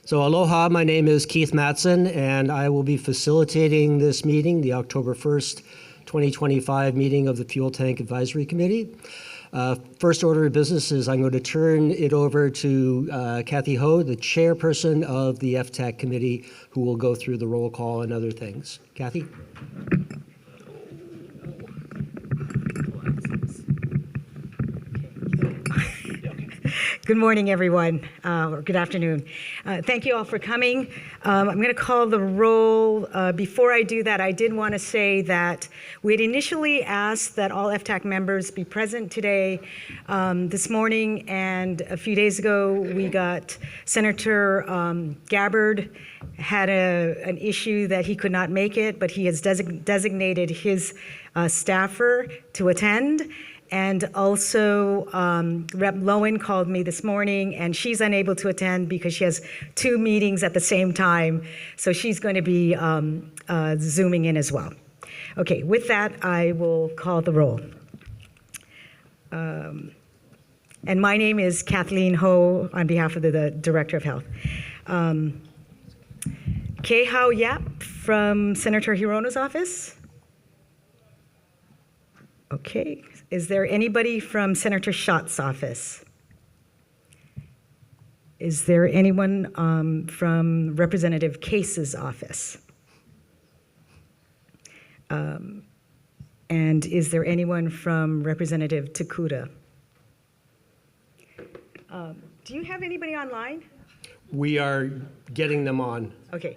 So aloha, my name is Keith Matson, and I will be facilitating this meeting, the October 1st, 2025 meeting of the Fuel Tank Advisory Committee. First order of business is I'm going to turn it over to Kathy Ho, the chairperson of the FTAC committee, who will go through the roll call and other things. Kathy? Good morning, everyone, or good afternoon. Thank you all for coming. I'm going to call the roll. Before I do that, I did want to say that we had initially asked that all FTAC members be present today. This morning and a few days ago, we got Senator Gabbard had an issue that he could not make it, but he has designated his staffer to attend. And also, Rep. Lowen called me this morning, and she's unable to attend because she has two meetings at the same time. So she's going to be Zooming in as well. Okay, with that, I will call the roll. And my name is Kathleen Ho on behalf of the Director of Health. Kei Hao Yap from Senator Hirono's office. Okay. Is there anybody from Senator Schott's office? Is there anyone from Representative Case's office? And is there anyone from Representative Takuda? Do you have anybody online? We are getting them on. Okay,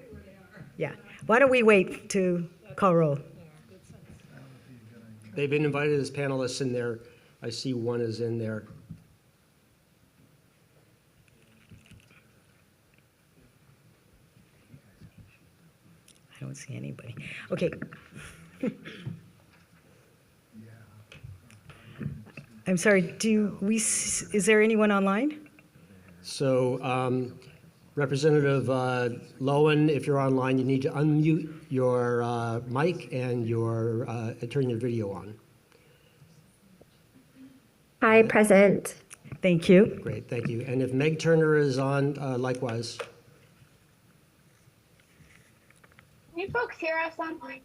yeah. Why don't we wait to call roll? They've been invited as panelists in there. I see one is in there. I don't see anybody. Okay. I'm sorry, is there anyone online? So Representative Lowen, if you're online, you need to unmute your mic and turn your video on. Hi, present. Thank you. Great, thank you. And if Meg Turner is on, likewise. Can you folks hear us online?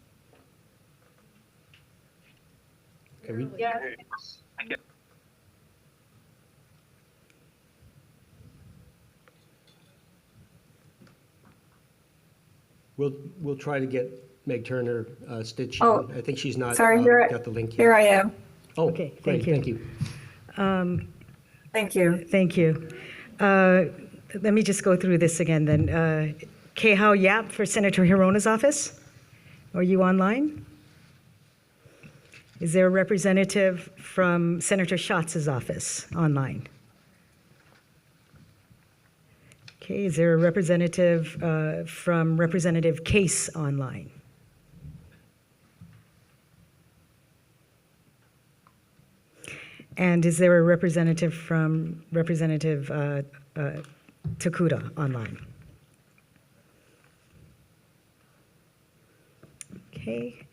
Yeah. We'll try to get Meg Turner stitched in. I think she's not got the link yet. Here I am. Oh, Okay, great, thank you. Thank you. Thank you. Let me just go through this again then. Kei Hao Yap for Senator Hirono's office. Are you online? Is there a representative from Senator Schott's office online? Okay, is there a representative from Representative Case online? And is there a representative from Representative Takuda online? Okay.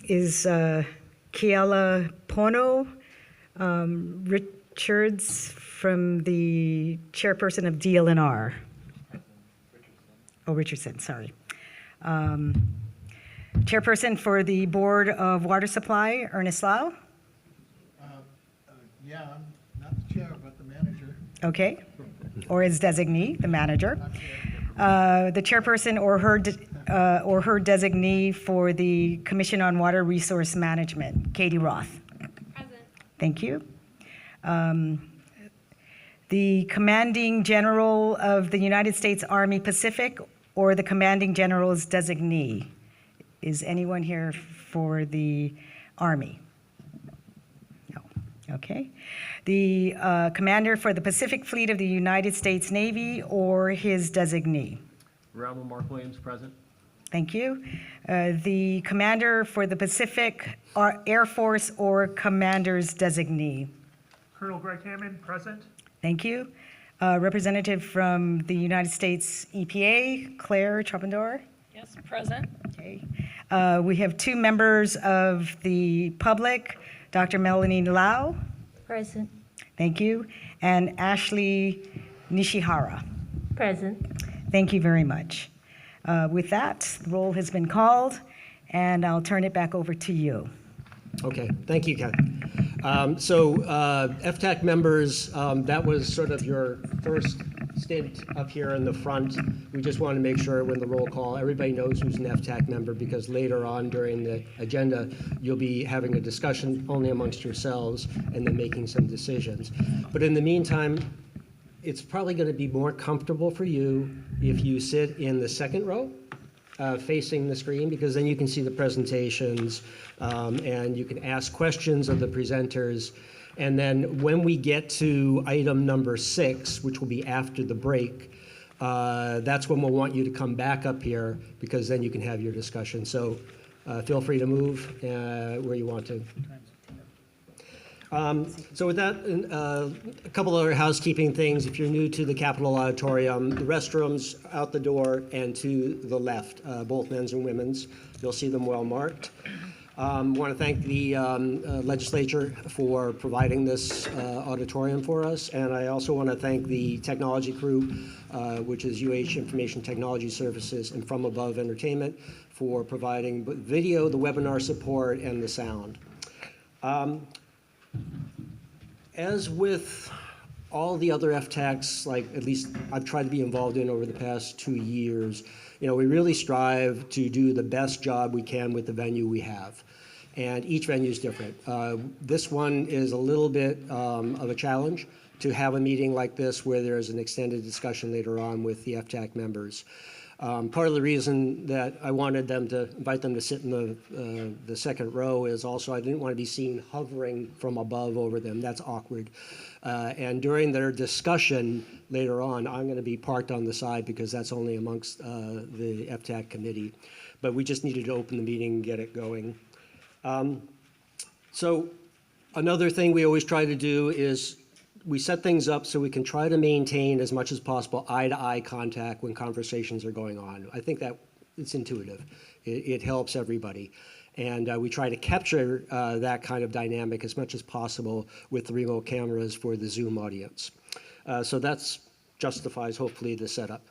Is Kiala Pono Richards from the chairperson of DLNR? Oh, Richardson, sorry. Chairperson for the Board of Water Supply, Ernest Lau? Yeah, I'm not the chair, but the manager. Okay, or his designee, the manager. The chairperson or her designee for the Commission on Water Resource Management, Katie Roth. Present. Thank you. The Commanding General of the United States Army Pacific or the Commanding General's designee. Is anyone here for the Army? No. Okay. The Commander for the Pacific Fleet of the United States Navy or his designee? Admiral Mark Williams, present. Thank you. The Commander for the Pacific Air Force or Commander's designee? Colonel Greg Hammond, present. Thank you. Representative from the United States EPA, Claire Trapendor? Yes, present. Okay. We have two members of the public, Dr. Melanie Lau. Present. Thank you. And Ashley Nishihara. Present. Thank you very much. With that, the roll has been called, and I'll turn it back over to you. Okay, thank you, Ken. FTAC members, that was sort of your first stint up here in the front. We just want to make sure when the roll call, everybody knows who's an FTAC member, because later on during the agenda, you'll be having a discussion only amongst yourselves and then making some decisions. But in the meantime, it's probably going to be more comfortable for you if you sit in the second row, facing the screen, because then you can see the presentations and you can ask questions of the presenters. And then when we get to item number 6, which will be after the break, that's when we'll want you to come back up here, because then you can have your discussion. So feel free to move where you want to. So with that, a couple other housekeeping things. If you're new to the Capitol Auditorium, the restrooms out the door and to the left, both men's and women's. You'll see them well marked. Want to thank the legislature for providing this auditorium for us. And I also want to thank the technology crew, which is UH Information Technology Services and From Above Entertainment, for providing video, the webinar support, and the sound. As with all the other FTACs, like at least I've tried to be involved in over the past 2 years, we really strive to do the best job we can with the venue we have. And each venue is different. This one is a little bit of a challenge to have a meeting like this where there's an extended discussion later on with the FTAC members. Part of the reason that I wanted them to invite them to sit in the second row is also I didn't want to be seen hovering from above over them. That's awkward. And during their discussion later on, I'm going to be parked on the side because that's only amongst the FTAC committee. But we just needed to open the meeting and get it going. So another thing we always try to do is we set things up so we can try to maintain as much as possible eye-to-eye contact when conversations are going on. I think that it's intuitive. It helps everybody. And we try to capture that kind of dynamic as much as possible with the remote cameras for the Zoom audience. So that justifies, hopefully, the setup.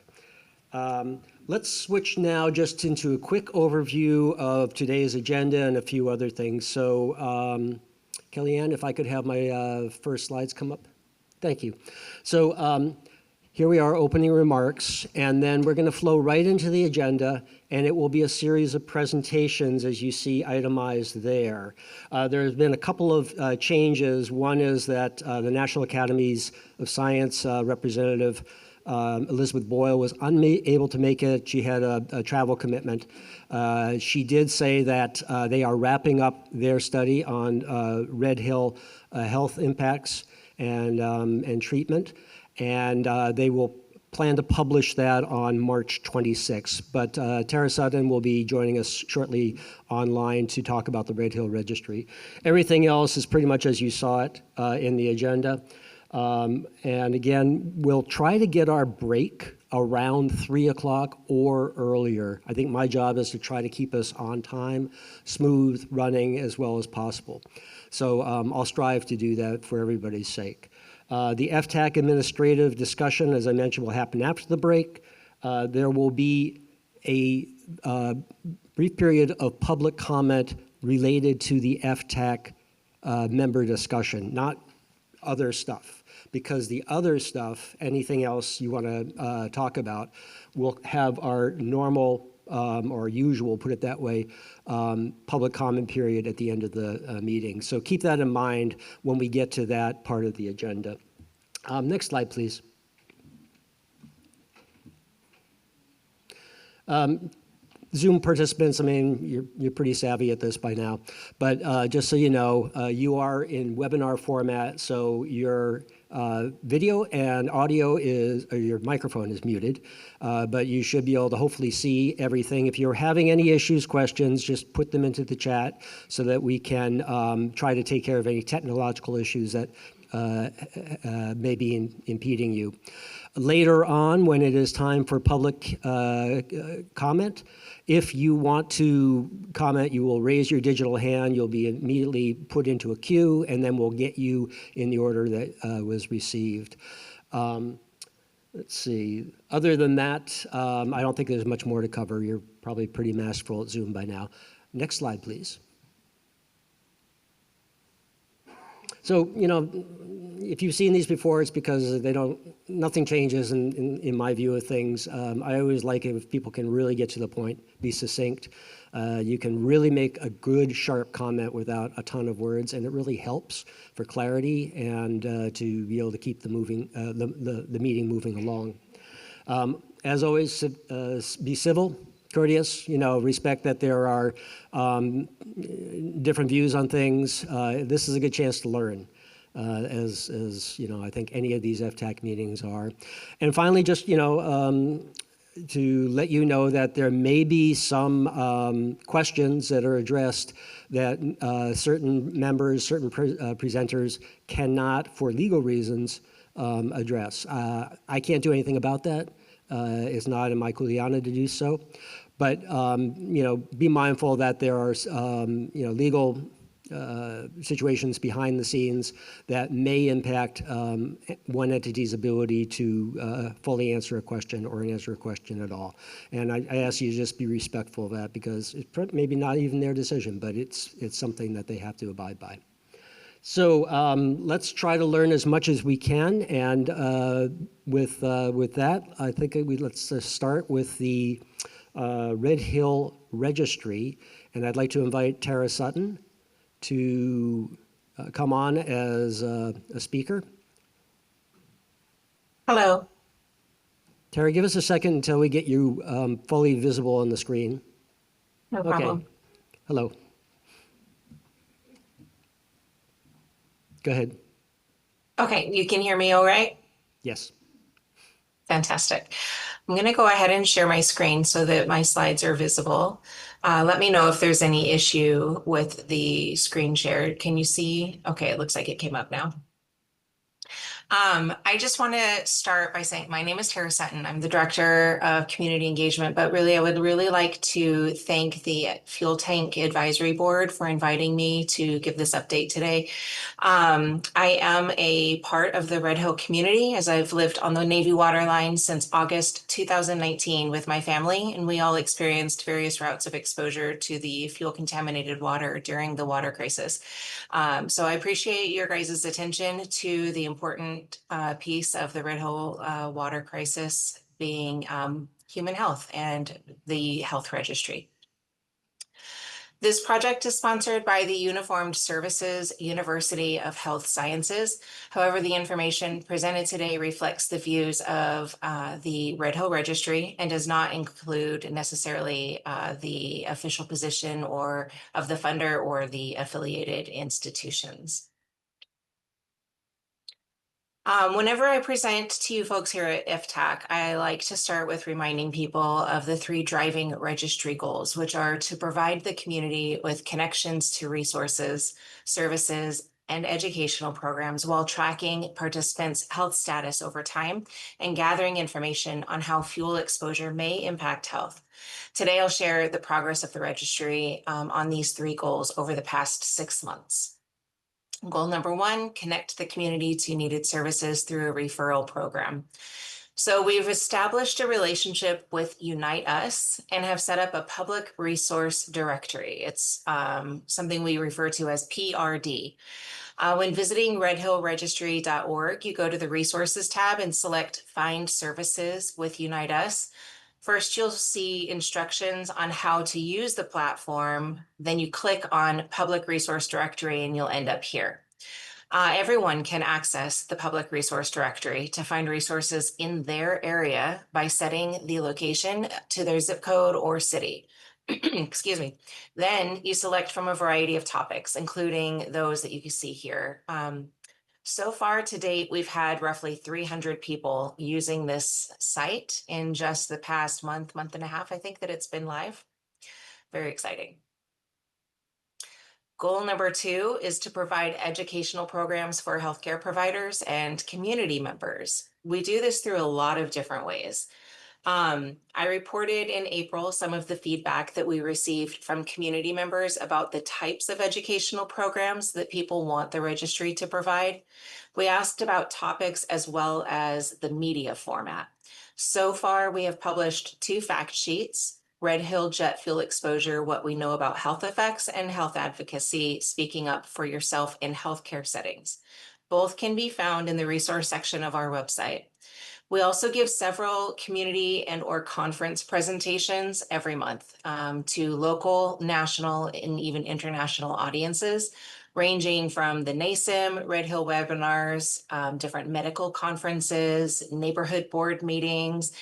Let's switch now just into a quick overview of today's agenda and a few other things. So, Kellyanne, if I could have my first slides come up. Thank you. So here we are, opening remarks, and then we're going to flow right into the agenda, and it will be a series of presentations as you see itemized there. There's been a couple of changes. One is that the National Academies of Science representative Elizabeth Boyle was unable to make it. She had a travel commitment. She did say that they are wrapping up their study on Red Hill health impacts and treatment, and they will plan to publish that on March 26th. But Tara Sutton will be joining us shortly online to talk about the Red Hill Registry. Everything else is pretty much as you saw it in the agenda. And again, we'll try to get our break around 3 o'clock or earlier. I think my job is to try to keep us on time, smooth running as well as possible. So I'll strive to do that for everybody's sake. The FTAC administrative discussion, as I mentioned, will happen after the break. There will be a brief period of public comment related to the FTAC member discussion, not other stuff, because the other stuff, anything else you want to talk about, will have our normal or usual, put it that way, public comment period at the end of the meeting. So keep that in mind when we get to that part of the agenda. Next slide, please. Zoom participants, I mean, you're pretty savvy at this by now, but just so you know, you are in webinar format, so your video and audio or your microphone is muted, but you should be able to hopefully see everything. If you're having any issues, questions, just put them into the chat so that we can try to take care of any technological issues that may be impeding you. Later on, when it is time for public comment, if you want to comment, you will raise your digital hand. You'll be immediately put into a queue, and then we'll get you in the order that was received. Let's see. Other than that, I don't think there's much more to cover. You're probably pretty masterful at Zoom by now. Next slide, please. So, if you've seen these before, it's because nothing changes in my view of things. I always like it if people can really get to the point, be succinct. You can really make a good, sharp comment without a ton of words, and it really helps for clarity and to be able to keep the meeting moving along. As always, be civil, courteous, respect that there are different views on things. This is a good chance to learn, as I think any of these FTAC meetings are. And finally, just, to let you know that there may be some questions that are addressed that certain members, certain presenters cannot, for legal reasons, address. I can't do anything about that. It's not in my kuleana to do so. But, be mindful that there are, legal situations behind the scenes that may impact one entity's ability to fully answer a question or answer a question at all. And I ask you to just be respectful of that, because it's maybe not even their decision, but it's something that they have to abide by. So let's try to learn as much as we can. And with that, I think let's start with the Red Hill Registry. And I'd like to invite Tara Sutton to come on as a speaker. Hello. Tara, give us a second until we get you fully visible on the screen. No problem. Okay. Hello. Go ahead. Okay, you can hear me all right? Yes. Fantastic. I'm going to go ahead and share my screen so that my slides are visible. Let me know if there's any issue with the screen share. Can you see? Okay, it looks like it came up now. I just want to start by saying my name is Tara Sutton. I'm the Director of Community Engagement, but really I would really like to thank the Fuel Tank Advisory Board for inviting me to give this update today. I am a part of the Red Hill community, as I've lived on the Navy water line since August 2019 with my family, and we all experienced various routes of exposure to the fuel contaminated water during the water crisis. So I appreciate your guys' attention to the important piece of the Red Hill water crisis being human health and the health registry. This project is sponsored by the Uniformed Services University of Health Sciences. However, the information presented today reflects the views of the Red Hill Registry and does not include necessarily the official position or of the funder or the affiliated institutions. Whenever I present to you folks here at FTAC, I like to start with reminding people of the 3 driving registry goals, which are to provide the community with connections to resources, services, and educational programs while tracking participants' health status over time and gathering information on how fuel exposure may impact health. Today, I'll share the progress of the registry on these 3 goals over the past 6 months. Goal number 1, connect the community to needed services through a referral program. So we've established a relationship with Unite Us and have set up a public resource directory. It's something we refer to as PRD. When visiting redhillregistry.org, you go to the resources tab and select Find Services with Unite Us. First, you'll see instructions on how to use the platform. Then you click on Public Resource Directory and you'll end up here. Everyone can access the Public Resource Directory to find resources in their area by setting the location to their zip code or city. Excuse me. Then you select from a variety of topics, including those that you can see here. So far to date, we've had roughly 300 people using this site in just the past month and a half, I think, that it's been live. Very exciting. Goal number 2 is to provide educational programs for healthcare providers and community members. We do this through a lot of different ways. I reported in April some of the feedback that we received from community members about the types of educational programs that people want the registry to provide. We asked about topics as well as the media format. So far, we have published 2 fact sheets, Red Hill Jet Fuel Exposure, What We Know About Health Effects, and Health Advocacy, Speaking Up for Yourself in Healthcare Settings. Both can be found in the resource section of our website. We also give several community and/or conference presentations every month to local, national, and even international audiences, ranging from the NASEM, Red Hill webinars, different medical conferences, neighborhood board meetings.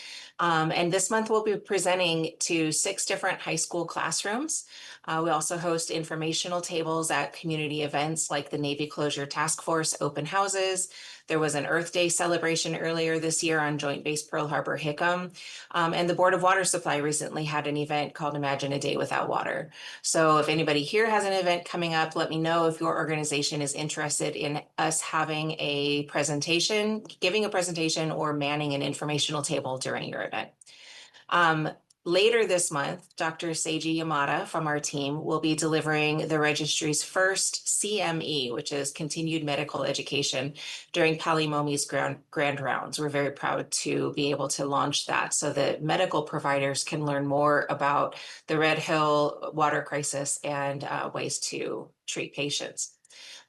And this month we'll be presenting to 6 different high school classrooms. We also host informational tables at community events like the Navy Closure Task Force open houses. There was an Earth Day celebration earlier this year on Joint Base Pearl Harbor Hickam. And the Board of Water Supply recently had an event called Imagine a Day Without Water. So if anybody here has an event coming up, let me know if your organization is interested in us having a presentation, giving a presentation, or manning an informational table during your event. Later this month, Dr. Seiji Yamada from our team will be delivering the registry's first CME, which is continued medical education, during Palimomi's grand rounds. We're very proud to be able to launch that so that medical providers can learn more about the Red Hill water crisis and ways to treat patients.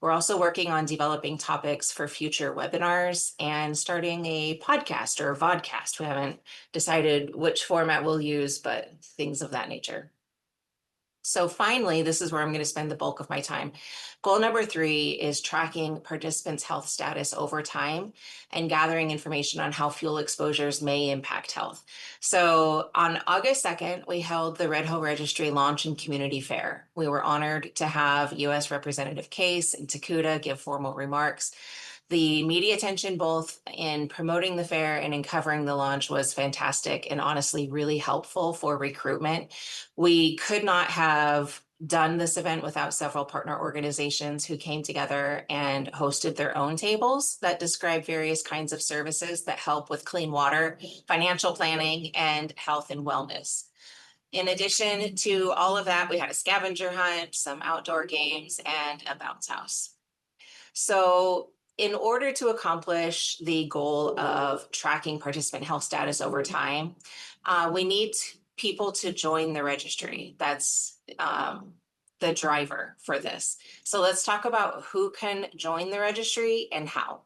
We're also working on developing topics for future webinars and starting a podcast or a vodcast. We haven't decided which format we'll use, but things of that nature. So finally, this is where I'm going to spend the bulk of my time. Goal number 3 is tracking participants' health status over time and gathering information on how fuel exposures may impact health. So on August 2nd, we held the Red Hill Registry launch and community fair. We were honored to have U.S. Representative Case and Takuda give formal remarks. The media attention, both in promoting the fair and in covering the launch, was fantastic and honestly really helpful for recruitment. We could not have done this event without several partner organizations who came together and hosted their own tables that describe various kinds of services that help with clean water, financial planning, and health and wellness. In addition to all of that, we had a scavenger hunt, some outdoor games, and a bounce house. So in order to accomplish the goal of tracking participant health status over time, we need people to join the registry. That's the driver for this. So let's talk about who can join the registry and how.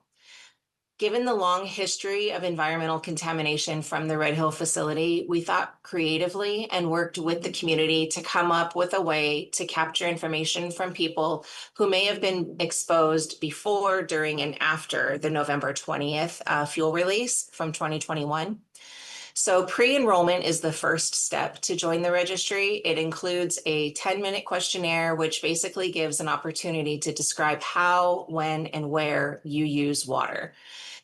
Given the long history of environmental contamination from the Red Hill facility, we thought creatively and worked with the community to come up with a way to capture information from people who may have been exposed before, during, and after the November 20th fuel release from 2021. So pre-enrollment is the first step to join the registry. It includes a 10-minute questionnaire, which basically gives an opportunity to describe how, when, and where you use water.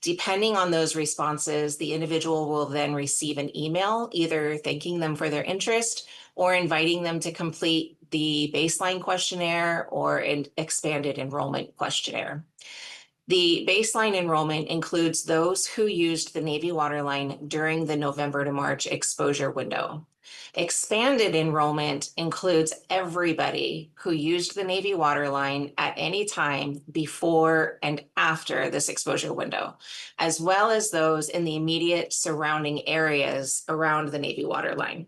Depending on those responses, the individual will then receive an email, either thanking them for their interest or inviting them to complete the baseline questionnaire or an expanded enrollment questionnaire. The baseline enrollment includes those who used the Navy water line during the November to March exposure window. Expanded enrollment includes everybody who used the Navy water line at any time before and after this exposure window, as well as those in the immediate surrounding areas around the Navy water line.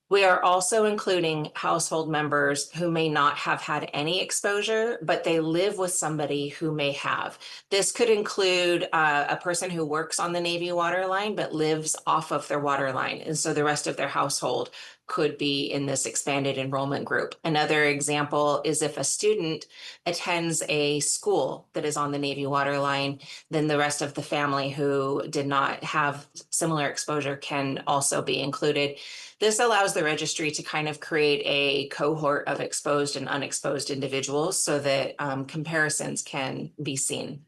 We are also including household members who may not have had any exposure, but they live with somebody who may have. This could include a person who works on the Navy water line, but lives off of their water line. And so the rest of their household could be in this expanded enrollment group. Another example is if a student attends a school that is on the Navy water line, then the rest of the family who did not have similar exposure can also be included. This allows the registry to kind of create a cohort of exposed and unexposed individuals so that comparisons can be seen.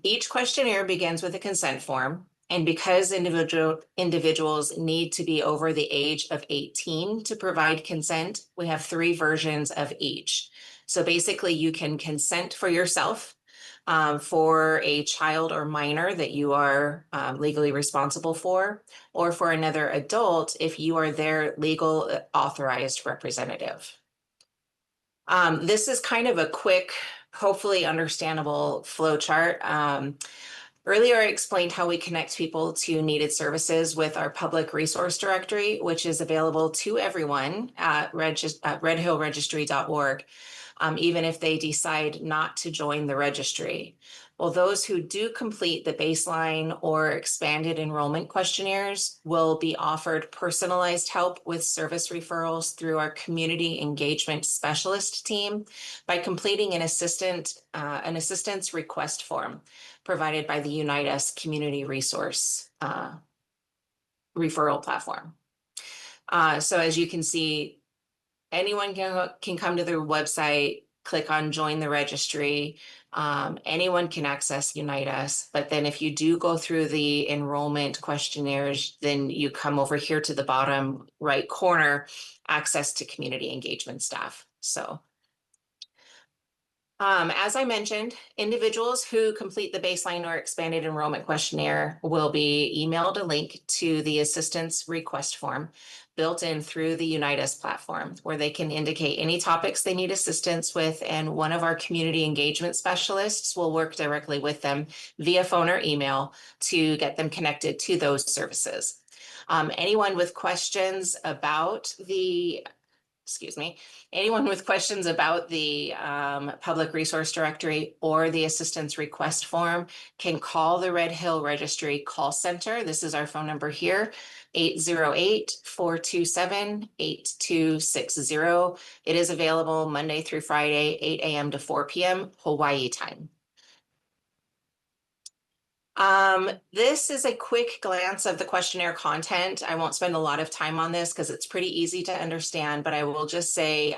Each questionnaire begins with a consent form. And because individuals need to be over the age of 18 to provide consent, we have 3 versions of each. So basically you can consent for yourself. for a child or minor that you are legally responsible for, or for another adult if you are their legal authorized representative. This is kind of a quick, hopefully understandable flow chart. Earlier, I explained how we connect people to needed services with our public resource directory, which is available to everyone at redhillregistry.org, even if they decide not to join the registry. Well, those who do complete the baseline or expanded enrollment questionnaires will be offered personalized help with service referrals through our community engagement specialist team by completing an assistance request form provided by the Unite Us community resource referral platform. So as you can see, anyone can come to their website, click on join the registry. Anyone can access Unite Us, but then if you do go through the enrollment questionnaires, then you come over here to the bottom right corner, access to community engagement staff. So as I mentioned, individuals who complete the baseline or expanded enrollment questionnaire will be emailed a link to the assistance request form built in through the Unite Us platform, where they can indicate any topics they need assistance with, and one of our community engagement specialists will work directly with them via phone or email to get them connected to those services. Anyone with questions about the anyone with questions about the public resource directory or the assistance request form can call the Red Hill Registry call center. This is our phone number here, 808-427-8260. It is available Monday through Friday, 8 a.m. to 4 p.m. Hawaii time. This is a quick glance of the questionnaire content. I won't spend a lot of time on this because it's pretty easy to understand, but I will just say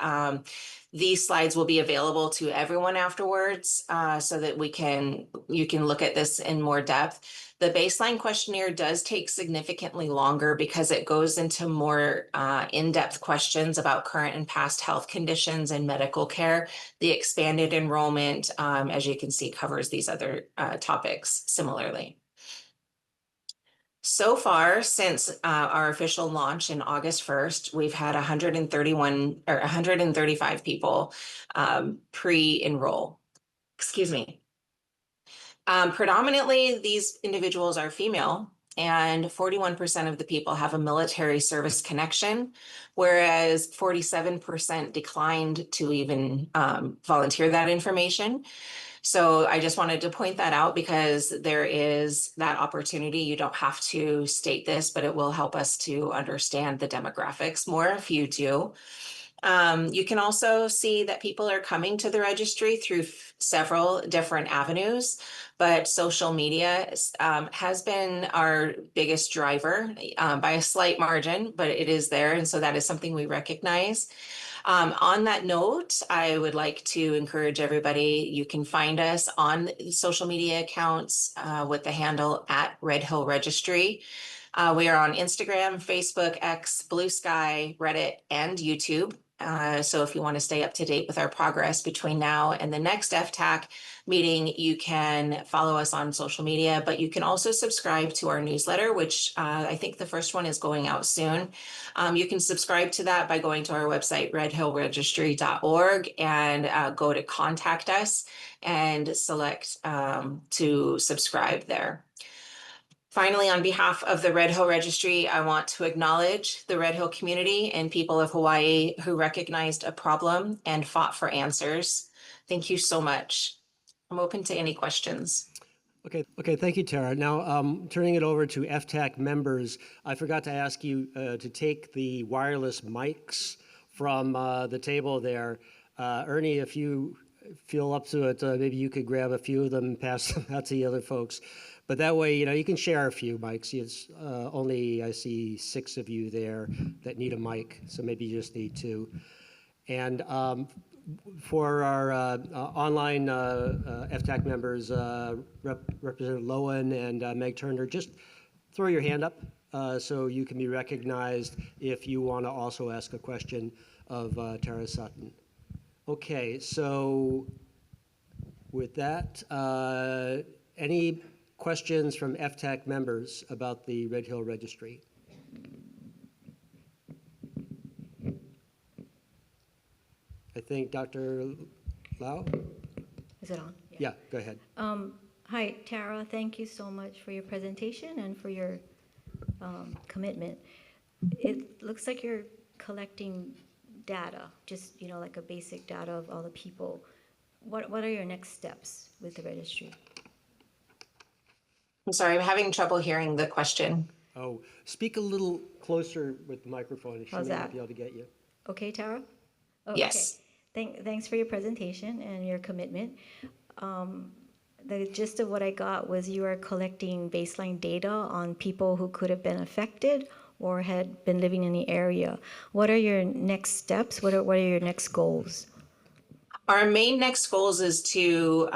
these slides will be available to everyone afterwards so that you can look at this in more depth. The baseline questionnaire does take significantly longer because it goes into more in-depth questions about current and past health conditions and medical care. The expanded enrollment, as you can see, covers these other topics similarly. So far, since our official launch in August 1st, we've had 135 people pre-enroll. Excuse me. Predominantly, these individuals are female, and 41% of the people have a military service connection, whereas 47% declined to even volunteer that information. So I just wanted to point that out because there is that opportunity. You don't have to state this, but it will help us to understand the demographics more if you do. You can also see that people are coming to the registry through several different avenues, but social media has been our biggest driver by a slight margin, but it is there. And so that is something we recognize. On that note, I would like to encourage everybody, you can find us on social media accounts with the handle at Red Hill Registry. We are on Instagram, Facebook, X, Blue Sky, Reddit, and YouTube. So if you want to stay up to date with our progress between now and the next FTAC meeting, you can follow us on social media, but you can also subscribe to our newsletter, which I think the first one is going out soon. You can subscribe to that by going to our website, redhillregistry.org, and go to contact us and select to subscribe there. Finally, on behalf of the Red Hill Registry, I want to acknowledge the Red Hill community and people of Hawaii who recognized a problem and fought for answers. Thank you so much. I'm open to any questions. Okay, thank you, Tara. Now, turning it over to FTAC members, I forgot to ask you to take the wireless mics from the table there. Ernie, if you feel up to it, maybe you could grab a few of them and pass them out to the other folks. But that way, you can share a few mics. It's only, I see 6 of you there that need a mic, so maybe you just need 2. And for our online FTAC members, Representative Lowen and Meg Turner, just throw your hand up so you can be recognized if you want to also ask a question of Tara Sutton. Okay, so With that, any questions from FTAC members about the Red Hill Registry? I think Dr. Lau? Is it on? Yeah, go ahead. Hi, Tara. Thank you so much for your presentation and for your commitment. It looks like you're collecting data, just like a basic data of all the people. What are your next steps with the registry? I'm sorry, I'm having trouble hearing the question. Oh, speak a little closer with the microphone. She How's may not that? be able to get you. Okay, Tara? Oh, Yes. Okay. Thanks for your presentation and your commitment. The gist of what I got was you are collecting baseline data on people who could have been affected or had been living in the area. What are your next steps? What are your next goals? Our main next goals is to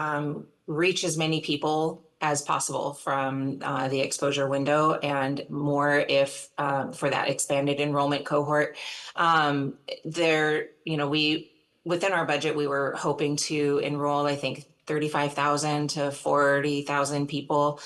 reach as many people as possible from the exposure window and more if for that expanded enrollment cohort. Within our budget, we were hoping to enroll, I think, 35,000 to 40,000 people.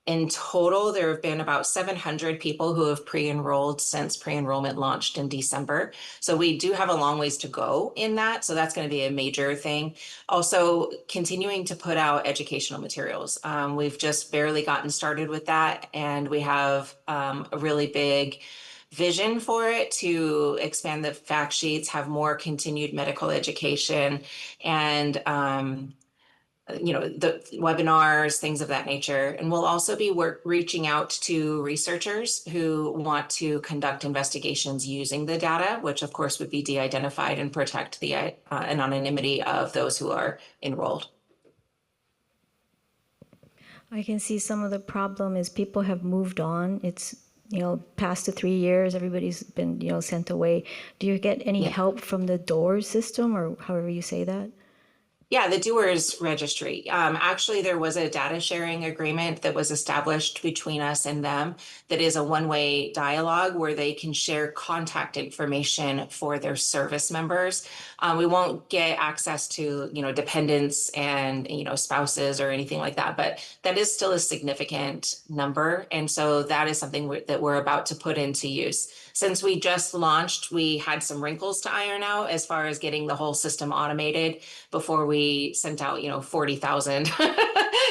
In total, there have been about 700 people who have pre-enrolled since pre-enrollment launched in December. So we do have a long ways to go in that. So that's going to be a major thing. Also, continuing to put out educational materials. We've just barely gotten started with that, and we have a really big vision for it to expand the fact sheets, have more continued medical education, and the webinars, things of that nature. And we'll also be reaching out to researchers who want to conduct investigations using the data, which of course would be de-identified and protect the anonymity of those who are enrolled. I can see some of the problem is people have moved on. It's past the 3 years, everybody's been sent away. Do you get any help from the DOORS system, or however you say that? Yeah, the DOORS registry. Actually, there was a data sharing agreement that was established between us and them that is a one-way dialogue where they can share contact information for their service members. We won't get access to, dependents and, spouses or anything like that, but that is still a significant number. And so that is something that we're about to put into use. Since we just launched, we had some wrinkles to iron out as far as getting the whole system automated before we sent out, 40,000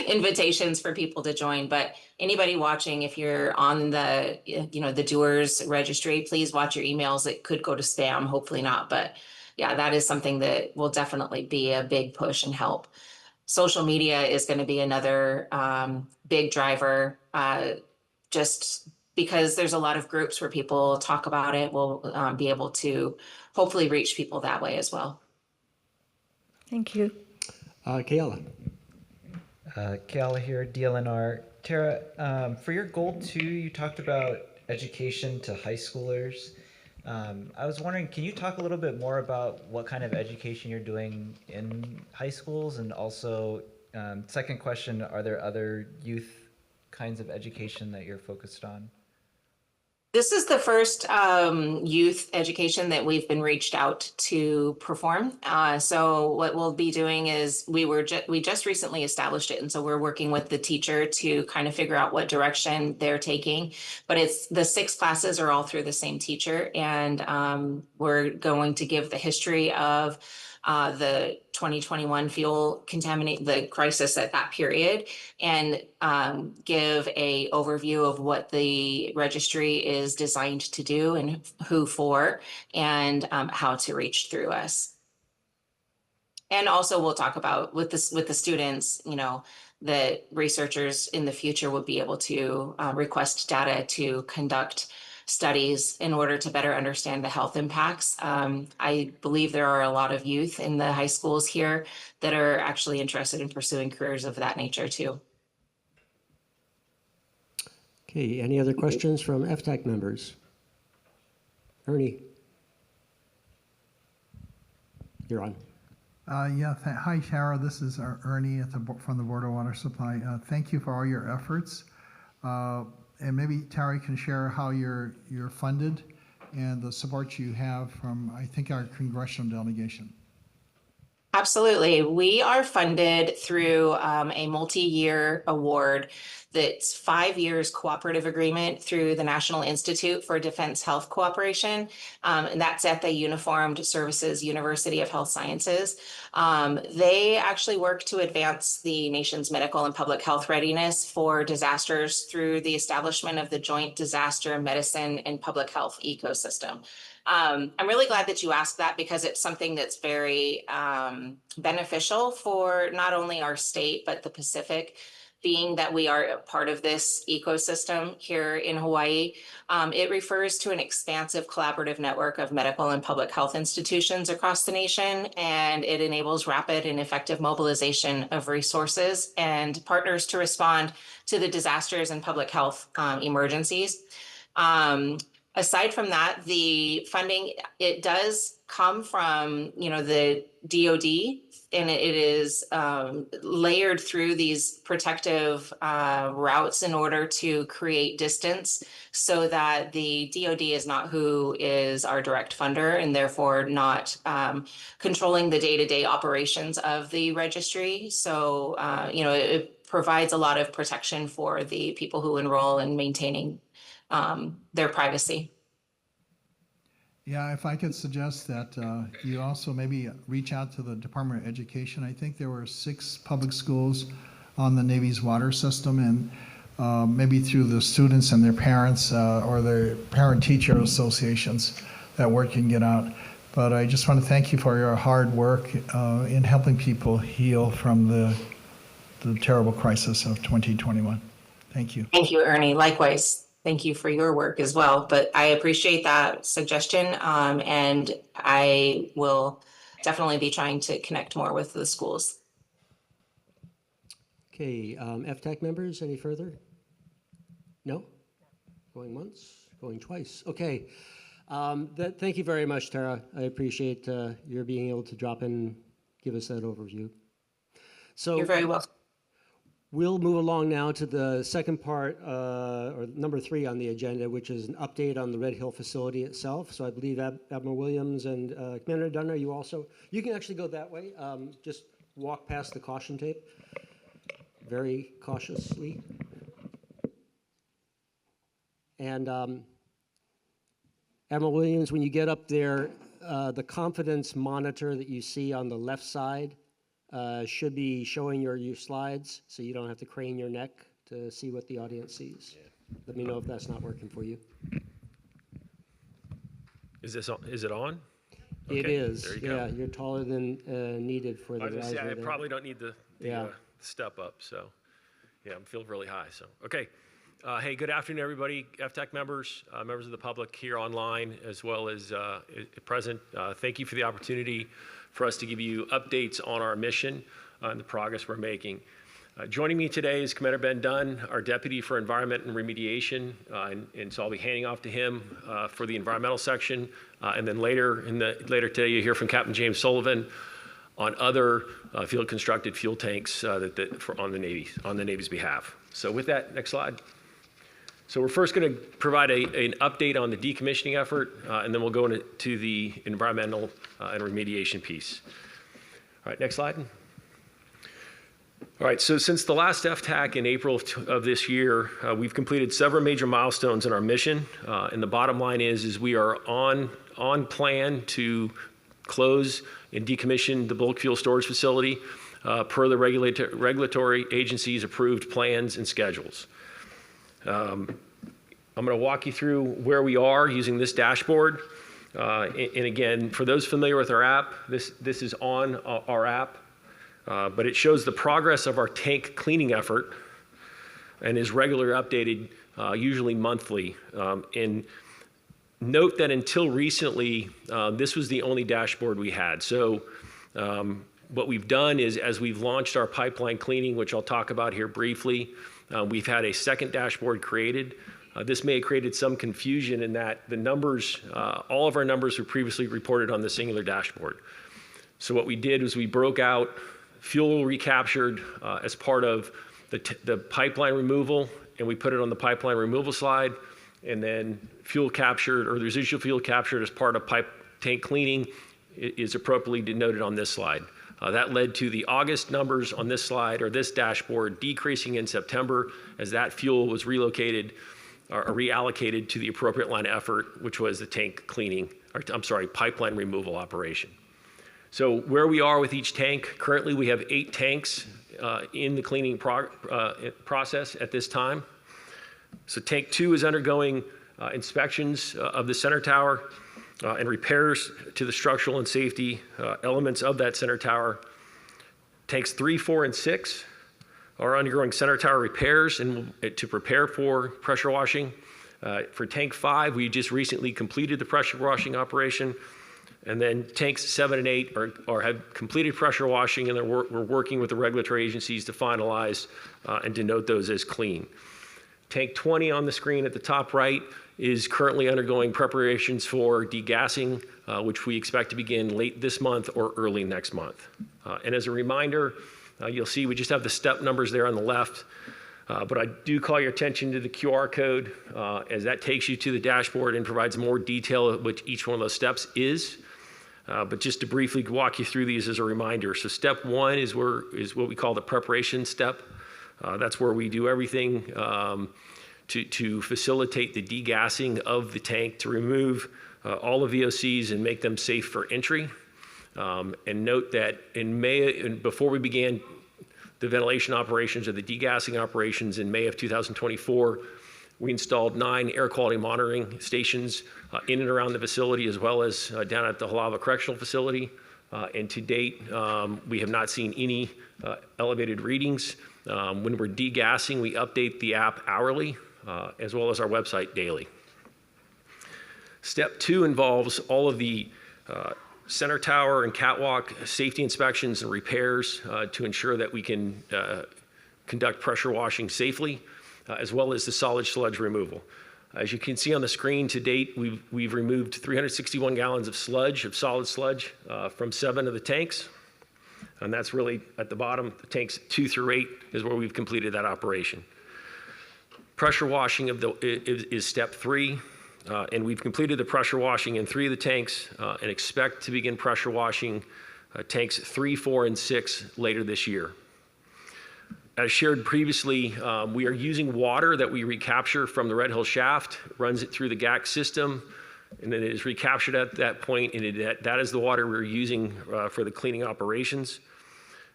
invitations for people to join. But anybody watching, if you're on the, the DOORS registry, please watch your emails. It could go to spam, hopefully not. But yeah, that is something that will definitely be a big push and help. Social media is going to be another big driver, just because there's a lot of groups where people talk about it. We'll be able to hopefully reach people that way as well. Thank you. Kayla. Kayla here, DLNR. Tara, for your goal 2, you talked about education to high schoolers. I was wondering, can you talk a little bit more about what kind of education you're doing in high schools? And also, second question, are there other youth kinds of education that you're focused on? This is the first youth education that we've been reached out to perform. So what we'll be doing is we just recently established it, and so we're working with the teacher to kind of figure out what direction they're taking. But it's the 6 classes are all through the same teacher, and we're going to give the history of the 2021 fuel the crisis at that period, and give a overview of what the registry is designed to do and who for, and how to reach through us. And also we'll talk about with the students, that researchers in the future will be able to request data to conduct studies in order to better understand the health impacts. I believe there are a lot of youth in the high schools here that are actually interested in pursuing careers of that nature too. Okay, any other questions from FTAC members? Ernie. You're on. Hi, Tara. This is Ernie from the Board of Water Supply. Thank you for all your efforts. And maybe Tara can share how you're funded and the support you have from, I think, our congressional delegation. Absolutely. We are funded through a multi-year award that's 5 years cooperative agreement through the National Institute for Defense Health Cooperation. And that's at the Uniformed Services University of Health Sciences. They actually work to advance the nation's medical and public health readiness for disasters through the establishment of the Joint Disaster Medicine and Public Health Ecosystem. I'm really glad that you asked that because it's something that's very beneficial for not only our state, but the Pacific, being that we are a part of this ecosystem here in Hawaii. It refers to an expansive collaborative network of medical and public health institutions across the nation, and it enables rapid and effective mobilization of resources and partners to respond to the disasters and public health emergencies. Aside from that, the funding, it does come from, the DoD, and it is layered through these protective routes in order to create distance so that the DoD is not who is our direct funder and therefore not controlling the day-to-day operations of the registry. So, it provides a lot of protection for the people who enroll in maintaining their privacy. Yeah, if I could suggest that you also maybe reach out to the Department of Education. I think there were 6 public schools on the Navy's water system, and maybe through the students and their parents or their parent-teacher associations, that word can get out. But I just want to thank you for your hard work in helping people heal from the terrible crisis of 2021. Thank you. Thank you, Ernie. Likewise. Thank you for your work as well. But I appreciate that suggestion, and I will definitely be trying to connect more with the schools. Okay, FTAC members, any further? No? Going once, going twice. Okay. Thank you very much, Tara. I appreciate your being able to drop in, give us that overview. So You're very welcome. We'll move along now to the second part, or number 3 on the agenda, which is an update on the Red Hill facility itself. So I believe Admiral Williams and Commander Dunn, you also, you can actually go that way. Just walk past the caution tape very cautiously. And Admiral Williams, when you get up there, the confidence monitor that you see on the left side should be showing your slides, so you don't have to crane your neck to see what the audience sees. Yeah. Let me know if that's not working for you. Is it on? It Okay, is. there you Yeah, go. you're taller than needed for the I was gonna say, riser I there. probably don't need the Yeah. step up, so, yeah, I'm feeling really high, so, okay. Hey, good afternoon, everybody, FTAC members, members of the public here online, as well as present. Thank you for the opportunity for us to give you updates on our mission and the progress we're making. Joining me today is Commander Ben Dunn, our Deputy for Environment and Remediation, and so I'll be handing off to him for the environmental section, and then later today you hear from Captain James Sullivan on other field constructed fuel tanks on the Navy's behalf. So with that, next slide. So we're first going to provide an update on the decommissioning effort, and then we'll go into the environmental and remediation piece. All right, next slide. All right, so since the last FTAC in April of this year, we've completed several major milestones in our mission, and the bottom line is we are on plan to close and decommission the bulk fuel storage facility per the regulatory agencies' approved plans and schedules. I'm going to walk you through where we are using this dashboard. And again, for those familiar with our app, this is on our app, but it shows the progress of our tank cleaning effort and is regularly updated, usually monthly. And note that until recently, this was the only dashboard we had. So what we've done is, as we've launched our pipeline cleaning, which I'll talk about here briefly, we've had a second dashboard created. This may have created some confusion in that the numbers, all of our numbers were previously reported on the singular dashboard. So what we did was we broke out fuel recaptured as part of the pipeline removal, and we put it on the pipeline removal slide, and then fuel captured or the residual fuel captured as part of pipe tank cleaning is appropriately denoted on this slide. That led to the August numbers on this slide or this dashboard decreasing in September as that fuel was relocated or reallocated to the appropriate line of effort, which was the tank cleaning, or I'm sorry, pipeline removal operation. So where we are with each tank, currently we have 8 tanks in the cleaning process at this time. So tank 2 is undergoing inspections of the center tower and repairs to the structural and safety elements of that center tower. Tanks 3, 4, and 6 are undergoing center tower repairs and to prepare for pressure washing. For tank 5, we just recently completed the pressure washing operation. And then tanks 7 and 8 have completed pressure washing, and we're working with the regulatory agencies to finalize and denote those as clean. Tank 20 on the screen at the top right is currently undergoing preparations for degassing, which we expect to begin late this month or early next month. And as a reminder, you'll see we just have the step numbers there on the left, but I do call your attention to the QR code as that takes you to the dashboard and provides more detail of what each one of those steps is. But just to briefly walk you through these as a reminder. So step 1 is what we call the preparation step. That's where we do everything to facilitate the degassing of the tank, to remove all the VOCs and make them safe for entry. And note that in May, before we began the ventilation operations or the degassing operations in May of 2024, we installed 9 air quality monitoring stations in and around the facility, as well as down at the Halawa Correctional Facility. And to date, we have not seen any elevated readings. When we're degassing, we update the app hourly, as well as our website daily. Step 2 involves all of the center tower and catwalk safety inspections and repairs to ensure that we can conduct pressure washing safely, as well as the solid sludge removal. As you can see on the screen, to date, we've removed 361 gallons of sludge, of solid sludge, from 7 of the tanks. And that's really at the bottom. The tanks 2 through 8 is where we've completed that operation. Pressure washing is step 3. And we've completed the pressure washing in 3 of the tanks and expect to begin pressure washing tanks 3, 4, and 6 later this year. As shared previously, we are using water that we recapture from the Red Hill shaft, runs it through the GAC system, and then it is recaptured at that point, and that is the water we're using for the cleaning operations.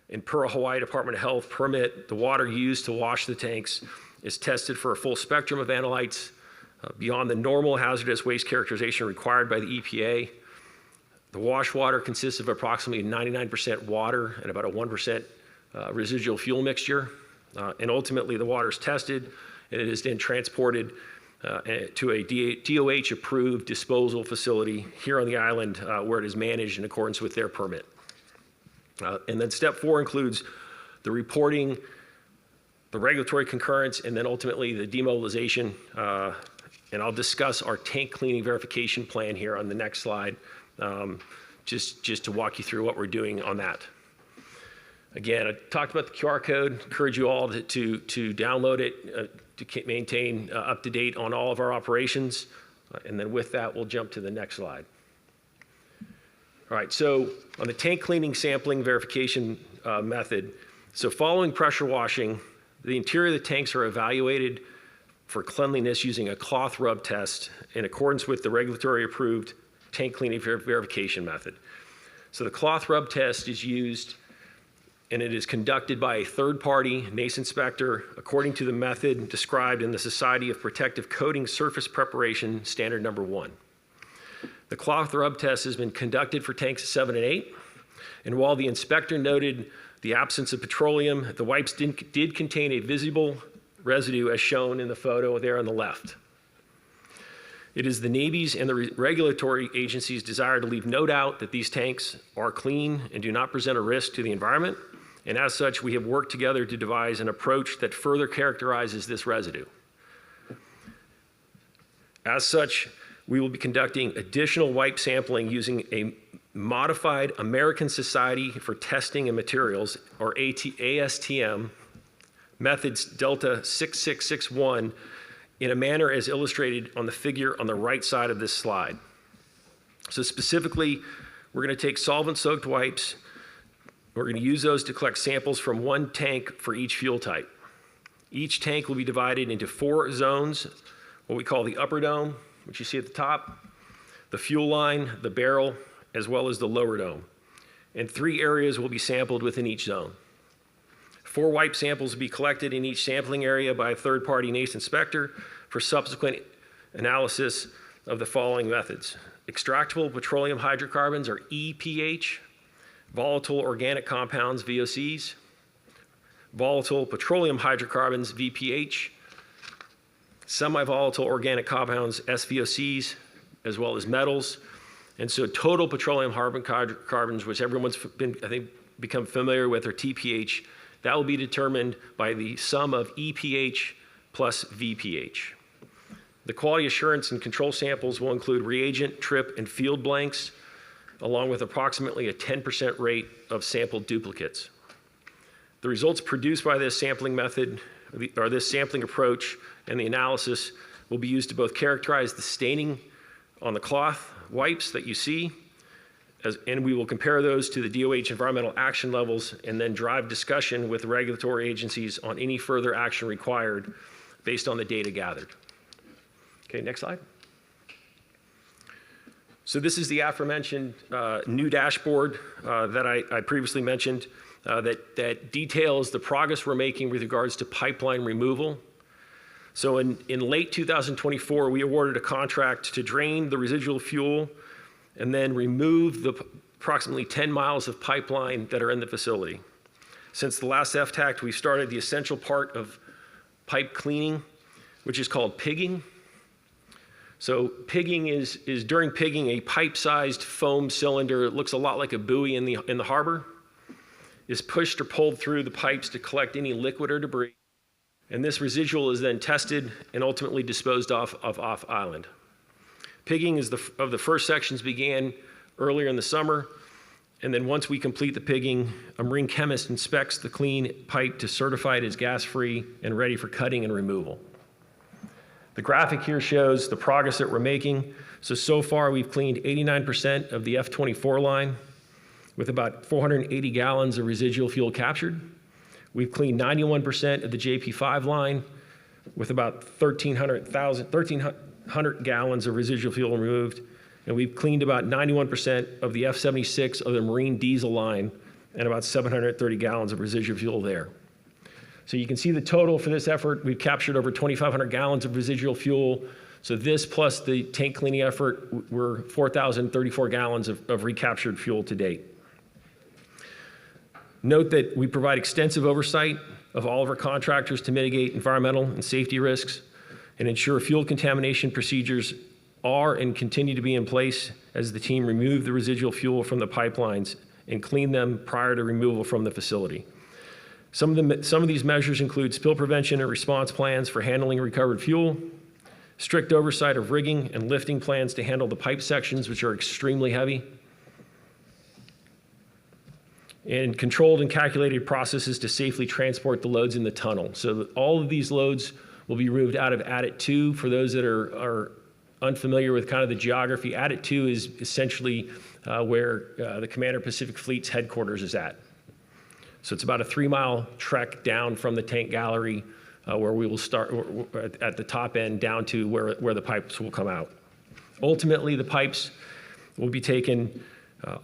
And per a Hawaii Department of Health permit, the water used to wash the tanks is tested for a full spectrum of analytes beyond the normal hazardous waste characterization required by the EPA. The wash water consists of approximately 99% water and about a 1% residual fuel mixture. And ultimately, the water is tested, and it is then transported to a DOH-approved disposal facility here on the island where it is managed in accordance with their permit. And then step 4 includes the reporting, the regulatory concurrence, and then ultimately the demobilization. And I'll discuss our tank cleaning verification plan here on the next slide, just to walk you through what we're doing on that. Again, I talked about the QR code. Encourage you all to download it, to maintain up to date on all of our operations. And then with that, we'll jump to the next slide. All right, so on the tank cleaning sampling verification method, so following pressure washing, the interior of the tanks are evaluated for cleanliness using a cloth rub test in accordance with the regulatory approved tank cleaning verification method. So the cloth rub test is used, and it is conducted by a third-party NACE inspector according to the method described in the Society of Protective Coating Surface Preparation Standard Number 1. The cloth rub test has been conducted for tanks 7 and 8, and while the inspector noted the absence of petroleum, the wipes did contain a visible residue as shown in the photo there on the left. It is the Navy's and the regulatory agency's desire to leave no doubt that these tanks are clean and do not present a risk to the environment. And as such, we have worked together to devise an approach that further characterizes this residue. As such, we will be conducting additional wipe sampling using a modified American Society for Testing and Materials, or ASTM, methods Delta 6661 in a manner as illustrated on the figure on the right side of this slide. So specifically, we're going to take solvent-soaked wipes, We're going to use those to collect samples from one tank for each fuel type. Each tank will be divided into 4 zones, what we call the upper dome, which you see at the top, the fuel line, the barrel, as well as the lower dome. And 3 areas will be sampled within each zone. 4 wipe samples will be collected in each sampling area by a third-party NACE inspector for subsequent analysis of the following methods. Extractable petroleum hydrocarbons, or EPH, volatile organic compounds, VOCs, volatile petroleum hydrocarbons, VPH, semi-volatile organic compounds, SVOCs, as well as metals. And so total petroleum hydrocarbons, which everyone's been, I think, become familiar with, or TPH, that will be determined by the sum of EPH plus VPH. The quality assurance and control samples will include reagent, trip, and field blanks, along with approximately a 10% rate of sampled duplicates. The results produced by this sampling method, or this sampling approach, and the analysis will be used to both characterize the staining on the cloth wipes that you see, and we will compare those to the DOH environmental action levels and then drive discussion with regulatory agencies on any further action required based on the data gathered. Okay, next slide. So this is the aforementioned new dashboard that I previously mentioned that details the progress we're making with regards to pipeline removal. So in late 2024, we awarded a contract to drain the residual fuel and then remove the approximately 10 miles of pipeline that are in the facility. Since the last FTAC, we started the essential part of pipe cleaning, which is called pigging. So pigging is during pigging, a pipe-sized foam cylinder, it looks a lot like a buoy in the harbor, is pushed or pulled through the pipes to collect any liquid or debris. And this residual is then tested and ultimately disposed off island. Pigging of the first sections began earlier in the summer. And then once we complete the pigging, a marine chemist inspects the clean pipe to certify it as gas-free and ready for cutting and removal. The graphic here shows the progress that we're making. So far we've cleaned 89% of the F24 line with about 480 gallons of residual fuel captured. We've cleaned 91% of the JP5 line with about 1,300 gallons of residual fuel removed. And we've cleaned about 91% of the F76 of the marine diesel line and about 730 gallons of residual fuel there. So you can see the total for this effort. We've captured over 2,500 gallons of residual fuel. So this plus the tank cleaning effort, we're 4,034 gallons of recaptured fuel to date. Note that we provide extensive oversight of all of our contractors to mitigate environmental and safety risks and ensure fuel contamination procedures are and continue to be in place as the team remove the residual fuel from the pipelines and clean them prior to removal from the facility. Some of these measures include spill prevention and response plans for handling recovered fuel, strict oversight of rigging and lifting plans to handle the pipe sections, which are extremely heavy, and controlled and calculated processes to safely transport the loads in the tunnel. So all of these loads will be moved out of Adit 2. For those that are unfamiliar with kind of the geography, Adit 2 is essentially where the Commander Pacific Fleet's headquarters is at. So it's about a 3-mile trek down from the tank gallery where we will start at the top end down to where the pipes will come out. Ultimately, the pipes will be taken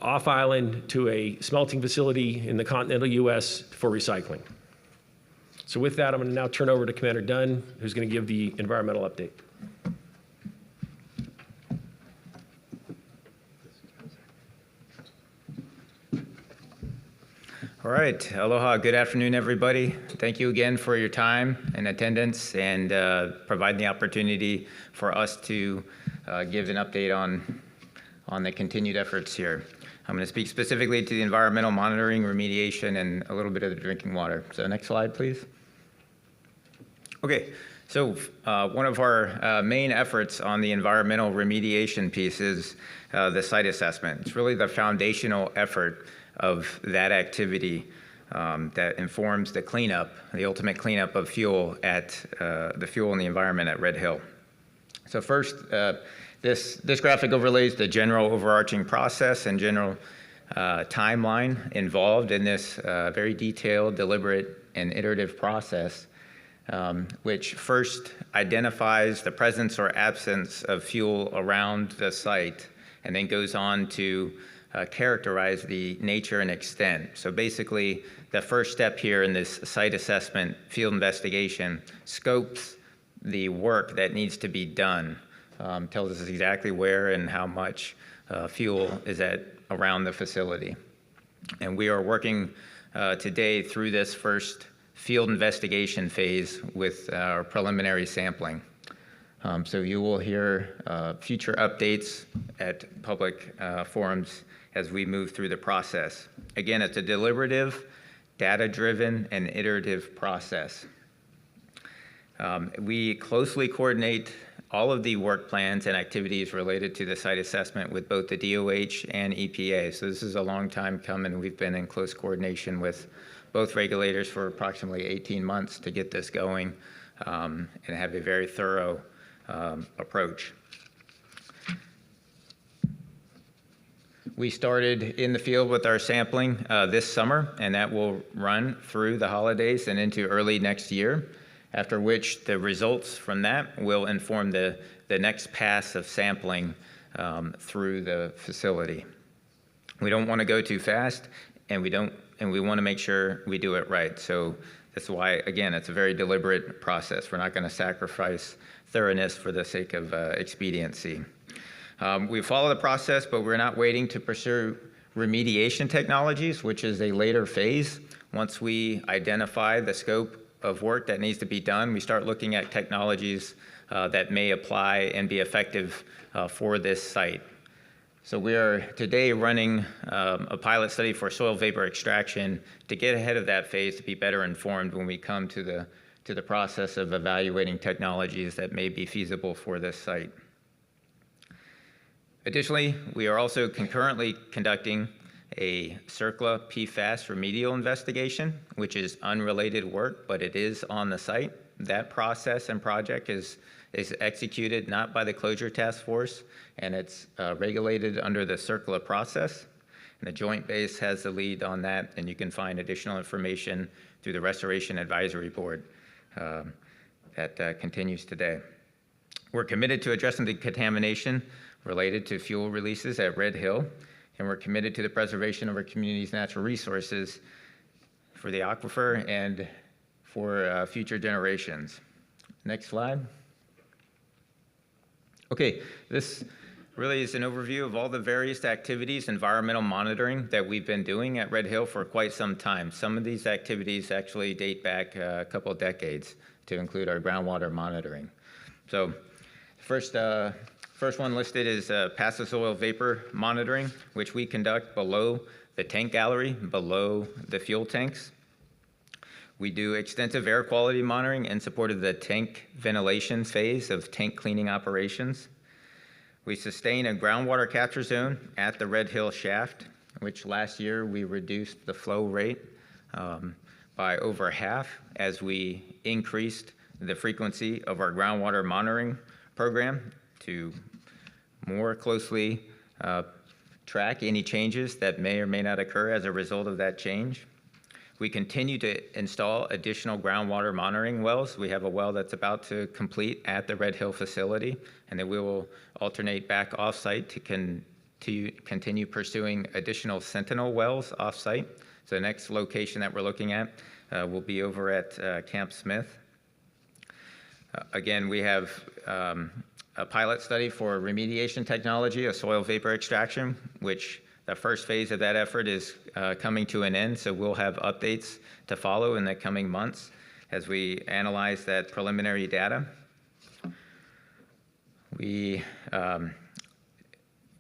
off island to a smelting facility in the continental US for recycling. So with that, I'm going to now turn over to Commander Dunn, who's going to give the environmental update. All right, aloha, good afternoon, everybody. Thank you again for your time and attendance and providing the opportunity for us to give an update on the continued efforts here. I'm going to speak specifically to the environmental monitoring, remediation, and a little bit of the drinking water. So next slide, please. Okay, so one of our main efforts on the environmental remediation piece is the site assessment. It's really the foundational effort of that activity that informs the cleanup, the ultimate cleanup of fuel at the fuel and the environment at Red Hill. So first, this graphic overlays the general overarching process and general timeline involved in this very detailed, deliberate, and iterative process, which first identifies the presence or absence of fuel around the site, and then goes on to characterize the nature and extent. So basically, the first step here in this site assessment field investigation scopes the work that needs to be done, tells us exactly where and how much fuel is around the facility. And we are working today through this first field investigation phase with our preliminary sampling. So you will hear future updates at public forums as we move through the process. Again, it's a deliberative, data-driven, and iterative process. We closely coordinate all of the work plans and activities related to the site assessment with both the DOH and EPA. So this is a long time coming. We've been in close coordination with both regulators for approximately 18 months to get this going and have a very thorough approach. We started in the field with our sampling this summer, and that will run through the holidays and into early next year, after which the results from that will inform the next pass of sampling through the facility. We don't want to go too fast, and we want to make sure we do it right. So that's why, again, it's a very deliberate process. We're not going to sacrifice thoroughness for the sake of expediency. We follow the process, but we're not waiting to pursue remediation technologies, which is a later phase. Once we identify the scope of work that needs to be done, we start looking at technologies that may apply and be effective for this site. So we are today running a pilot study for soil vapor extraction to get ahead of that phase, to be better informed when we come to the process of evaluating technologies that may be feasible for this site. Additionally, we are also concurrently conducting a CERCLA PFAS remedial investigation, which is unrelated work, but it is on the site. That process and project is executed not by the Closure Task Force, and it's regulated under the CERCLA process. And the Joint Base has the lead on that, and you can find additional information through the Restoration Advisory Board that continues today. We're committed to addressing the contamination related to fuel releases at Red Hill, and we're committed to the preservation of our community's natural resources for the aquifer and for future generations. Next slide. Okay, this really is an overview of all the various activities, environmental monitoring that we've been doing at Red Hill for quite some time. Some of these activities actually date back a couple of decades, to include our groundwater monitoring. So first one listed is passive soil vapor monitoring, which we conduct below the tank gallery, below the fuel tanks. We do extensive air quality monitoring in support of the tank ventilation phase of tank cleaning operations. We sustain a groundwater capture zone at the Red Hill shaft, which last year we reduced the flow rate by over half as we increased the frequency of our groundwater monitoring program to more closely track any changes that may or may not occur as a result of that change. We continue to install additional groundwater monitoring wells. We have a well that's about to complete at the Red Hill facility, and then we will alternate back off-site to continue pursuing additional Sentinel wells off-site. So the next location that we're looking at will be over at Camp Smith. Again, we have a pilot study for remediation technology, a soil vapor extraction, which the first phase of that effort is coming to an end, so we'll have updates to follow in the coming months as we analyze that preliminary data. We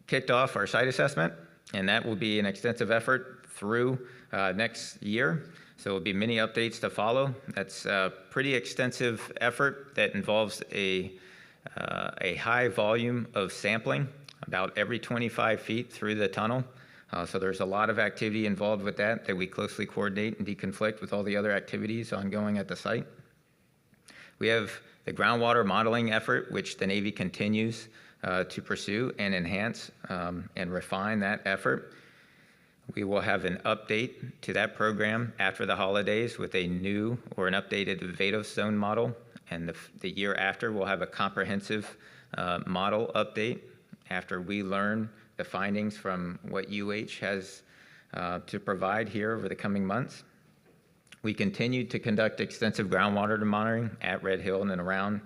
kicked off our site assessment, and that will be an extensive effort through next year. So there will be many updates to follow. That's a pretty extensive effort that involves a high volume of sampling, about every 25 feet through the tunnel. So there's a lot of activity involved with that we closely coordinate and deconflict with all the other activities ongoing at the site. We have the groundwater modeling effort, which the Navy continues to pursue and enhance and refine that effort. We will have an update to that program after the holidays with a new or an updated VADOS zone model. And the year after, we'll have a comprehensive model update after we learn the findings from what UH has to provide here over the coming months. We continue to conduct extensive groundwater monitoring at Red Hill and around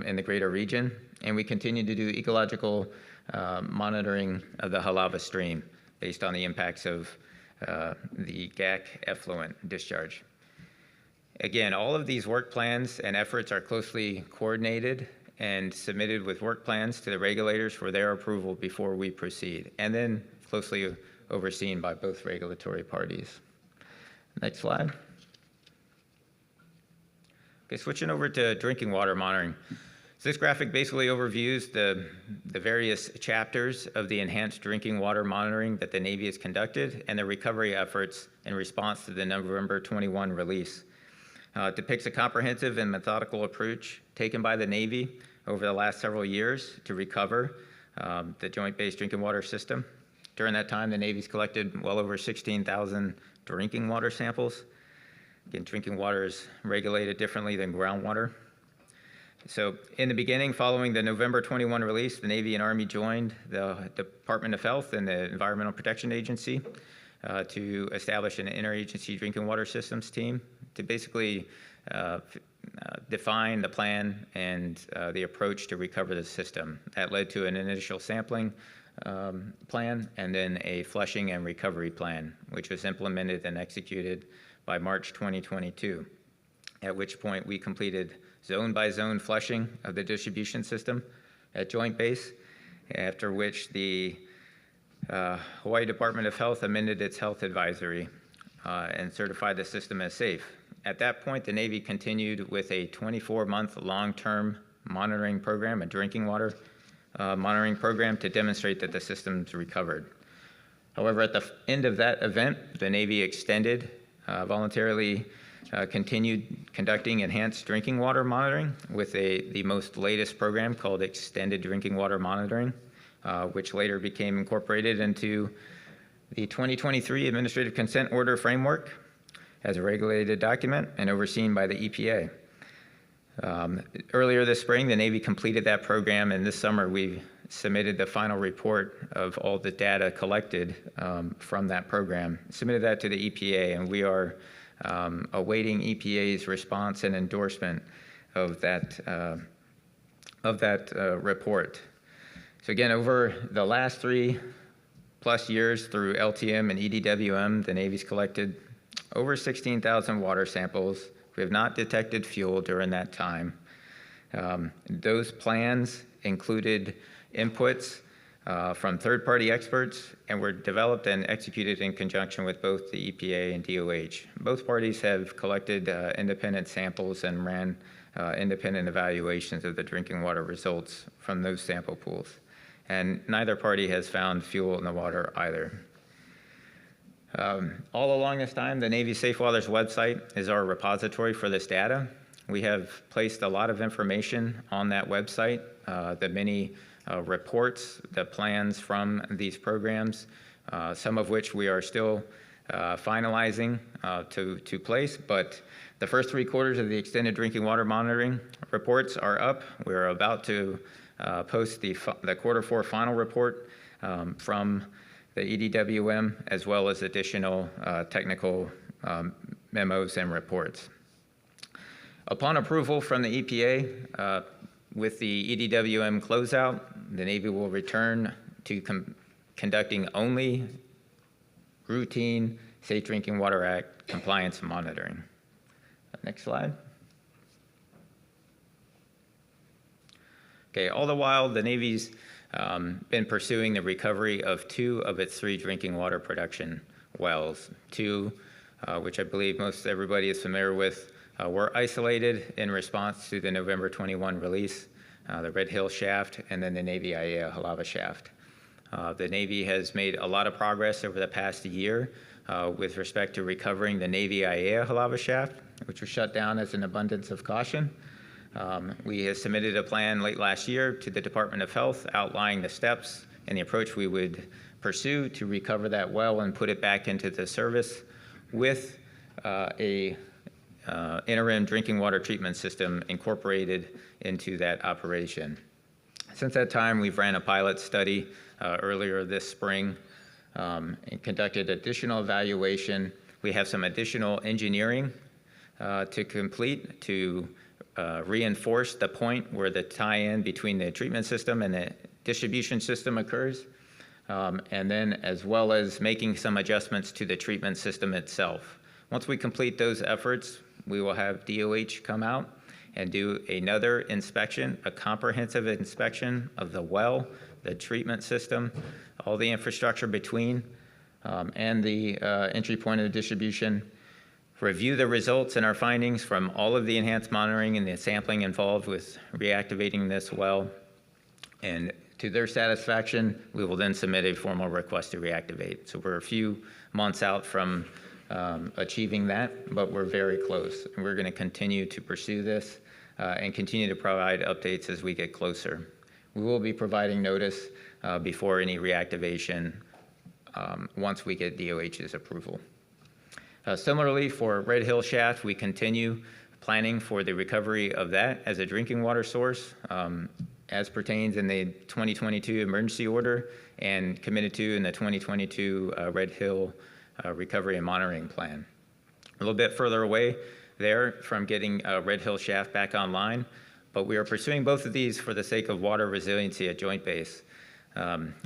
in the greater region. And we continue to do ecological monitoring of the Halava stream based on the impacts of the GAC effluent discharge. Again, all of these work plans and efforts are closely coordinated and submitted with work plans to the regulators for their approval before we proceed, and then closely overseen by both regulatory parties. Next slide. Okay, switching over to drinking water monitoring. So this graphic basically overviews the various chapters of the enhanced drinking water monitoring that the Navy has conducted and the recovery efforts in response to the November 21 release. It depicts a comprehensive and methodical approach taken by the Navy over the last several years to recover the Joint Base Drinking Water System. During that time, the Navy's collected well over 16,000 drinking water samples. Again, drinking water is regulated differently than groundwater. So in the beginning, following the November 21 release, the Navy and Army joined the Department of Health and the Environmental Protection Agency to establish an interagency drinking water systems team to basically define the plan and the approach to recover the system. That led to an initial sampling plan and then a flushing and recovery plan, which was implemented and executed by March 2022, at which point we completed zone-by-zone flushing of the distribution system at Joint Base, after which the Hawaii Department of Health amended its health advisory and certified the system as safe. At that point, the Navy continued with a 24-month long-term monitoring program, a drinking water monitoring program, to demonstrate that the system's recovered. However, at the end of that event, the Navy extended, voluntarily continued conducting enhanced drinking water monitoring with the most latest program called Extended Drinking Water Monitoring, which later became incorporated into the 2023 Administrative Consent Order Framework as a regulated document and overseen by the EPA. Earlier this spring, the Navy completed that program, and this summer we submitted the final report of all the data collected from that program, submitted that to the EPA, and we are awaiting EPA's response and endorsement of that report. So again, over the last 3+ years through LTM and EDWM, the Navy's collected over 16,000 water samples. We have not detected fuel during that time. Those plans included inputs from third-party experts and were developed and executed in conjunction with both the EPA and DOH. Both parties have collected independent samples and ran independent evaluations of the drinking water results from those sample pools. And neither party has found fuel in the water either. All along this time, the Navy Safe Waters website is our repository for this data. We have placed a lot of information on that website, the many reports, the plans from these programs, some of which we are still finalizing to place, but the first 3 quarters of the extended drinking water monitoring reports are up. We're about to post the Q4 final report from the EDWM, as well as additional technical memos and reports. Upon approval from the EPA, with the EDWM closeout, the Navy will return to conducting only routine Safe Drinking Water Act compliance monitoring. Next slide. Okay, all the while, the Navy's been pursuing the recovery of 2 of its 3 drinking water production wells. 2, which I believe most everybody is familiar with, were isolated in response to the November 21 release, the Red Hill shaft, and then the Navy IAEA Halava shaft. The Navy has made a lot of progress over the past year with respect to recovering the Navy IAEA Halava shaft, which was shut down as an abundance of caution. We have submitted a plan late last year to the Department of Health outlining the steps and the approach we would pursue to recover that well and put it back into the service with a interim drinking water treatment system incorporated into that operation. Since that time, we've ran a pilot study earlier this spring and conducted additional evaluation. We have some additional engineering to complete to reinforce the point where the tie-in between the treatment system and the distribution system occurs, and then as well as making some adjustments to the treatment system itself. Once we complete those efforts, we will have DOH come out and do another inspection, a comprehensive inspection of the well, the treatment system, all the infrastructure between, and the entry point of the distribution, review the results and our findings from all of the enhanced monitoring and the sampling involved with reactivating this well, and to their satisfaction, we will then submit a formal request to reactivate. So we're a few months out from achieving that, but we're very close. And we're going to continue to pursue this and continue to provide updates as we get closer. We will be providing notice before any reactivation once we get DOH's approval. Similarly, for Red Hill Shaft, we continue planning for the recovery of that as a drinking water source as pertains in the 2022 emergency order and committed to in the 2022 Red Hill recovery and monitoring plan. A little bit further away there from getting Red Hill Shaft back online, but we are pursuing both of these for the sake of water resiliency at Joint Base.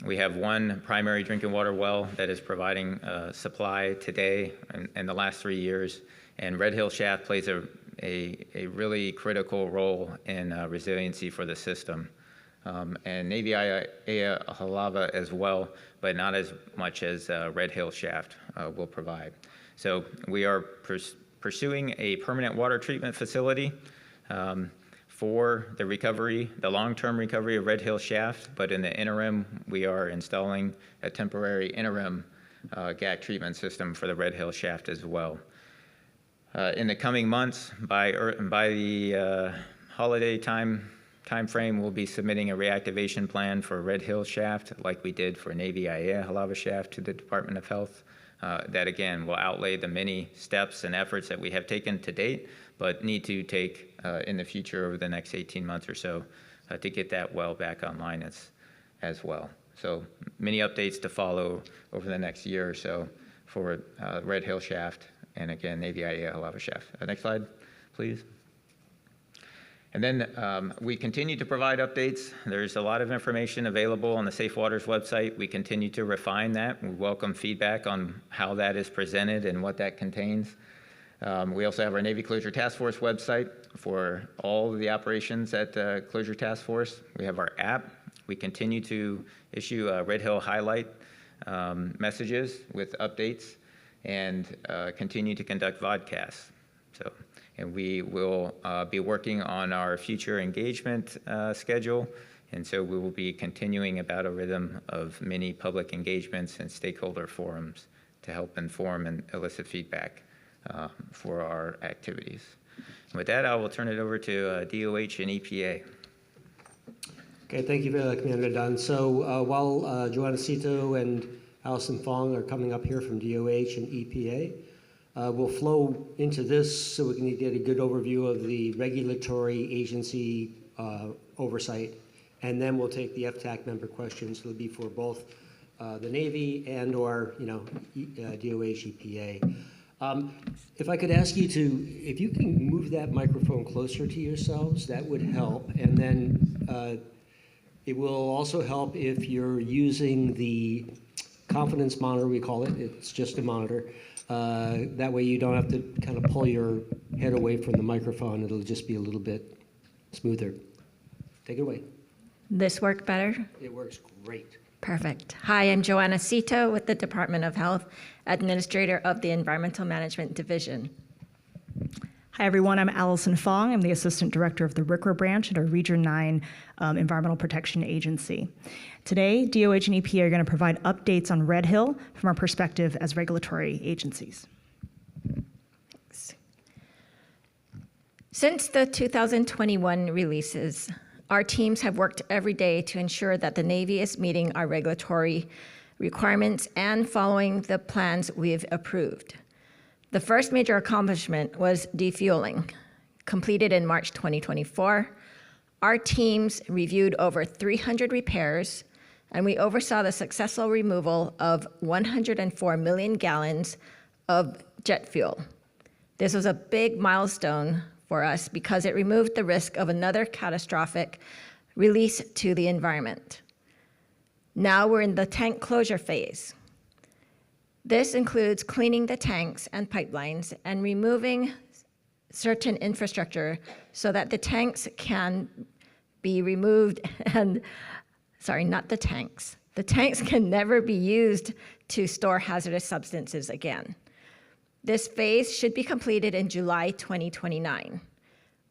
We have one primary drinking water well that is providing supply today and the last 3 years, and Red Hill Shaft plays a really critical role in resiliency for the system. And Navy Halava as well, but not as much as Red Hill Shaft will provide. So we are pursuing a permanent water treatment facility for the recovery, the long-term recovery of Red Hill Shaft, but in the interim, we are installing a temporary interim GAC treatment system for the Red Hill Shaft as well. In the coming months, by the holiday time frame, we'll be submitting a reactivation plan for Red Hill Shaft, like we did for Navy Halava Shaft, to the Department of Health. That again will outlay the many steps and efforts that we have taken to date, but need to take in the future over the next 18 months or so to get that well back online as well. So many updates to follow over the next year or so for Red Hill Shaft and again Navy Halava Shaft. Next slide, please. And then we continue to provide updates. There's a lot of information available on the Safe Waters website. We continue to refine that. We welcome feedback on how that is presented and what that contains. We also have our Navy Closure Task Force website for all of the operations at Closure Task Force. We have our app. We continue to issue Red Hill highlight messages with updates and continue to conduct vodcasts. And we will be working on our future engagement schedule. And so we will be continuing about a rhythm of many public engagements and stakeholder forums to help inform and elicit feedback for our activities. And with that, I will turn it over to DOH and EPA. Okay, thank you, Commander Dunn. So while Joanna Cito and Allison Fong are coming up here from DOH and EPA, we'll flow into this so we can get a good overview of the regulatory agency oversight, and then we'll take the FTAC member questions. It'll be for both the Navy and or DOH, EPA. If I could ask you if you can move that microphone closer to yourselves, that would help. And then it will also help if you're using the confidence monitor, we call it. It's just a monitor. That way you don't have to kind of pull your head away from the microphone. It'll just be a little bit smoother. Take it away. This work better? It works great. Perfect. Hi, I'm Joanna Cito with the Department of Health, Administrator of the Environmental Management Division. Hi, everyone. I'm Allison Fong. I'm the Assistant Director of the RCRA branch at our Region 9 Environmental Protection Agency. Today, DOH and EPA are going to provide updates on Red Hill from our perspective as regulatory agencies. Since the 2021 releases, our teams have worked every day to ensure that the Navy is meeting our regulatory requirements and following the plans we've approved. The first major accomplishment was defueling, completed in March 2024. Our teams reviewed over 300 repairs, and we oversaw the successful removal of 104 million gallons of jet fuel. This was a big milestone for us because it removed the risk of another catastrophic release to the environment. Now we're in the tank closure phase. This includes cleaning the tanks and pipelines and removing certain infrastructure so that the tanks can be removed and, sorry, not the tanks. The tanks can never be used to store hazardous substances again. This phase should be completed in July 2029.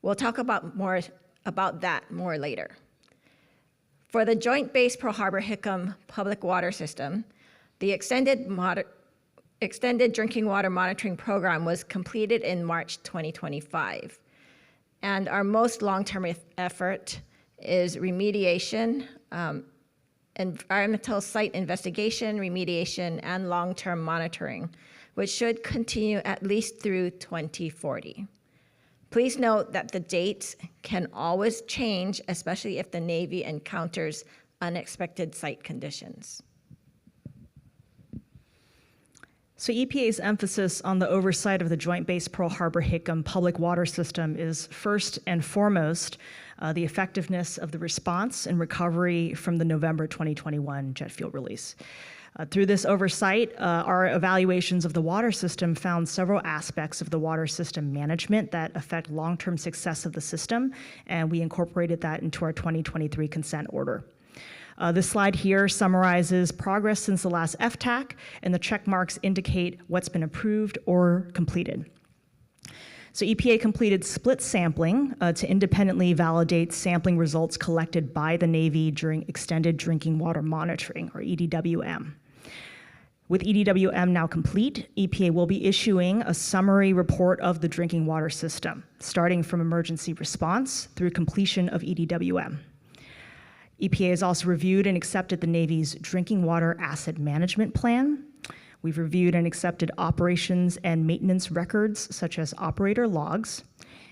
We'll talk about that more later. For the Joint Base Pearl Harbor-Hickam Public Water System, the extended drinking water monitoring program was completed in March 2025. And our most long-term effort is remediation, environmental site investigation, remediation, and long-term monitoring, which should continue at least through 2040. Please note that the dates can always change, especially if the Navy encounters unexpected site conditions. So EPA's emphasis on the oversight of the Joint Base Pearl Harbor-Hickam public water system is first and foremost the effectiveness of the response and recovery from the November 2021 jet fuel release. Through this oversight, our evaluations of the water system found several aspects of the water system management that affect long-term success of the system, and we incorporated that into our 2023 consent order. This slide here summarizes progress since the last FTAC, and the check marks indicate what's been approved or completed. So EPA completed split sampling to independently validate sampling results collected by the Navy during extended drinking water monitoring, or EDWM. With EDWM now complete, EPA will be issuing a summary report of the drinking water system, starting from emergency response through completion of EDWM. EPA has also reviewed and accepted the Navy's Drinking Water Asset Management Plan. We've reviewed and accepted operations and maintenance records, such as operator logs.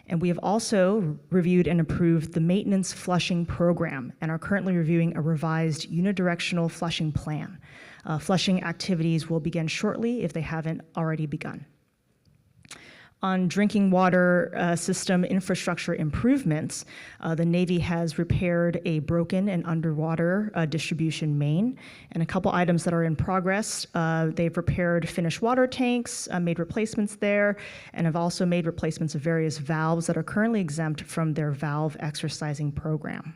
And we have also reviewed and approved the Maintenance Flushing Program and are currently reviewing a revised unidirectional flushing plan. Flushing activities will begin shortly if they haven't already begun. On drinking water system infrastructure improvements, the Navy has repaired a broken and underwater distribution main, and a couple items that are in progress. They've repaired finished water tanks, made replacements there, and have also made replacements of various valves that are currently exempt from their valve exercising program.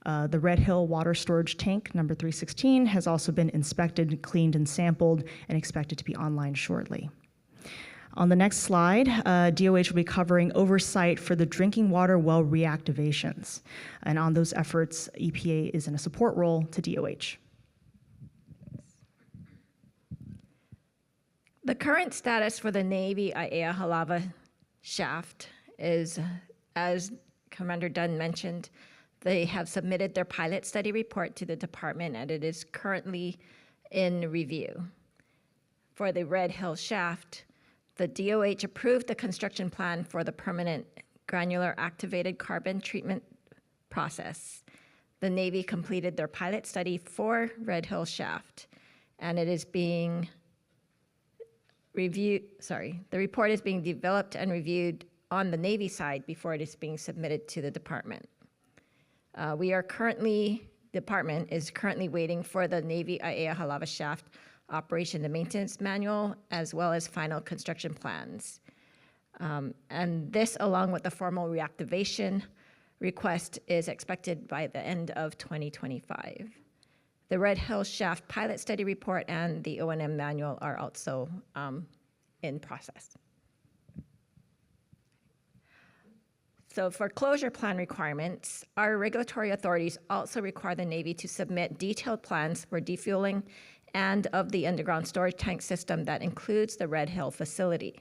The Red Hill water storage tank number 316 has also been inspected, cleaned, and sampled, and expected to be online shortly. On the next slide, DOH will be covering oversight for the drinking water well reactivations. And on those efforts, EPA is in a support role to DOH. The current status for the Navy Aiea Halava shaft is, as Commander Dunn mentioned, they have submitted their pilot study report to the department, and it is currently in review. For the Red Hill shaft, the DOH approved the construction plan for the permanent granular activated carbon treatment process. The Navy completed their pilot study for Red Hill shaft, and it is being reviewed, the report is being developed and reviewed on the Navy side before it is being submitted to the department. Department is currently waiting for the Navy Aiea Halava shaft operation and maintenance manual, as well as final construction plans. And this, along with the formal reactivation request, is expected by the end of 2025. The Red Hill shaft pilot study report and the O&M manual are also in process. So for closure plan requirements, our regulatory authorities also require the Navy to submit detailed plans for defueling and of the underground storage tank system that includes the Red Hill facility.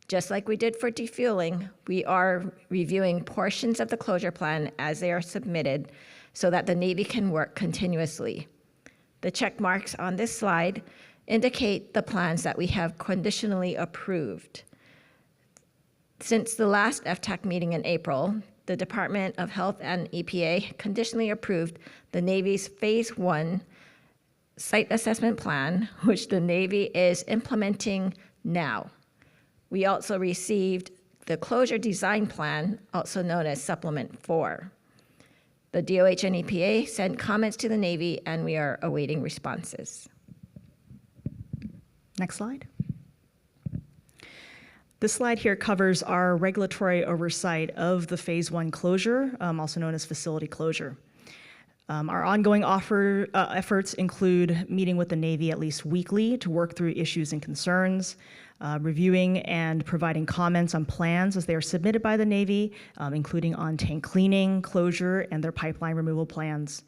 Just like we did for defueling, we are reviewing portions of the closure plan as they are submitted so that the Navy can work continuously. The check marks on this slide indicate the plans that we have conditionally approved. Since the last FTAC meeting in April, the Department of Health and EPA conditionally approved the Navy's Phase 1 site assessment plan, which the Navy is implementing now. We also received the closure design plan, also known as Supplement 4. The DOH and EPA sent comments to the Navy, and we are awaiting responses. Next slide. This slide here covers our regulatory oversight of the Phase 1 closure, also known as facility closure. Our ongoing efforts include meeting with the Navy at least weekly to work through issues and concerns, reviewing and providing comments on plans as they are submitted by the Navy, including on tank cleaning, closure, and their pipeline removal plans.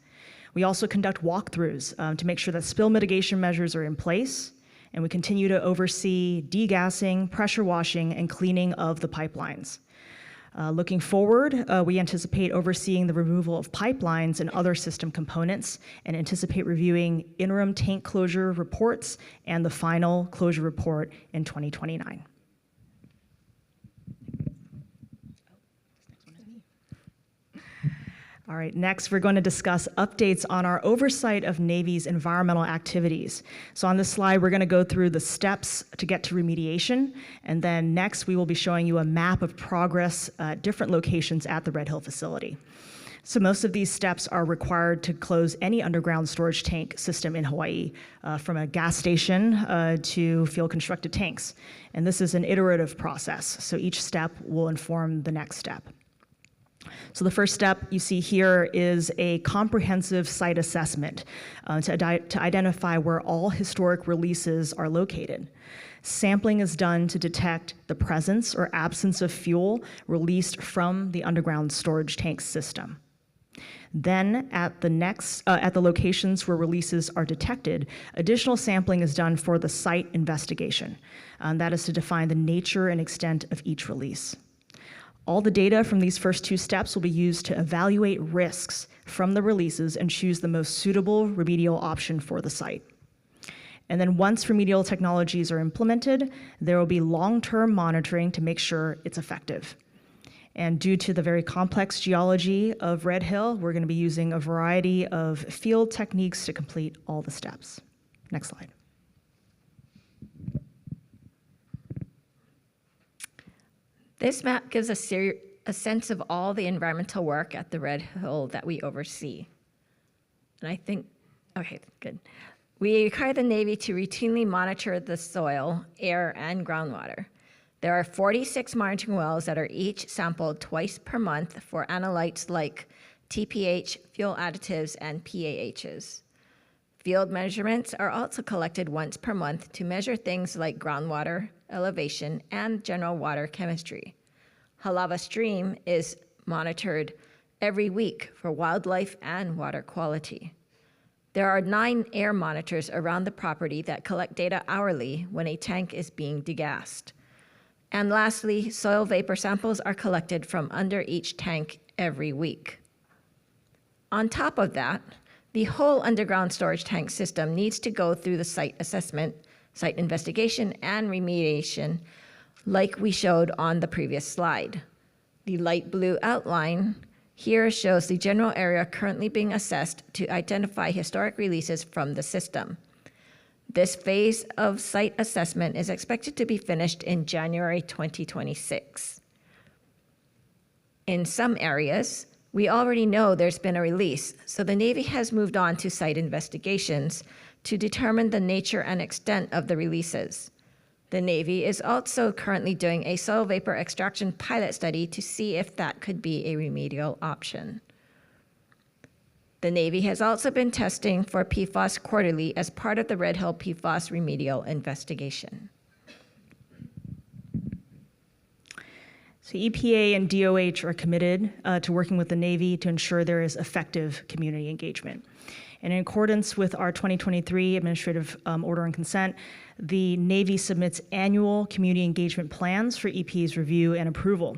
We also conduct walkthroughs to make sure that spill mitigation measures are in place, and we continue to oversee degassing, pressure washing, and cleaning of the pipelines. Looking forward, we anticipate overseeing the removal of pipelines and other system components and anticipate reviewing interim tank closure reports and the final closure report in 2029. All right, next we're going to discuss updates on our oversight of Navy's environmental activities. So on this slide, we're going to go through the steps to get to remediation, and then next we will be showing you a map of progress at different locations at the Red Hill facility. So most of these steps are required to close any underground storage tank system in Hawaii, from a gas station to field constructed tanks. And this is an iterative process, so each step will inform the next step. So the first step you see here is a comprehensive site assessment to identify where all historic releases are located. Sampling is done to detect the presence or absence of fuel released from the underground storage tank system. Then at the locations where releases are detected, additional sampling is done for the site investigation. That is to define the nature and extent of each release. All the data from these first two steps will be used to evaluate risks from the releases and choose the most suitable remedial option for the site. And then once remedial technologies are implemented, there will be long-term monitoring to make sure it's effective. And due to the very complex geology of Red Hill, we're going to be using a variety of field techniques to complete all the steps. Next slide. This map gives a sense of all the environmental work at the Red Hill that we oversee. And I think, okay, good. We require the Navy to routinely monitor the soil, air, and groundwater. There are 46 monitoring wells that are each sampled twice per month for analytes like TPH, fuel additives, and PAHs. Field measurements are also collected once per month to measure things like groundwater, elevation, and general water chemistry. Halava Stream is monitored every week for wildlife and water quality. There are 9 air monitors around the property that collect data hourly when a tank is being degassed. And lastly, soil vapor samples are collected from under each tank every week. On top of that, the whole underground storage tank system needs to go through the site assessment, site investigation, and remediation like we showed on the previous slide. The light blue outline here shows the general area currently being assessed to identify historic releases from the system. This phase of site assessment is expected to be finished in January 2026. In some areas, we already know there's been a release, so the Navy has moved on to site investigations to determine the nature and extent of the releases. The Navy is also currently doing a soil vapor extraction pilot study to see if that could be a remedial option. The Navy has also been testing for PFAS quarterly as part of the Red Hill PFAS remedial investigation. So EPA and DOH are committed to working with the Navy to ensure there is effective community engagement. And in accordance with our 2023 Administrative Order and Consent, the Navy submits annual community engagement plans for EPA's review and approval.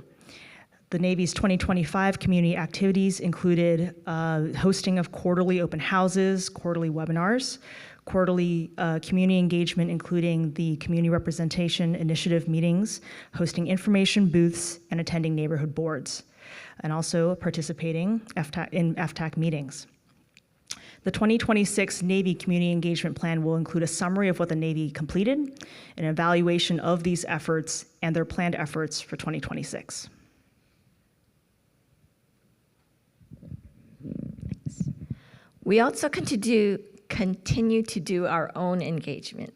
The Navy's 2025 community activities included hosting of quarterly open houses, quarterly webinars, quarterly community engagement, including the Community Representation Initiative meetings, hosting information booths, and attending neighborhood boards, and also participating in FTAC meetings. The 2026 Navy Community Engagement Plan will include a summary of what the Navy completed, an evaluation of these efforts, and their planned efforts for 2026. We also continue to do our own engagement.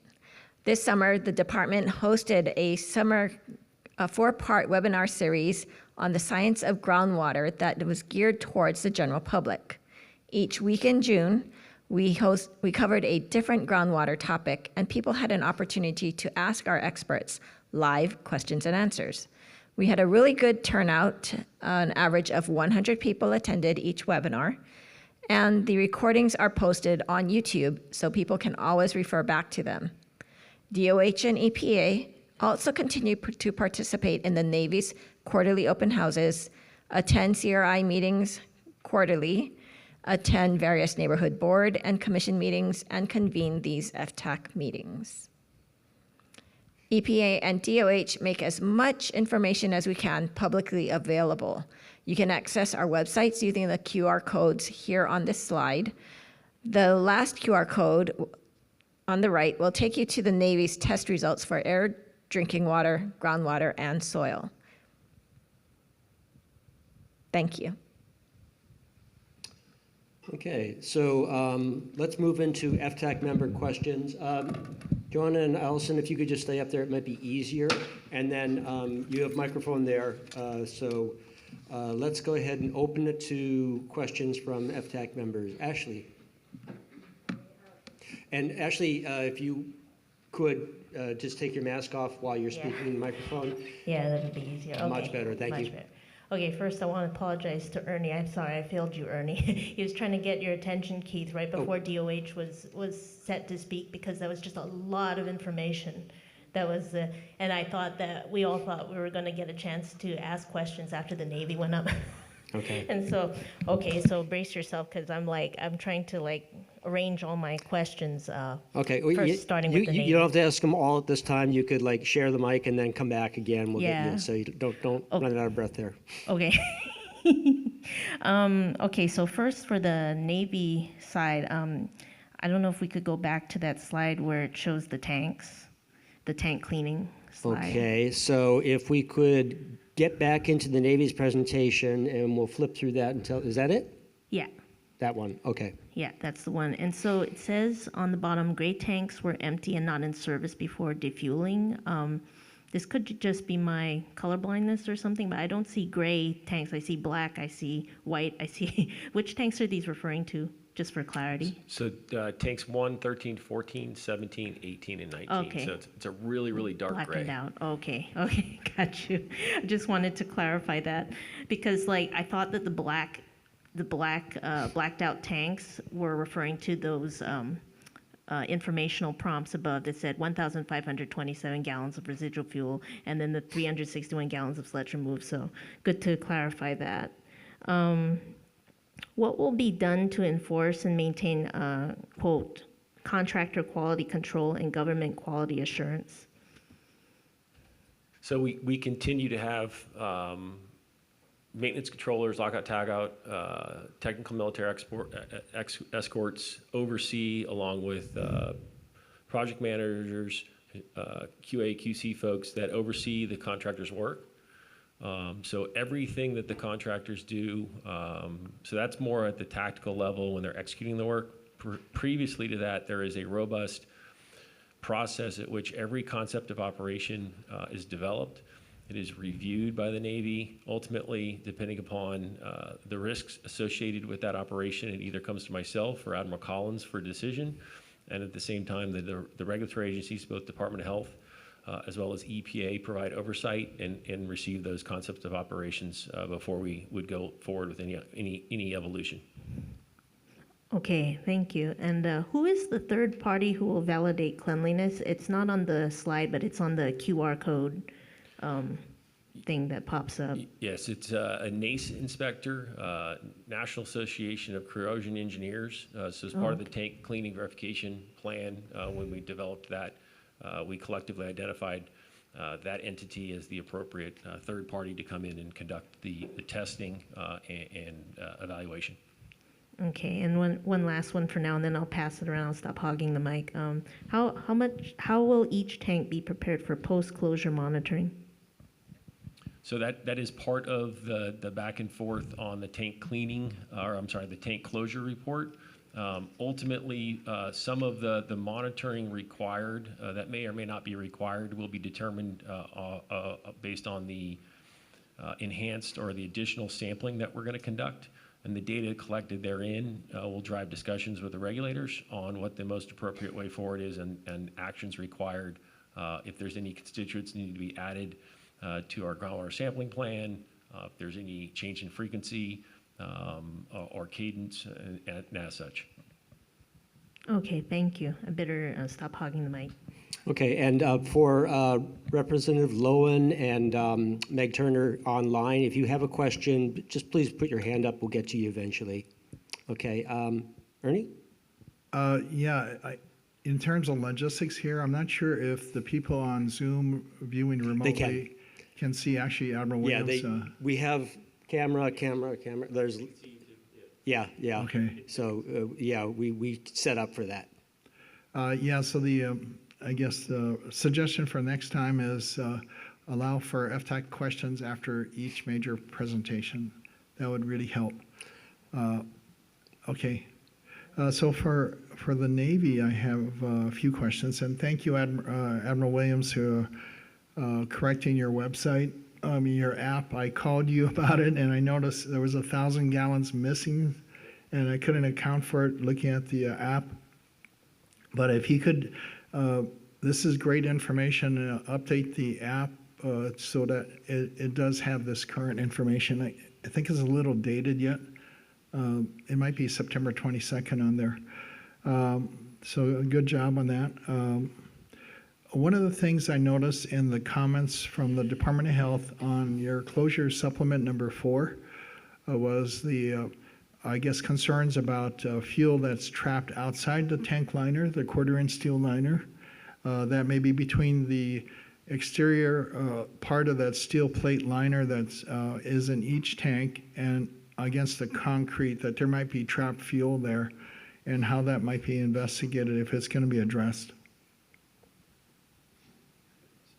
This summer, the department hosted a 4-part webinar series on the science of groundwater that was geared towards the general public. Each week in June, we covered a different groundwater topic, and people had an opportunity to ask our experts live questions and answers. We had a really good turnout. An average of 100 people attended each webinar, and the recordings are posted on YouTube, so people can always refer back to them. DOH and EPA also continue to participate in the Navy's quarterly open houses, attend CRI meetings quarterly, attend various neighborhood board and commission meetings, and convene these FTAC meetings. EPA and DOH make as much information as we can publicly available. You can access our websites using the QR codes here on this slide. The last QR code on the right will take you to the Navy's test results for air, drinking water, groundwater, and soil. Thank you. Okay, so let's move into FTAC member questions. Joanna and Allison, if you could just stay up there, it might be easier. And then you have microphone there, so let's go ahead and open it to questions from FTAC members. Ashley. And Ashley, if you could just take your mask off while you're speaking in the microphone. Yeah, that would be easier. Okay. Much better, thank you. Better. Okay, first I want to apologize to Ernie. I'm sorry, I failed you, Ernie. He was trying to get your attention, Keith, right before DOH was set to speak, because that was just a lot of information. That was, and I thought that we all thought we were going to get a chance to ask questions after the Navy went up. Okay. And so, okay, so brace yourself, because I'm trying to arrange all my questions. Okay. First, starting with the Navy. You don't have to ask them all at this time. You could share the mic and then come back again. We'll get Yeah. you, so you don't run out of breath there. Okay. Okay, so first for the Navy side, I don't know if we could go back to that slide where it shows the tanks, the tank cleaning slide. Okay, so if we could get back into the Navy's presentation and we'll flip through that until, is that it? Yeah. That one, okay. Yeah, that's the one. And so it says on the bottom, gray tanks were empty and not in service before defueling. This could just be my color blindness or something, but I don't see gray tanks. I see black, I see white, I see, which tanks are these referring to, just for clarity? So tanks 1, 13, 14, 17, 18, and 19. Okay. So it's a really, really dark Blackened gray. out. Okay, got you. I just wanted to clarify that, because I thought that the blacked out tanks were referring to those informational prompts above that said 1,527 gallons of residual fuel, and then the 361 gallons of sludge removed. So good to clarify that. What will be done to enforce and maintain, quote, contractor quality control and government quality assurance? So we continue to have maintenance controllers, lockout, tagout, technical military escorts oversee, along with project managers, QA, QC folks that oversee the contractor's work. So everything that the contractors do, so that's more at the tactical level when they're executing the work. Previously to that, there is a robust process at which every concept of operation is developed. It is reviewed by the Navy. Ultimately, depending upon the risks associated with that operation, it either comes to myself or Admiral Collins for a decision. And at the same time, the regulatory agencies, both Department of Health as well as EPA, provide oversight and receive those concepts of operations before we would go forward with any evolution. Okay, thank you. And who is the third party who will validate cleanliness? It's not on the slide, but it's on the QR code. thing that pops up? Yes, it's a NACE inspector, National Association of Corrosion Engineers. So as part of the tank cleaning verification plan, when we developed that, we collectively identified that entity as the appropriate third party to come in and conduct the testing and evaluation. Okay, and one last one for now, and then I'll pass it around. I'll stop hogging the mic. How will each tank be prepared for post-closure monitoring? So that is part of the back and forth on the tank cleaning, or I'm sorry, the tank closure report. Ultimately, some of the monitoring required that may or may not be required will be determined based on the enhanced or the additional sampling that we're going to conduct. And the data collected therein will drive discussions with the regulators on what the most appropriate way forward is and actions required if there's any constituents that need to be added to our groundwater sampling plan, if there's any change in frequency or cadence and as such. Okay, thank you. I better stop hogging the mic. Okay, and for Representative Lowen and Meg Turner online, if you have a question, just please put your hand up. We'll get to you eventually. Okay, Ernie? In terms of logistics here, I'm not sure if the people on Zoom viewing remotely can see actually Admiral Williams. Yeah, we have camera. There's, yeah. Okay. So, we set up for that. So I guess the suggestion for next time is allow for FTAC questions after each major presentation. That would really help. Okay. So for the Navy, I have a few questions, and thank you, Admiral Williams, for correcting your website, your app. I called you about it, and I noticed there was 1,000 gallons missing, and I couldn't account for it looking at the app. But if you could, this is great information, update the app so that it does have this current information. I think it's a little dated yet. It might be September 22nd on there. So a good job on that. One of the things I noticed in the comments from the Department of Health on your closure supplement number 4 was the, concerns about fuel that's trapped outside the tank liner, the quarter-inch steel liner, that may be between the exterior part of that steel plate liner that is in each tank and against the concrete, that there might be trapped fuel there, and how that might be investigated if it's going to be addressed.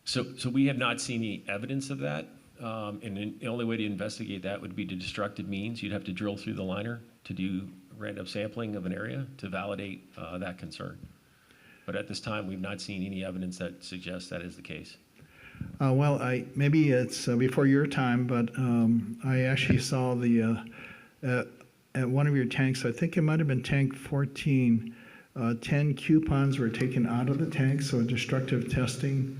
So we have not seen any evidence of that. And the only way to investigate that would be to destructive means. You'd have to drill through the liner to do random sampling of an area to validate that concern. But at this time, we've not seen any evidence that suggests that is the case. Maybe it's before your time, but I actually saw at one of your tanks, I think it might have been tank 14, 10 coupons were taken out of the tank, so destructive testing.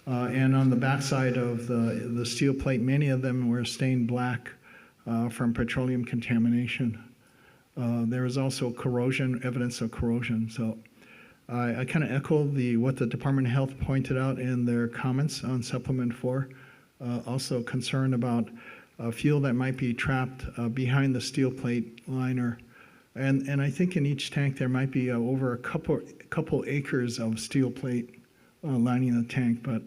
And on the backside of the steel plate, many of them were stained black from petroleum contamination. There was also corrosion, evidence of corrosion. So I kind of echo what the Department of Health pointed out in their comments on Supplement 4. Also concerned about fuel that might be trapped behind the steel plate liner. And I think in each tank there might be over a couple acres of steel plate lining the tank, but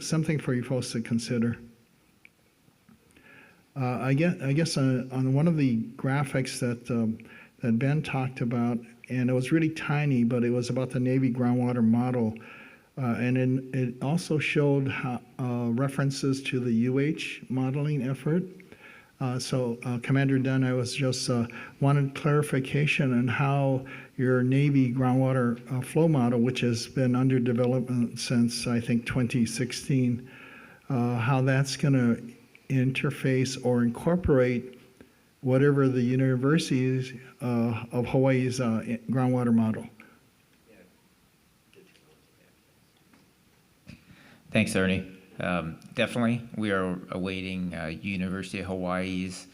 something for you folks to consider. I guess on one of the graphics that Ben talked about, and it was really tiny, but it was about the Navy groundwater model, and it also showed references to the UH modeling effort. So Commander Dunn, I was just wanted clarification on how your Navy groundwater flow model, which has been under development since I think 2016, how that's going to interface or incorporate whatever the University of Hawaii's groundwater model. Thanks, Ernie. Definitely, we are awaiting University of Hawaii's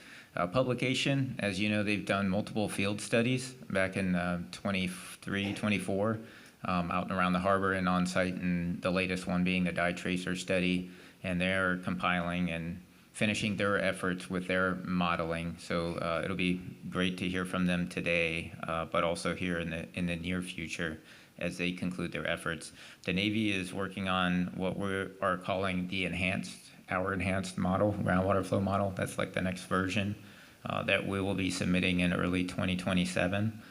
publication. As you know, they've done multiple field studies back in 23, 24, out and around the harbor and on site, and the latest one being the dye tracer study and they're compiling and finishing their efforts with their modeling. So it'll be great to hear from them today, but also here in the near future as they conclude their efforts. The Navy is working on what we are calling the our enhanced model, groundwater flow model. That's like the next version that we will be submitting in early 2027.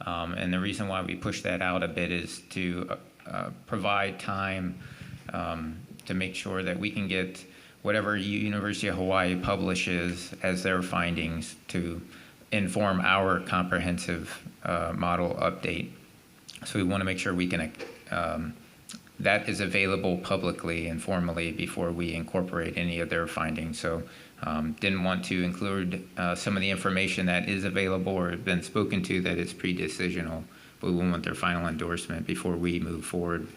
And the reason why we push that out a bit is to provide time to make sure that we can get whatever University of Hawaii publishes as their findings to inform our comprehensive model update. So we want to make sure we can that is available publicly and formally before we incorporate any of their findings. So didn't want to include some of the information that is available or has been spoken to that is pre-decisional, but we want their final endorsement before we move forward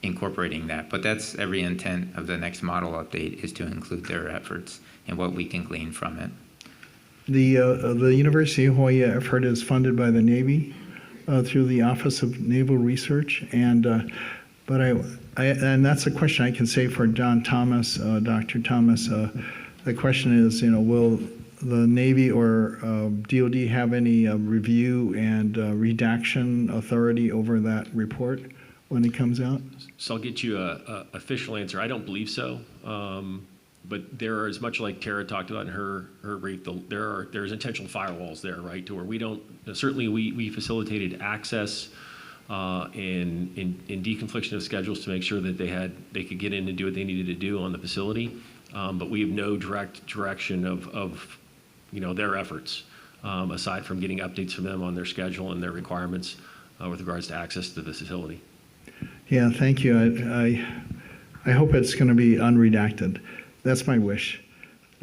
incorporating that. But that's every intent of the next model update, is to include their efforts and what we can glean from it. The University of Hawaii effort is funded by the Navy through the Office of Naval Research, and that's a question I can say for John Thomas, Dr. Thomas. The question is, will the Navy or DoD have any review and redaction authority over that report when it comes out? So I'll get you a official answer. I don't believe so. But there are, as much like Tara talked about in her brief, there's intentional firewalls there, right? To where we don't, certainly we facilitated access and deconfliction of schedules to make sure that they could get in and do what they needed to do on the facility. But we have no direct direction of their efforts, aside from getting updates from them on their schedule and their requirements with regards to access to the facility. Yeah, thank you. I hope it's going to be unredacted. That's my wish.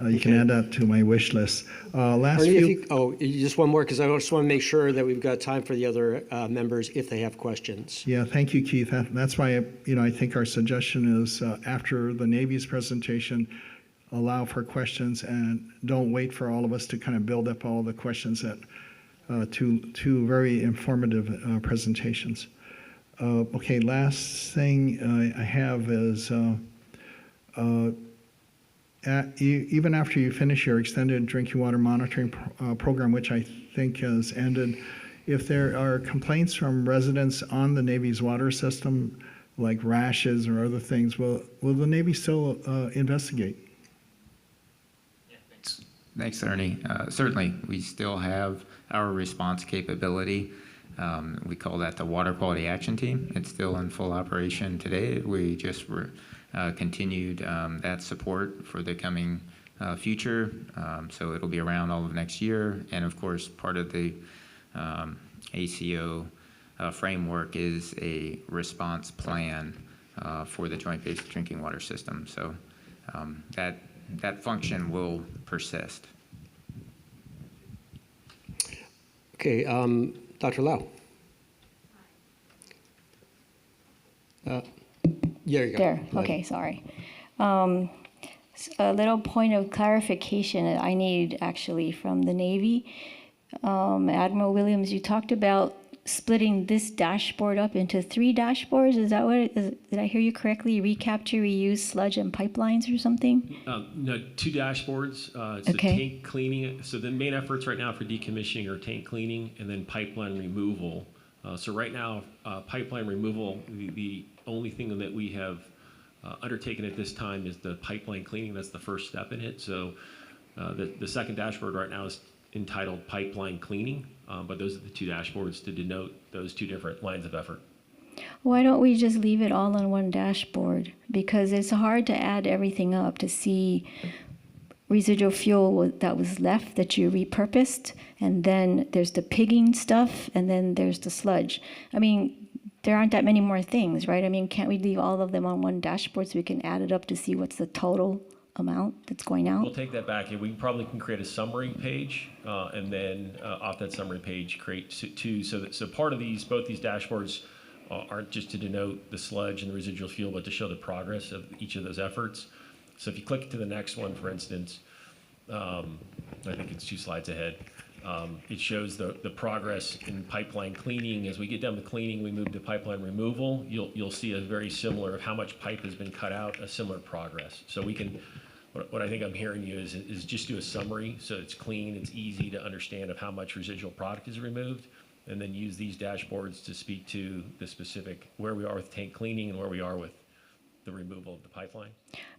You can add that to my wish list. Just one more, because I just want to make sure that we've got time for the other members if they have questions. Yeah, thank you, Keith. That's why I think our suggestion is after the Navy's presentation, allow for questions and don't wait for all of us to kind of build up all the questions at two very informative presentations. Okay, last thing I have is even after you finish your extended drinking water monitoring program, which I think has ended, if there are complaints from residents on the Navy's water system, like rashes or other things, will the Navy still investigate? Thanks, Ernie. Certainly, we still have our response capability. We call that the Water Quality Action Team. It's still in full operation today. We just continued that support for the coming future. So it'll be around all of next year. And of course, part of the ACO framework is a response plan for the Joint Basic Drinking Water System. So that function will persist. Okay, Dr. Lau. There you go. There, okay, sorry. A little point of clarification that I need actually from the Navy. Admiral Williams, you talked about splitting this dashboard up into 3 dashboards. Is that what it is? Did I hear you correctly? Recapture, reuse, sludge, and pipelines or something? No, 2 dashboards. It's Okay. the tank cleaning. So the main efforts right now for decommissioning are tank cleaning and then pipeline removal. So right now, pipeline removal, the only thing that we have undertaken at this time is the pipeline cleaning. That's the first step in it. So the second dashboard right now is entitled pipeline cleaning, but those are the 2 dashboards to denote those 2 different lines of effort. Why don't we just leave it all on one dashboard? Because it's hard to add everything up to see residual fuel that was left that you repurposed, and then there's the pigging stuff, and then there's the sludge. I mean, there aren't that many more things, right? I mean, can't we leave all of them on one dashboard so we can add it up to see what's the total amount that's going out? We'll take that back, and we probably can create a summary page, and then off that summary page create 2. So part of both these dashboards aren't just to denote the sludge and the residual fuel, but to show the progress of each of those efforts. So if you click to the next one, for instance, I think it's 2 slides ahead. It shows the progress in pipeline cleaning. As we get done with cleaning, we move to pipeline removal. You'll see a very similar of how much pipe has been cut out, a similar progress. So we can, what I think I'm hearing you is just do a summary, so it's clean, it's easy to understand of how much residual product is removed, and then use these dashboards to speak to the specific, where we are with tank cleaning and where we are with the removal of the pipeline.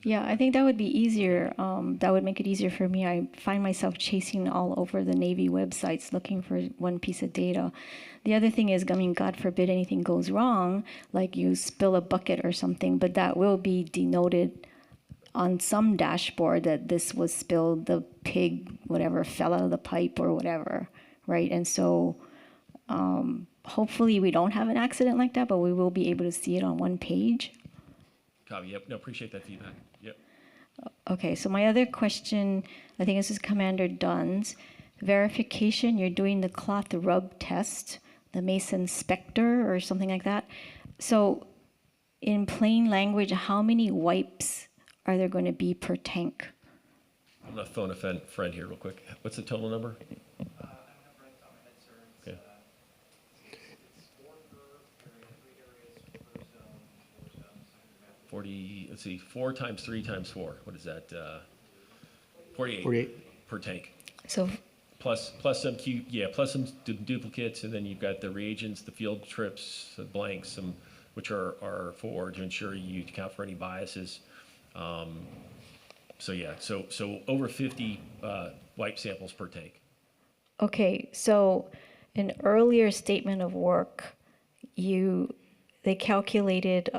Yeah, I think that would be easier. That would make it easier for me. I find myself chasing all over the Navy websites looking for one piece of data. The other thing is, I mean, God forbid anything goes wrong, like you spill a bucket or something, but that will be denoted on some dashboard that this was spilled, the pig, whatever, fell out of the pipe or whatever, right? And so hopefully we don't have an accident like that, but we will be able to see it on one page. Copy, yep, no, appreciate that feedback, yep. Okay, so my other question, I think this is Commander Dunn's. Verification, you're doing the cloth rub test, the Mason Spectre or something like that. So in plain language, how many wipes are there going to be per tank? I'm gonna phone a friend here real quick. What's the total number? Okay. 40, let's see, 4 times 3 times 4, what is that? 48. 48. Per tank. So Plus some plus some duplicates, and then you've got the reagents, the field trips, the blanks, some, which are for, to ensure you account for any biases. So yeah, so over 50 wipe samples per tank. okay, so an earlier statement of work, they calculated,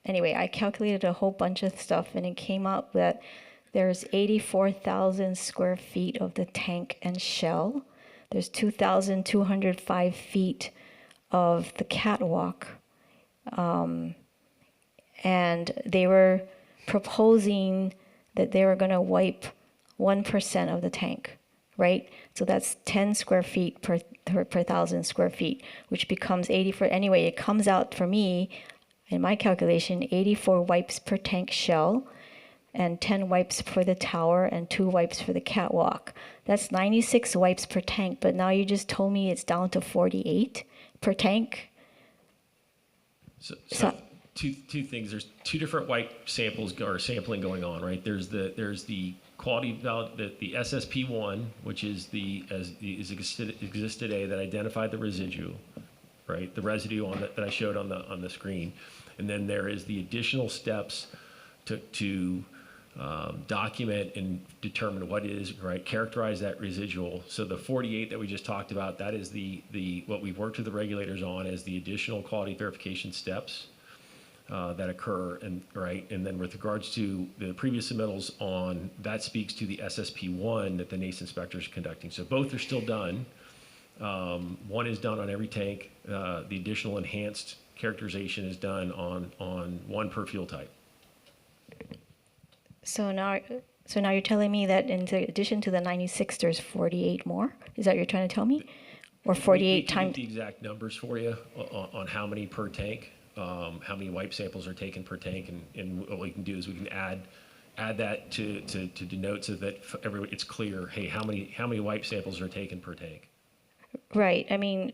anyway, I calculated a whole bunch of stuff and it came out that there's 84,000 square feet of the tank and shell. There's 2,205 feet of the catwalk. And they were proposing that they were going to wipe 1% of the tank, right? So that's 10 square feet per 1,000 square feet, which becomes 84. Anyway, it comes out for me, in my calculation, 84 wipes per tank shell, and 10 wipes for the tower, and 2 wipes for the catwalk. That's 96 wipes per tank, but now you just told me it's down to 48 per tank. So two things. There's 2 different wipe samples or sampling going on, right? There's the quality the SSP1, which is exists today, that identified the residue, right? The residue that I showed on the screen, and then there is the additional steps to document and determine what is, right, characterize that residual. So the 48 that we just talked about, that is what we've worked with the regulators on as the additional quality verification steps that occur, and then with regards to the previous submittals on, that speaks to the SSP1 that the NACE inspector is conducting. So both are still done. One is done on every tank. The additional enhanced characterization is done on 1 per fuel type. So now you're telling me that in addition to the 96, there's 48 more? Is that what you're trying to tell me? Or 48 we can times? get the exact numbers for you on how many per tank, how many wipe samples are taken per tank, and what we can do is we can add that to denote so that everybody, it's clear, hey, how many wipe samples are taken per tank. Right. I mean,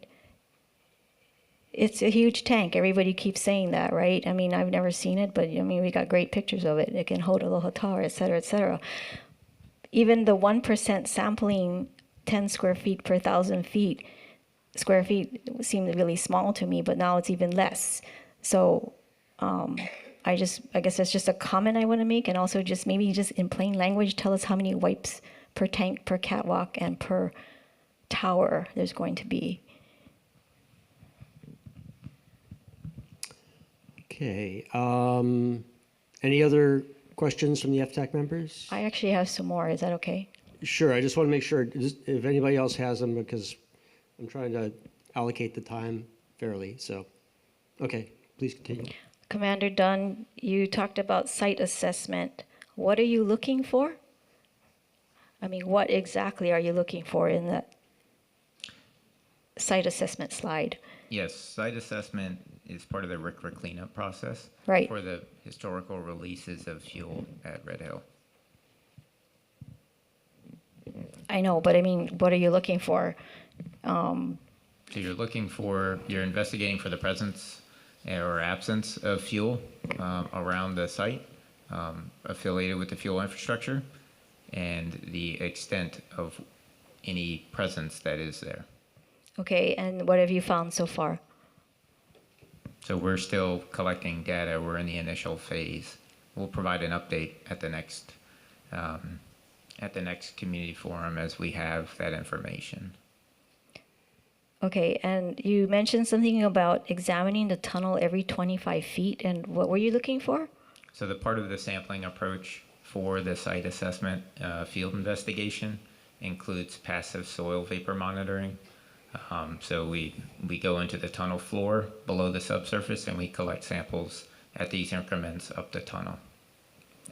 it's a huge tank. Everybody keeps saying that, right? I mean, I've never seen it, but I mean, we got great pictures of it. It can hold aloha tower, et cetera, et cetera. Even the 1% sampling 10 square feet per 1,000 square feet seemed really small to me, but now it's even less. So I guess that's just a comment I want to make, and also just maybe just in plain language, tell us how many wipes per tank, per catwalk, and per tower there's going to be. Okay. Any other questions from the FTAC members? I actually have some more. Is that okay? Sure. I just want to make sure if anybody else has them, because I'm trying to allocate the time fairly. So, okay, please continue. Commander Dunn, you talked about site assessment. What are you looking for? I mean, what exactly are you looking for in that site assessment slide? Yes, site assessment is part of the RCRA cleanup process Right. for the historical releases of fuel at Red Hill. I know, but I mean, what are you looking for? So you're investigating for the presence or absence of fuel around the site affiliated with the fuel infrastructure and the extent of any presence that is there. Okay, and what have you found so far? So we're still collecting data. We're in the initial phase. We'll provide an update at the next community forum as we have that information. Okay, and you mentioned something about examining the tunnel every 25 feet, and what were you looking for? So the part of the sampling approach for the site assessment field investigation includes passive soil vapor monitoring. So we go into the tunnel floor below the subsurface and we collect samples at these increments up the tunnel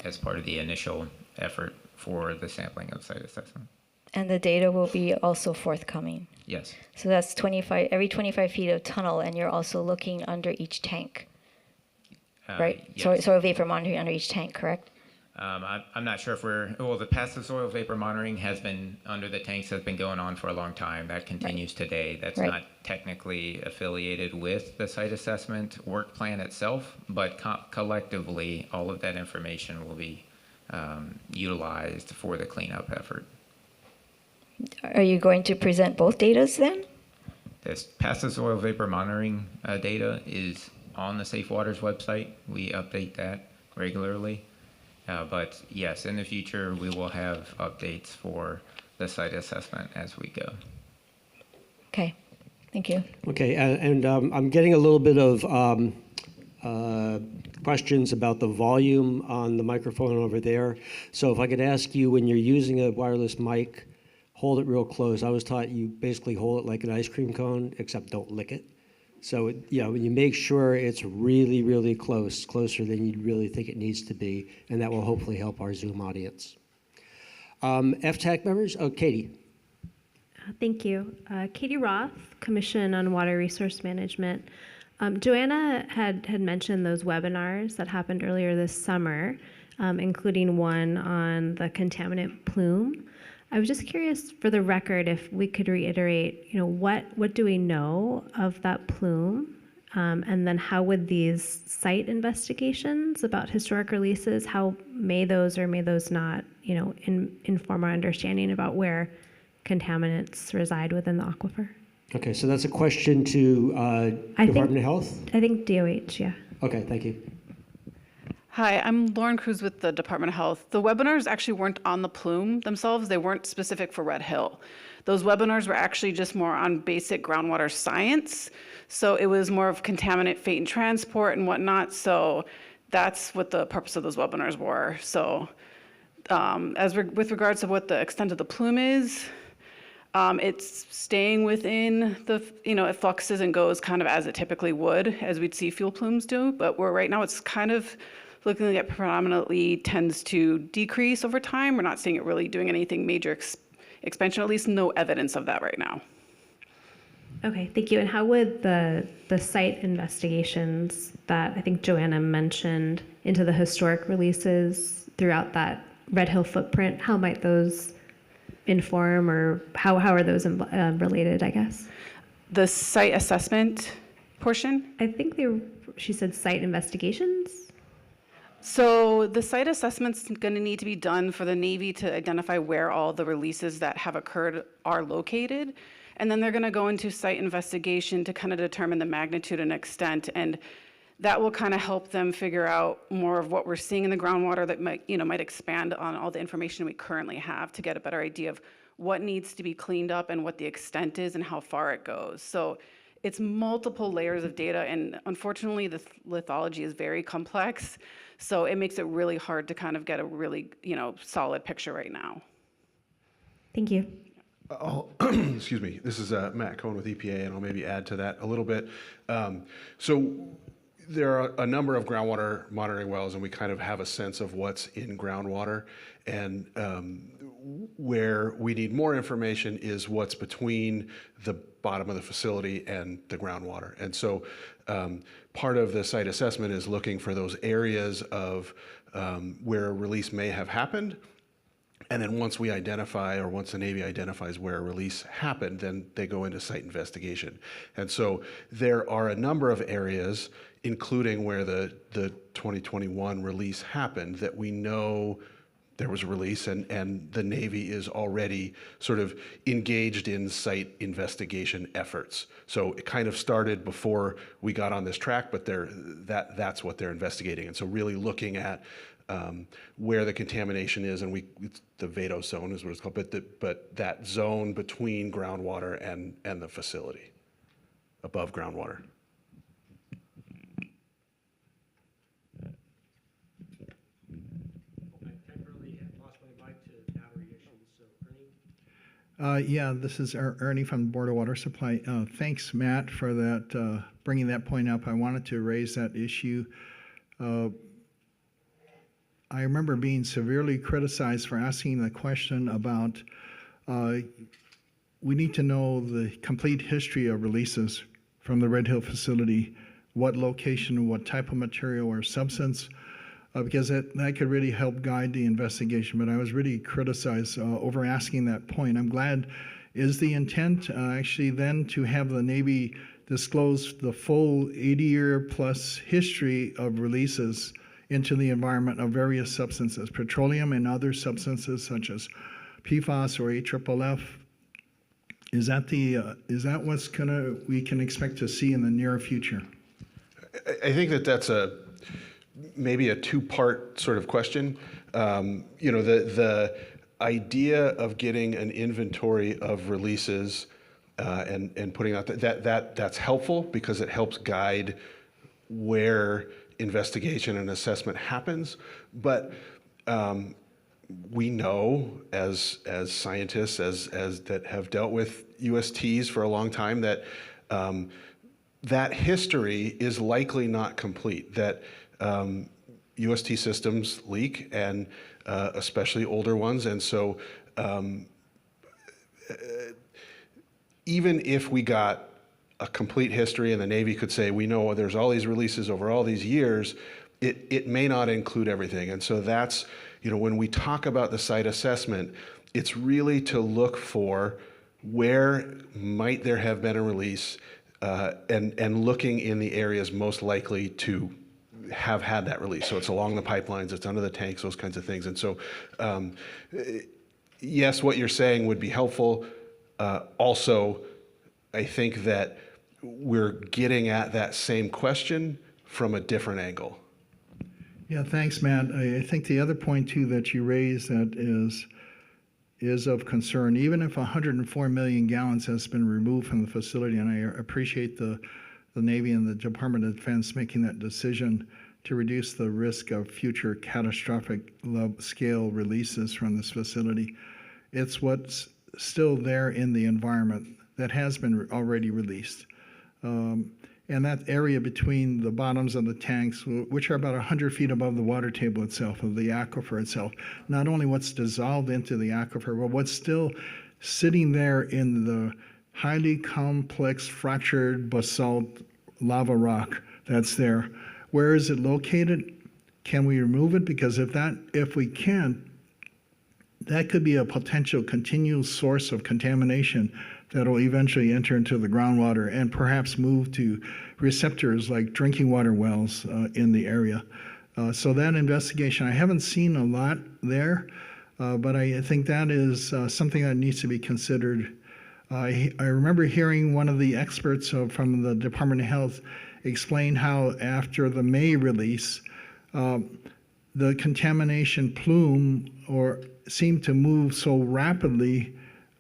as part of the initial effort for the sampling of site assessment. And the data will be also forthcoming. Yes. So that's every 25 feet of tunnel, and you're also looking under each tank, right? Yes. Soil vapor monitoring under each tank, correct? I'm not sure if the passive soil vapor monitoring has been under the tanks has been going on for a long time. That continues today. That's not technically affiliated with the site assessment work plan itself, but collectively, all of that information will be utilized for the cleanup effort. Are you going to present both datas then? This passive soil vapor monitoring data is on the Safe Waters website. We update that regularly. But yes, in the future, we will have updates for the site assessment as we go. Okay, thank you. Okay, and I'm getting a little bit of questions about the volume on the microphone over there. So if I could ask you, when you're using a wireless mic, hold it real close. I was taught you basically hold it like an ice cream cone, except don't lick it. So, when you make sure it's really, really close, closer than you really think it needs to be, and that will hopefully help our Zoom audience. FTAC members? Oh, Katie. Thank you. Katie Roth, Commission on Water Resource Management. Joanna had mentioned those webinars that happened earlier this summer, including one on the contaminant plume. I was just curious, for the record, if we could reiterate, what do we know of that plume? And then how would these site investigations about historic releases, how may those or may those not, inform our understanding about where contaminants reside within the aquifer? Okay, so that's a question to Department of Health? I think DOH, yeah. Okay, thank you. Hi, I'm Lauren Cruz with the Department of Health. The webinars actually weren't on the plume themselves. They weren't specific for Red Hill. Those webinars were actually just more on basic groundwater science. So it was more of contaminant fate and transport and whatnot. So that's what the purpose of those webinars were. So with regards to what the extent of the plume is, it's staying within the, it fluxes and goes kind of as it typically would, as we'd see fuel plumes do. But right now it's kind of looking at predominantly tends to decrease over time. We're not seeing it really doing anything major expansion, at least no evidence of that right now. Okay, thank you. And how would the site investigations that I think Joanna mentioned into the historic releases throughout that Red Hill footprint, how might those inform, or how are those related, I guess? The site assessment portion? I think she said site investigations. So the site assessment's going to need to be done for the Navy to identify where all the releases that have occurred are located. And then they're going to go into site investigation to kind of determine the magnitude and extent. And that will kind of help them figure out more of what we're seeing in the groundwater that might expand on all the information we currently have to get a better idea of what needs to be cleaned up and what the extent is and how far it goes. So it's multiple layers of data, and unfortunately the lithology is very complex. So it makes it really hard to kind of get a really, solid picture right now. Thank you. Excuse me. This is Matt Cohen with EPA, and I'll maybe add to that a little bit. So there are a number of groundwater monitoring wells, and we kind of have a sense of what's in groundwater. And where we need more information is what's between the bottom of the facility and the groundwater. And so part of the site assessment is looking for those areas of where a release may have happened And then once we identify, or once the Navy identifies where a release happened, then they go into site investigation. And so there are a number of areas, including where the 2021 release happened, that we know there was a release, and the Navy is already sort of engaged in site investigation efforts. So it kind of started before we got on this track, but that's what they're investigating. And so really looking at where the contamination is, and it's the Vado zone is what it's called, but that zone between groundwater and the facility, above groundwater. Yeah, this is Ernie from the Board of Water Supply. Thanks, Matt, for that, bringing that point up. I wanted to raise that issue. I remember being severely criticized for asking the question about we need to know the complete history of releases from the Red Hill facility, what location, what type of material or substance, because that could really help guide the investigation. But I was really criticized over asking that point. I'm glad, is the intent actually then to have the Navy disclose the full 80-year plus history of releases into the environment of various substances, petroleum and other substances such as PFAS or AFFF? Is that what's we can expect to see in the near future? I think that's maybe a two-part sort of question. The idea of getting an inventory of releases and putting out that's helpful because it helps guide where investigation and assessment happens. But we know as scientists, as that have dealt with USTs for a long time, that that history is likely not complete, that UST systems leak, and especially older ones. And so even if we got a complete history and the Navy could say, we know there's all these releases over all these years, it may not include everything. And so that's, when we talk about the site assessment, it's really to look for where might there have been a release and looking in the areas most likely to have had that release. So it's along the pipelines, it's under the tanks, those kinds of things. And so, yes, what you're saying would be helpful. Also, I think that we're getting at that same question from a different angle. Yeah, thanks, Matt. I think the other point too that you raised that is of concern, even if 104 million gallons has been removed from the facility, and I appreciate the Navy and the Department of Defense making that decision to reduce the risk of future catastrophic scale releases from this facility, it's what's still there in the environment that has been already released. And that area between the bottoms of the tanks, which are about 100 feet above the water table itself, of the aquifer itself, not only what's dissolved into the aquifer, but what's still sitting there in the highly complex fractured basalt lava rock that's there. Where is it located? Can we remove it? Because if we can, that could be a potential continual source of contamination that will eventually enter into the groundwater and perhaps move to receptors like drinking water wells in the area. So that investigation, I haven't seen a lot there, but I think that is something that needs to be considered. I remember hearing one of the experts from the Department of Health explain how after the May release, the contamination plume seemed to move so rapidly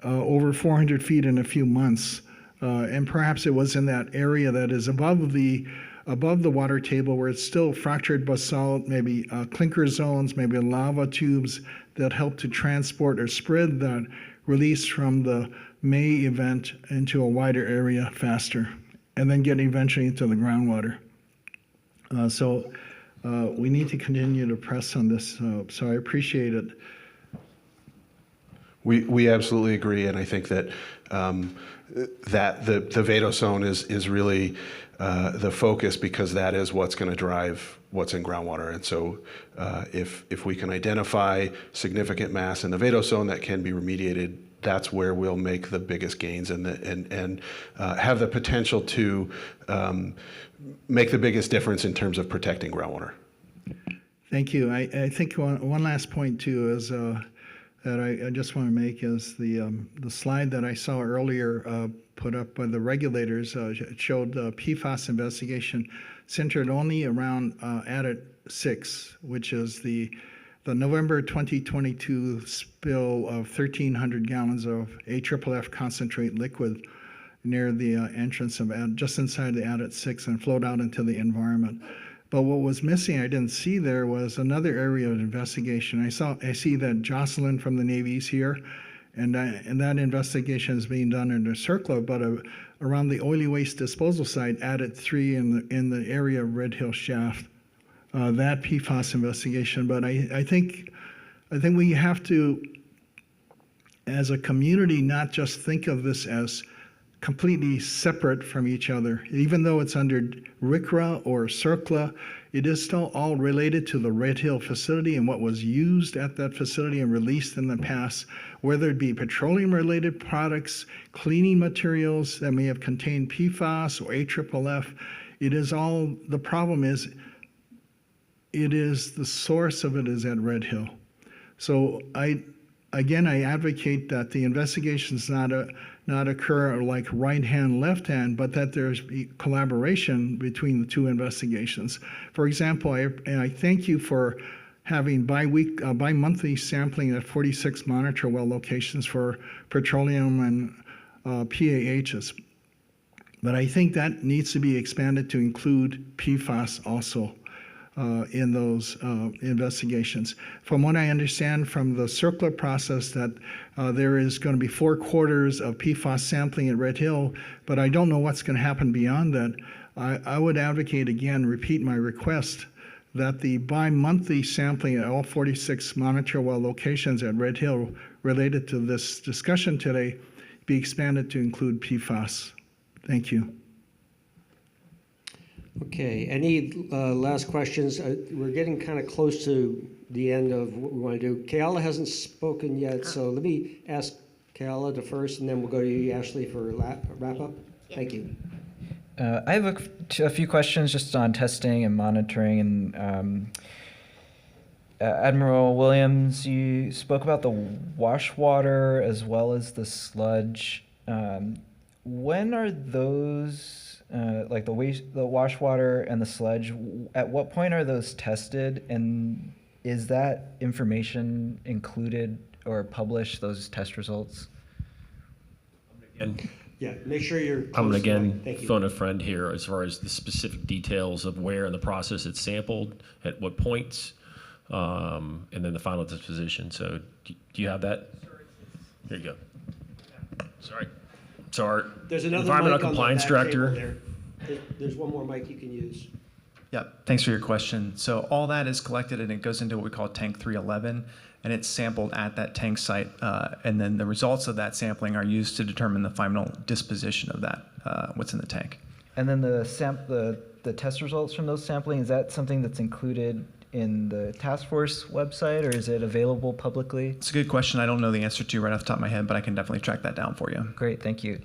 over 400 feet in a few months. And perhaps it was in that area that is above the water table where it's still fractured basalt, maybe clinker zones, maybe lava tubes that help to transport or spread that release from the May event into a wider area faster, and then get eventually into the groundwater. So we need to continue to press on this. So I appreciate it. We absolutely agree, and I think that that the Vado zone is really the focus, because that is what's going to drive what's in groundwater. And so if we can identify significant mass in the Vado zone that can be remediated, that's where we'll make the biggest gains and have the potential to make the biggest difference in terms of protecting groundwater. Thank you. I think one last point too is that I just want to make is the slide that I saw earlier put up by the regulators showed the PFAS investigation centered only around Adit 6, which is the November 2022 spill of 1,300 gallons of AFFF concentrate liquid near the entrance of just inside the Adit 6 and flowed out into the environment. But what was missing, I didn't see there, was another area of investigation. I see that Jocelyn from the Navy is here, and that investigation is being done under CERCLA, but around the oily waste disposal site, Adit 3 in the area of Red Hill Shaft, that PFAS investigation. But I think we have to, as a community, not just think of this as completely separate from each other. Even though it's under RCRA or CERCLA, it is still all related to the Red Hill facility and what was used at that facility and released in the past, whether it be petroleum-related products, cleaning materials that may have contained PFAS or AFFF. It is all, the problem is, it is the source of it is at Red Hill. So I advocate that the investigations not occur like right hand, left hand, but that there's collaboration between the two investigations. For example, I thank you for having bi-monthly sampling at 46 monitor well locations for petroleum and PAHs. But I think that needs to be expanded to include PFAS also in those investigations. From what I understand from the CERCLA process, that there is going to be 4 quarters of PFAS sampling at Red Hill, but I don't know what's going to happen beyond that. I would advocate again, repeat my request, that the bi-monthly sampling at all 46 monitor well locations at Red Hill related to this discussion today be expanded to include PFAS. Thank you. Okay, any last questions? We're getting kind of close to the end of what we want to do. Kayala hasn't spoken yet, so let me ask Kayala to first, and then we'll go to you, Ashley, for a wrap-up. Thank you. I have a few questions just on testing and monitoring. And Admiral Williams, you spoke about the wash water as well as the sludge. When are those, like the wash water and the sludge, at what point are those tested? And is that information included or published, those test results? And yeah, make sure you're. I'm going to again phone a friend here as far as the specific details of where in the process it's sampled, at what points, and then the final disposition. So do you have that? There you go. Sorry. So our There's another environmental mic on the compliance back director. table there. There's one more mic you can use. Yeah, thanks for your question. So all that is collected and it goes into what we call tank 311, and it's sampled at that tank site. And then the results of that sampling are used to determine the final disposition of that, what's in the tank. And then the test results from those sampling, is that something that's included in the task force website, or is it available publicly? It's a good question. I don't know the answer to right off the top of my head, but I can definitely track that down for you. Great, thank you.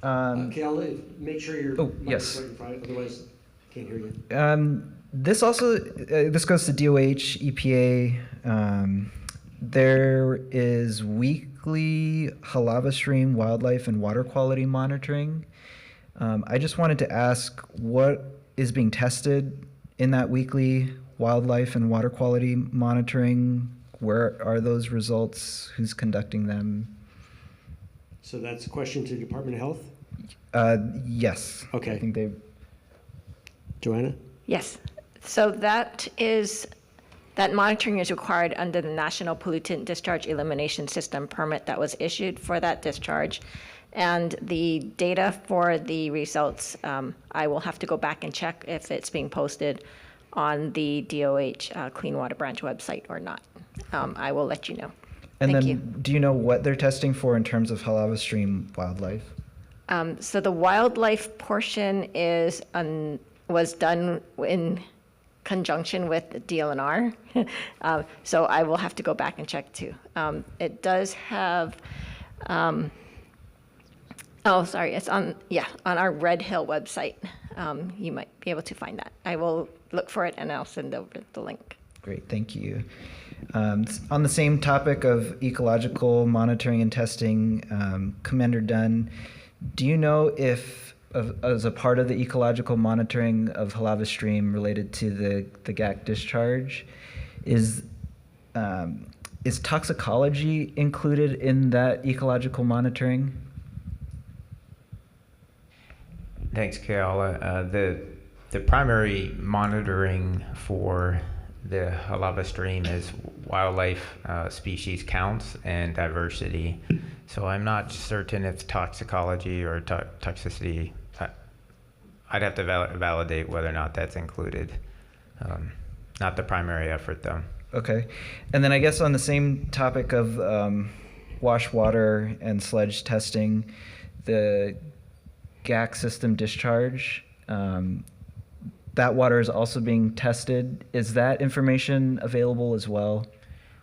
Kayla, make sure your yes. mic's right in front, otherwise I can't hear you. This also, this goes to DOH, EPA. There is weekly Halava Stream wildlife and water quality monitoring. I just wanted to ask what is being tested in that weekly wildlife and water quality monitoring? Where are those results? Who's conducting them? So that's a question to Department of Health? Yes. Okay. I think they. Joanna? Yes. So that monitoring is required under the National Pollutant Discharge Elimination System permit that was issued for that discharge. And the data for the results, I will have to go back and check if it's being posted on the DOH Clean Water Branch website or not. I will let you know. And Thank then, you. do you know what they're testing for in terms of Halava Stream wildlife? So the wildlife portion was done in conjunction with the DLNR. So I will have to go back and check too. It does have, it's on our Red Hill website. You might be able to find that. I will look for it and I'll send over the link. Great, thank you. On the same topic of ecological monitoring and testing, Commander Dunn, do you know if, as a part of the ecological monitoring of Halava Stream related to the GAC discharge, is toxicology included in that ecological monitoring? Thanks, Keala. The primary monitoring for the Halava Stream is wildlife species counts and diversity. So I'm not certain if toxicology or toxicity, I'd have to validate whether or not that's included. Not the primary effort though. Okay. And then I guess on the same topic of wash water and sludge testing, the GAC system discharge, that water is also being tested. Is that information available as well?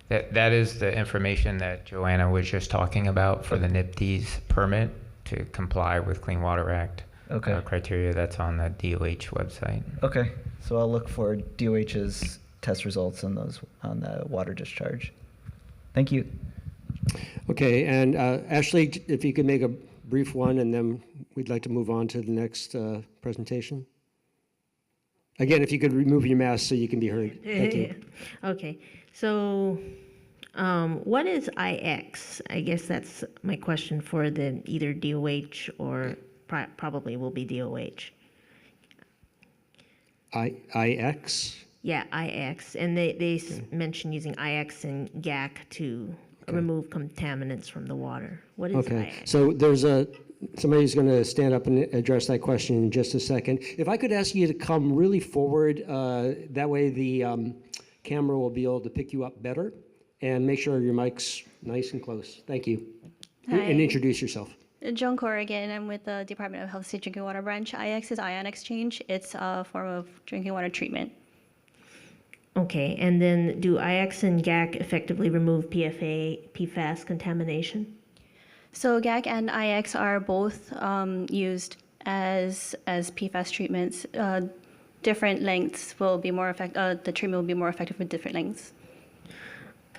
That is the information that Joanna was just talking about for the NIPD's permit to comply with Clean Water Act criteria. That's on the DOH website. Okay, so I'll look for DOH's test results on on the water discharge. Thank you. Okay, and Ashley, if you could make a brief one, and then we'd like to move on to the next presentation. Again, if you could remove your mask so you can be heard. Thank you. Okay, so what is IX? I guess that's my question for the either DOH or probably will be DOH. IX? Yeah, IX, and they mentioned using IX and GAC to remove contaminants from the water. What is Okay, IX? so there's somebody's going to stand up and address that question in just a second. If I could ask you to come really forward, that way the camera will be able to pick you up better, and make sure your mic's nice and close. Thank you. Hi. And introduce yourself. Joan Corrigan. I'm with the Department of Health State Drinking Water Branch. IX is ion exchange. It's a form of drinking water treatment. Okay, and then do IX and GAC effectively remove PFAS contamination? So GAC and IX are both used as PFAS treatments. Different lengths will be more effective. The treatment will be more effective with different lengths.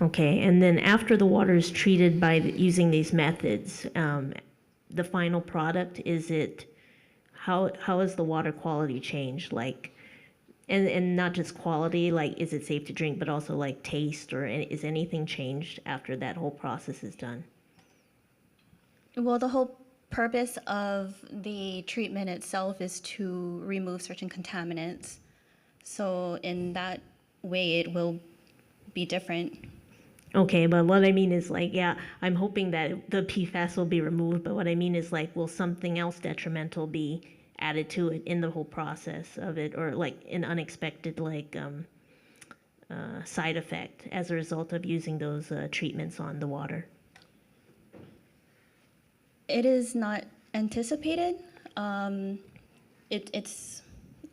Okay, and then after the water is treated by using these methods, the final product, how is the water quality changed? Like, and not just quality, like is it safe to drink, but also like taste, or is anything changed after that whole process is done? Well, the whole purpose of the treatment itself is to remove certain contaminants. So in that way, it will be different. Okay, but what I mean is like, yeah, I'm hoping that the PFAS will be removed, but what I mean is like, will something else detrimental be added to it in the whole process of it, or like an unexpected like side effect as a result of using those treatments on the water? It is not anticipated. It's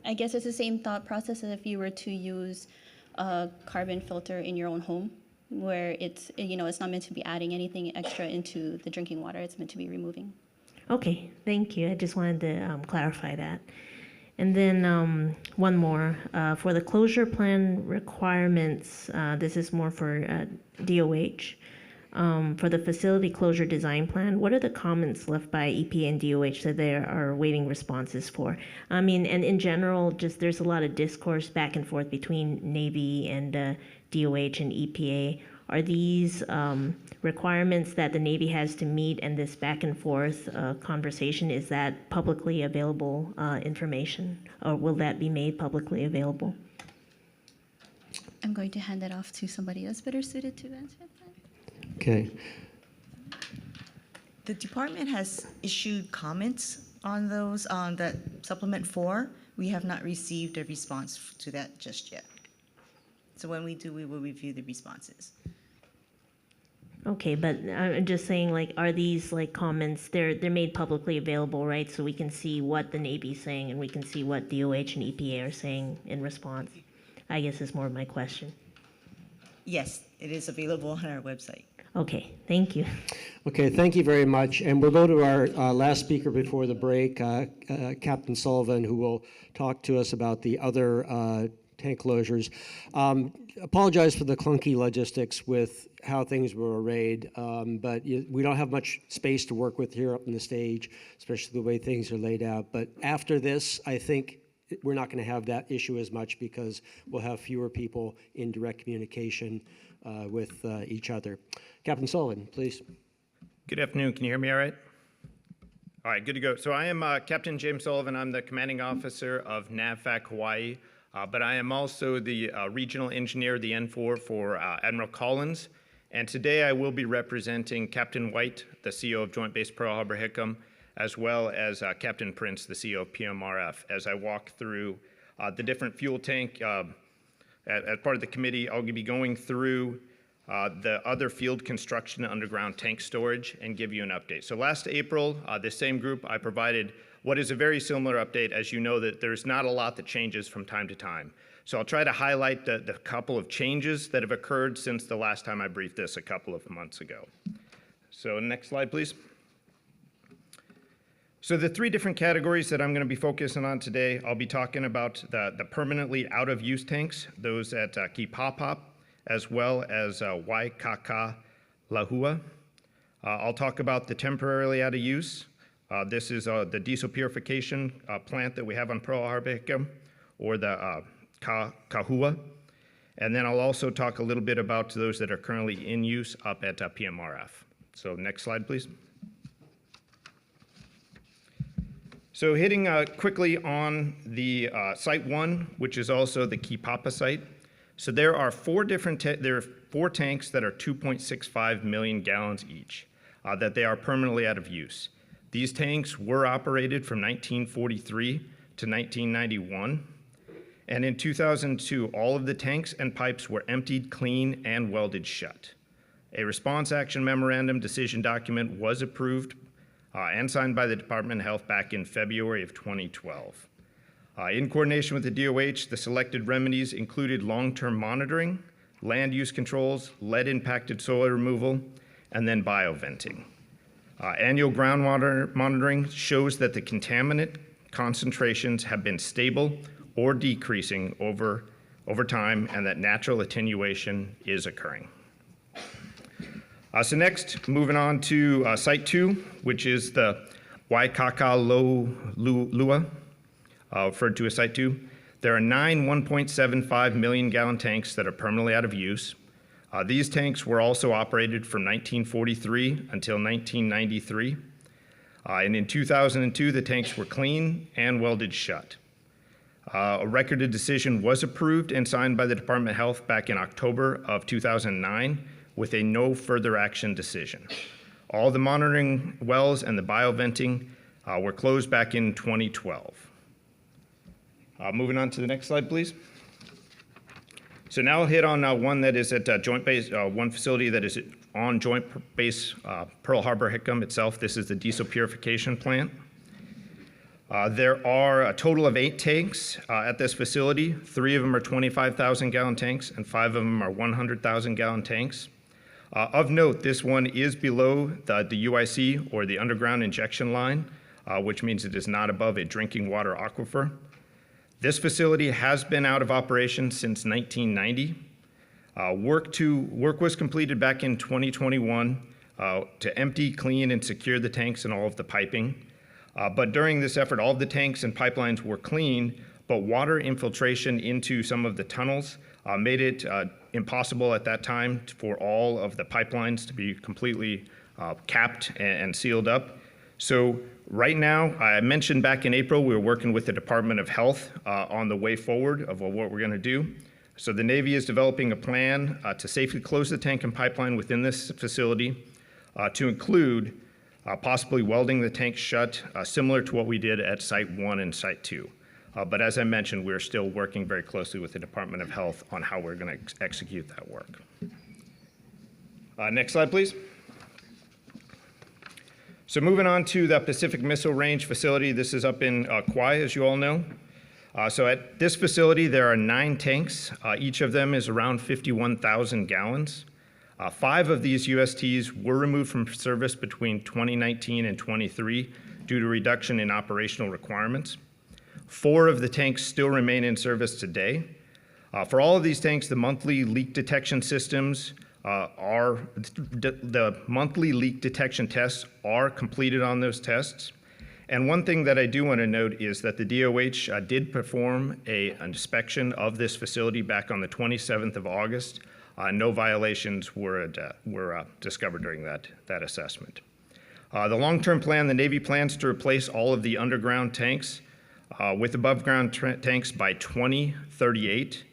I guess it's the same thought process as if you were to use a carbon filter in your own home, where it's not meant to be adding anything extra into the drinking water. It's meant to be removing. Okay, thank you. I just wanted to clarify that. And then one more. For the closure plan requirements, this is more for DOH. For the facility closure design plan, what are the comments left by EPA and DOH that they are waiting responses for? I mean, and in general, just there's a lot of discourse back and forth between Navy and DOH and EPA. Are these requirements that the Navy has to meet, and this back and forth conversation, is that publicly available information, or will that be made publicly available? I'm going to hand that off to somebody else better suited to answer that. Okay. The department has issued comments on those, on that supplement 4. We have not received a response to that just yet. So when we do, we will review the responses. Okay, but I'm just saying, like, are these like comments, they're made publicly available, right? So we can see what the Navy's saying and we can see what DOH and EPA are saying in response. I guess is more of my question. Yes, it is available on our website. Okay, thank you. Okay, thank you very much. And we'll go to our last speaker before the break, Captain Sullivan, who will talk to us about the other tank closures. Apologize for the clunky logistics with how things were arrayed, but we don't have much space to work with here up on the stage, especially the way things are laid out. But after this, I think we're not going to have that issue as much because we'll have fewer people in direct communication with each other. Captain Sullivan, please. Good afternoon. Can you hear me all right? All right, good to go. So I am Captain James Sullivan. I'm the commanding officer of NAVFAC Hawaii, but I am also the regional engineer of the N4 for Admiral Collins. And today I will be representing Captain White, the CEO of Joint Base Pearl Harbor Hickam, as well as Captain Prince, the CEO of PMRF, as I walk through the different fuel tank. As part of the committee, I'll be going through the other field construction underground tank storage and give you an update. So last April, this same group, I provided what is a very similar update. As you know, that there's not a lot that changes from time to time. So I'll try to highlight the couple of changes that have occurred since the last time I briefed this a couple of months ago. So next slide, please. So the three different categories that I'm going to be focusing on today, I'll be talking about the permanently out of use tanks, those at Kipapap, as well as Waikakalahua. I'll talk about the temporarily out of use. This is the diesel purification plant that we have on Pearl Harbor Hickam, or the Kahua. And then I'll also talk a little bit about those that are currently in use up at PMRF. So next slide, please. So hitting quickly on the Site 1, which is also the Kipapa site. So there are four tanks that are 2.65 million gallons each, that they are permanently out of use. These tanks were operated from 1943 to 1991. And in 2002, all of the tanks and pipes were emptied, clean, and welded shut. A response action memorandum decision document was approved and signed by the Department of Health back in February of 2012. In coordination with the DOH, the selected remedies included long-term monitoring, land use controls, lead-impacted soil removal, and then bioventing. Annual groundwater monitoring shows that the contaminant concentrations have been stable or decreasing over time, and that natural attenuation is occurring. So next, moving on to Site 2, which is the Waikakalahua, referred to as Site 2. There are 9 1.75 million gallon tanks that are permanently out of use. These tanks were also operated from 1943 until 1993. And in 2002, the tanks were clean and welded shut. A record of decision was approved and signed by the Department of Health back in October of 2009 with a no further action decision. All the monitoring wells and the bioventing were closed back in 2012. Moving on to the next slide, please. So now I'll hit on one that is at Joint Base, one facility that is on Joint Base Pearl Harbor Hickam itself. This is the diesel purification plant. There are a total of 8 tanks at this facility. 3 of them are 25,000 gallon tanks and 5 of them are 100,000 gallon tanks. Of note, this one is below the UIC, or the underground injection line, which means it is not above a drinking water aquifer. This facility has been out of operation since 1990. Work was completed back in 2021 to empty, clean, and secure the tanks and all of the piping. But during this effort, all of the tanks and pipelines were clean, but water infiltration into some of the tunnels made it impossible at that time for all of the pipelines to be completely capped and sealed up. So right now, I mentioned back in April, we were working with the Department of Health on the way forward of what we're going to do. So the Navy is developing a plan to safely close the tank and pipeline within this facility to include possibly welding the tank shut, similar to what we did at Site 1 and Site 2. But as I mentioned, we're still working very closely with the Department of Health on how we're going to execute that work. Next slide, please. So moving on to the Pacific Missile Range facility. This is up in Kauai, as you all know. So at this facility, there are 9 tanks. Each of them is around 51,000 gallons. 5 of these USTs were removed from service between 2019 and 23 due to reduction in operational requirements. 4 of the tanks still remain in service today. For all of these tanks, the monthly leak detection systems the monthly leak detection tests are completed on those tests. And one thing that I do want to note is that the DOH did perform an inspection of this facility back on the 27th of August. No violations were discovered during that assessment. The long-term plan, the Navy plans to replace all of the underground tanks with above-ground tanks by 2038.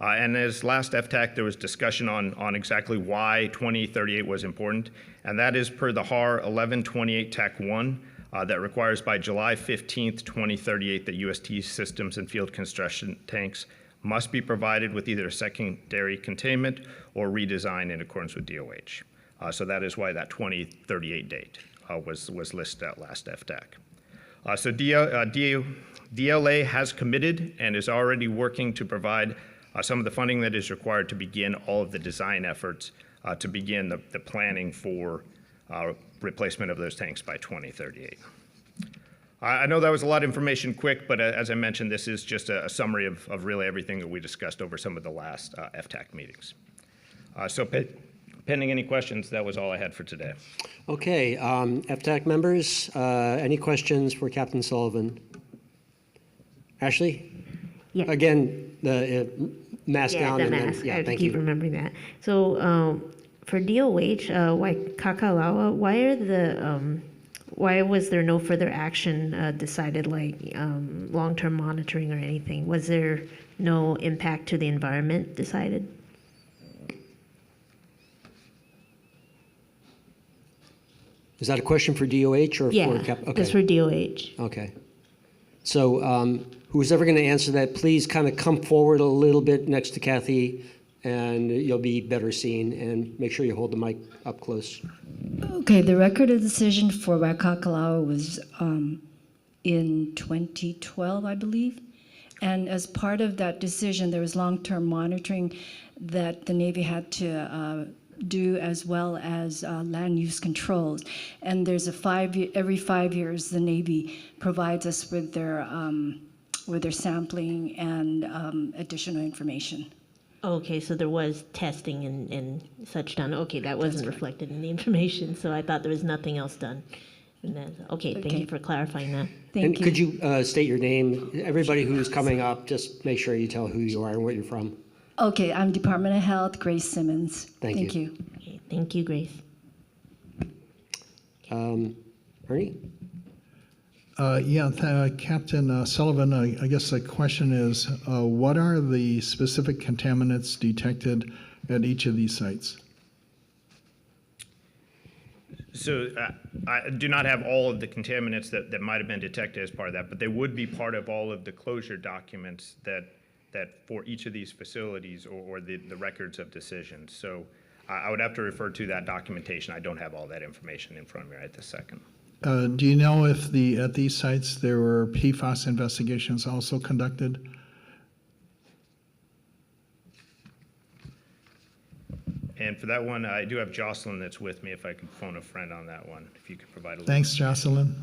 And as last FTAC, there was discussion on exactly why 2038 was important, and that is per the HAR 1128 TAC 1 that requires by July 15th, 2038 that UST systems and field construction tanks must be provided with either a secondary containment or redesign in accordance with DOH. So that is why that 2038 date was listed at last FTAC. So DLA has committed and is already working to provide some of the funding that is required to begin all of the design efforts to begin the planning for replacement of those tanks by 2038. I know that was a lot of information quick, but as I mentioned, this is just a summary of really everything that we discussed over some of the last FTAC meetings. So pending any questions, that was all I had for today. Okay, FTAC members, any questions for Captain Sullivan? Ashley? Yeah. Again, the mask down. The and mask. Then, I have to thank keep you. remembering that. So for DOH, Waikakalawa, why was there no further action decided, like long-term monitoring or anything? Was there no impact to the environment decided? Is that a question for DOH or Yeah, for Cap? that's for DOH. Okay. So who's ever going to answer that, please kind of come forward a little bit next to Kathy, and you'll be better seen, and make sure you hold the mic up close. Okay, the record of decision for Waikakalawa was in 2012, I believe. And as part of that decision, there was long-term monitoring that the Navy had to do, as well as land use controls. And there's every 5 years, the Navy provides us with their sampling and additional information. Okay, so there was testing and such done. Okay, that wasn't reflected in the information, so I thought there was nothing else done. And then, okay, thank you for clarifying that. And could you state your name? Everybody who's coming up, just make sure you tell who you are and where you're from. Okay, I'm Department of Health, Grace Simmons. Thank you. Okay, thank you, Grace. Ernie? Captain Sullivan, I guess the question is, what are the specific contaminants detected at each of these sites? So I do not have all of the contaminants that might have been detected as part of that, but they would be part of all of the closure documents that for each of these facilities or the records of decisions. So I would have to refer to that documentation. I don't have all that information in front of me right this second. Do you know if at these sites there were PFAS investigations also conducted? And for that one, I do have Jocelyn that's with me. If I could phone a friend on that one, if you could provide a little. Thanks, Jocelyn.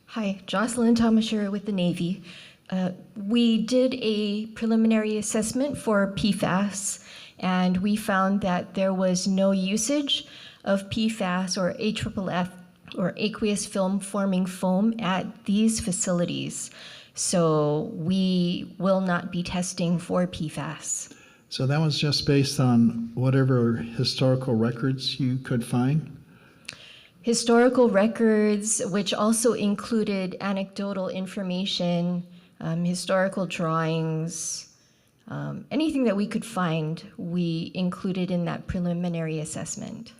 Hi, Jocelyn Tomashiro with the Navy. We did a preliminary assessment for PFAS, and we found that there was no usage of PFAS or AFFF or aqueous film forming foam at these facilities. So we will not be testing for PFAS. So that was just based on whatever historical records you could find? Historical records, which also included anecdotal information, historical drawings, anything that we could find, we included in that preliminary assessment.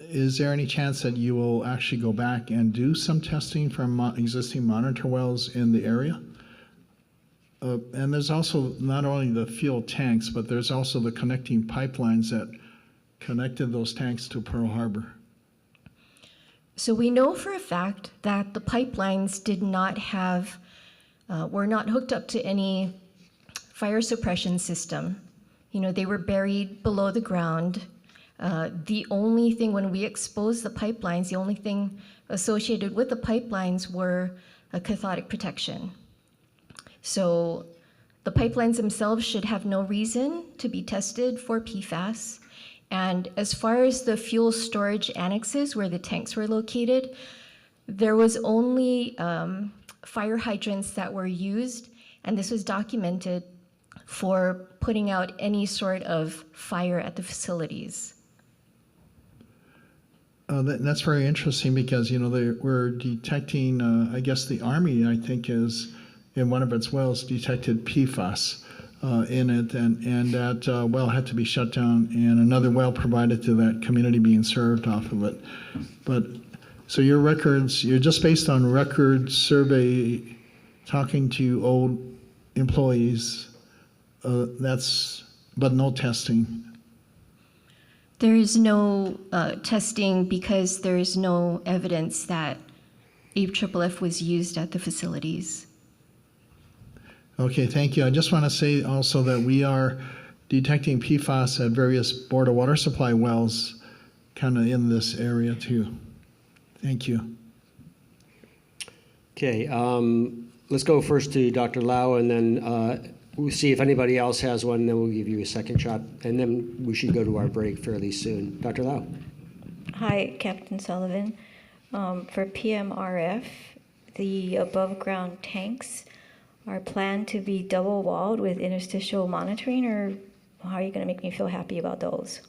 Is there any chance that you will actually go back and do some testing from existing monitor wells in the area? And there's also not only the fuel tanks, but there's also the connecting pipelines that connected those tanks to Pearl Harbor. So we know for a fact that the pipelines did not have, were not hooked up to any fire suppression system. You know, they were buried below the ground. The only thing, when we exposed the pipelines, the only thing associated with the pipelines were a cathodic protection. So the pipelines themselves should have no reason to be tested for PFAS. And as far as the fuel storage annexes where the tanks were located, there was only fire hydrants that were used, and this was documented for putting out any sort of fire at the facilities. That's very interesting because, you know, they were detecting, I guess the Army, I think, is in one of its wells detected PFAS in it, and that well had to be shut down, and another well provided to that community being served off of it. But so your records, you're just based on record survey, talking to old employees. But no testing. There is no testing because there is no evidence that AFFF was used at the facilities. Okay, thank you. I just want to say also that we are detecting PFAS at various Board of Water Supply wells kind of in this area too. Thank you. Okay, let's go first to Dr. Lau, and then we'll see if anybody else has one, then we'll give you a second shot, and then we should go to our break fairly soon. Dr. Lau. Hi, Captain Sullivan. For PMRF, the above-ground tanks are planned to be double-walled with interstitial monitoring, or how are you going to make me feel happy about those?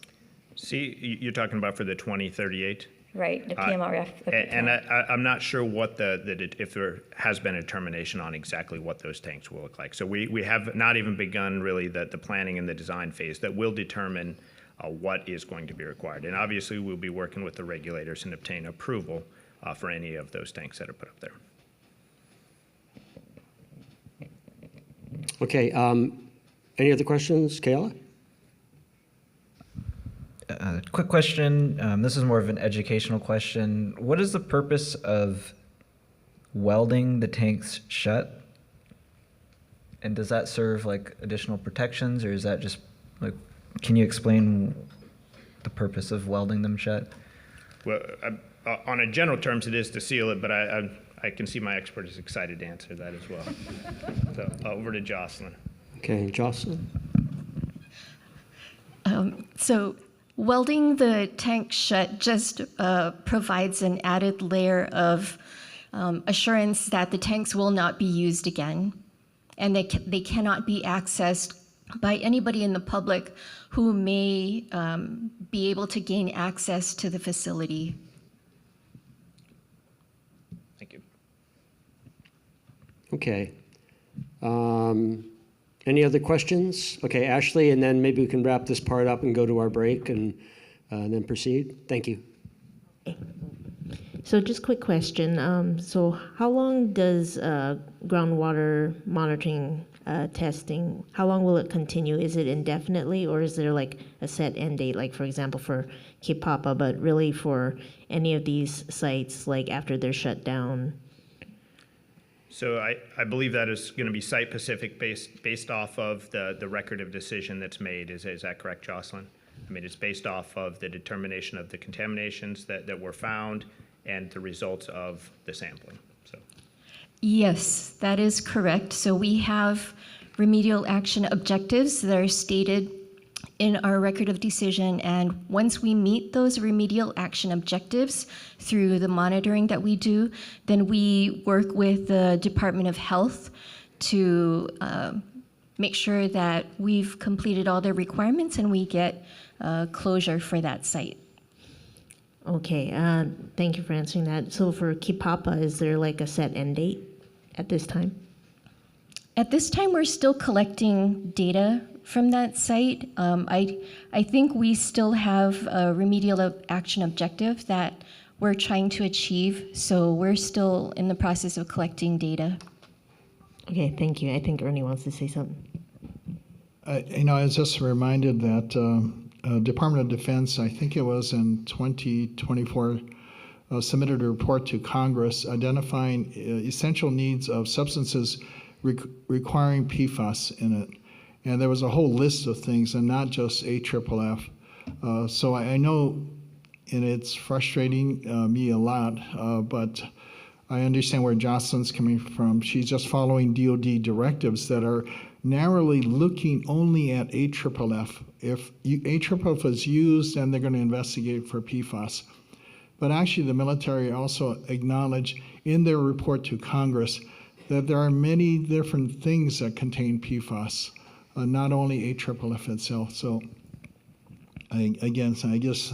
See, you're talking about for the 2038? Right, the PMRF. And I'm not sure what if there has been a determination on exactly what those tanks will look like. So we have not even begun really the planning and the design phase that will determine what is going to be required. And obviously we'll be working with the regulators and obtain approval for any of those tanks that are put up there. Okay, any other questions, Kayla? Quick question. This is more of an educational question. What is the purpose of welding the tanks shut? And does that serve like additional protections, or is that just like, can you explain the purpose of welding them shut? Well, on a general terms, it is to seal it, but I can see my expert is excited to answer that as well. So over to Jocelyn. Okay, Jocelyn. So welding the tank shut just provides an added layer of assurance that the tanks will not be used again, and they cannot be accessed by anybody in the public who may be able to gain access to the facility. Thank you. Okay. Any other questions? Okay, Ashley, and then maybe we can wrap this part up and go to our break and then proceed. Thank you. So just quick question. So how long does groundwater monitoring testing, how long will it continue? Is it indefinitely, or is there like a set end date, like for example for Kipapa, but really for any of these sites, like after they're shut down? So I believe that is going to be site-specific based off of the record of decision that's made. Is that correct, Jocelyn? I mean, it's based off of the determination of the contaminations that were found and the results of the sampling. So. Yes, that is correct. So we have remedial action objectives that are stated in our record of decision, and once we meet those remedial action objectives through the monitoring that we do, then we work with the Department of Health to make sure that we've completed all the requirements and we get closure for that site. Okay, thank you for answering that. So for Kipapa, is there like a set end date at this time? At this time, we're still collecting data from that site. I think we still have a remedial action objective that we're trying to achieve, so we're still in the process of collecting data. Okay, thank you. I think Ernie wants to say something. I was just reminded that Department of Defense, I think it was in 2024, submitted a report to Congress identifying essential needs of substances requiring PFAS in it. And there was a whole list of things, and not just AFFF. So I know, and it's frustrating me a lot, but I understand where Jocelyn's coming from. She's just following DoD directives that are narrowly looking only at AFFF. If AFFF is used, then they're going to investigate for PFAS. But actually, the military also acknowledged in their report to Congress that there are many different things that contain PFAS, not only AFFF itself. So, I guess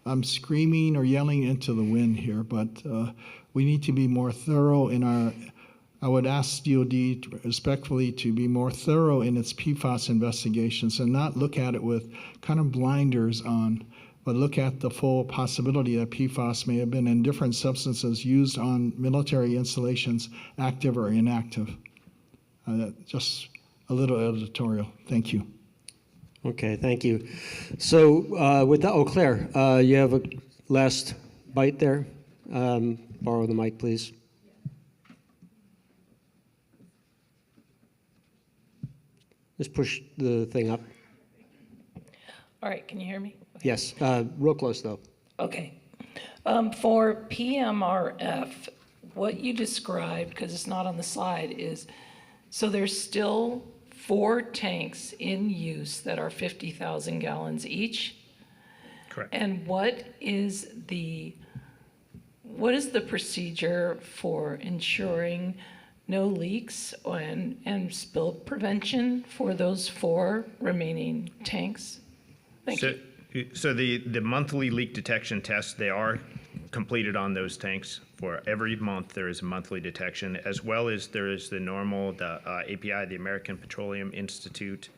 I'm screaming or yelling into the wind here, but we need to be more thorough in our. I would ask DoD respectfully to be more thorough in its PFAS investigations and not look at it with kind of blinders on, but look at the full possibility that PFAS may have been in different substances used on military installations, active or inactive. Just a little editorial. Thank you. Okay, thank you. So with that, oh, Claire, you have a last bite there. Borrow the mic, please. Just push the thing up. All right, can you hear me? Yes, real close though. Okay. For PMRF, what you described, because it's not on the slide, is so there's still 4 tanks in use that are 50,000 gallons each? Correct. And what is the procedure for ensuring no leaks and spill prevention for those 4 remaining tanks? Thank you. So the monthly leak detection tests, they are completed on those tanks. For every month, there is a monthly detection, as well as there is the normal, the API, the American Petroleum Institute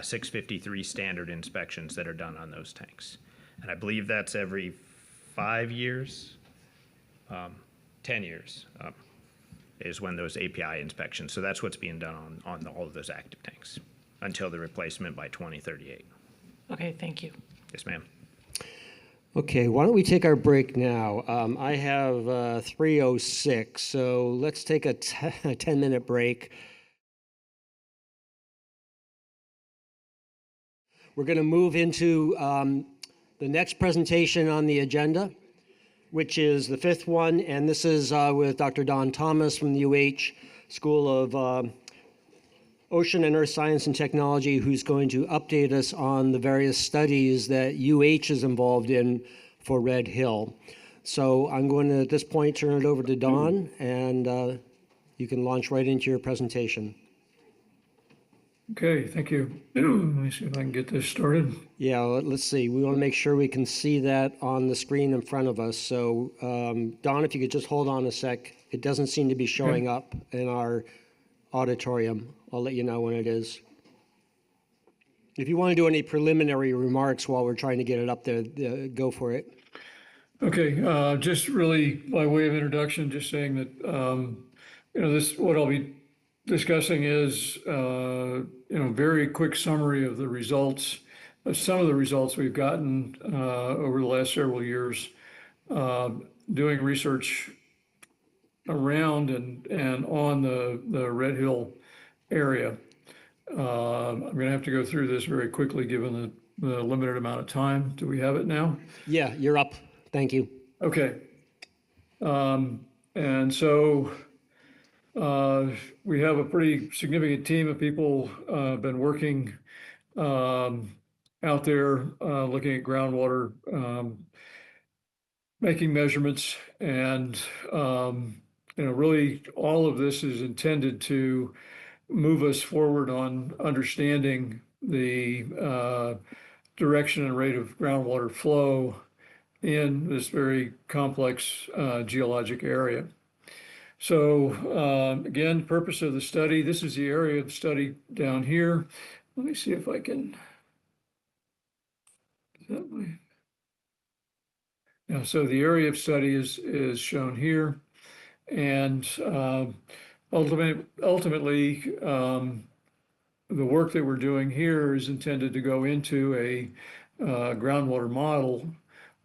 653 standard inspections that are done on those tanks. And I believe that's every 5 years, 10 years is when those API inspections. So that's what's being done on all of those active tanks until the replacement by 2038. Okay, thank you. Yes, ma'am. Okay, why don't we take our break now? I have 3:06, so let's take a 10-minute break. We're going to move into the next presentation on the agenda, which is the 5th one, and this is with Dr. Don Thomas from the UH School of Ocean and Earth Science and Technology, who's going to update us on the various studies that UH is involved in for Red Hill. So I'm going to, at this point, turn it over to Don, and you can launch right into your presentation. Okay, thank you. Let me see if I can get this started. Yeah, let's see. We want to make sure we can see that on the screen in front of us. So, Don, if you could just hold on a sec. It doesn't seem to be showing up in our auditorium. I'll let you know when it is. If you want to do any preliminary remarks while we're trying to get it up there, go for it. Okay, just really by way of introduction, just saying that, what I'll be discussing is, very quick summary of the results, of some of the results we've gotten over the last several years, doing research around and on the Red Hill area. I'm going to have to go through this very quickly given the limited amount of time. Do we have it now? Yeah, you're up. Thank you. Okay. And so we have a pretty significant team of people been working out there looking at groundwater, making measurements, and really all of this is intended to move us forward on understanding the direction and rate of groundwater flow in this very complex geologic area. So again, purpose of the study, this is the area of the study down here. Let me see if I can, so the area of study is shown here. And Ultimately, the work that we're doing here is intended to go into a groundwater model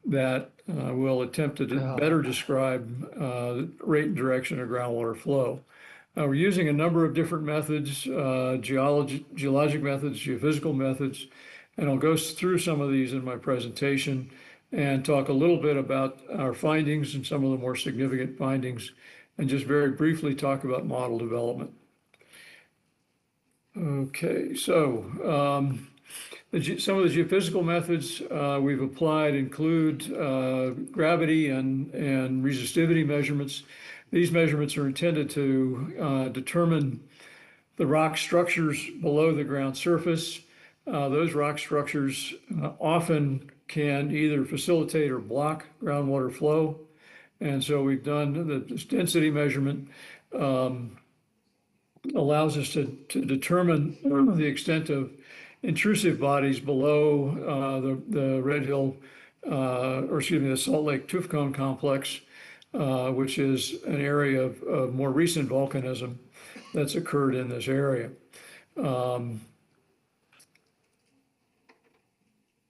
that will attempt to better describe rate and direction of groundwater flow. We're using a number of different methods, geologic methods, geophysical methods, and I'll go through some of these in my presentation and talk a little bit about our findings and some of the more significant findings, and just very briefly talk about model development. Okay, so some of the geophysical methods we've applied include gravity and resistivity measurements. These measurements are intended to determine the rock structures below the ground surface. Those rock structures often can either facilitate or block groundwater flow. And so we've done this density measurement allows us to determine the extent of intrusive bodies below the Red Hill, the Salt Lake Tuff Cone Complex, which is an area of more recent volcanism that's occurred in this area.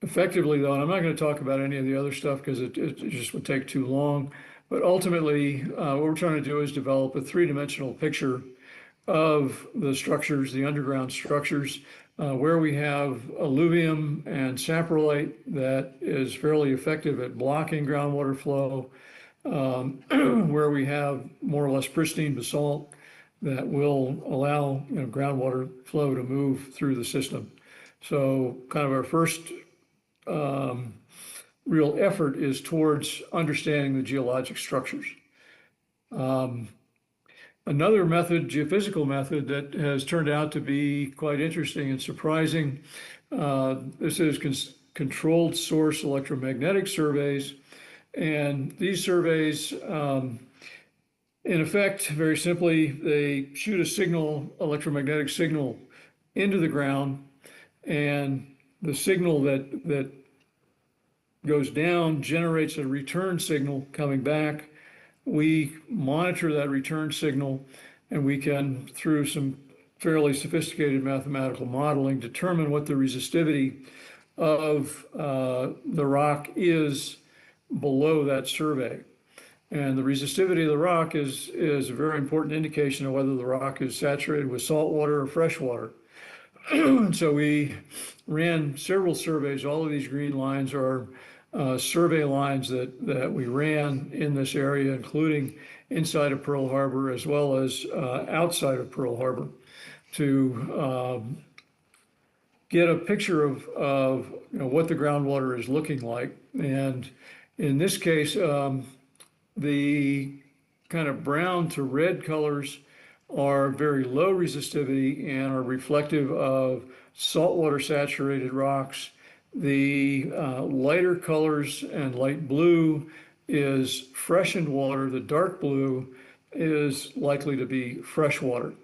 Effectively, though, and I'm not going to talk about any of the other stuff because it just would take too long, but ultimately what we're trying to do is develop a three-dimensional picture of the structures, the underground structures, where we have alluvium and saprolite that is fairly effective at blocking groundwater flow, where we have more or less pristine basalt that will allow groundwater flow to move through the system. So kind of our first real effort is towards understanding the geologic structures. Another method, geophysical method, that has turned out to be quite interesting and surprising, this is controlled source electromagnetic surveys. And these surveys, in effect, very simply, they shoot a signal, electromagnetic signal, into the ground, and the signal that goes down generates a return signal coming back. We monitor that return signal, and we can, through some fairly sophisticated mathematical modeling, determine what the resistivity of the rock is below that survey. And the resistivity of the rock is a very important indication of whether the rock is saturated with salt water or fresh water. So we ran several surveys. All of these green lines are survey lines that we ran in this area, including inside of Pearl Harbor as well as outside of Pearl Harbor, to get a picture of what the groundwater is looking like. And in this case, the kind of brown to red colors are very low resistivity and are reflective of saltwater saturated rocks. The lighter colors and light blue is freshened water. The dark blue is likely to be fresh water.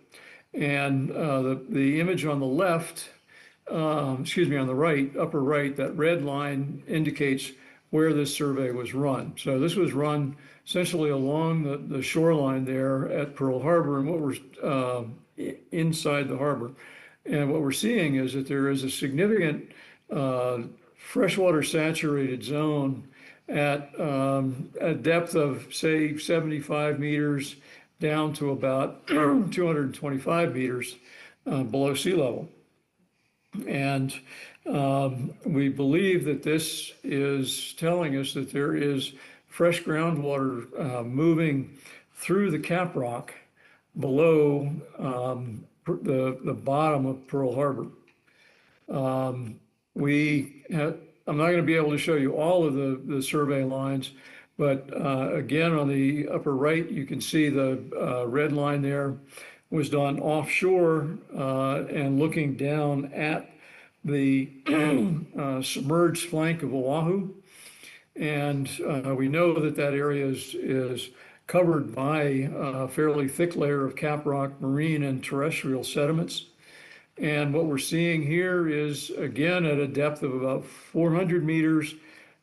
And the image on the left, on the right, upper right, that red line indicates where this survey was run. So this was run essentially along the shoreline there at Pearl Harbor, and what we're inside the harbor. And what we're seeing is that there is a significant freshwater saturated zone at a depth of, say, 75 meters down to about 225 meters below sea level. And we believe that this is telling us that there is fresh groundwater moving through the cap rock below the bottom of Pearl Harbor. I'm not going to be able to show you all of the survey lines, but again, on the upper right, you can see the red line there was done offshore and looking down at the submerged flank of Oahu. And we know that that area is covered by a fairly thick layer of caprock, marine and terrestrial sediments. And what we're seeing here is, again, at a depth of about 400 meters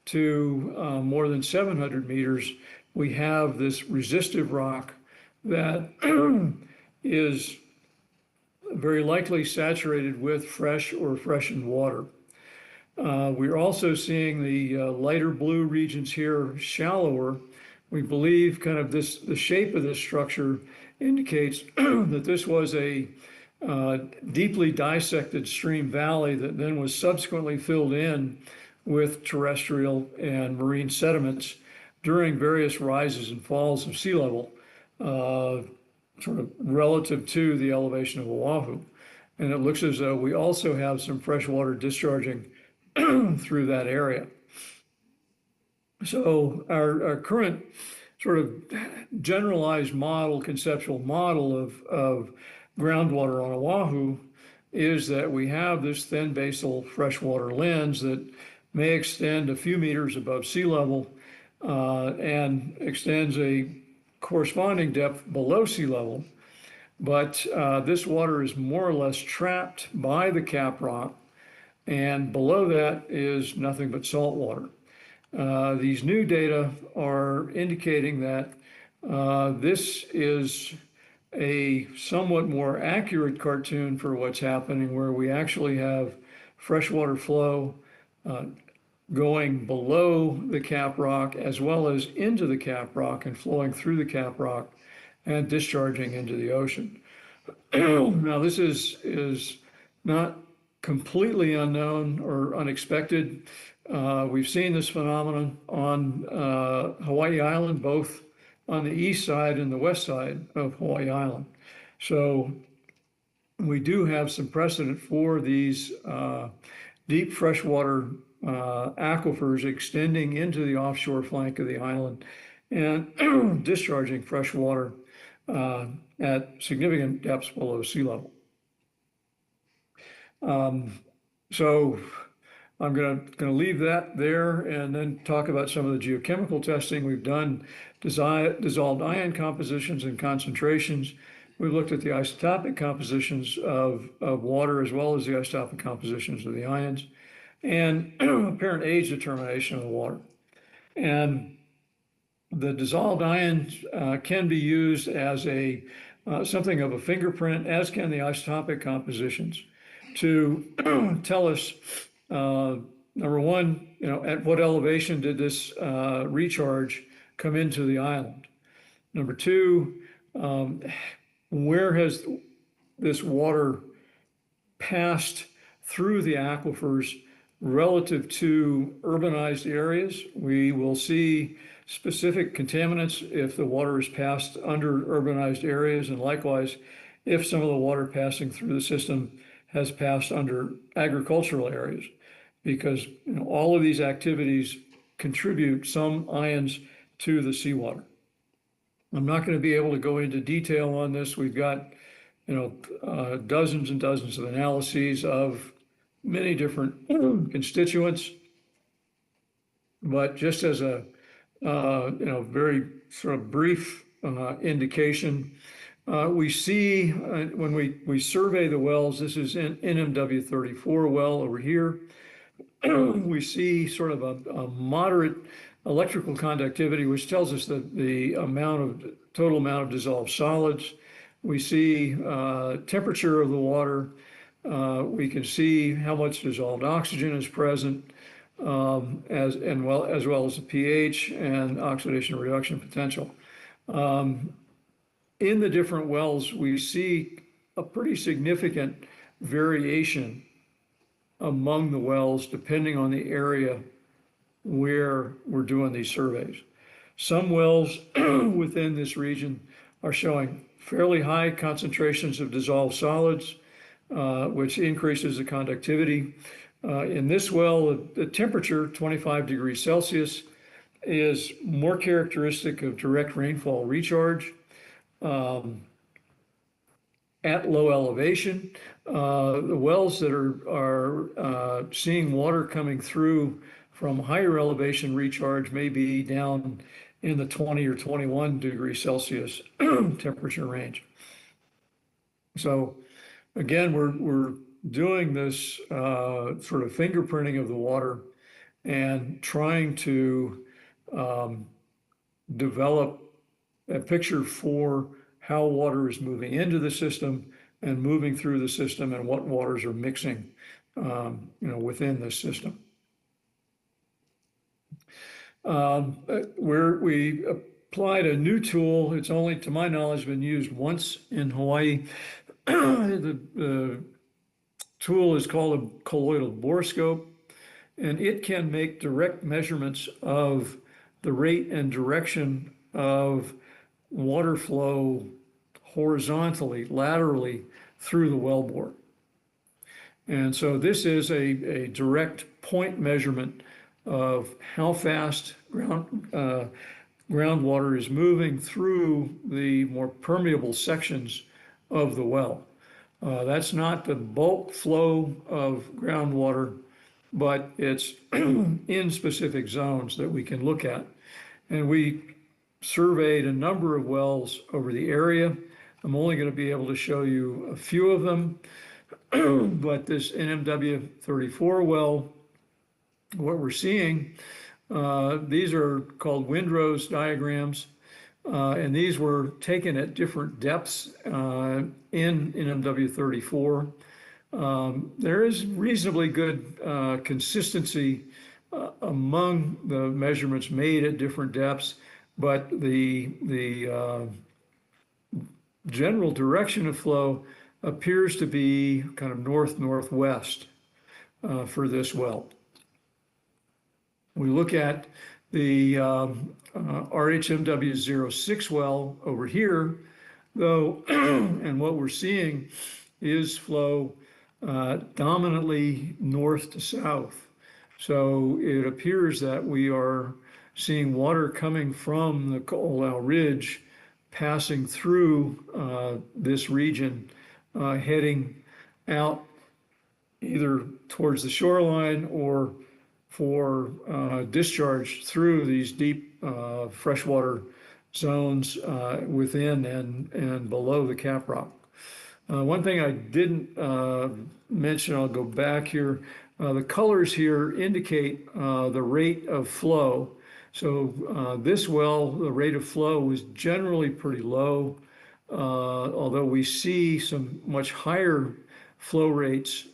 to more than 700 meters, we have this resistive rock that is very likely saturated with fresh or freshened water. We're also seeing the lighter blue regions here shallower. We believe kind of the shape of this structure indicates that this was a deeply dissected stream valley that then was subsequently filled in with terrestrial and marine sediments during various rises and falls of sea level, sort of relative to the elevation of Oahu. And it looks as though we also have some fresh water discharging through that area. So our current sort of generalized model, conceptual model of groundwater on Oahu is that we have this thin basal freshwater lens that may extend a few meters above sea level and extends a corresponding depth below sea level. But this water is more or less trapped by the cap rock, and below that is nothing but salt water. These new data are indicating that this is a somewhat more accurate cartoon for what's happening, where we actually have freshwater flow going below the cap rock as well as into the cap rock and flowing through the cap rock and discharging into the ocean. Now, this is not completely unknown or unexpected. We've seen this phenomenon on Hawaii Island, both on the east side and the west side of Hawaii Island. So we do have some precedent for these deep freshwater aquifers extending into the offshore flank of the island and discharging fresh water at significant depths below sea level. So I'm going to leave that there and then talk about some of the geochemical testing we've done, dissolved ion compositions and concentrations. We've looked at the isotopic compositions of water as well as the isotopic compositions of the ions and apparent age determination of the water. And the dissolved ions can be used as a something of a fingerprint, as can the isotopic compositions, to tell us, number one, at what elevation did this recharge come into the island? Number two, where has this water passed through the aquifers relative to urbanized areas? We will see specific contaminants if the water is passed under urbanized areas, and likewise, if some of the water passing through the system has passed under agricultural areas, because all of these activities contribute some ions to the seawater. I'm not going to be able to go into detail on this. We've got dozens and dozens of analyses of many different constituents, but just as a very sort of brief indication, we see when we survey the wells, this is in NMW34 well over here, we see sort of a moderate electrical conductivity, which tells us that the total amount of dissolved solids. We see temperature of the water. We can see how much dissolved oxygen is present, as well as the pH and oxidation reduction potential. In the different wells, we see a pretty significant variation among the wells depending on the area where we're doing these surveys. Some wells within this region are showing fairly high concentrations of dissolved solids, which increases the conductivity. In this well, the temperature, 25 degrees Celsius, is more characteristic of direct rainfall recharge. At low elevation, the wells that are seeing water coming through from higher elevation recharge may be down in the 20 or 21 degrees Celsius temperature range. So again, we're doing this sort of fingerprinting of the water and trying to develop a picture for how water is moving into the system and moving through the system and what waters are mixing, within the system. Where we applied a new tool, it's only, to my knowledge, been used once in Hawaii. The tool is called a colloidal borescope, and it can make direct measurements of the rate and direction of water flow horizontally, laterally through the wellbore. And so this is a direct point measurement of how fast groundwater is moving through the more permeable sections of the well. That's not the bulk flow of groundwater, but it's in specific zones that we can look at. And we surveyed a number of wells over the area. I'm only going to be able to show you a few of them, but this NMW 34 well, what we're seeing, these are called windrows diagrams, and these were taken at different depths in NMW 34. There is reasonably good consistency among the measurements made at different depths, but the general direction of flow appears to be kind of north-northwest for this well. We look at the RHMW06 well over here, though, and what we're seeing is flow dominantly north to south. So it appears that we are seeing water coming from the Ko'olau Ridge passing through this region, heading out either towards the shoreline or for discharge through these deep freshwater zones within and below the cap rock. One thing I didn't mention, I'll go back here. The colors here indicate the rate of flow. So this well, the rate of flow was generally pretty low, although we see some much higher flow rates.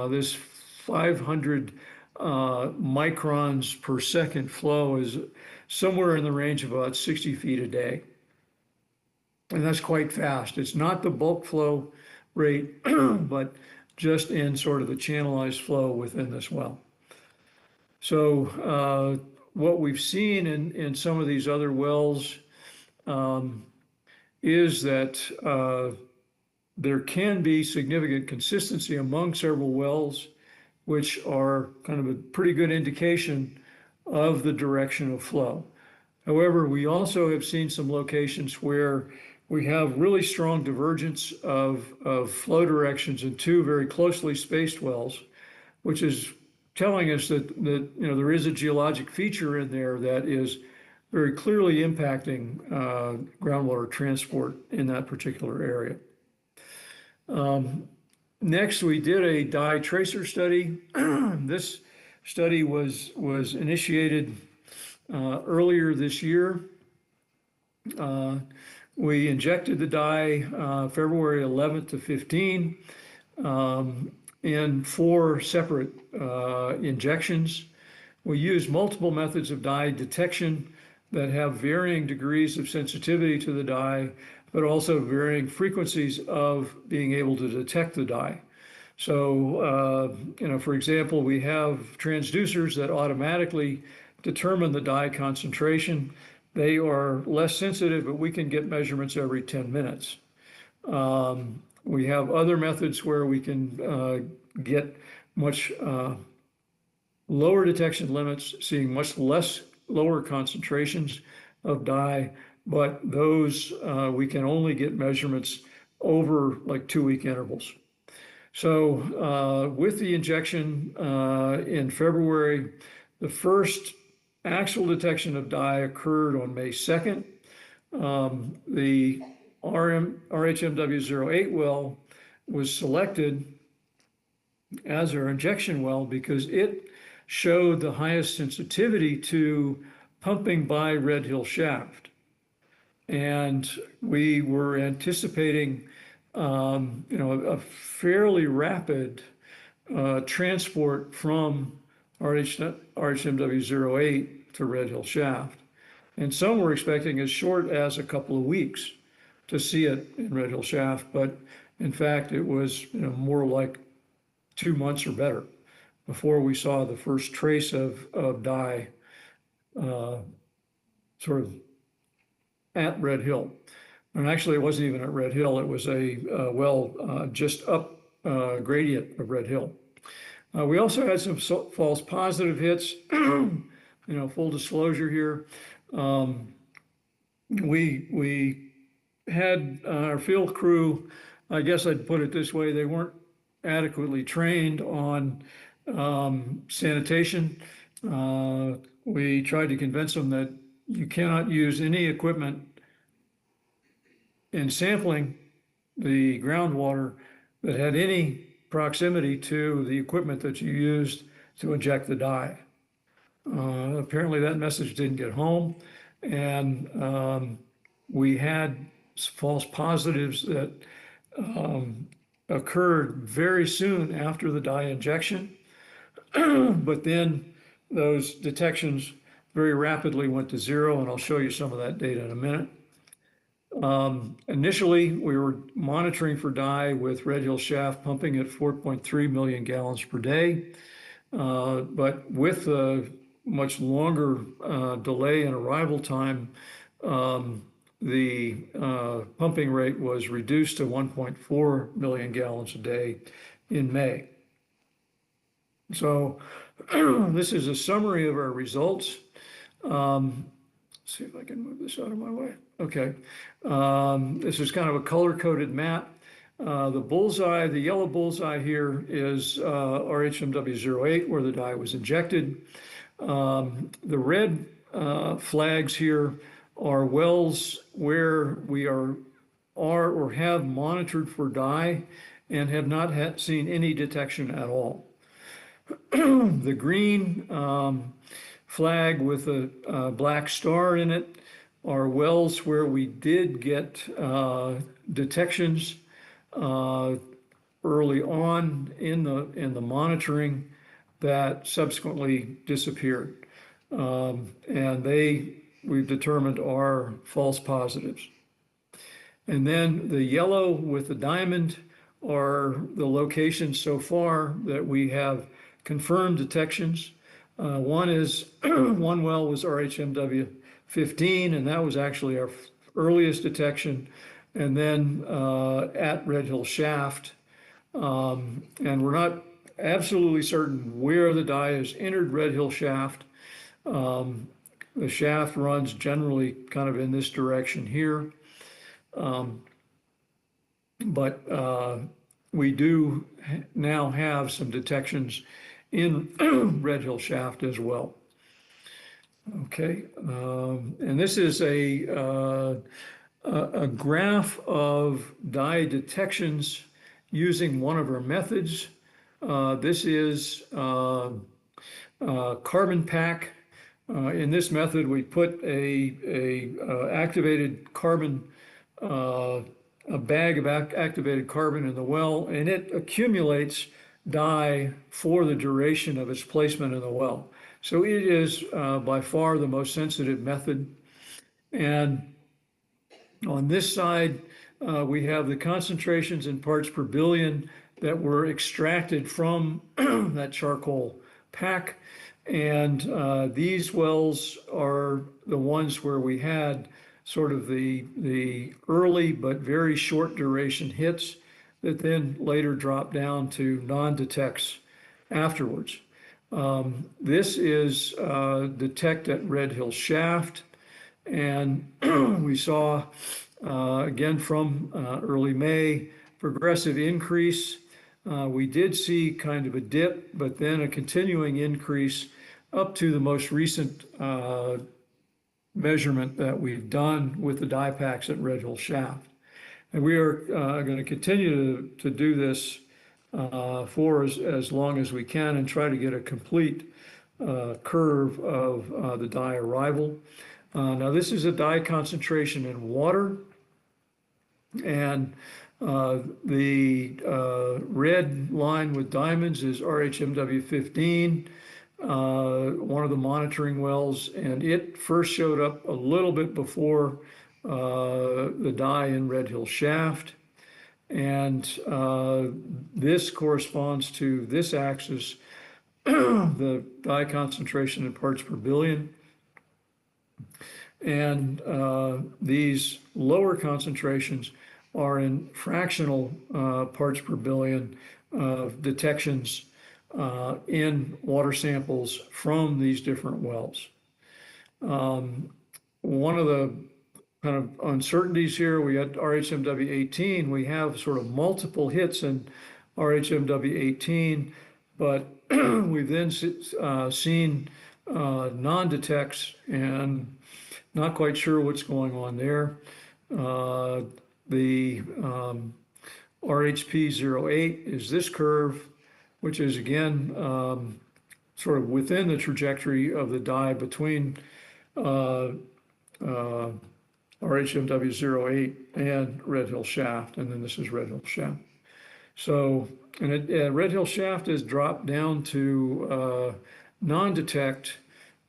This 500 microns per second flow is somewhere in the range of about 60 feet a day. And that's quite fast. It's not the bulk flow rate, but just in sort of the channelized flow within this well. So what we've seen in some of these other wells is that there can be significant consistency among several wells, which are kind of a pretty good indication of the direction of flow. However, we also have seen some locations where we have really strong divergence of flow directions in two very closely spaced wells, which is telling us that there is a geologic feature in there that is very clearly impacting groundwater transport in that particular area. Next, we did a dye tracer study. This study was initiated earlier this year. We injected the dye February 11th to 15 in 4 separate injections. We used multiple methods of dye detection that have varying degrees of sensitivity to the dye, but also varying frequencies of being able to detect the dye. So, for example, we have transducers that automatically determine the dye concentration. They are less sensitive, but we can get measurements every 10 minutes. We have other methods where we can get much lower detection limits, seeing much lower concentrations of dye, but those we can only get measurements over like 2-week intervals. So with the injection in February, the first actual detection of dye occurred on May 2nd. The RHMW08 well was selected as our injection well because it showed the highest sensitivity to pumping by Red Hill Shaft. And we were anticipating, a fairly rapid transport from RHMW 08 to Red Hill Shaft. And some were expecting as short as a couple of weeks to see it in Red Hill Shaft, but in fact, it was more like 2 months or better before we saw the first trace of dye sort of at Red Hill. And actually, it wasn't even at Red Hill. It was a well just up gradient of Red Hill. We also had some false positive hits. Full disclosure here. We had our field crew, I guess I'd put it this way, they weren't adequately trained on sanitation. We tried to convince them that you cannot use any equipment in sampling the groundwater that had any proximity to the equipment that you used to inject the dye. Apparently that message didn't get home, and we had false positives that occurred very soon after the dye injection, but then those detections very rapidly went to zero, and I'll show you some of that data in a minute. Initially, we were monitoring for dye with Red Hill Shaft pumping at 4.3 million gallons per day, but with a much longer delay in arrival time, the pumping rate was reduced to 1.4 million gallons a day in May. So this is a summary of our results. Let's see if I can move this out of my way. Okay. This is kind of a color-coded map. The bullseye, the yellow bullseye here is RHMW 08, where the dye was injected. The red flags here are wells where we are or have monitored for dye and have not seen any detection at all. The green flag with a black star in it are wells where we did get detections early on in the monitoring that subsequently disappeared, and we've determined are false positives. And then the yellow with the diamond are the locations so far that we have confirmed detections. One well was RHMW 15, and that was actually our earliest detection. And then at Red Hill Shaft, and we're not absolutely certain where the dye has entered Red Hill Shaft. The shaft runs generally kind of in this direction here. But we do now have some detections in Red Hill Shaft as well. Okay, and this is a graph of dye detections using one of our methods. This is carbon pack. In this method, we put a activated carbon, a bag of activated carbon in the well, and it accumulates dye for the duration of its placement in the well. So it is by far the most sensitive method. And on this side, we have the concentrations in parts per billion that were extracted from that charcoal pack. And these wells are the ones where we had sort of the early but very short duration hits that then later dropped down to non-detects afterwards. This is detect at Red Hill Shaft, and we saw, again from early May, progressive increase. We did see kind of a dip, but then a continuing increase up to the most recent measurement that we've done with the dye packs at Red Hill Shaft. And we are going to continue to do this for as long as we can and try to get a complete curve of the dye arrival. Now, this is a dye concentration in water, and the red line with diamonds is RHMW15, one of the monitoring wells, and it first showed up a little bit before the dye in Red Hill Shaft. And this corresponds to this axis, the dye concentration in parts per billion. And these lower concentrations are in fractional parts per billion detections in water samples from these different wells. One of the kind of uncertainties here, we got RHMW18, we have sort of multiple hits in RHMW18, but we've then seen non-detects and not quite sure what's going on there. The RHP08 is this curve, which is again sort of within the trajectory of the dye between RHMW08 and Red Hill Shaft, and then this is Red Hill Shaft. So, and Red Hill Shaft is dropped down to non-detect,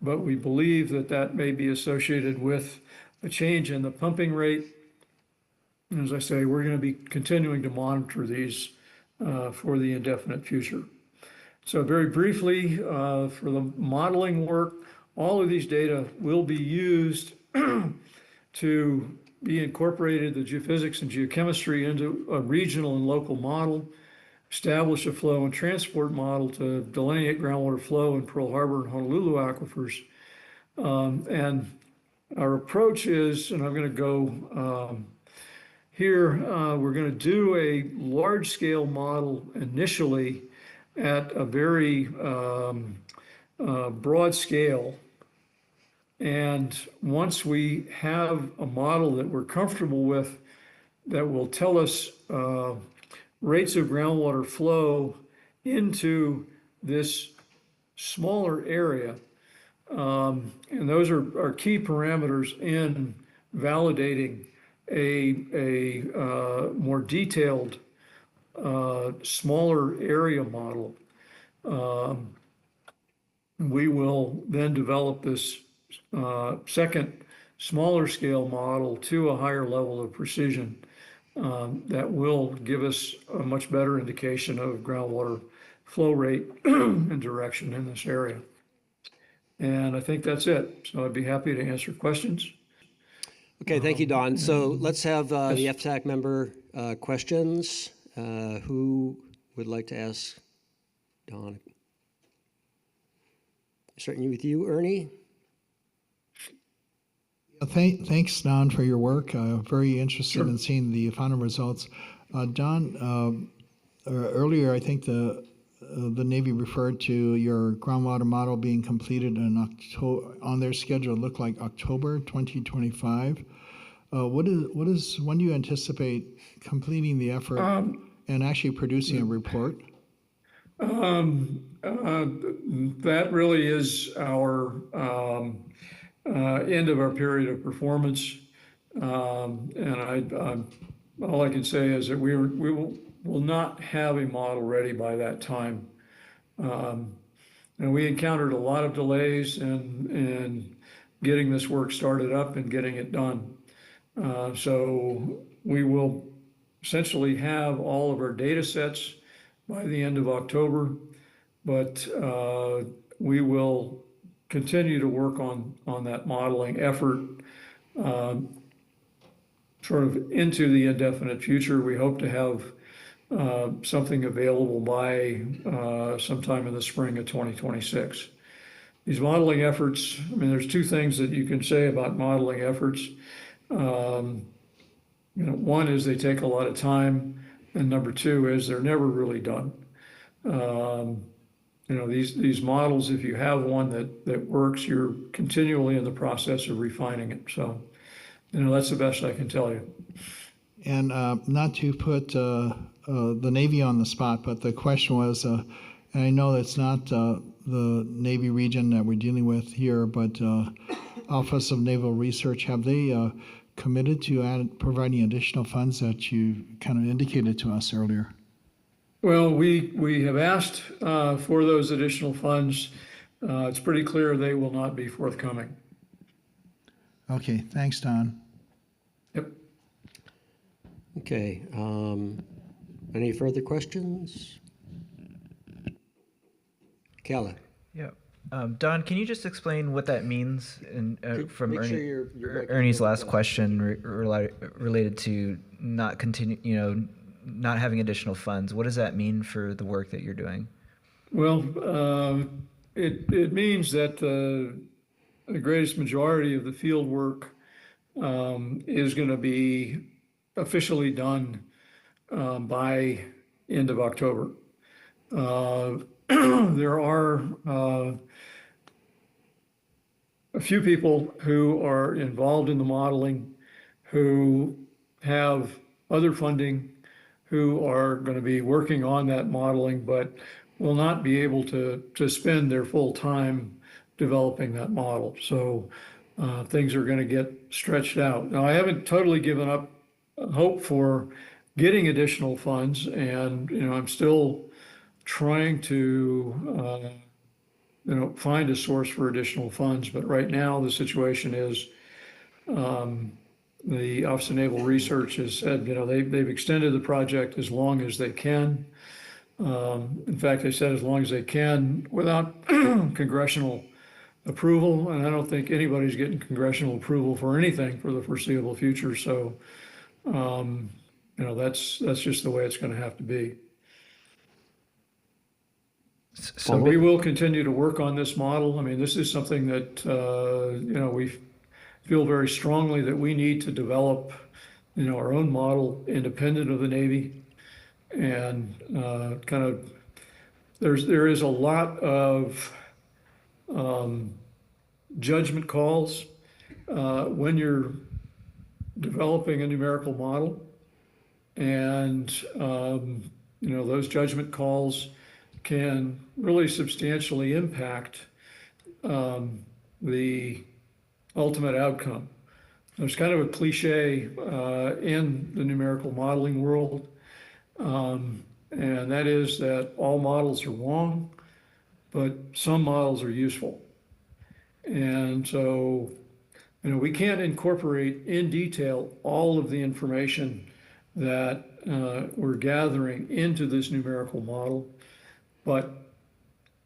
but we believe that that may be associated with a change in the pumping rate. And as I say, we're going to be continuing to monitor these for the indefinite future. So very briefly, for the modeling work, all of these data will be used to be incorporated, the geophysics and geochemistry, into a regional and local model, establish a flow and transport model to delineate groundwater flow in Pearl Harbor and Honolulu aquifers. And our approach is, and I'm going to go here, we're going to do a large-scale model initially at a very broad scale. And once we have a model that we're comfortable with that will tell us rates of groundwater flow into this smaller area, and those are key parameters in validating a more detailed, smaller area model, we will then develop this second smaller scale model to a higher level of precision that will give us a much better indication of groundwater flow rate and direction in this area. And I think that's it. So I'd be happy to answer questions. Okay, thank you, Don. So let's have the FTAC member questions. Who would like to ask Don? Starting with you, Ernie. Thanks, Don, for your work. Very interested in seeing the final results. Don, earlier I think the Navy referred to your groundwater model being completed in October. On their schedule, it looked like October 2025. When do you anticipate completing the effort and actually producing a report? That really is our end of our period of performance, and all I can say is that we will not have a model ready by that time. And we encountered a lot of delays in getting this work started up and getting it done. So we will essentially have all of our data sets by the end of October, but we will continue to work on that modeling effort sort of into the indefinite future. We hope to have something available by sometime in the spring of 2026. These modeling efforts, I mean, there's two things that you can say about modeling efforts. One is they take a lot of time, and number two is they're never really done. These models, if you have one that works, you're continually in the process of refining it. So, that's the best I can tell you. And not to put the Navy on the spot, but the question was, and I know it's not the Navy region that we're dealing with here, but Office of Naval Research, have they committed to providing additional funds that you kind of indicated to us earlier? Well, we have asked for those additional funds. It's pretty clear they will not be forthcoming. Okay, thanks, Don. Yep. Okay. Any further questions? Calla. Yeah. Don, can you just explain what that means from make sure Ernie, your microphone Ernie's last is- question related to not not having additional funds? What does that mean for the work that you're doing? Well, it means that the greatest majority of the field work is going to be officially done by end of October. There are a few people who are involved in the modeling who have other funding, who are going to be working on that modeling, but will not be able to spend their full time developing that model. So things are going to get stretched out. Now, I haven't totally given up hope for getting additional funds, and I'm still trying to find a source for additional funds. But right now, the situation is the Office of Naval Research has said, they've extended the project as long as they can. In fact, they said as long as they can without congressional approval, and I don't think anybody's getting congressional approval for anything for the foreseeable future. So, that's just the way it's going to have to be. So we will continue to work on this model. I mean, this is something that we feel very strongly that we need to develop, our own model independent of the Navy, and there is a lot of judgment calls when you're developing a numerical model, and those judgment calls can really substantially impact the ultimate outcome. There's kind of a cliche in the numerical modeling world, and that is that all models are wrong, but some models are useful. And so, we can't incorporate in detail all of the information that we're gathering into this numerical model, but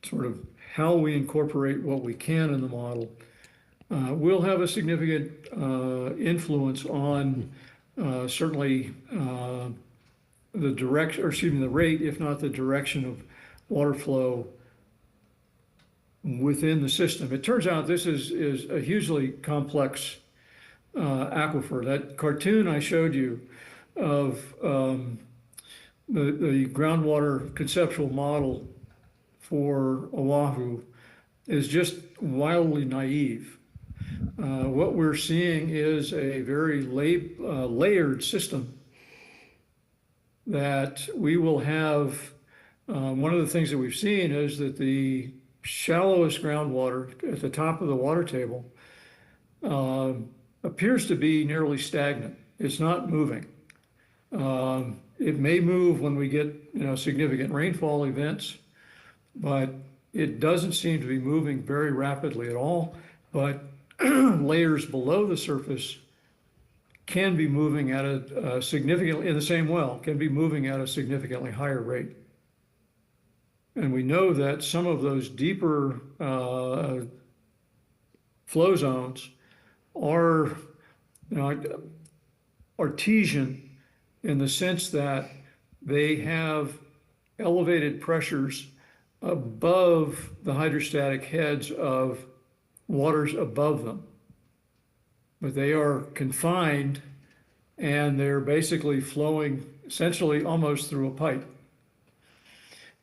sort of how we incorporate what we can in the model will have a significant influence on certainly the rate, if not the direction of water flow within the system. It turns out this is a hugely complex aquifer. That cartoon I showed you of the groundwater conceptual model for Oahu is just wildly naive. What we're seeing is a very layered system that we will have. One of the things that we've seen is that the shallowest groundwater at the top of the water table appears to be nearly stagnant. It's not moving. It may move when we get significant rainfall events, but it doesn't seem to be moving very rapidly at all. But layers below the surface can be moving at a significantly, in the same well, can be moving at a significantly higher rate. And we know that some of those deeper flow zones are artesian in the sense that they have elevated pressures above the hydrostatic heads of waters above them. But they are confined, and they're basically flowing essentially almost through a pipe.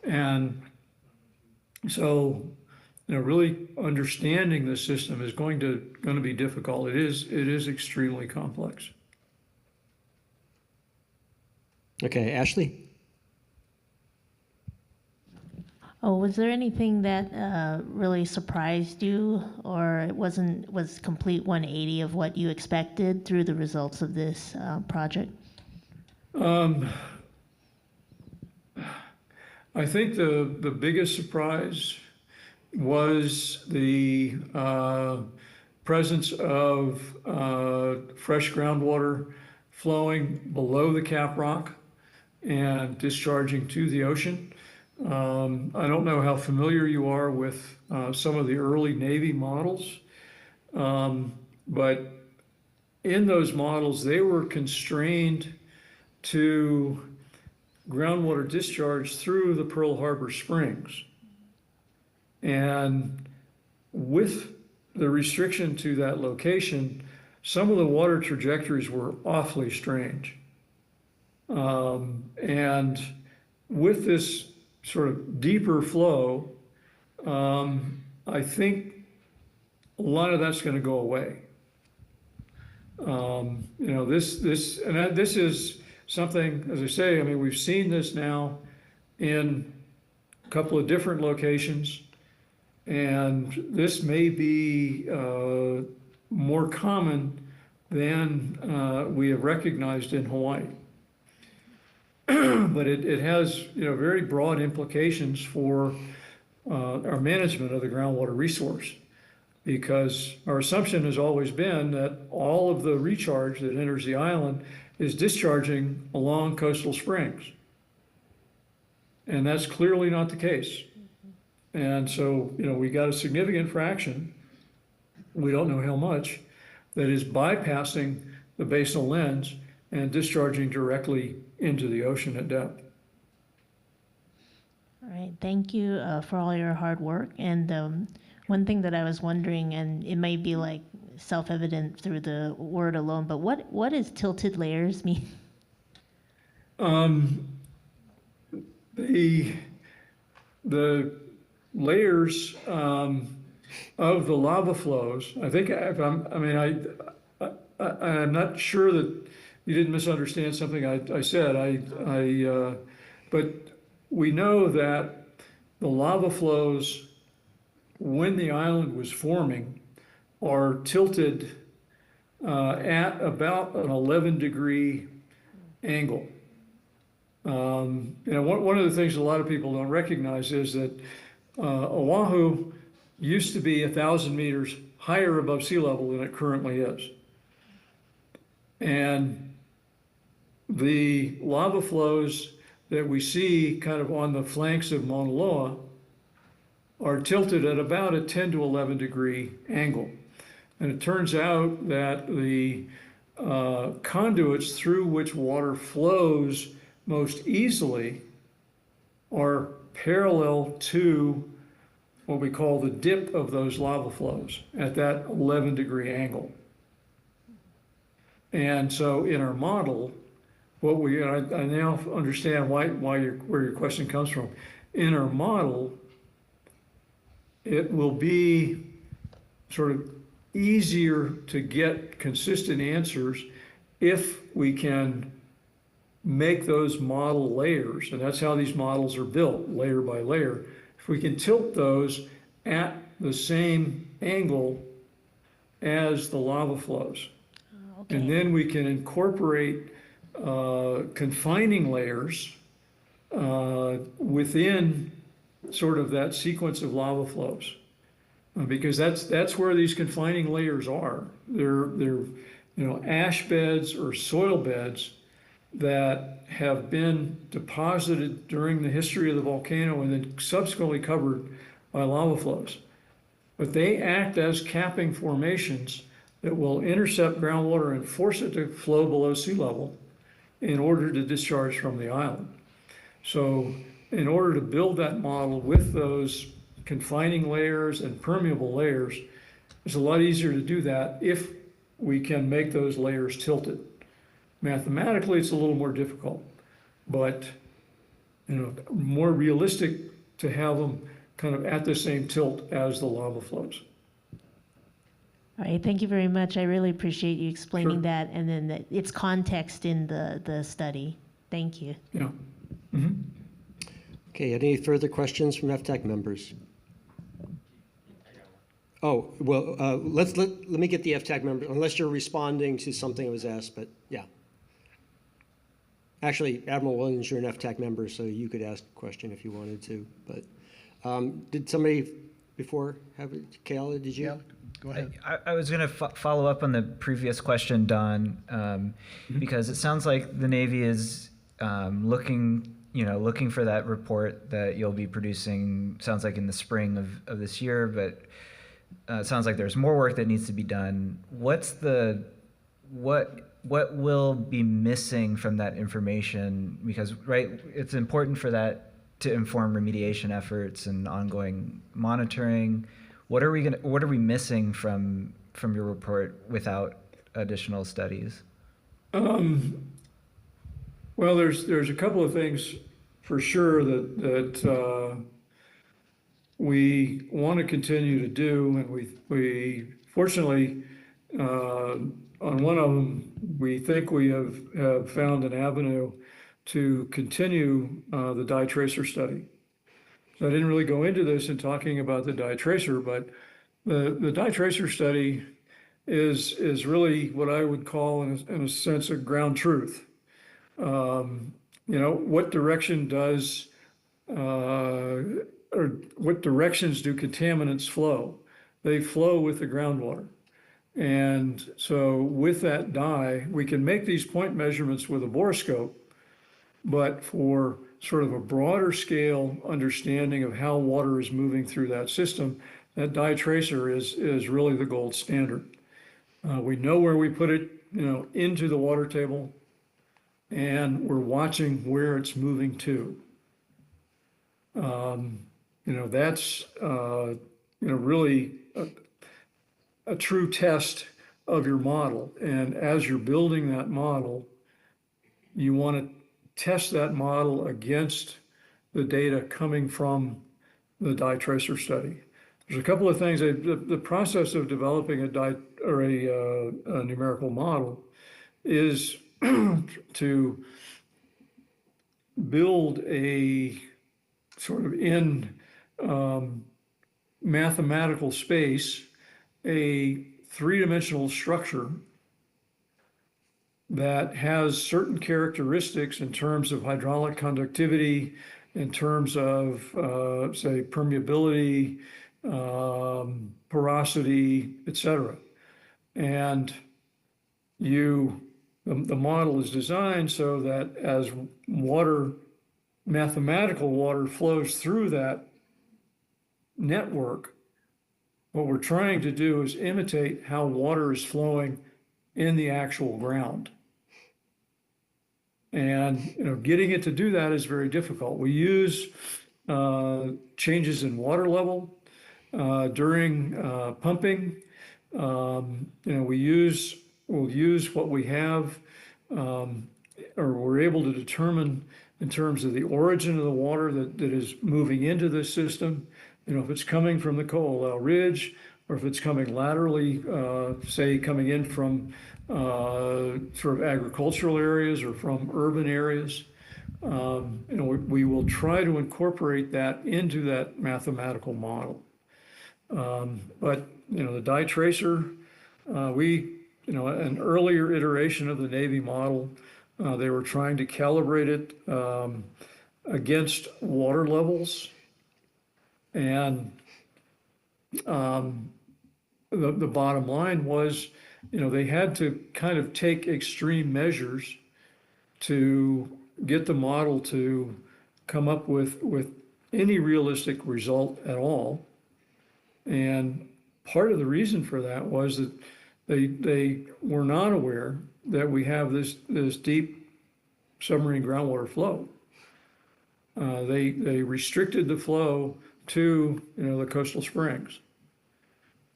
And so, really understanding the system is going to be difficult. It is extremely complex. Okay, Ashley? Oh, was there anything that really surprised you, or it was complete 180 of what you expected through the results of this project? I think the biggest surprise was the presence of fresh groundwater flowing below the cap rock and discharging to the ocean. I don't know how familiar you are with some of the early Navy models, but in those models, they were constrained to groundwater discharge through the Pearl Harbor Springs. And with the restriction to that location, some of the water trajectories were awfully strange. And with this sort of deeper flow, I think a lot of that's going to go away. This is something, as I say, I mean, we've seen this now in a couple of different locations, and this may be more common than we have recognized in Hawaii. But it has, very broad implications for our management of the groundwater resource, because our assumption has always been that all of the recharge that enters the island is discharging along coastal springs. And that's clearly not the case. And so, we got a significant fraction, we don't know how much, that is bypassing the basal lens and discharging directly into the ocean at depth. All right, thank you for all your hard work. And one thing that I was wondering, and it might be like self-evident through the word alone, but what does tilted layers mean? The layers of the lava flows, I think, I'm not sure that you didn't misunderstand something I said. But we know that the lava flows, when the island was forming, are tilted at about an 11-degree angle. One of the things a lot of people don't recognize is that Oahu used to be 1,000 meters higher above sea level than it currently is. And the lava flows that we see kind of on the flanks of Mauna Loa are tilted at about a 10 to 11 degree angle. And it turns out that the conduits through which water flows most easily are parallel to what we call the dip of those lava flows at that 11-degree angle. And so in our model, I now understand where your question comes from. In our model, it will be sort of easier to get consistent answers if we can make those model layers, and that's how these models are built, layer by layer. If we can tilt those at the same angle as the lava flows. Okay. And then we can incorporate confining layers within sort of that sequence of lava flows. Because that's where these confining layers are. They're ash beds or soil beds that have been deposited during the history of the volcano and then subsequently covered by lava flows. But they act as capping formations that will intercept groundwater and force it to flow below sea level in order to discharge from the island. So in order to build that model with those confining layers and permeable layers, it's a lot easier to do that if we can make those layers tilted. Mathematically, it's a little more difficult, but more realistic to have them kind of at the same tilt as the lava flows. All right, thank you very much. I really appreciate you explaining Sure. that, and then its context in the study. Thank you. Yeah. Mm-hmm. Okay, any further questions from FTAC members? Oh, well, let me get the FTAC member, unless you're responding to something that was asked, but yeah. Actually, Admiral Williams, you're an FTAC member, so you could ask a question if you wanted to, but did somebody before have it? Kayla, did you? Yeah, go ahead. I was going to follow up on the previous question, Don, because it sounds like the Navy is looking for that report that you'll be producing, sounds like in the spring of this year, but it sounds like there's more work that needs to be done. What will be missing from that information? Because, right, it's important for that to inform remediation efforts and ongoing monitoring. What are we missing from your report without additional studies? Well, there's a couple of things for sure that we want to continue to do, and we fortunately on one of them we think we have found an avenue to continue the dye tracer study. So I didn't really go into this in talking about the dye tracer, but the dye tracer study is really what I would call, in a sense, a ground truth. What direction does or what directions do contaminants flow? They flow with the groundwater. And so with that dye, we can make these point measurements with a borescope, but for sort of a broader scale understanding of how water is moving through that system, that dye tracer is really the gold standard. We know where we put it, into the water table, and we're watching where it's moving to. That's really a true test of your model. And as you're building that model, you want to test that model against the data coming from the dye tracer study. There's a couple of things. The process of developing a numerical model is to build a sort of in mathematical space a three-dimensional structure that has certain characteristics in terms of hydraulic conductivity, in terms of, say, permeability, porosity, etc. And the model is designed so that as mathematical water flows through that network, what we're trying to do is imitate how water is flowing in the actual ground. And getting it to do that is very difficult. We use changes in water level during pumping. We'll use what we have, or we're able to determine in terms of the origin of the water that is moving into this system. If it's coming from the Coalell Ridge, or if it's coming laterally, say coming in from sort of agricultural areas or from urban areas. We will try to incorporate that into that mathematical model. But the dye tracer, an earlier iteration of the Navy model, they were trying to calibrate it against water levels. And the bottom line was, they had to kind of take extreme measures to get the model to come up with any realistic result at all. And part of the reason for that was that they were not aware that we have this deep submarine groundwater flow. They restricted the flow to the coastal springs.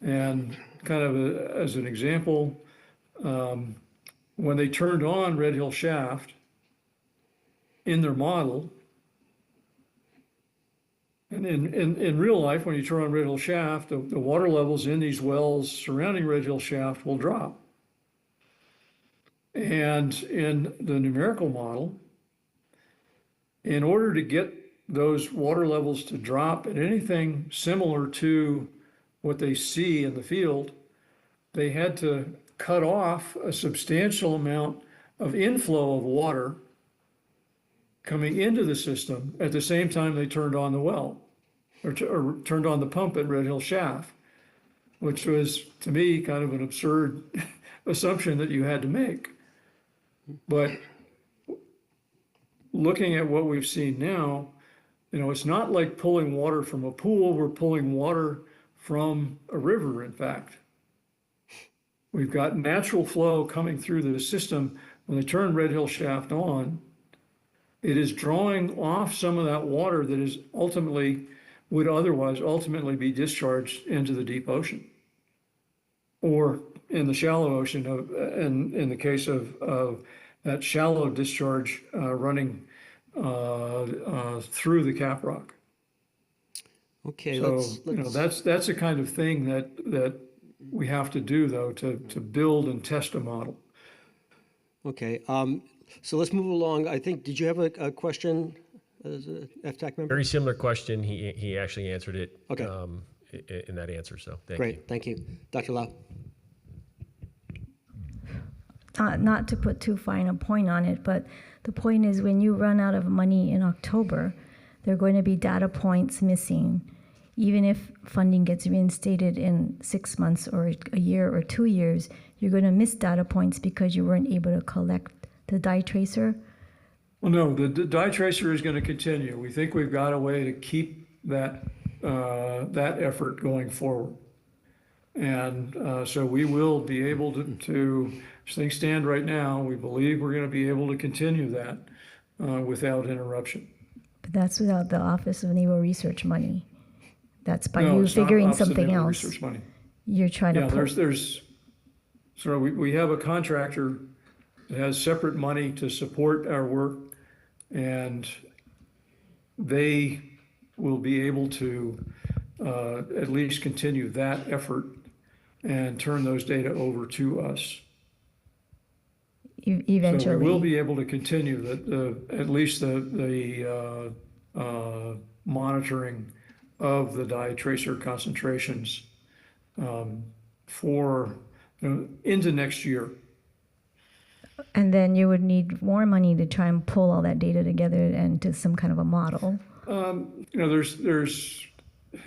And kind of as an example, when they turned on Red Hill Shaft in their model, and in real life, when you turn on Red Hill Shaft, the water levels in these wells surrounding Red Hill Shaft will drop. And in the numerical model, in order to get those water levels to drop at anything similar to what they see in the field, they had to cut off a substantial amount of inflow of water coming into the system at the same time they turned on the well or turned on the pump at Red Hill Shaft, which was, to me, kind of an absurd assumption that you had to make. But looking at what we've seen now, you know, it's not like pulling water from a pool. We're pulling water from a river, in fact. We've got natural flow coming through the system. When they turn Red Hill Shaft on, it is drawing off some of that water that is would otherwise ultimately be discharged into the deep ocean, or in the shallow ocean, in the case of that shallow discharge running through the caprock. Okay, So, you know, that's the kind of thing that we have to do, though, to build and test a model. Okay, so let's move along. I think, did you have a question as a FTAC member? Very similar question. He actually answered it. Okay. In that answer. So thank you. Great, thank you. Dr. Lau? Not to put too fine a point on it, but the point is when you run out of money in October, there are going to be data points missing. Even if funding gets reinstated in 6 months or a year or 2 years, you're going to miss data points because you weren't able to collect the dye tracer. Well, no, the dye tracer is going to continue. We think we've got a way to keep that effort going forward. And so we will be able to, as things stand right now, we believe we're going to be able to continue that without interruption. But that's without the Office of Naval Research money. That's by No, you it's not figuring Office of something Naval else. Research money. You're trying to Yeah, pull. so we have a contractor that has separate money to support our work, and they will be able to at least continue that effort and turn those data over to us. Eventually. So we will be able to continue at least the monitoring of the dye tracer concentrations for into next year. And then you would need more money to try and pull all that data together into some kind of a model.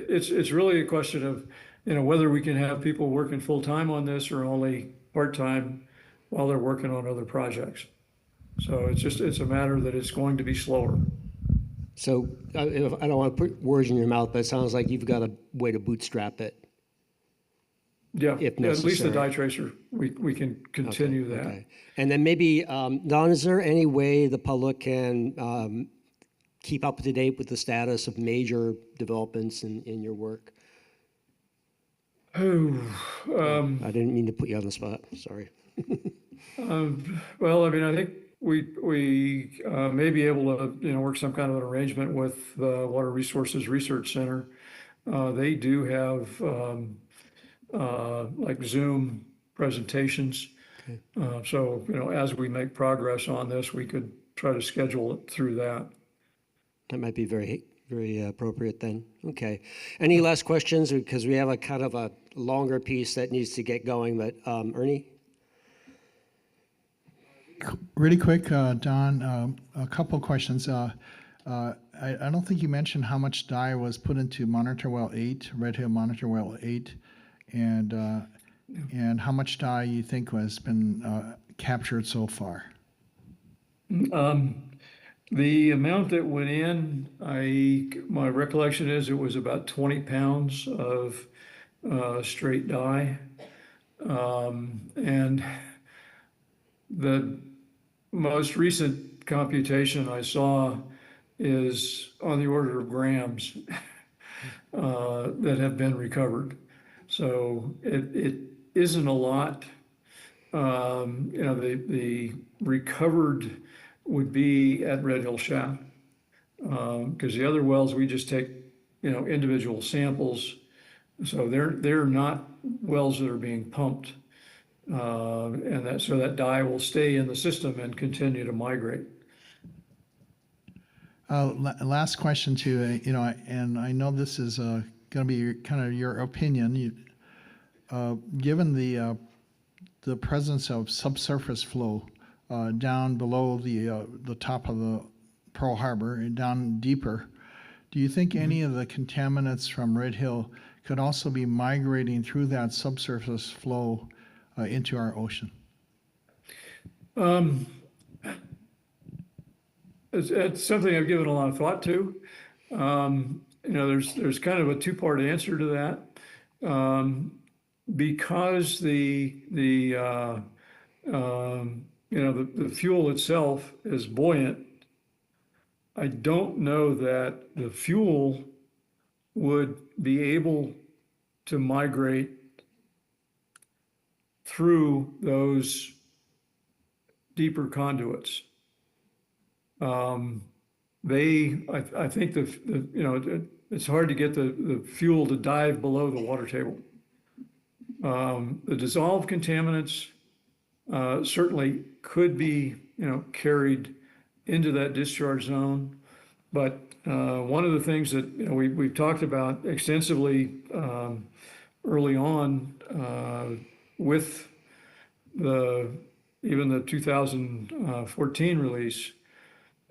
It's really a question of, whether we can have people working full-time on this or only part-time while they're working on other projects. So it's a matter that it's going to be slower. So I don't want to put words in your mouth, but it sounds like you've got a way to bootstrap it. Yeah, if at least the necessary. dye tracer, we can continue that. Okay. And then maybe, Don, is there any way the public can keep up to date with the status of major developments in your work? I didn't mean to put you on the spot, sorry. Well, I think we may be able to, work some kind of an arrangement with the Water Resources Research Center. They do have like Zoom presentations. Okay. So, as we make progress on this, we could try to schedule it through that. That might be very, very appropriate then. Okay. Any last questions? Because we have a kind of a longer piece that needs to get going, but Ernie? Really quick, Don, a couple questions. I don't think you mentioned how much dye was put into Monitor Well 8, Red Hill Monitor Well 8, and how much dye you think has been captured so far? The amount that went in, my recollection is it was about 20 pounds of straight dye. And the most recent computation I saw is on the order of grams that have been recovered. So it isn't a lot. The recovered would be at Red Hill Shaft, because the other wells we just take individual samples, so they're not wells that are being pumped, and so that dye will stay in the system and continue to migrate. Last question too, and I know this is going to be kind of your opinion. Given the presence of subsurface flow down below the top of the Pearl Harbor and down deeper, do you think any of the contaminants from Red Hill could also be migrating through that subsurface flow into our ocean? It's something I've given a lot of thought to. There's kind of a two-part answer to that. Because the fuel itself is buoyant, I don't know that the fuel would be able to migrate through those deeper conduits. I think it's hard to get the fuel to dive below the water table. The dissolved contaminants certainly could be, carried into that discharge zone. But one of the things that we've talked about extensively early on with even the 2014 release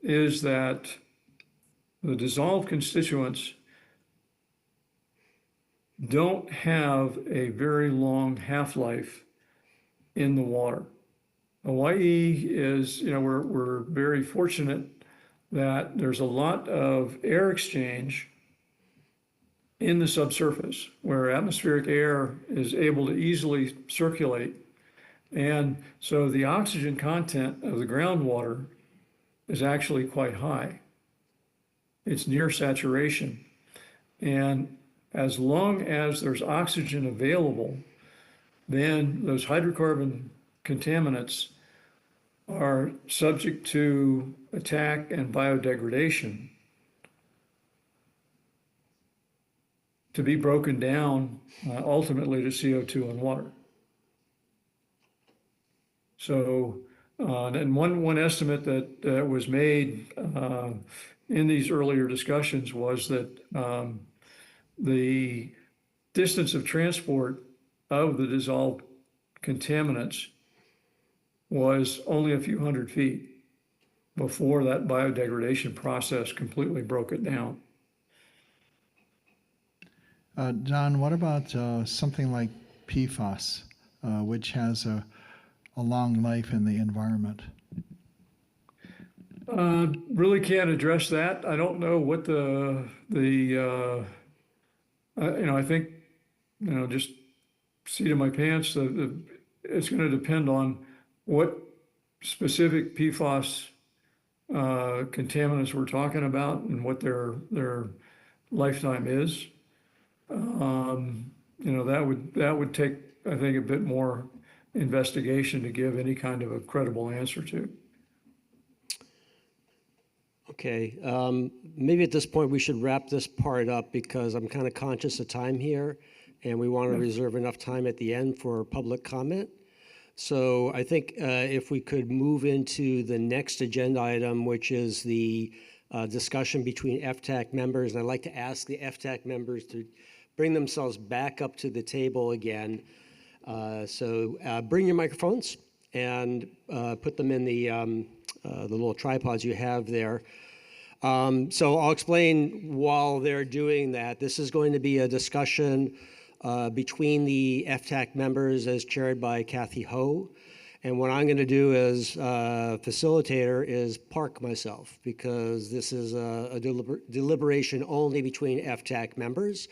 is that the dissolved constituents don't have a very long half-life in the water. Hawaii is, we're very fortunate that there's a lot of air exchange in the subsurface where atmospheric air is able to easily circulate. And so the oxygen content of the groundwater is actually quite high. It's near saturation. And as long as there's oxygen available, then those hydrocarbon contaminants are subject to attack and biodegradation to be broken down ultimately to CO2 and water. So, and one estimate that was made in these earlier discussions was that the distance of transport of the dissolved contaminants was only a few hundred feet before that biodegradation process completely broke it down. John, what about something like PFAS, which has a long life in the environment? Really can't address that. I don't know what I think, just seat of my pants, it's going to depend on what specific PFAS contaminants we're talking about and what their lifetime is. That would take, I think, a bit more investigation to give any kind of a credible answer to. Okay, maybe at this point we should wrap this part up because I'm kind of conscious of time here and we want to reserve enough time at the end for public comment. So I think if we could move into the next agenda item, which is the discussion between FTAC members. And I'd like to ask the FTAC members to bring themselves back up to the table again. So bring your microphones and put them in the little tripods you have there. So I'll explain while they're doing that. This is going to be a discussion between the FTAC members as chaired by Kathy Ho. And what I'm going to do as facilitator is park myself because this is a deliberation only between FTAC members.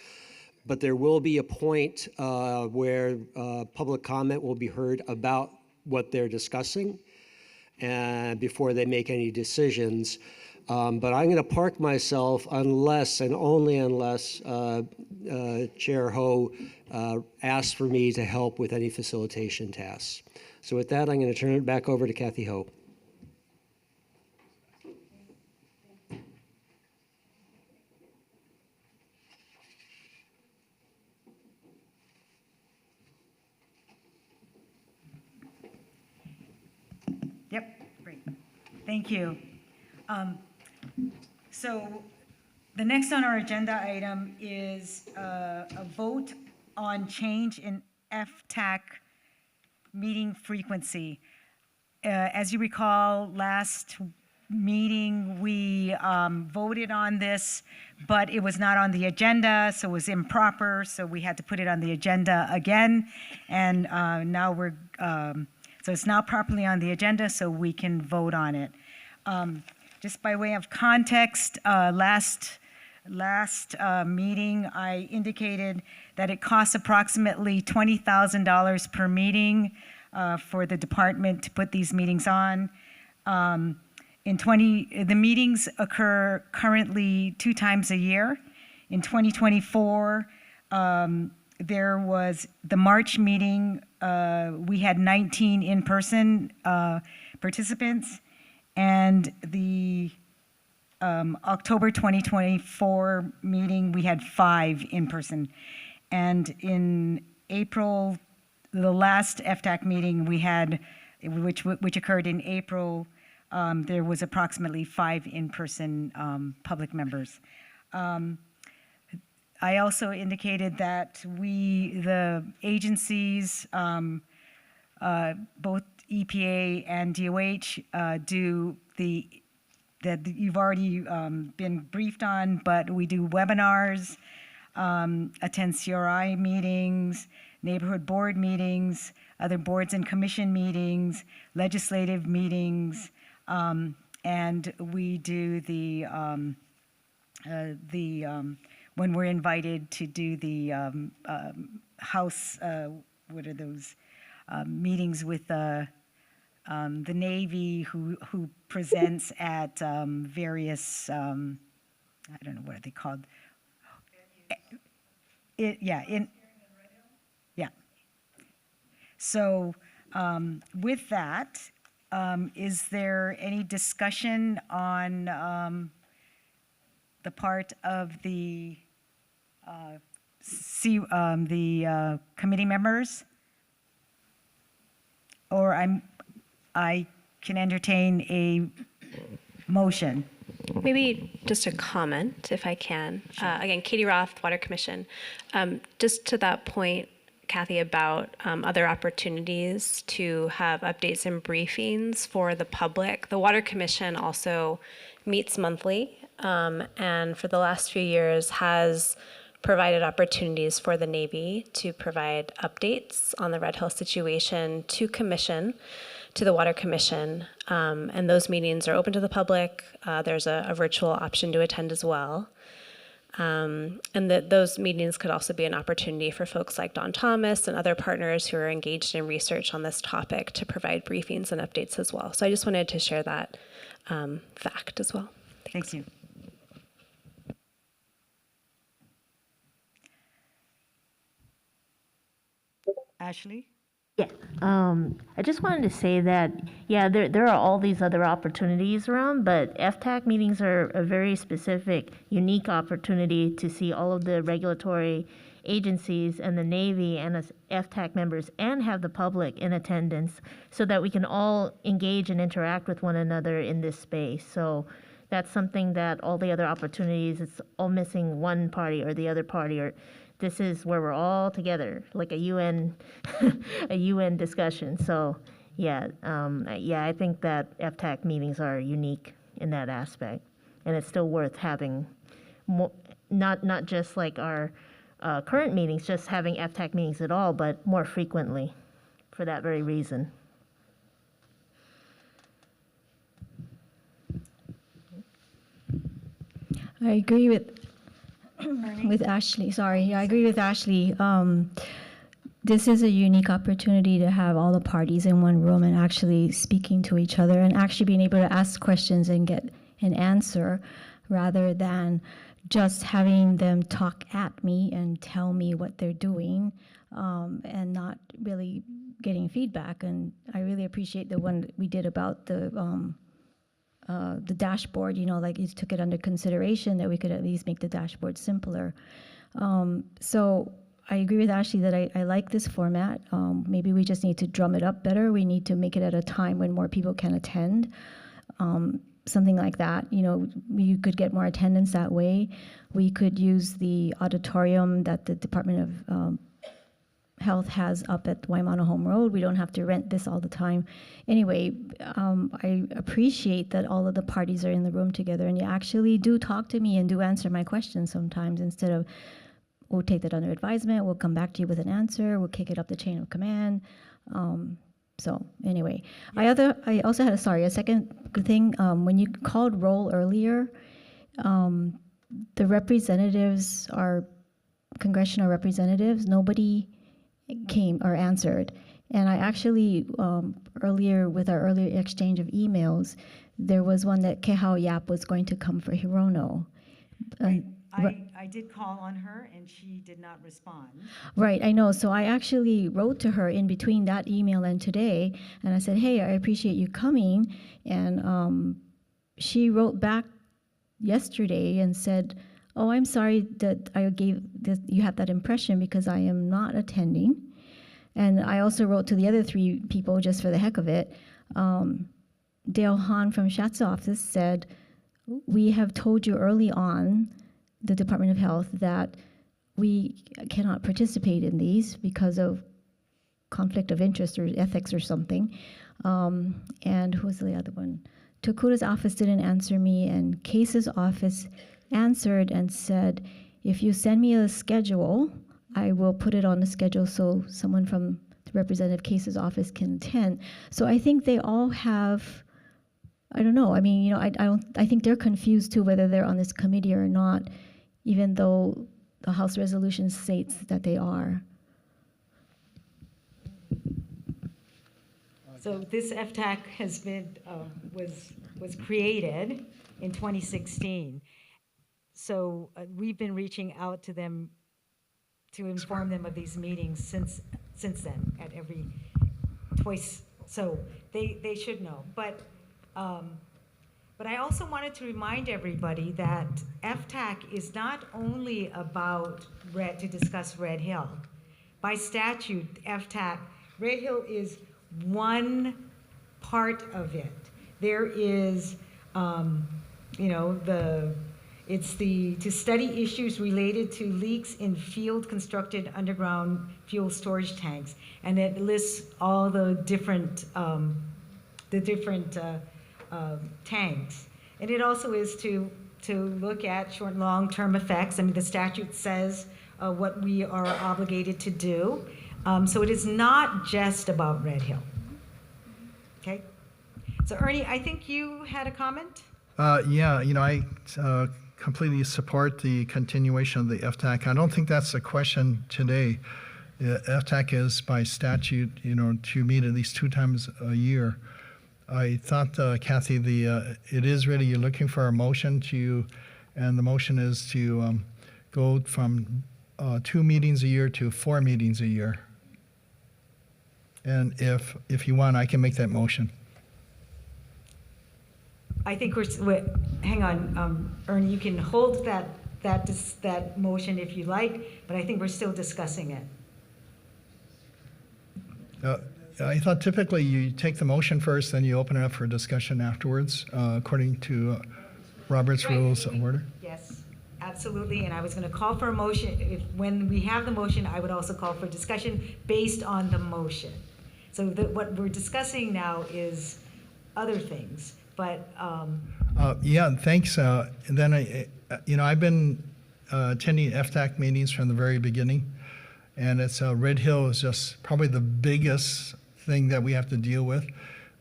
But there will be a point where public comment will be heard about what they're discussing and before they make any decisions. But I'm going to park myself unless and only unless Chair Ho asks for me to help with any facilitation tasks. So with that, I'm going to turn it back over to Kathy Ho. Yep, great. Thank you. So the next on our agenda item is a vote on change in FTAC meeting frequency. As you recall, last meeting, we voted on this, but it was not on the agenda, so it was improper, so we had to put it on the agenda again. And now so it's now properly on the agenda, so we can vote on it. Just by way of context, last meeting, I indicated that it costs approximately $20,000 per meeting for the department to put these meetings on. The meetings occur currently 2 times a year. In 2024, there was the March meeting. We had 19 in-person participants, and the October 2024 meeting, we had 5 in-person. And in April, the last FTAC meeting we had, which occurred in April, there was approximately 5 in-person public members. I also indicated that the agencies, both EPA and DOH, that you've already been briefed on, but we do webinars, attend CRI meetings, neighborhood board meetings, other boards and commission meetings, legislative meetings, and we do when we're invited to do the House, what are those, meetings with the Navy who presents at various, I don't know, what are they called? So with that, is there any discussion on the part of the committee members? Or I can entertain a motion. Maybe just a comment, if I can. Again, Katie Roth, Water Commission. Just to that point, Kathy, about other opportunities to have updates and briefings for the public. The Water Commission also meets monthly, and for the last few years has provided opportunities for the Navy to provide updates on the Red Hill situation to the Water Commission, and those meetings are open to the public. There's a virtual option to attend as well. And those meetings could also be an opportunity for folks like Don Thomas and other partners who are engaged in research on this topic to provide briefings and updates as well. So I just wanted to share that fact as well. Thank you. Ashley? Yeah, I just wanted to say that, yeah, there are all these other opportunities around, but FTAC meetings are a very specific, unique opportunity to see all of the regulatory agencies and the Navy and us FTAC members and have the public in attendance so that we can all engage and interact with one another in this space. So that's something that all the other opportunities, it's all missing one party or the other party, or this is where we're all together, like a UN, a UN discussion. So, yeah, I think that FTAC meetings are unique in that aspect, and it's still worth having, more, not just like our current meetings, just having FTAC meetings at all, but more frequently, for that very reason. I agree with Ashley. Sorry, I agree with Ashley. This is a unique opportunity to have all the parties in one room and actually speaking to each other and actually being able to ask questions and get an answer rather than just having them talk at me and tell me what they're doing and not really getting feedback. And I really appreciate the one that we did about the dashboard, like you took it under consideration that we could at least make the dashboard simpler. So I agree with Ashley that I like this format. Maybe we just need to drum it up better. We need to make it at a time when more people can attend. something like that. You know, you could get more attendance that way. We could use the auditorium that the Department of Health has up at Waimana Home Road. We don't have to rent this all the time. Anyway, I appreciate that all of the parties are in the room together and you actually do talk to me and do answer my questions sometimes, instead of, we'll take that under advisement, we'll come back to you with an answer, we'll kick it up the chain of command. So anyway, I also had a second thing. When you called roll earlier, the representatives, our congressional representatives, nobody came or answered. And I actually, earlier, with our earlier exchange of emails, there was one that Kehao Yap was going to come for Hirono. I did call on her and she did not respond. Right, I know. So I actually wrote to her in between that email and today, and I said, hey, I appreciate you coming. And she wrote back yesterday and said, oh, I'm sorry that I gave that you have that impression because I am not attending. And I also wrote to the other three people just for the heck of it. Dale Hahn from Schatz's office said, we have told you early on, the Department of Health, that we cannot participate in these because of conflict of interest or ethics or something. And who was the other one? Tokura's office didn't answer me, and Case's office answered and said, if you send me a schedule, I will put it on the schedule so someone from the Representative Case's office can attend. So I think they all have, I don't know. I mean, you know, I think they're confused too whether they're on this committee or not, even though the House resolution states that they are. So this FTAC has been, was created in 2016. So we've been reaching out to them to inform them of these meetings since then, at every twice. So they should know. But I also wanted to remind everybody that FTAC is not only about to discuss Red Hill. By statute, FTAC, Red Hill is one part of it. There is, you know, it's to study issues related to leaks in field constructed underground fuel storage tanks, and it lists all the different tanks. And it also is to look at short and long-term effects. I mean, the statute says what we are obligated to do. So it is not just about Red Hill. Okay? So Ernie, I think you had a comment? Yeah, you know, I completely support the continuation of the FTAC. I don't think that's the question today. FTAC is by statute, you know, to meet at least 2 times a year. I thought, Kathy, it is really, you're looking for a motion and the motion is to go from 2 meetings a year to 4 meetings a year. And if you want, I can make that motion. I think hang on, Ernie, you can hold that motion if you like, but I think we're still discussing it. I thought typically you take the motion first, then you open it up for discussion afterwards, according to Robert's Rules of Order. Yes, absolutely, and I was going to call for a motion. When we have the motion, I would also call for discussion based on the motion. So what we're discussing now is other things, but... yeah, thanks. Then, I've been attending FTAC meetings from the very beginning, and it's Red Hill is just probably the biggest thing that we have to deal with.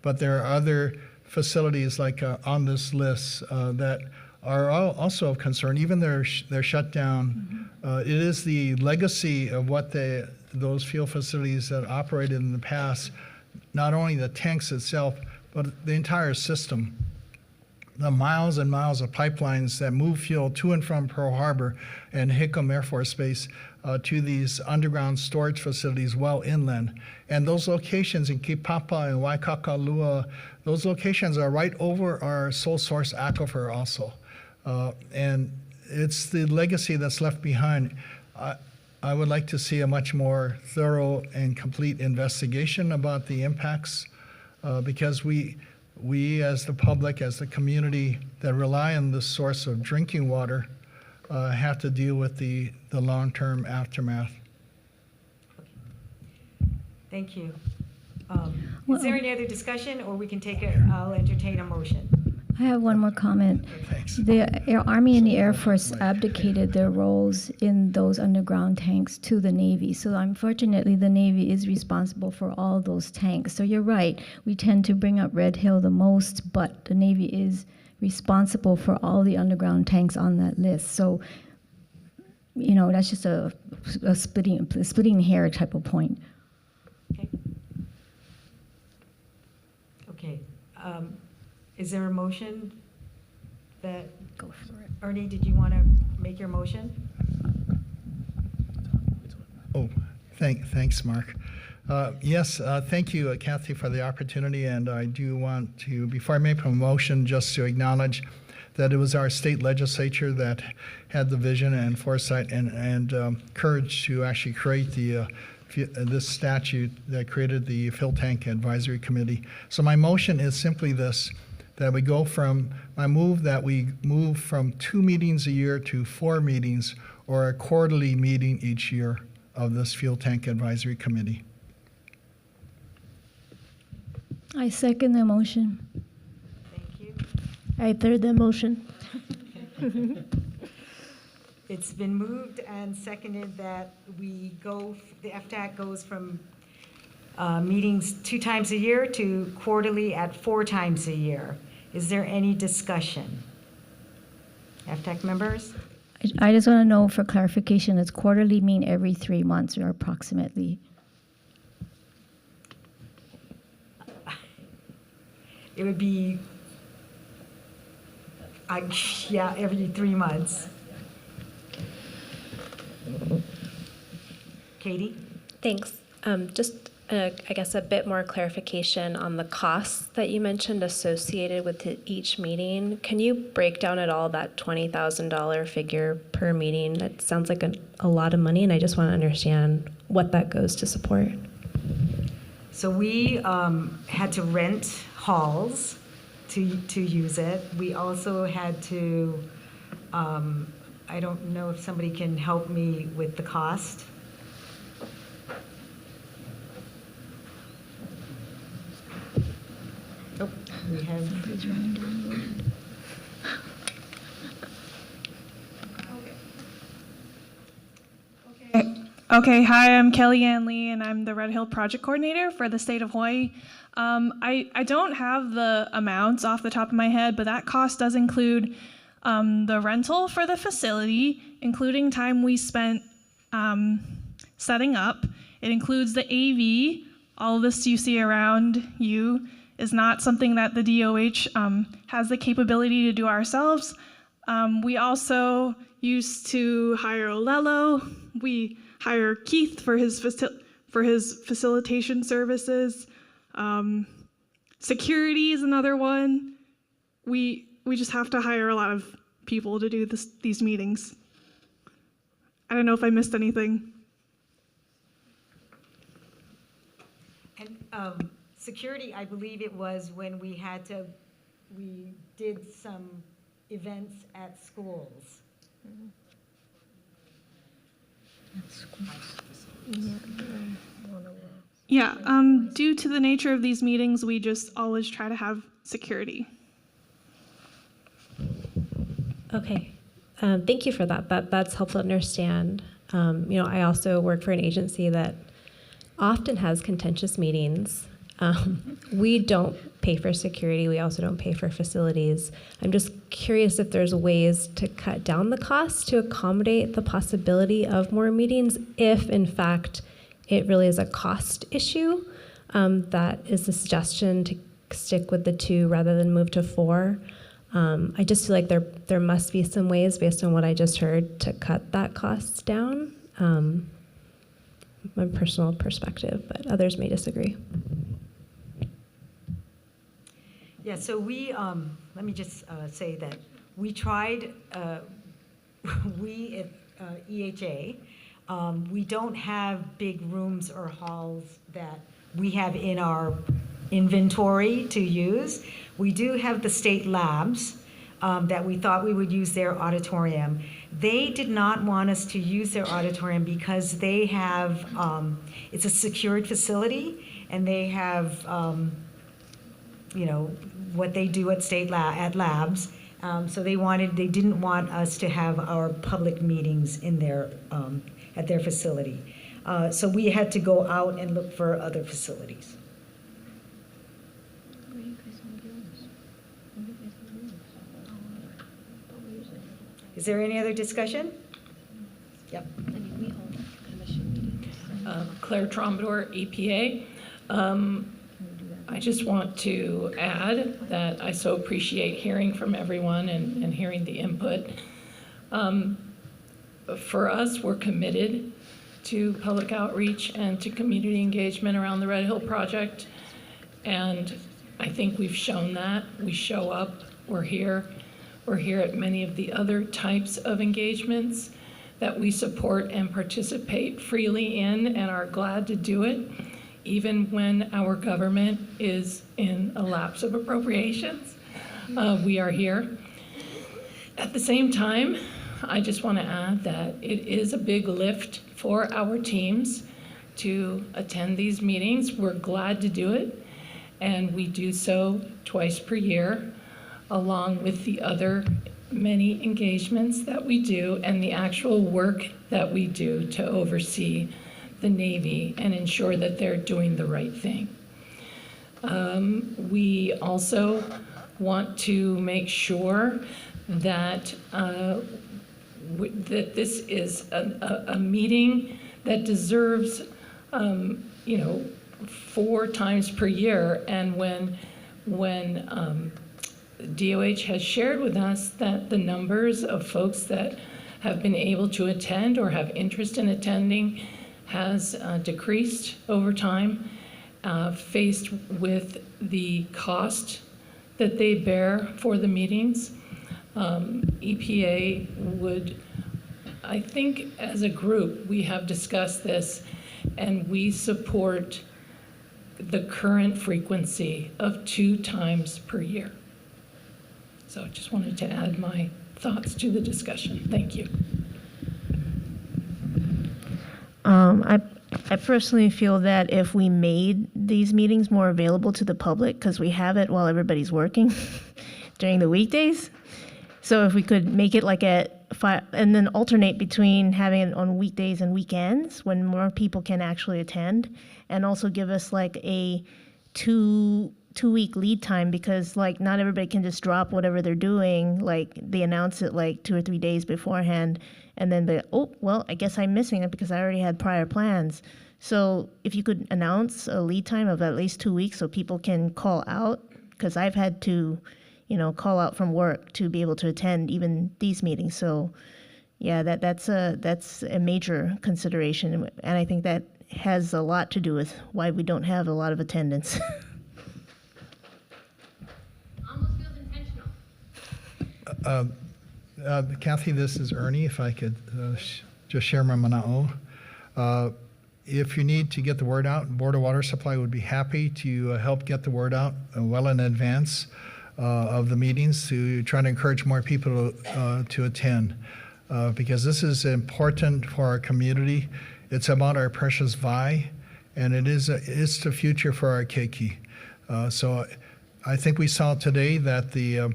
But there are other facilities like on this list that are also of concern. Even they're shut down. It is the legacy of what those fuel facilities that operated in the past, not only the tanks itself, but the entire system. The miles and miles of pipelines that move fuel to and from Pearl Harbor and Hickam Air Force Base to these underground storage facilities well inland. And those locations in Kipapa and Waikakalua, those locations are right over our sole source aquifer also. And it's the legacy that's left behind. I would like to see a much more thorough and complete investigation about the impacts because we we as the public, as the community that rely on this source of drinking water, have to deal with the long-term aftermath. Thank you. Is there any other discussion, or we can take it, I'll entertain a motion? I have one more comment. Thanks. The Army and the Air Force abdicated their roles in those underground tanks to the Navy. So unfortunately, the Navy is responsible for all those tanks. So you're right, we tend to bring up Red Hill the most, but the Navy is responsible for all the underground tanks on that list. So, you know, that's just a splitting hair type of point. Okay. Is there a motion that? Go for it. Ernie, did you want to make your motion? Oh, thanks, Mark. Yes, thank you, Kathy, for the opportunity. And I do want to, before I make a motion, just to acknowledge that it was our state legislature that had the vision and foresight and courage to actually create this statute that created the Fuel Tank Advisory Committee. So my motion is simply this, that we go from, I move that we move from 2 meetings a year to 4 meetings, or a quarterly meeting each year of this Fuel Tank Advisory Committee. I second the motion. Thank you. I third the motion. It's been moved and seconded that the FTAC goes from meetings 2 times a year to quarterly at 4 times a year. Is there any discussion? FTAC members? I just want to know for clarification, does quarterly mean every 3 months or approximately? It would be, yeah, every 3 months. Katie? Thanks. Just, I guess, a bit more clarification on the costs that you mentioned associated with each meeting. Can you break down at all that $20,000 figure per meeting? That sounds like a lot of money, and I just want to understand what that goes to support. So we had to rent halls to use it. We also had to, I don't know if somebody can help me with the cost. Oh, we have. Okay, hi, I'm Kellyanne Lee, and I'm the Red Hill Project Coordinator for the state of Hawaii. I don't have the amounts off the top of my head, but that cost does include the rental for the facility, including time we spent setting up. It includes the AV. All of this you see around you is not something that the DOH has the capability to do ourselves. We also used to hire Olelo. We hire Keith for his facilitation services. Security is another one. We just have to hire a lot of people to do these meetings. I don't know if I missed anything. And security, I believe it was when we did some events at schools. Yeah, due to the nature of these meetings, we just always try to have security. Okay, thank you for that. That's helpful to understand. I also work for an agency that often has contentious meetings. We don't pay for security. We also don't pay for facilities. I'm just curious if there's ways to cut down the cost to accommodate the possibility of more meetings, if in fact it really is a cost issue. That is the suggestion, to stick with the 2 rather than move to 4. I just feel like there must be some ways, based on what I just heard, to cut that cost down. My personal perspective, but others may disagree. Yeah, so we, let me just say that we tried, we at EHA, we don't have big rooms or halls that we have in our inventory to use. We do have the state labs that we thought we would use their auditorium. They did not want us to use their auditorium because they have, it's a secured facility, and they have, you know, what they do at at labs. So they didn't want us to have our public meetings in their, at their facility. So we had to go out and look for other facilities. Is there any other discussion? Yep. Claire Trombador, EPA. I just want to add that I so appreciate hearing from everyone and hearing the input. For us, we're committed to public outreach and to community engagement around the Red Hill Project. And I think we've shown that. We show up, we're here. We're here at many of the other types of engagements that we support and participate freely in and are glad to do it, even when our government is in a lapse of appropriations. We are here. At the same time, I just want to add that it is a big lift for our teams to attend these meetings. We're glad to do it, and we do so twice per year, along with the other many engagements that we do and the actual work that we do to oversee the Navy and ensure that they're doing the right thing. We also want to make sure that that this is a meeting that deserves, you know, 4 times per year. And when DOH has shared with us that the numbers of folks that have been able to attend or have interest in attending has decreased over time, faced with the cost that they bear for the meetings. EPA would, I think as a group, we have discussed this, and we support the current frequency of 2 times per year. So I just wanted to add my thoughts to the discussion. Thank you. I personally feel that if we made these meetings more available to the public, because we have it while everybody's working during the weekdays, so if we could make it like at 5, and then alternate between having it on weekdays and weekends when more people can actually attend, and also give us like a two-week lead time, because like not everybody can just drop whatever they're doing. Like they announce it like 2 or 3 days beforehand, and then they, oh, well, I guess I'm missing it because I already had prior plans. So if you could announce a lead time of at least 2 weeks so people can call out, because I've had to, you know, call out from work to be able to attend even these meetings. So yeah, that's a major consideration, and I think that has a lot to do with why we don't have a lot of attendance. Kathy, this is Ernie. If I could just share my mana'o. If you need to get the word out, Board of Water Supply would be happy to help get the word out well in advance of the meetings, to try to encourage more people to attend, because this is important for our community. It's about our precious vai, and it's the future for our keiki. So I think we saw today that the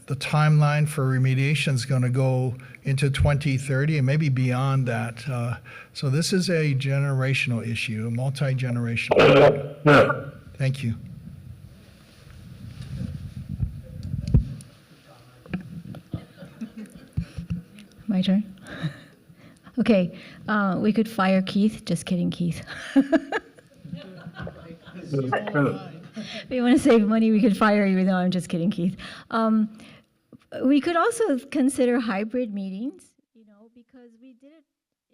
timeline for remediation is going to go into 2030 and maybe beyond that. So this is a generational issue, a multi-generational. Thank you. My turn? Okay, we could fire Keith. Just kidding, Keith. If you want to save money, we could fire you. No, I'm just kidding, Keith. We could also consider hybrid meetings, you know, because we did it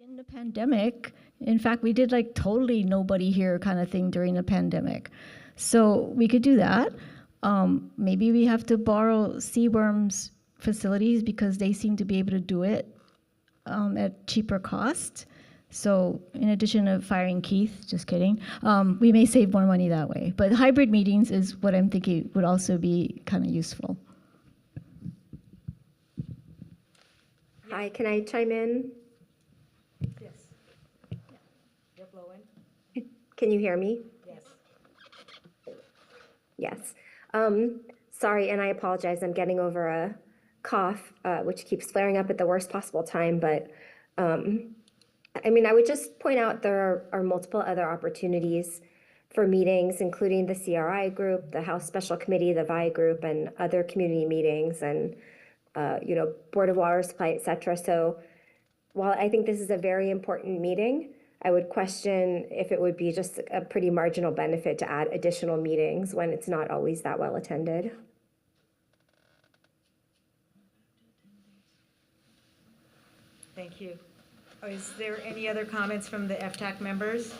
in the pandemic. In fact, we did like totally nobody here kind of thing during the pandemic. So we could do that. Maybe we have to borrow Seaworm's facilities because they seem to be able to do it at cheaper cost. So in addition to firing Keith, just kidding, we may save more money that way. But hybrid meetings is what I'm thinking would also be kind of useful. Hi, can I chime in? Yes. Yep, Lowen? Can you hear me? Yes. Yes. Sorry, and I apologize. I'm getting over a cough, which keeps flaring up at the worst possible time. But I mean, I would just point out there are multiple other opportunities for meetings, including the CRI group, the House Special Committee, the VI group, and other community meetings, and Board of Water Supply, et cetera. So while I think this is a very important meeting, I would question if it would be just a pretty marginal benefit to add additional meetings when it's not always that well attended. Thank you. Is there any other comments from the FTAC members?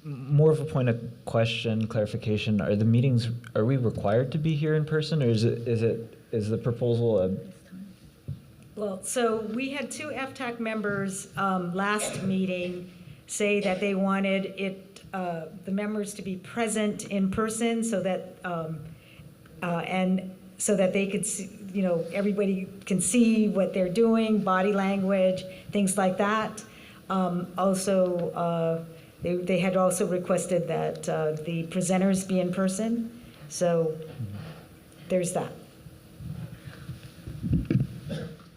More of a point of question, clarification. Are the meetings, are we required to be here in person, or is the proposal a? Well, so we had two FTAC members last meeting say that they wanted the members to be present in person so that and so that they could see, everybody can see what they're doing, body language, things like that. Also, they had also requested that the presenters be in person. So there's that.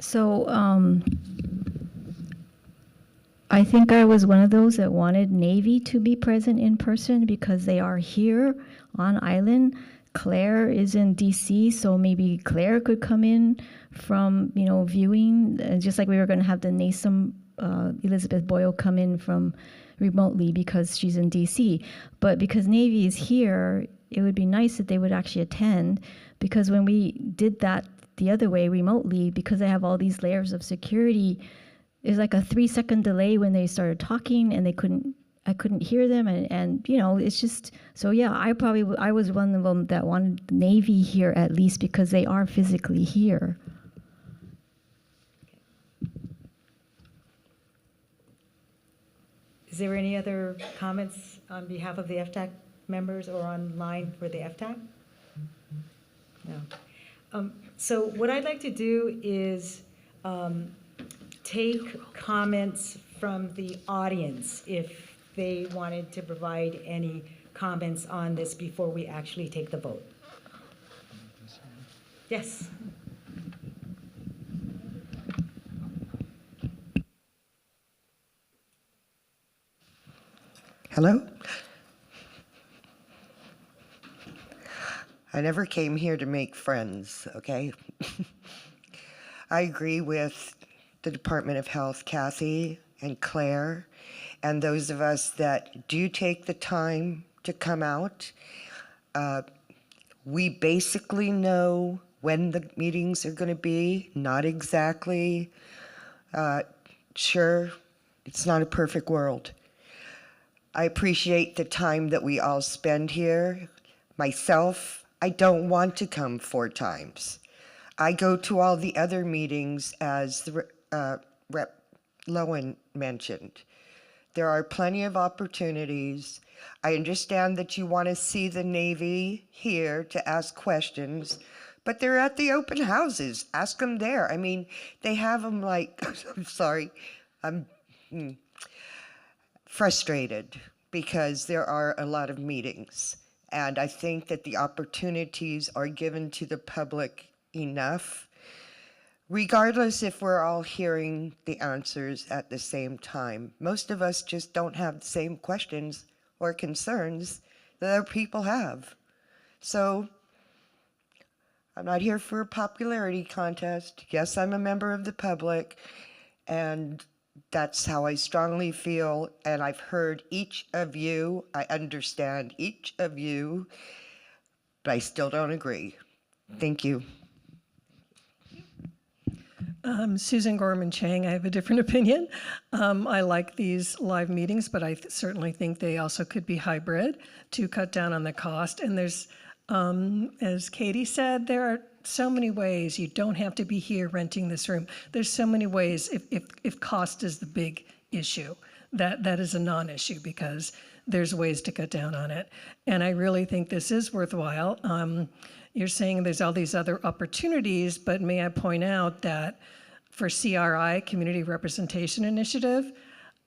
So I think I was one of those that wanted Navy to be present in person because they are here on island. Claire is in DC, so maybe Claire could come in from, viewing, just like we were going to have the NASM Elizabeth Boyle come in from remotely because she's in DC. But because Navy is here, it would be nice that they would actually attend, because when we did that the other way remotely, because they have all these layers of security, there's like a 3-second delay when they started talking and I couldn't hear them, and it's just, so yeah, I was one of them that wanted Navy here at least because they are physically here. Is there any other comments on behalf of the FTAC members or online for the FTAC? No. So what I'd like to do is take comments from the audience if they wanted to provide any comments on this before we actually take the vote. Yes. Hello? I never came here to make friends, okay? I agree with the Department of Health, Kathy and Claire, and those of us that do take the time to come out. We basically know when the meetings are going to be, not exactly. Sure, it's not a perfect world. I appreciate the time that we all spend here. Myself, I don't want to come 4 times. I go to all the other meetings, as the Rep. Lowen mentioned. There are plenty of opportunities. I understand that you want to see the Navy here to ask questions, but they're at the open houses. Ask them there. I mean, they have them like, I'm sorry, I'm frustrated because there are a lot of meetings. And I think that the opportunities are given to the public enough, regardless if we're all hearing the answers at the same time. Most of us just don't have the same questions or concerns that other people have. So I'm not here for a popularity contest. Yes, I'm a member of the public, and that's how I strongly feel. And I've heard each of you, I understand each of you, but I still don't agree. Thank you. Susan Gorman Chang. I have a different opinion. I like these live meetings, but I certainly think they also could be hybrid to cut down on the cost. And there's As Katie said, there are so many ways. You don't have to be here renting this room. There's so many ways if cost is the big issue. That is a non-issue because there's ways to cut down on it. And I really think this is worthwhile. You're saying there's all these other opportunities, but may I point out that for CRI, Community Representation Initiative,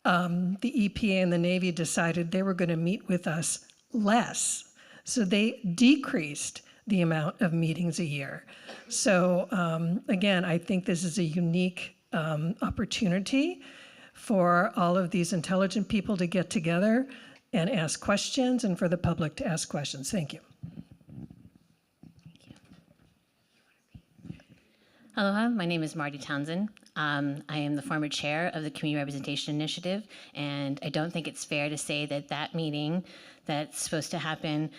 the EPA and the Navy decided they were going to meet with us less. So they decreased the amount of meetings a year. So again, I think this is a unique opportunity for all of these intelligent people to get together and ask questions and for the public to ask questions. Thank you. Aloha, my name is Marty Townsend. I am the former chair of the Community Representation Initiative, and I don't think it's fair to say that that meeting that's supposed to happen,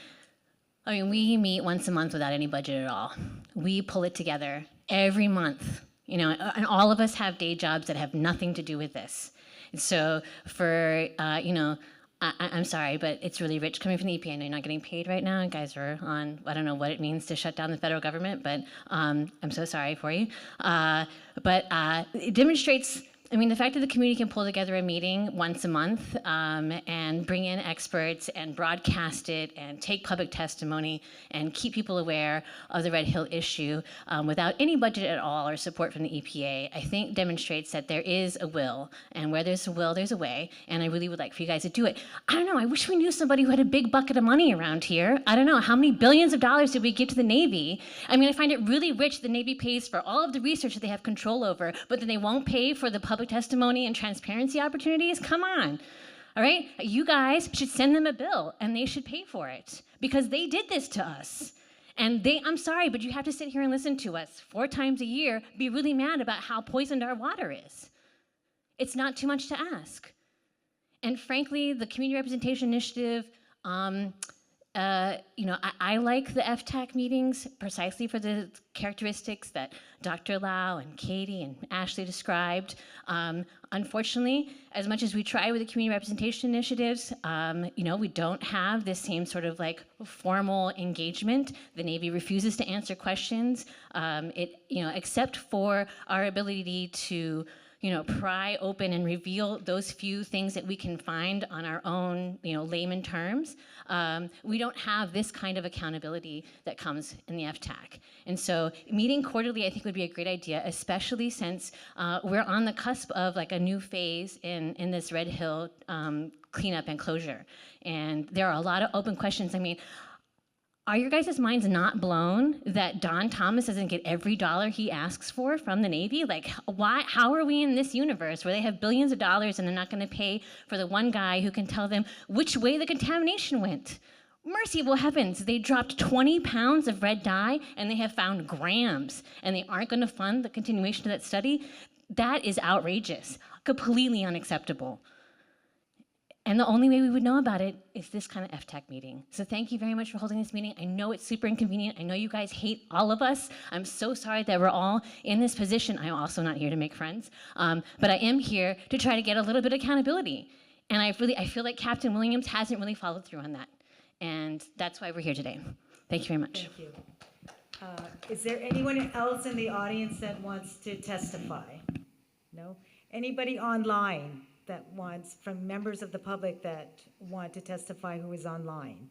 I mean, we meet once a month without any budget at all. We pull it together every month, you know, and all of us have day jobs that have nothing to do with this. And so for, you know, I'm sorry, but it's really rich coming from the EPA. I know you're not getting paid right now. You guys are on, I don't know what it means to shut down the federal government, but I'm so sorry for you. But it demonstrates, I mean, the fact that the community can pull together a meeting once a month and bring in experts and broadcast it and take public testimony and keep people aware of the Red Hill issue without any budget at all or support from the EPA, I think demonstrates that there is a will, and where there's a will, there's a way, and I really would like for you guys to do it. I don't know, I wish we knew somebody who had a big bucket of money around here. I don't know, how many billions of dollars did we give to the Navy? I mean, I find it really rich the Navy pays for all of the research that they have control over, but then they won't pay for the public testimony and transparency opportunities. Come on, all right? You guys should send them a bill and they should pay for it because they did this to us. And I'm sorry, but you have to sit here and listen to us 4 times a year, be really mad about how poisoned our water is. It's not too much to ask. And frankly, the Community Representation Initiative, you know, I like the FTAC meetings precisely for the characteristics that Dr. Lau and Katie and Ashley described. Unfortunately, as much as we try with the Community Representation Initiatives, you know, we don't have this same sort of like formal engagement. The Navy refuses to answer questions, you know, except for our ability to, you know, pry open and reveal those few things that we can find on our own, you know, layman terms. We don't have this kind of accountability that comes in the FTAC. And so meeting quarterly, I think, would be a great idea, especially since we're on the cusp of like a new phase in this Red Hill cleanup and closure. And there are a lot of open questions. I mean, are your guys' minds not blown that Don Thomas doesn't get every dollar he asks for from the Navy? Like, why? How are we in this universe where they have billions of dollars and they're not going to pay for the one guy who can tell them which way the contamination went? Merciful heavens, they dropped 20 pounds of red dye and they have found grams, and they aren't going to fund the continuation of that study? That is outrageous, completely unacceptable. And the only way we would know about it is this kind of FTAC meeting. So thank you very much for holding this meeting. I know it's super inconvenient. I know you guys hate all of us. I'm so sorry that we're all in this position. I'm also not here to make friends, but I am here to try to get a little bit of accountability. And I feel like Captain Williams hasn't really followed through on that. And that's why we're here today. Thank you very much. Thank you. Is there anyone else in the audience that wants to testify? No? Anybody online that wants, from members of the public that want to testify who is online?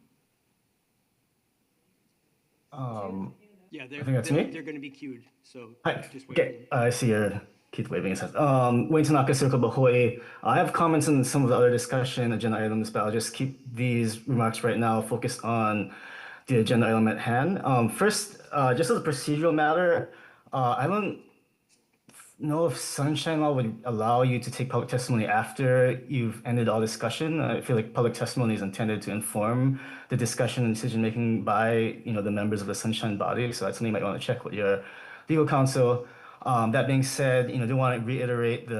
Yeah, I think that's me. they're going to be queued, so Hi. just wait. Okay, I see your Keith waving his hand. Wayne Tanaka, Circle Hawaii. I have comments on some of the other discussion agenda items, but I'll just keep these remarks right now focused on the agenda item at hand. First, just as a procedural matter, I don't know if Sunshine Law would allow you to take public testimony after you've ended all discussion. I feel like public testimony is intended to inform the discussion and decision making by the members of the Sunshine body. So that's something you might want to check with your legal counsel. That being said, do want to reiterate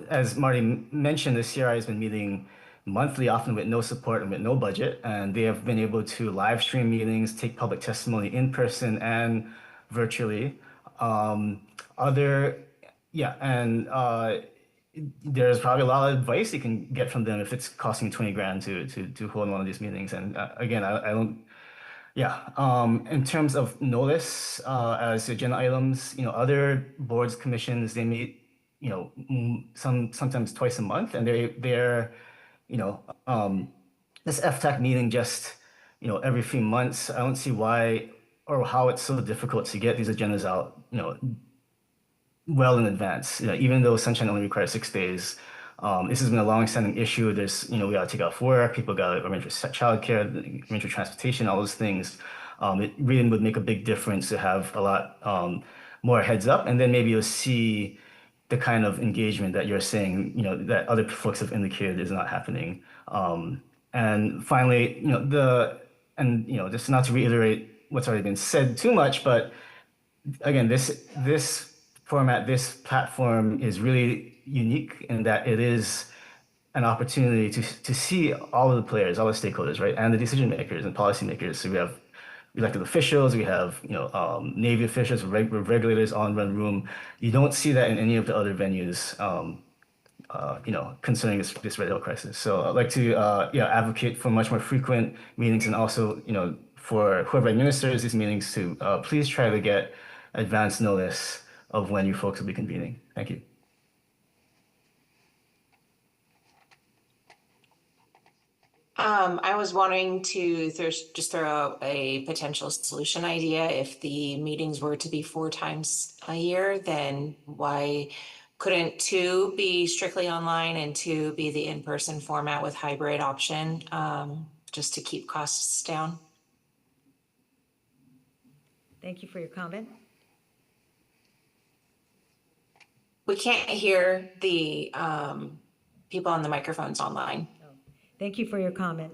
as Marty mentioned, the CRI has been meeting monthly, often with no support and with no budget, and they have been able to live stream meetings, take public testimony in person and virtually. There's probably a lot of advice you can get from them if it's costing you $20,000 to hold one of these meetings. And again, I don't Yeah, in terms of notice, as agenda items, other boards, commissions, they meet, sometimes twice a month, and they're, this FTAC meeting just, every few months. I don't see why or how it's so difficult to get these agendas out, well in advance. Even though Sunshine only requires 6 days, this has been a long-standing issue. There's, we gotta take off work, people gotta arrange for childcare, arrange for transportation, all those things. It really would make a big difference to have a lot more heads up, and then maybe you'll see the kind of engagement that you're saying, that other folks have indicated is not happening. And finally, just not to reiterate what's already been said too much, but again, this format, this platform is really unique in that it is an opportunity to see all of the players, all the stakeholders, right, and the decision makers and policy makers. So we have elected officials, we have Navy officials, regulators all in one room. You don't see that in any of the other venues, concerning this Red Hill crisis. So I'd like to advocate for much more frequent meetings, and also for whoever administers these meetings to please try to get advance notice of when you folks will be convening. Thank you. I was wanting to just throw out a potential solution idea. If the meetings were to be 4 times a year, then why couldn't 2 be strictly online and 2 be the in-person format with hybrid option, just to keep costs down? Thank you for your comment. We can't hear the people on the microphones online. Thank you for your comment.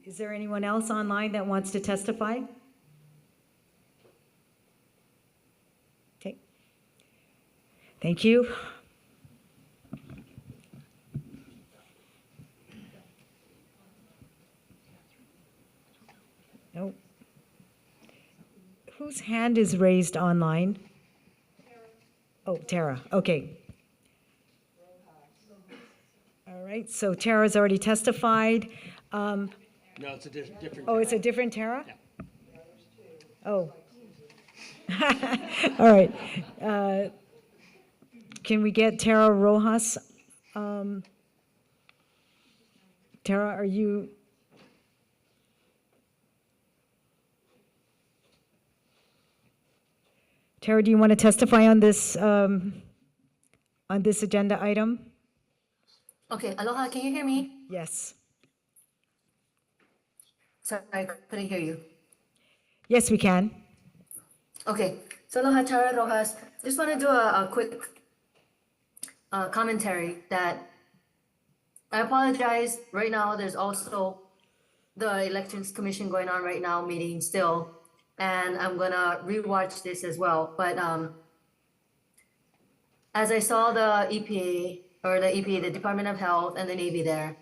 Is there anyone else online that wants to testify? Okay. Thank you. Nope. Whose hand is raised online? Oh, Tara. Okay. All right, so Tara's already testified. No, it's a different. Oh, it's a different Tara? Oh. All right. Can we get Tara Rojas? Tara, are you? Tara, do you want to testify on this agenda item? Okay, aloha, can you hear me? Yes. Sorry, I couldn't hear you. Yes, we can. Okay, so aloha, Tara Rojas. Just want to do a quick commentary that I apologize. Right now, there's also the Elections Commission going on right now, meeting still, and I'm gonna rewatch this as well. But as I saw the EPA, the Department of Health and the Navy there,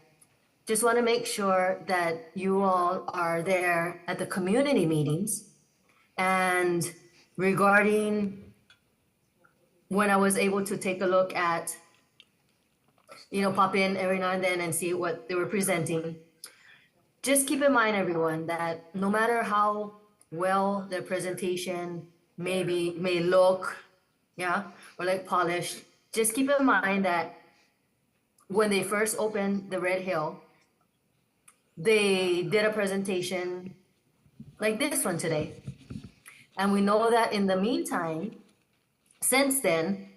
just want to make sure that you all are there at the community meetings. And regarding when I was able to take a look at, pop in every now and then and see what they were presenting, just keep in mind, everyone, that no matter how well their presentation may look, or like polished, just keep in mind that when they first opened the Red Hill, they did a presentation like this one today. And we know that in the meantime, since then,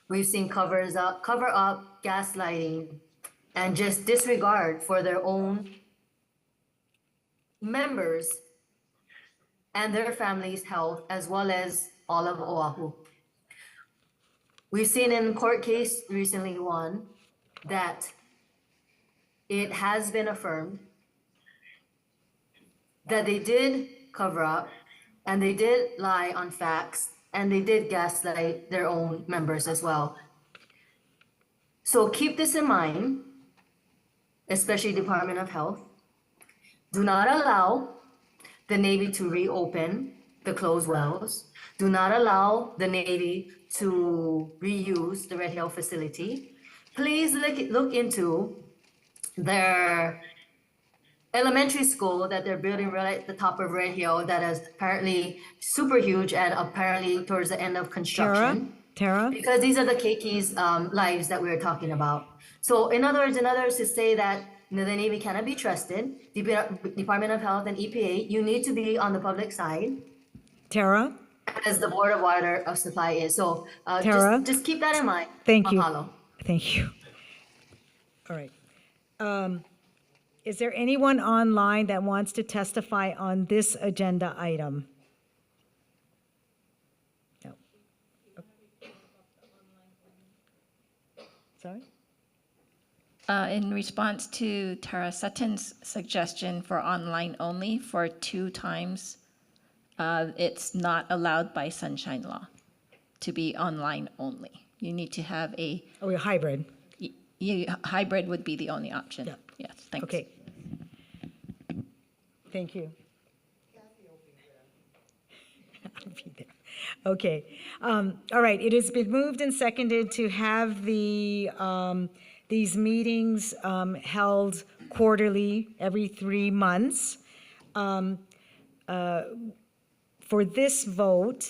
we've seen cover up, gaslighting, and just disregard for their own members and their families' health, as well as all of Oahu. We've seen in court case recently one that it has been affirmed that they did cover up and they did lie on facts and they did gaslight their own members as well. So keep this in mind, especially Department of Health. Do not allow the Navy to reopen the closed wells. Do not allow the Navy to reuse the Red Hill facility. Please look into their elementary school that they're building right at the top of Red Hill that is apparently super huge and apparently towards the end of construction. Tara? Because these are the Keiki's lives that we were talking about. So in other words, to say that the Navy cannot be trusted, Department of Health and EPA, you need to be on the public side. Tara? As the Board of Water Supply is. So Tara? just keep that in mind. Thank you. Mahalo. Thank you. All right. Is there anyone online that wants to testify on this agenda item? No. Sorry? In response to Tara Sutton's suggestion for online only for 2 times, it's not allowed by Sunshine Law to be online only. You need to have a... Oh, a hybrid. Hybrid would be the only option. Yeah. Yes, thanks. Okay. Thank you. I'll be there. Okay. All right. It has been moved and seconded to have these meetings held quarterly, every 3 months. For this vote,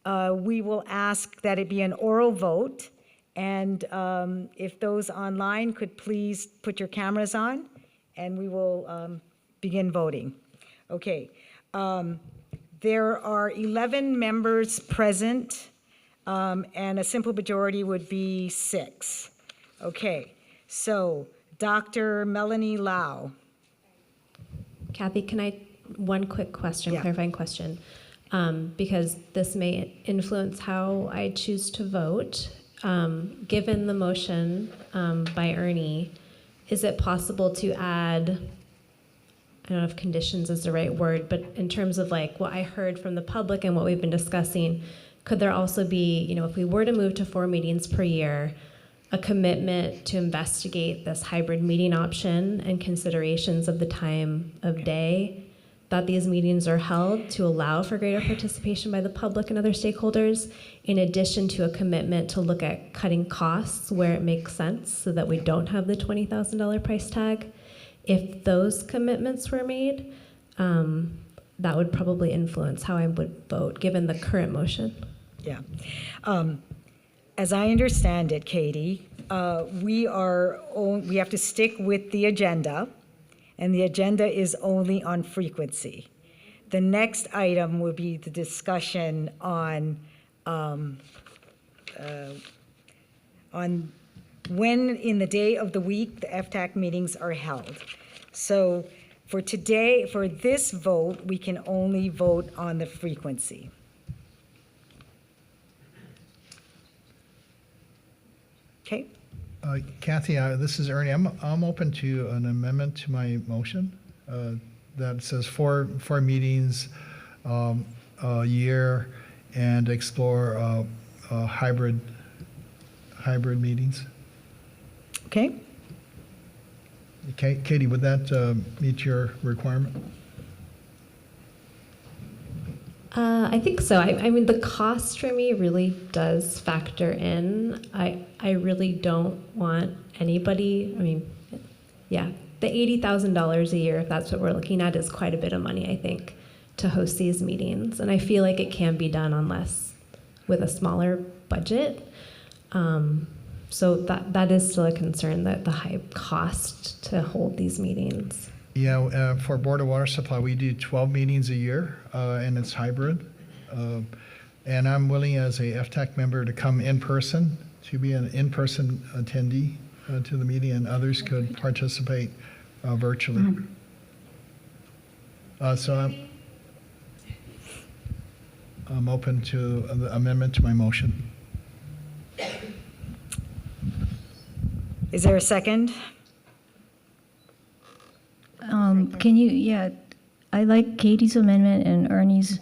we will ask that it be an oral vote. And if those online could please put your cameras on, and we will begin voting. Okay. There are 11 members present, and a simple majority would be 6. Okay. So, Dr. Melanie Lau. Kathy, can I, one quick question, clarifying question, because this may influence how I choose to vote. Given the motion by Ernie, is it possible to add, I don't know if conditions is the right word, but in terms of like what I heard from the public and what we've been discussing, could there also be, if we were to move to 4 meetings per year, a commitment to investigate this hybrid meeting option and considerations of the time of day that these meetings are held to allow for greater participation by the public and other stakeholders, in addition to a commitment to look at cutting costs where it makes sense so that we don't have the $20,000 price tag? If those commitments were made, that would probably influence how I would vote, given the current motion. Yeah. As I understand it, Katie, we have to stick with the agenda, and the agenda is only on frequency. The next item will be the discussion on when in the day of the week the FTAC meetings are held. So for today, for this vote, we can only vote on the frequency. Okay. Kathy, this is Ernie. I'm open to an amendment to my motion that says four meetings a year and explore hybrid meetings. Okay. Katie, would that meet your requirement? I think so. I mean, the cost for me really does factor in. I really don't want anybody, the $80,000 a year, if that's what we're looking at, is quite a bit of money, I think, to host these meetings. And I feel like it can be done with a smaller budget. So that is still a concern, that the high cost to hold these meetings. Yeah, for Board of Water Supply, we do 12 meetings a year, and it's hybrid. And I'm willing as a FTAC member to come in person, to be an in-person attendee to the meeting, and others could participate virtually. So I'm open to the amendment to my motion. Is there a second? I like Katie's amendment and Ernie's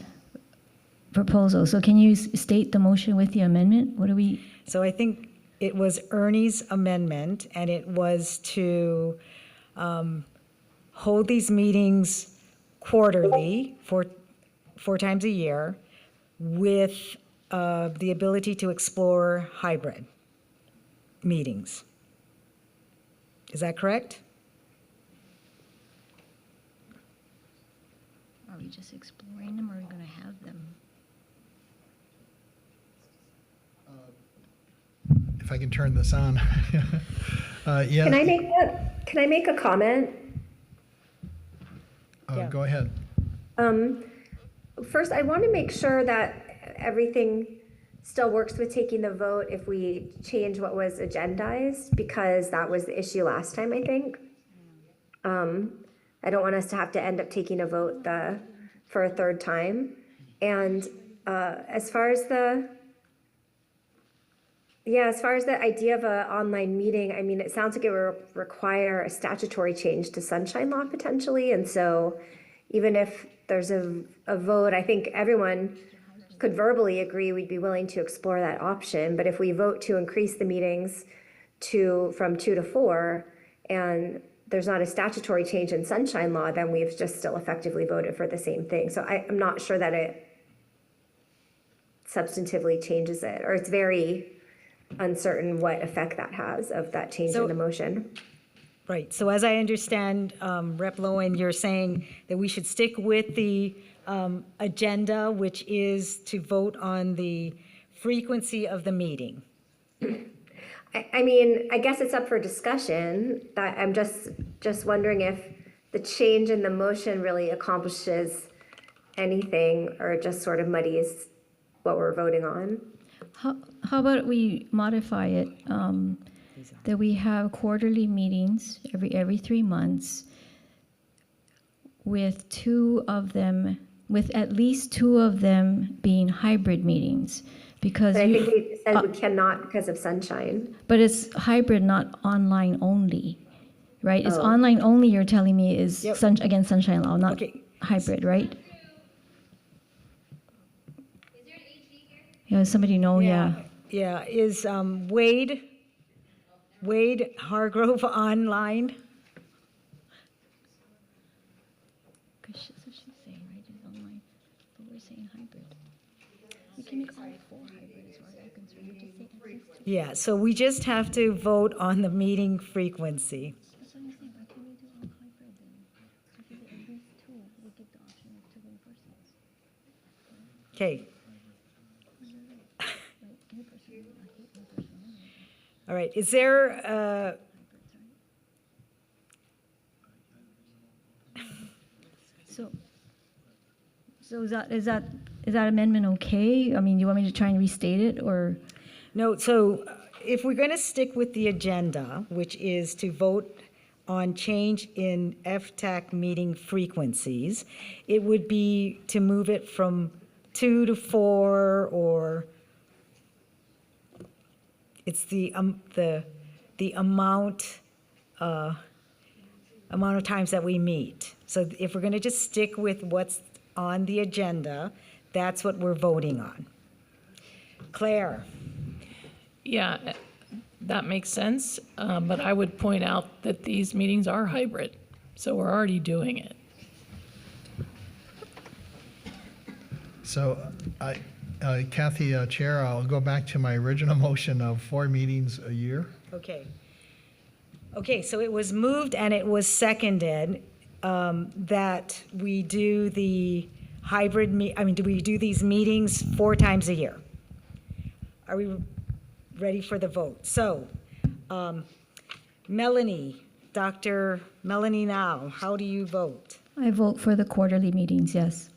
proposal. So can you state the motion with the amendment? What do we? So I think it was Ernie's amendment, and it was to hold these meetings quarterly, four times a year, with the ability to explore hybrid meetings. Is that correct? we just exploring them or are we going to have them? If I can turn this on. Yeah. Can I make a comment? Go ahead. First, I want to make sure that everything still works with taking the vote if we change what was agendized, because that was the issue last time, I think. I don't want us to have to end up taking a vote for a third time. And as far as the idea of an online meeting, I mean, it sounds like it will require a statutory change to Sunshine Law potentially. And so even if there's a vote, I think everyone could verbally agree we'd be willing to explore that option. But if we vote to increase the meetings from 2 to 4, and there's not a statutory change in Sunshine Law, then we've just still effectively voted for the same thing. So I'm not sure that it substantively changes it, or it's very uncertain what effect that has of that change in the motion. Right, so as I understand, Rep. Lowen, you're saying that we should stick with the agenda, which is to vote on the frequency of the meeting. I mean, I guess it's up for discussion. I'm just wondering if the change in the motion really accomplishes anything or just sort of muddies what we're voting on. How about we modify it, that we have quarterly meetings every 3 months with at least 2 of them being hybrid meetings, because But I think we said we cannot because of Sunshine. But it's hybrid, not online only, right? It's Oh. online only, you're telling me, is against Sunshine Law, not hybrid, right? Yeah, somebody know, yeah. Yeah, is Wade Hargrove online? Because that's what she's saying, right? It's online, but we're saying hybrid. We can make all 4 hybrid as far as I'm concerned. We just say at least 2. Yeah, so we just have to vote on the meeting frequency. That's what I'm saying. Why can't we do all hybrid then? If it's at least 2, we get the option of 2 in person. Okay. All right, is there, So is that amendment okay? I mean, you want me to try and restate it, or? No, so if we're going to stick with the agenda, which is to vote on change in FTAC meeting frequencies, it would be to move it from 2 to 4, or it's the amount of times that we meet. So if we're going to just stick with what's on the agenda, that's what we're voting on. Claire? Yeah, that makes sense, but I would point out that these meetings are hybrid, so we're already doing it. So, Kathy, Chair, I'll go back to my original motion of 4 meetings a year. Okay. Okay, so it was moved and it was seconded that we do the do we do these meetings 4 times a year? Are we ready for the vote? So, Melanie, Dr. Melanie Now, how do you vote? I vote for the quarterly meetings, yes.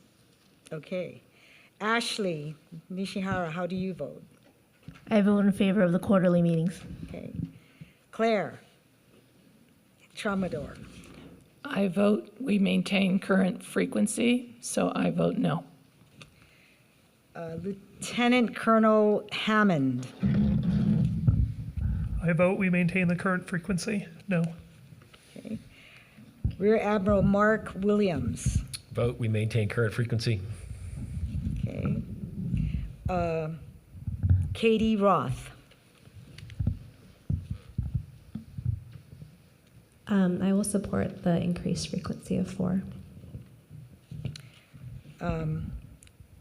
Okay. Ashley Nishihara, how do you vote? I vote in favor of the quarterly meetings. Okay. Claire Tramador. I vote we maintain current frequency, so I vote no. Lieutenant Colonel Hammond. I vote we maintain the current frequency. No. Okay. Rear Admiral Mark Williams. Vote we maintain current frequency. Okay. Katie Roth. I will support the increased frequency of 4.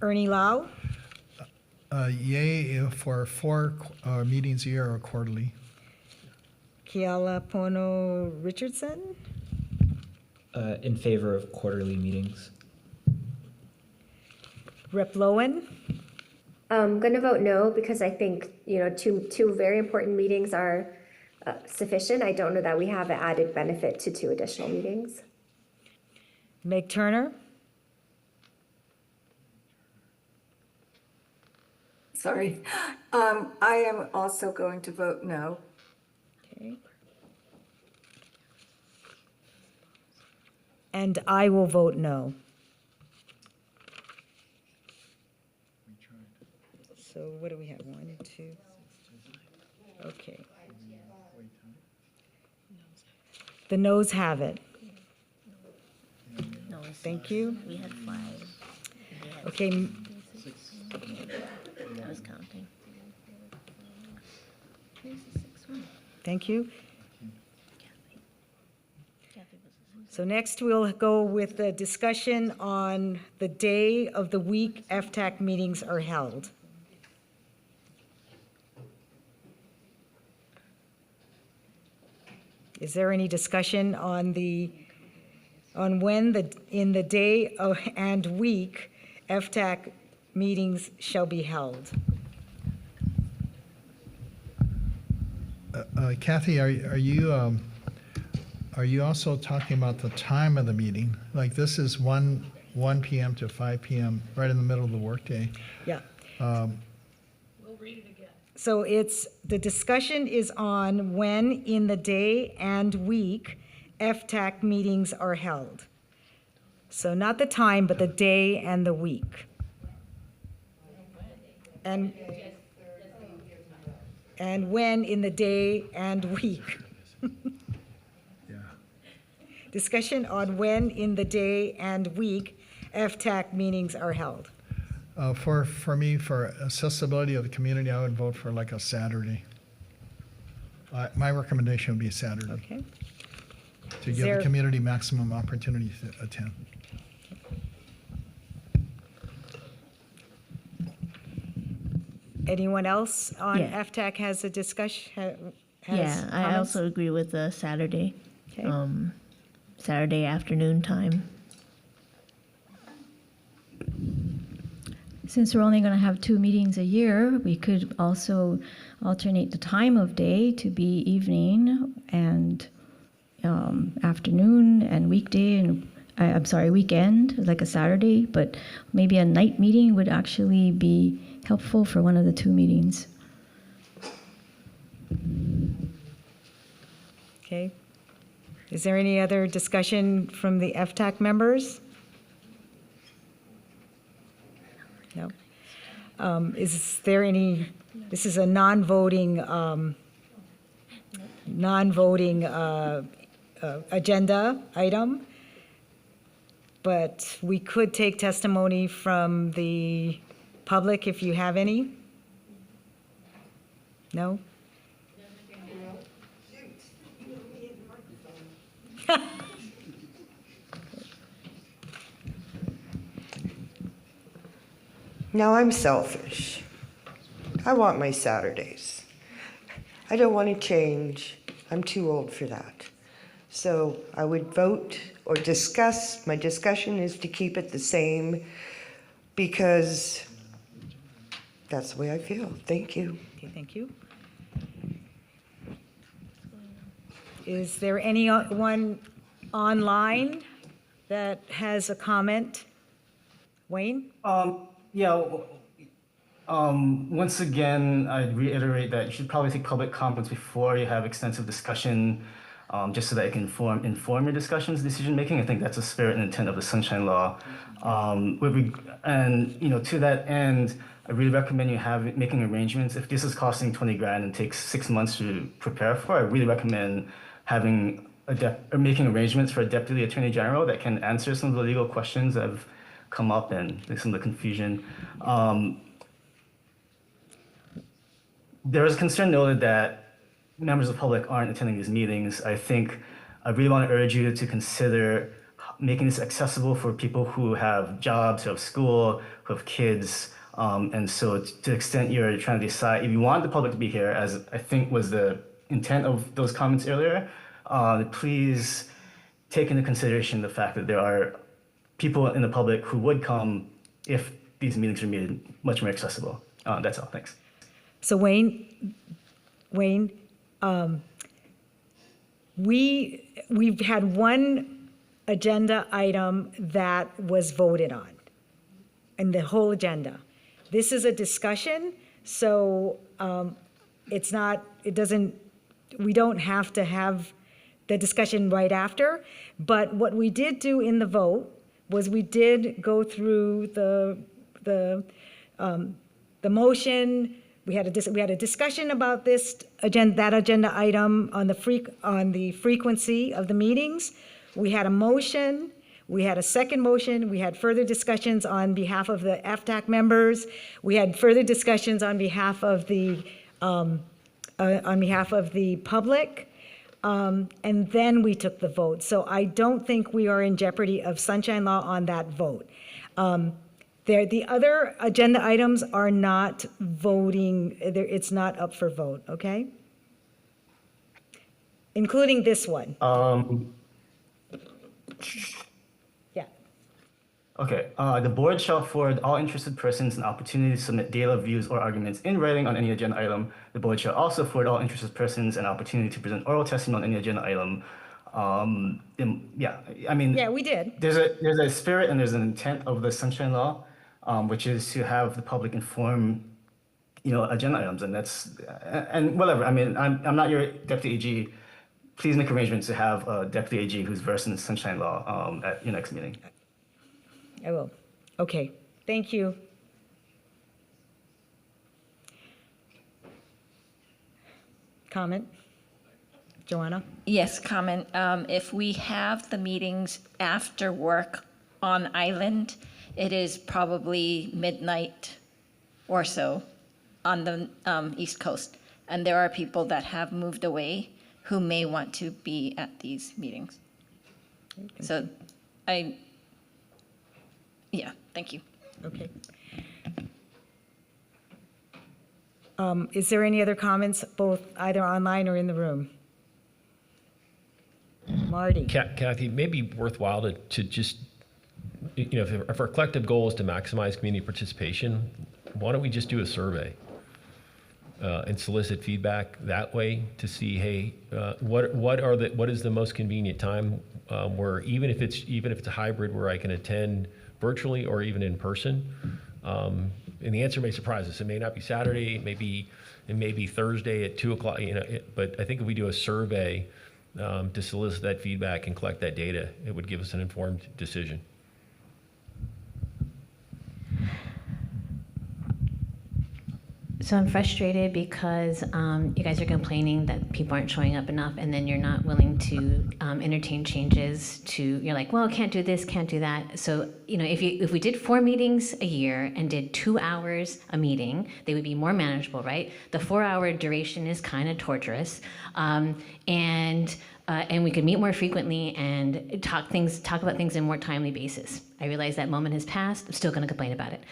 Ernie Lau. Yay for 4 meetings a year or quarterly. Kiala Pono Richardson. In favor of quarterly meetings. Rep. Lowen? I'm going to vote no because I think, two very important meetings are sufficient. I don't know that we have an added benefit to 2 additional meetings. Meg Turner? Sorry. I am also going to vote no. Okay. And I will vote no. So what do we have? 1, 2. Okay. The noes have it. Thank you. We had 5. Okay. I was counting. Thank you. So next we'll go with the discussion on the day of the week FTAC meetings are held. Is there any discussion on when in the day and week FTAC meetings shall be held? Kathy, are you also talking about the time of the meeting? Like this is 1 p.m. to 5 p.m., right in the middle of the workday. Yeah. We'll read it again. So the discussion is on when in the day and week FTAC meetings are held. So not the time, but the day and the week. And when in the day and week. Discussion on when in the day and week FTAC meetings are held. For me, for accessibility of the community, I would vote for like a Saturday. My recommendation would be a Saturday. Okay. To Is give there- the community maximum opportunity to attend. Anyone else on Yeah. FTAC has a discussion? Yeah, I also agree with the Saturday. Okay. Saturday afternoon time. Since we're only going to have 2 meetings a year, we could also alternate the time of day to be evening and afternoon and weekday and weekend, like a Saturday, but maybe a night meeting would actually be helpful for one of the 2 meetings. Okay. Is there any other discussion from the FTAC members? No. Is there any, this is a non-voting agenda item, but we could take testimony from the public if you have any? No? Now I'm selfish. I want my Saturdays. I don't want to change. I'm too old for that. So I would vote or discuss. My discussion is to keep it the same because that's the way I feel. Thank you. Okay, thank you. Is there anyone online that has a comment? Wayne? Once again, I'd reiterate that you should probably take public comments before you have extensive discussion, just so that it can inform your discussions, decision making. I think that's the spirit and intent of the Sunshine Law. To that end, I really recommend you making arrangements. If this is costing 20 grand and takes 6 months to prepare for, I really recommend making arrangements for a deputy attorney general that can answer some of the legal questions that have come up and some of the confusion. There is concern noted that members of the public aren't attending these meetings. I really want to urge you to consider making this accessible for people who have jobs, who have school, who have kids. And so to the extent you're trying to decide, if you want the public to be here, as I think was the intent of those comments earlier, please take into consideration the fact that there are people in the public who would come if these meetings are made much more accessible. That's all. Thanks. So Wayne, we've had one agenda item that was voted on, and the whole agenda. This is a discussion, so we don't have to have the discussion right after, but what we did do in the vote was we did go through the motion. We had a discussion about that agenda item on the frequency of the meetings. We had a motion. We had a second motion. We had further discussions on behalf of the FTAC members. We had further discussions on behalf of the public. And then we took the vote. So I don't think we are in jeopardy of sunshine law on that vote. The other agenda items are not voting, it's not up for vote, okay? Including this one. Yeah. Okay. The board shall afford all interested persons an opportunity to submit data, views, or arguments in writing on any agenda item. The board shall also afford all interested persons an opportunity to present oral testimony on any agenda item. Yeah, we did. There's a spirit and there's an intent of the Sunshine Law, which is to have the public inform, agenda items, and whatever. I mean, I'm not your deputy AG. Please make arrangements to have a deputy AG who's versed in the Sunshine Law at your next meeting. I will. Okay, thank you. Comment? Joanna? Yes, comment. If we have the meetings after work on island, it is probably midnight or so on the East Coast. And there are people that have moved away who may want to be at these meetings. So thank you. Okay. Is there any other comments, both either online or in the room? Marty? Kathy, it may be worthwhile to just, if our collective goal is to maximize community participation, why don't we just do a survey and solicit feedback that way to see, hey, what is the most convenient time where even if it's a hybrid where I can attend virtually or even in person. And the answer may surprise us. It may not be Saturday, it may be Thursday at 2:00, but I think if we do a survey to solicit that feedback and collect that data, it would give us an informed decision. So I'm frustrated because you guys are complaining that people aren't showing up enough, and then you're not willing to entertain changes you're like, well, can't do this, can't do that. So, if we did 4 meetings a year and did 2 hours a meeting, they would be more manageable, right? The 4-hour duration is kind of torturous. And we could meet more frequently and talk about things in a more timely basis. I realize that moment has passed. I'm still going to complain about it.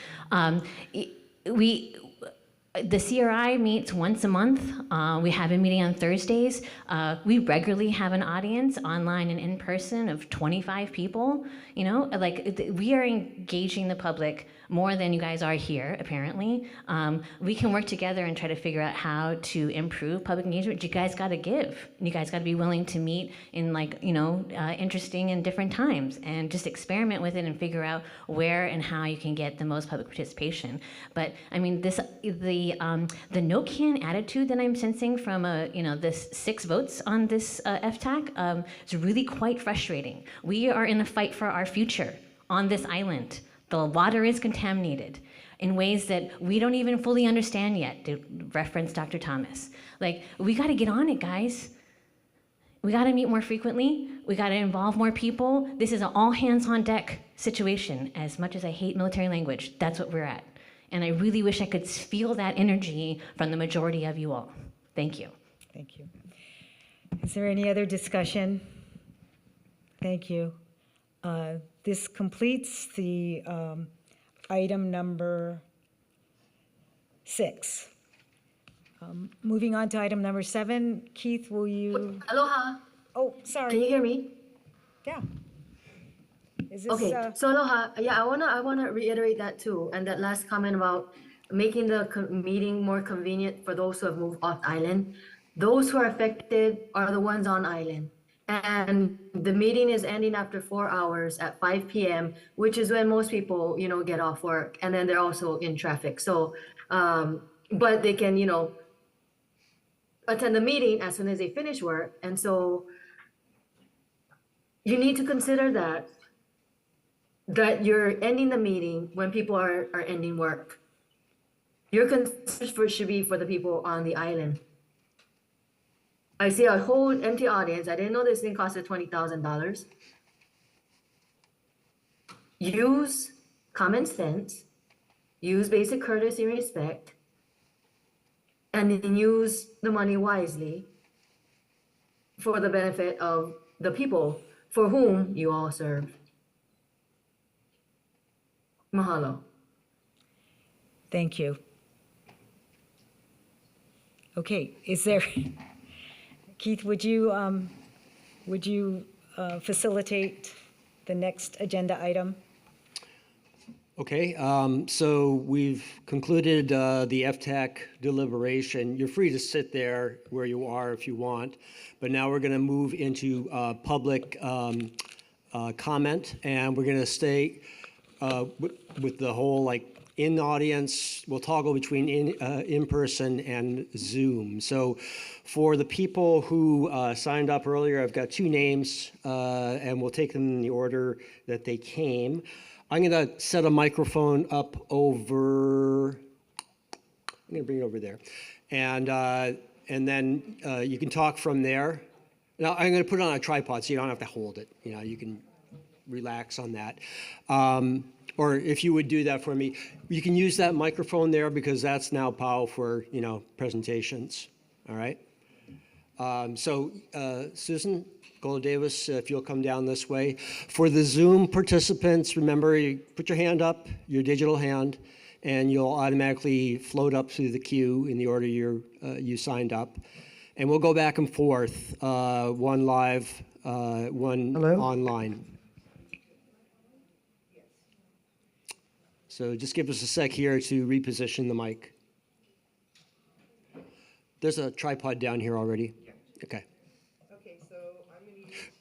The CRI meets once a month. We have a meeting on Thursdays. We regularly have an audience online and in person of 25 people. We are engaging the public more than you guys are here, apparently. We can work together and try to figure out how to improve public engagement. You guys got to give. You guys got to be willing to meet in interesting and different times and just experiment with it and figure out where and how you can get the most public participation. But I mean, the no can attitude that I'm sensing from this 6 votes on this FTAC is really quite frustrating. We are in a fight for our future on this island. The water is contaminated in ways that we don't even fully understand yet, to reference Dr. Thomas. We got to get on it, guys. We got to meet more frequently. We got to involve more people. This is an all hands on deck situation. As much as I hate military language, that's what we're at. And I really wish I could feel that energy from the majority of you all. Thank you. Thank you. Is there any other discussion? Thank you. This completes the item number 6. Moving on to item number 7. Keith, will you? Aloha. Oh, sorry. Can you hear me? Yeah. Is this, Okay, so Aloha, yeah, I wanna reiterate that too, and that last comment about making the meeting more convenient for those who have moved off island. Those who are affected are the ones on island. And the meeting is ending after 4 hours at 5 p.m., which is when most people, get off work, and then they're also in traffic. So, but they can, attend the meeting as soon as they finish work. And so you need to consider that you're ending the meeting when people are ending work. Your concern should be for the people on the island. I see a whole empty audience. I didn't know this thing costed $20,000. Use common sense, use basic courtesy and respect, and then use the money wisely for the benefit of the people for whom you all serve. Mahalo. Thank you. Okay, is there, Keith, would you facilitate the next agenda item? Okay, so we've concluded the FTAC deliberation. You're free to sit there where you are if you want, but now we're going to move into public comment, and we're going to stay with the whole in the audience. We'll toggle between in-person and Zoom. So for the people who signed up earlier, I've got 2 names, and we'll take them in the order that they came. I'm going to set a microphone up over, I'm going to bring it over there. And then you can talk from there. Now I'm going to put it on a tripod so you don't have to hold it. You can relax on that. Or if you would do that for me, you can use that microphone there because that's now POW for, presentations. All right. So Susan Gola-Davis, if you'll come down this way. For the Zoom participants, remember, you put your hand up, your digital hand, and you'll automatically float up through the queue in the order you signed up. And we'll go back and forth, one live, one online. So just give us a sec here to reposition the mic. There's a tripod down here already. Okay.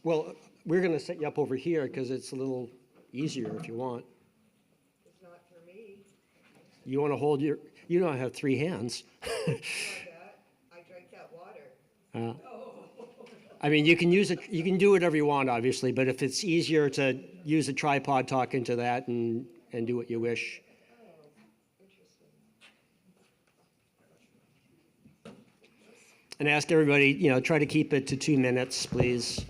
Well, we're going to set you up over here because it's a little easier if you want. It's not for me. You want to hold you don't have 3 hands. I drank that water. I mean, you can use it. You can do whatever you want, obviously, but if it's easier to use a tripod, talk into that and do what you wish. And ask everybody, try to keep it to 2 minutes, please.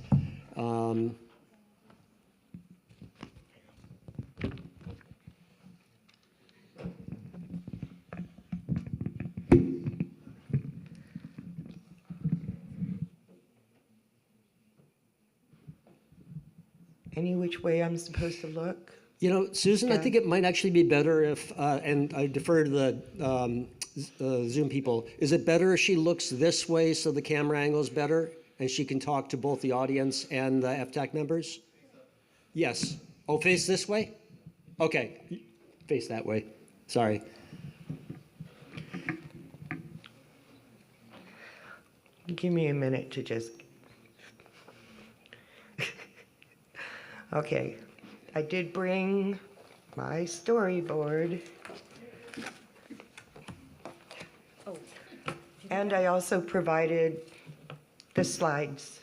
Any which way I'm supposed to look? Susan, I think it might actually be better if, and I defer to the Zoom people, is it better if she looks this way so the camera angle is better and she can talk to both the audience and the FTAC members? Yes. Oh, face this way? Okay. Face that way. Sorry. Give me a minute to just... Okay. I did bring my storyboard. And I also provided the slides.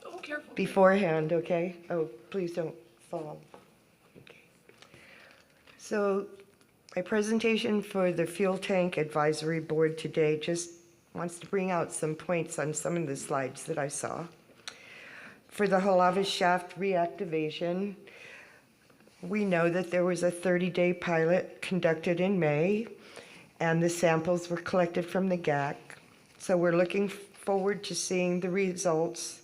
Oh, careful. Beforehand, okay? Oh, please don't fall. Okay. So my presentation for the Fuel Tank Advisory Board today just wants to bring out some points on some of the slides that I saw. For the Halawa shaft reactivation, we know that there was a 30-day pilot conducted in May, and the samples were collected from the GAC. So we're looking forward to seeing the results,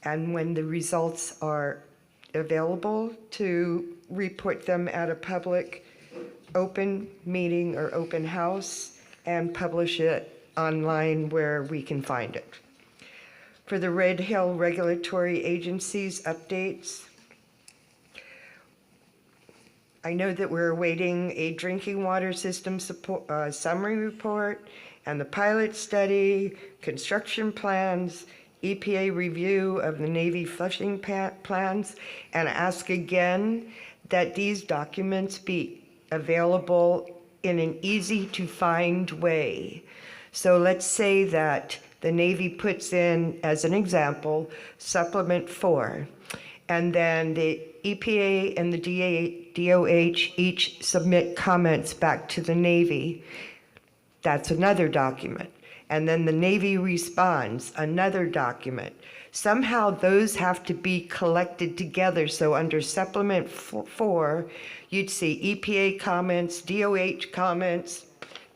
and when the results are available, to report them at a public open meeting or open house and publish it online where we can find it. for the Red Hill Regulatory Agency's updates. I know that we're awaiting a drinking water system support, summary report and the pilot study, construction plans, EPA review of the Navy flushing plans, and ask again that these documents be available in an easy to find way. So let's say that the Navy puts in, as an example, supplement 4, and then the EPA and the DOH each submit comments back to the Navy. That's another document. And then the Navy responds, another document. Somehow those have to be collected together. So under supplement 4, you'd see EPA comments, DOH comments,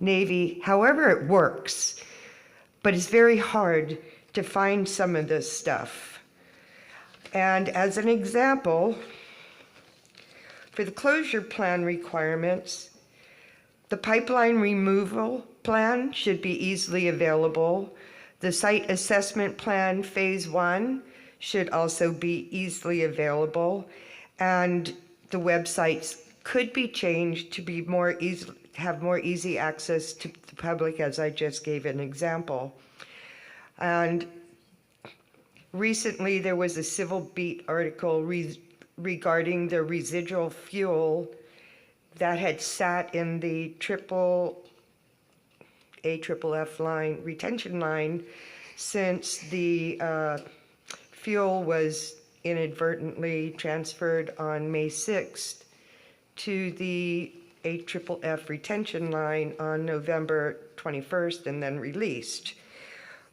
Navy, however it works. But it's very hard to find some of this stuff. And as an example, for the closure plan requirements, the pipeline removal plan should be easily available. The site assessment plan phase 1 should also be easily available. And the websites could be changed to be more easy, have more easy access to the public, as I just gave an example. And recently there was a Civil Beat article regarding the residual fuel that had sat in the AFFF line, retention line, since the fuel was inadvertently transferred on May 6th to the AFFF retention line on November 21st and then released.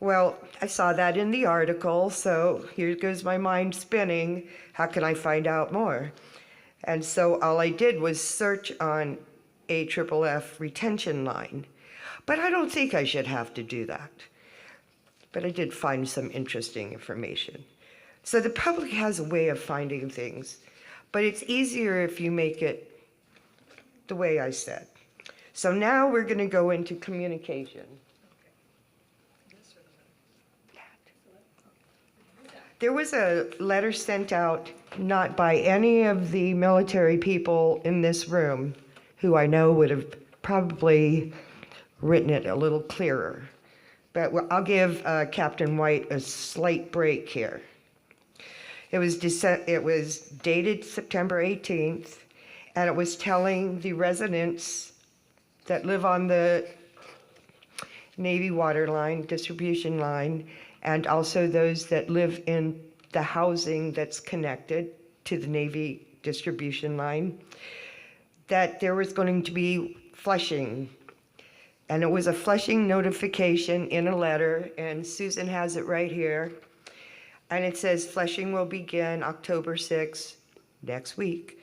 Well, I saw that in the article, so here goes my mind spinning. How can I find out more? And so all I did was search on AFFF retention line. But I don't think I should have to do that. But I did find some interesting information. So the public has a way of finding things, but it's easier if you make it the way I said. So now we're going to go into communication. There was a letter sent out not by any of the military people in this room, who I know would have probably written it a little clearer. But I'll give Captain White a slight break here. It was dated September 18th, and it was telling the residents that live on the Navy water line, distribution line, and also those that live in the housing that's connected to the Navy distribution line, that there was going to be flushing. And it was a flushing notification in a letter, and Susan has it right here. And it says flushing will begin October 6th, next week.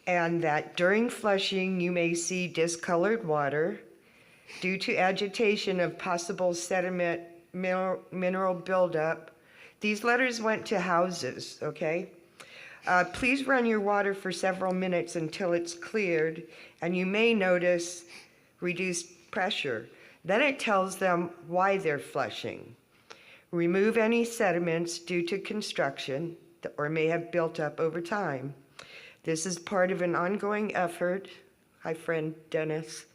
And that during flushing, you may see discolored water due to agitation of possible sediment mineral buildup. These letters went to houses, okay? Please run your water for several minutes until it's cleared, and you may notice reduced pressure. Then it tells them why they're flushing. Remove any sediments due to construction or may have built up over time. This is part of an ongoing effort. Hi, friend Dennis.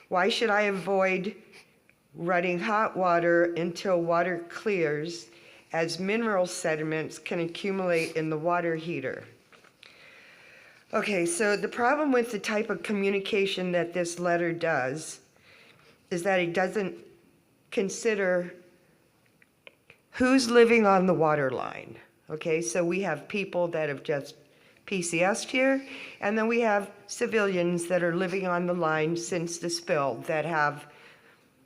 Why should I avoid running hot water until water clears, as mineral sediments can accumulate in the water heater? Okay, so the problem with the type of communication that this letter does is that it doesn't consider who's living on the water line. Okay, so we have people that have just PCS'd here, and then we have civilians that are living on the line since the spill that have,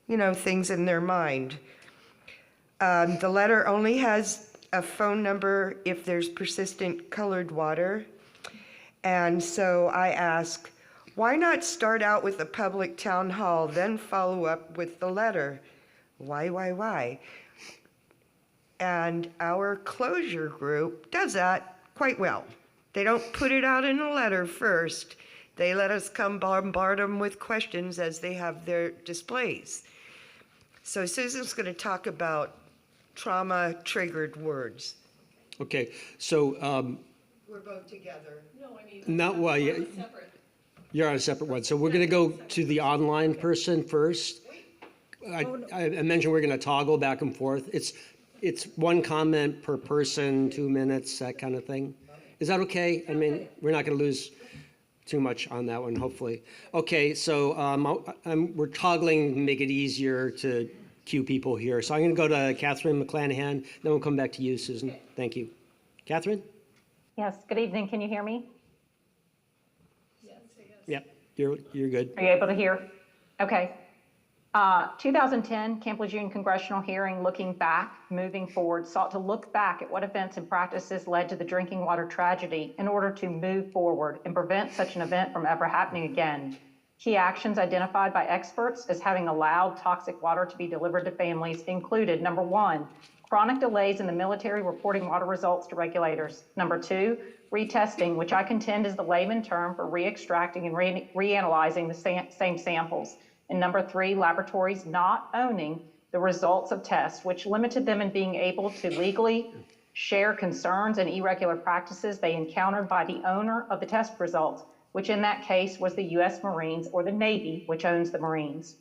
you know, things in their mind. The letter only has a phone number if there's persistent colored water. And so I ask, why not start out with a public town hall, then follow up with the letter? Why? And our closure group does that quite well. They don't put it out in a letter first. They let us come bombard them with questions as they have their displays. So Susan's going to talk about trauma-triggered words. Okay, so, We're both together. not, well, you're on a separate one. So we're going to go to the online person first. I mentioned we're going to toggle back and forth. It's one comment per person, 2 minutes, that kind of thing. Is that okay? I mean, we're not going to lose too much on that one, hopefully. Okay, so we're toggling to make it easier to queue people here. So I'm going to go to Catherine McClanahan, then we'll come back to you, Susan. Thank you. Catherine? Yes, good evening. Can you hear me? Yep, you're good. Are you able to hear? Okay. 2010 Camp Lejeune congressional hearing, looking back, moving forward, sought to look back at what events and practices led to the drinking water tragedy in order to move forward and prevent such an event from ever happening again. Key actions identified by experts as having allowed toxic water to be delivered to families included, number one, chronic delays in the military reporting water results to regulators. Number two, retesting, which I contend is the layman term for re-extracting and reanalyzing the same samples. And number three, laboratories not owning the results of tests, which limited them in being able to legally share concerns and irregular practices they encountered by the owner of the test results, which in that case was the U.S. Marines or the Navy, which owns the Marines.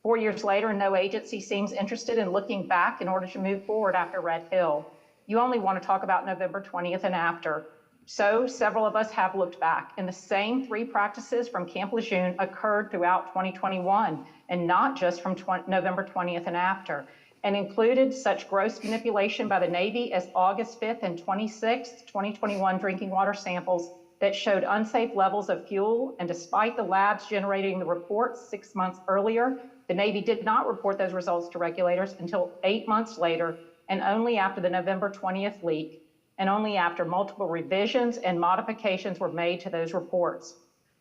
4 years later, no agency seems interested in looking back in order to move forward after Red Hill. You only want to talk about November 20th and after. So several of us have looked back, and the same three practices from Camp Lejeune occurred throughout 2021, and not just from November 20th and after, and included such gross manipulation by the Navy as August 5th and 26th, 2021 drinking water samples that showed unsafe levels of fuel, and despite the labs generating the reports 6 months earlier, the Navy did not report those results to regulators until 8 months later, and only after the November 20th leak, and only after multiple revisions and modifications were made to those reports.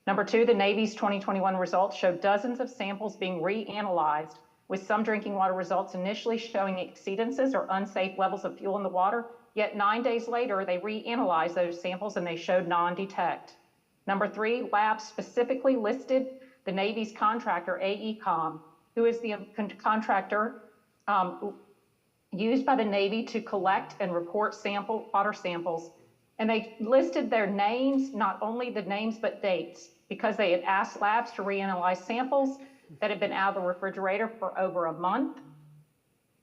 Number two, the Navy's 2021 results showed dozens of samples being reanalyzed, with some drinking water results initially showing exceedances or unsafe levels of fuel in the water, yet 9 days later, they reanalyzed those samples and they showed non-detect. Number three, labs specifically listed the Navy's contractor, AECOM, who is the contractor used by the Navy to collect and report water samples. And they listed their names, not only the names, but dates, because they had asked labs to reanalyze samples that had been out of the refrigerator for over a month.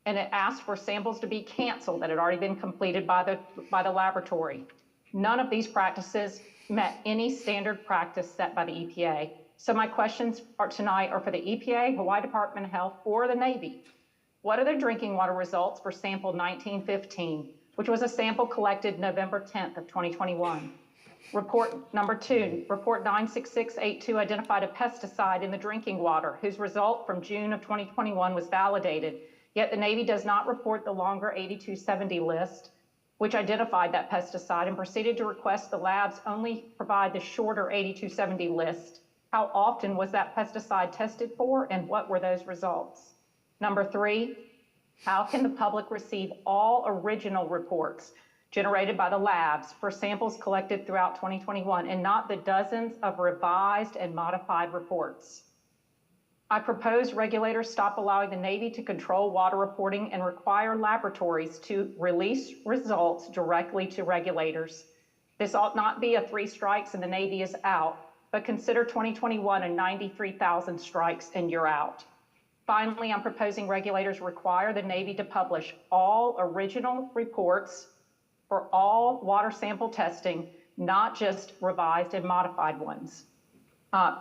And it asked for samples to be canceled that had already been completed by the laboratory. None of these practices met any standard practice set by the EPA. So my questions tonight are for the EPA, Hawaii Department of Health, or the Navy. What are the drinking water results for sample 1915, which was a sample collected November 10th of 2021? Report number two, report 96682 identified a pesticide in the drinking water whose result from June of 2021 was validated, yet the Navy does not report the longer 8270 list, which identified that pesticide, and proceeded to request the labs only provide the shorter 8270 list. How often was that pesticide tested for, and what were those results? Number three, how can the public receive all original reports generated by the labs for samples collected throughout 2021 and not the dozens of revised and modified reports? I propose regulators stop allowing the Navy to control water reporting and require laboratories to release results directly to regulators. This ought not be a 3 strikes and the Navy is out, but consider 2021 a 93,000 strikes and you're out. Finally, I'm proposing regulators require the Navy to publish all original reports for all water sample testing, not just revised and modified ones.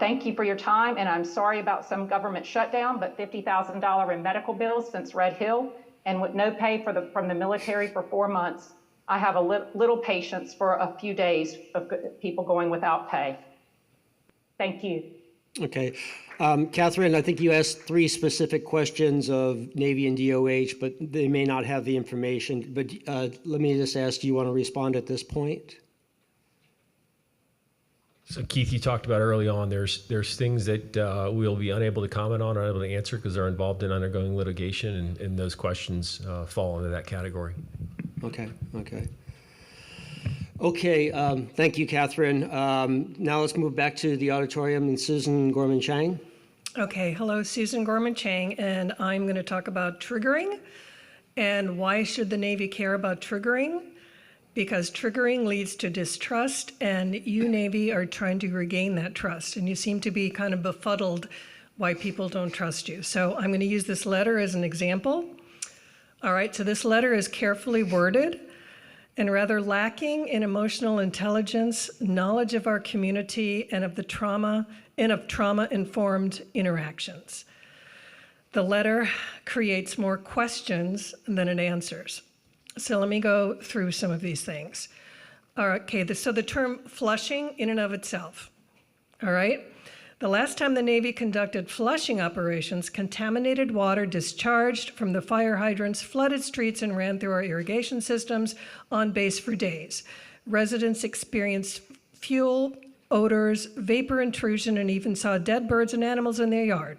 Thank you for your time, and I'm sorry about some government shutdown, but $50,000 in medical bills since Red Hill, and with no pay from the military for 4 months, I have a little patience for a few days of people going without pay. Thank you. Okay. Catherine, I think you asked 3 specific questions of Navy and DOH, but they may not have the information. But let me just ask, do you want to respond at this point? So Keith, you talked about early on, there's things that we'll be unable to comment on or unable to answer because they're involved in undergoing litigation, and those questions fall into that category. Okay. Thank you, Catherine. Now let's move back to the auditorium and Susan Gorman-Chang. Okay, hello, Susan Gorman-Chang, and I'm going to talk about triggering And why should the Navy care about triggering? Because triggering leads to distrust, and you, Navy, are trying to regain that trust. And you seem to be kind of befuddled why people don't trust you. So I'm going to use this letter as an example. All right, so this letter is carefully worded and rather lacking in emotional intelligence, knowledge of our community, and of the trauma and of trauma-informed interactions. The letter creates more questions than it answers. So let me go through some of these things. All right, okay, so the term flushing in and of itself, all right? The last time the Navy conducted flushing operations, contaminated water discharged from the fire hydrants flooded streets and ran through our irrigation systems on base for days. Residents experienced fuel, odors, vapor intrusion, and even saw dead birds and animals in their yard.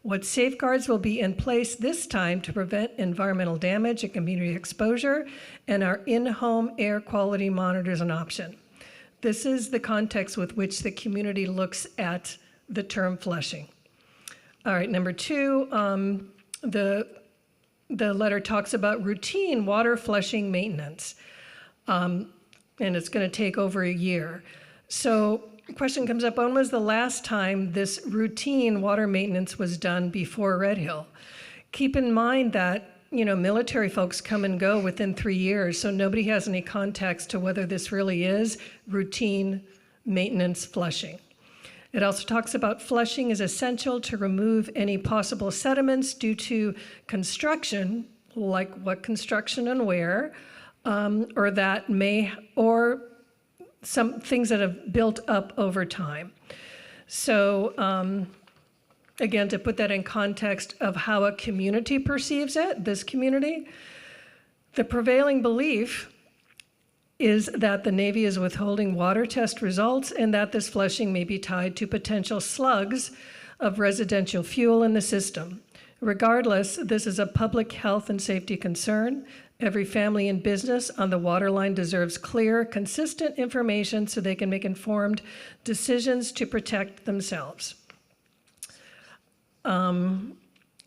What safeguards will be in place this time to prevent environmental damage and community exposure, and our in-home air quality monitors an option? This is the context with which the community looks at the term flushing. All right, number two, the letter talks about routine water flushing maintenance, and it's going to take over a year. So the question comes up, when was the last time this routine water maintenance was done before Red Hill? Keep in mind that, you know, military folks come and go within 3 years, so nobody has any context to whether this really is routine maintenance flushing. It also talks about flushing is essential to remove any possible sediments due to construction, like what construction and where, or some things that have built up over time. So again, to put that in context of how a community perceives it, this community, the prevailing belief is that the Navy is withholding water test results and that this flushing may be tied to potential slugs of residential fuel in the system. Regardless, this is a public health and safety concern. Every family and business on the water line deserves clear, consistent information so they can make informed decisions to protect themselves. And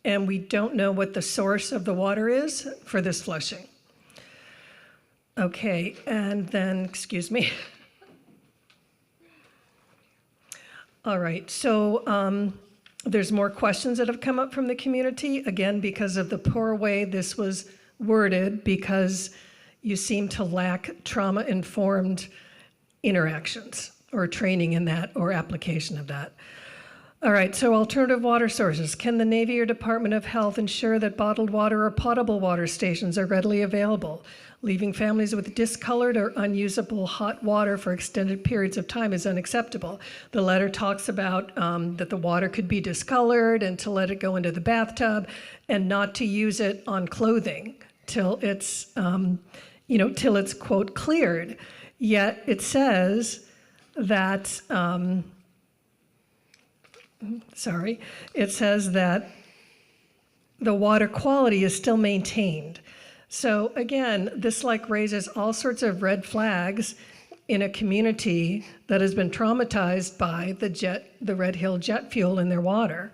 we don't know what the source of the water is for this flushing. Okay, and then, excuse me. All right, so there's more questions that have come up from the community, again, because of the poor way this was worded, because you seem to lack trauma-informed interactions or training in that or application of that. All right, so alternative water sources. Can the Navy or Department of Health ensure that bottled water or potable water stations are readily available? Leaving families with discolored or unusable hot water for extended periods of time is unacceptable. The letter talks about that the water could be discolored and to let it go into the bathtub and not to use it on clothing till it's, till it's, quote, cleared. Yet it says that, it says that the water quality is still maintained. So again, this raises all sorts of red flags in a community that has been traumatized by the Red Hill jet fuel in their water.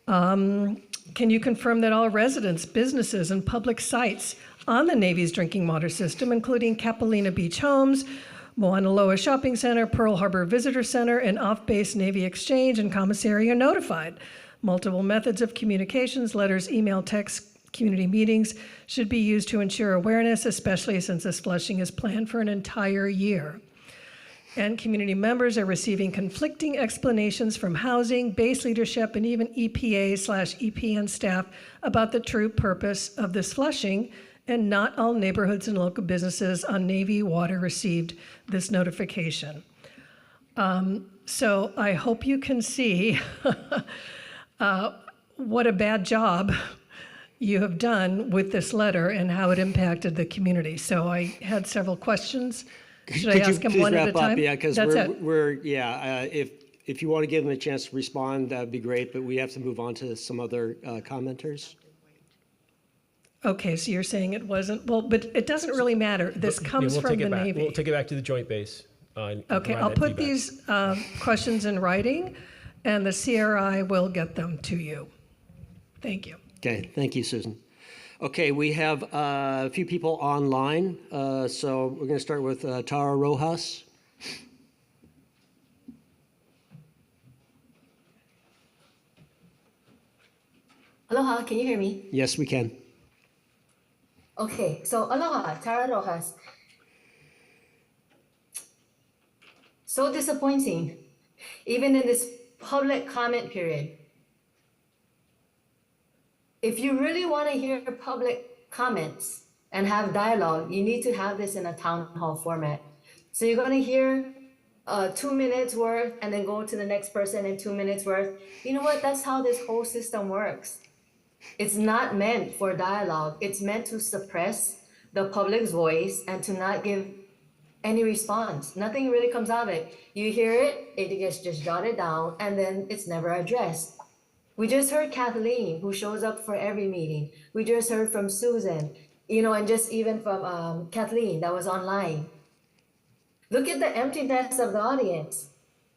Can you confirm that all residents, businesses, and public sites on the Navy's drinking water system, including Capilina Beach Homes, Moana Loa Shopping Center, Pearl Harbor Visitor Center, and Off-Base Navy Exchange and Commissary are notified? Multiple methods of communications, letters, email, text, community meetings should be used to ensure awareness, especially since this flushing is planned for an entire year. And community members are receiving conflicting explanations from housing, base leadership, and even EPA/EPN staff about the true purpose of this flushing, and not all neighborhoods and local businesses on Navy water received this notification. So I hope you can see what a bad job you have done with this letter and how it impacted the community. So I had several questions. Should I ask them one at a time? Yeah, because That's if you want to give them a chance to respond, that'd be great, but we have to move on to some other commenters. Okay, so you're saying it wasn't, well, but it doesn't really matter. This comes from the Navy. We'll take it back to the joint base. Okay, I'll put these questions in writing, and the CRI will get them to you. Thank you. Okay, thank you, Susan. Okay, we have a few people online, so we're going to start with Tara Rojas. Aloha, can you hear me? Yes, we can. Okay, so aloha, Tara Rojas. So disappointing, even in this public comment period. If you really want to hear public comments and have dialogue, you need to have this in a town hall format. So you're going to hear 2 minutes worth and then go to the next person in 2 minutes worth. You know what? That's how this whole system works. It's not meant for dialogue. It's meant to suppress the public's voice and to not give any response. Nothing really comes out of it. You hear it, it gets just jotted down, and then it's never addressed. We just heard Kathleen, who shows up for every meeting. We just heard from Susan, and just even from Kathleen that was online. Look at the emptiness of the audience.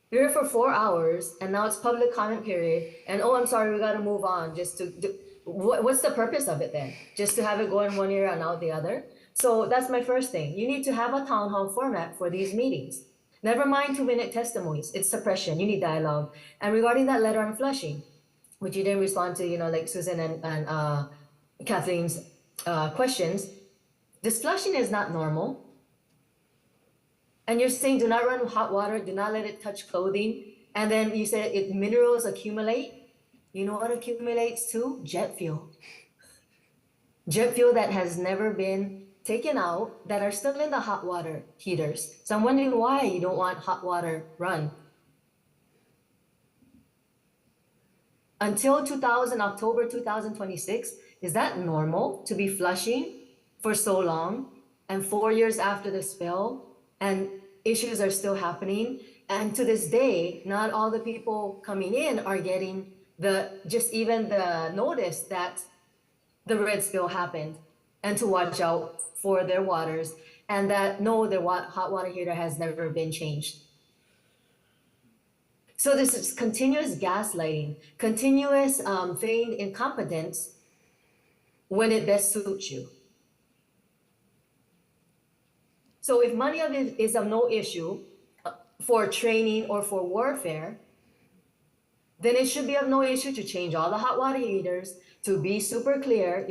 You're here for 4 hours, and now it's public comment period, and oh, I'm sorry, we gotta move on. What's the purpose of it then? Just to have it go in one ear and out the other? So that's my first thing. You need to have a town hall format for these meetings. Never mind 2-minute testimonies. It's suppression. You need dialogue. And regarding that letter on Flushing, which you didn't respond to, like Susan and Kathleen's questions, this flushing is not normal. And you're saying do not run hot water, do not let it touch clothing. And then you said minerals accumulate. You know what accumulates too? Jet fuel. Jet fuel that has never been taken out, that are still in the hot water heaters. So I'm wondering why you don't want hot water run. Until October 2026, is that normal to be flushing for so long? And 4 years after the spill, and issues are still happening. And to this day, not all the people coming in are getting even the notice that the red spill happened, and to watch out for their waters, and that their hot water heater has never been changed. So this is continuous gaslighting, continuous feigned incompetence when it best suits you. So if money is of no issue for training or for warfare, then it should be of no issue to change all the hot water heaters, to be super clear,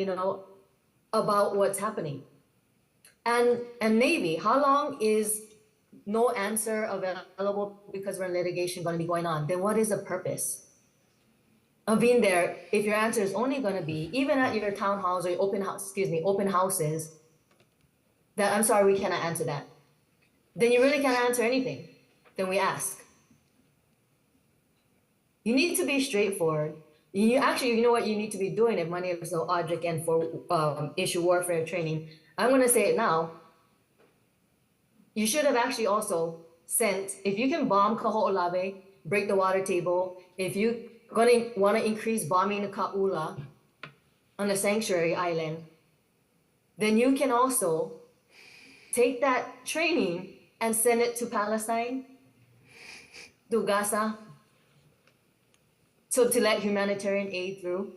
about what's happening. And Navy, how long is no answer available because we're in litigation going to be going on? Then what is the purpose of being there if your answer is only going to be, even at your town halls or your open houses, that I'm sorry, we cannot answer that? Then you really can't answer anything. Then we ask. You need to be straightforward. You know what you need to be doing if money is no object and for issue warfare training. I'm going to say it now. You should have actually also sent, if you can bomb Kaho'olawe, break the water table, if you want to increase bombing in Ka'ula on the sanctuary island, then you can also take that training and send it to Palestine, to Gaza, so to let humanitarian aid through.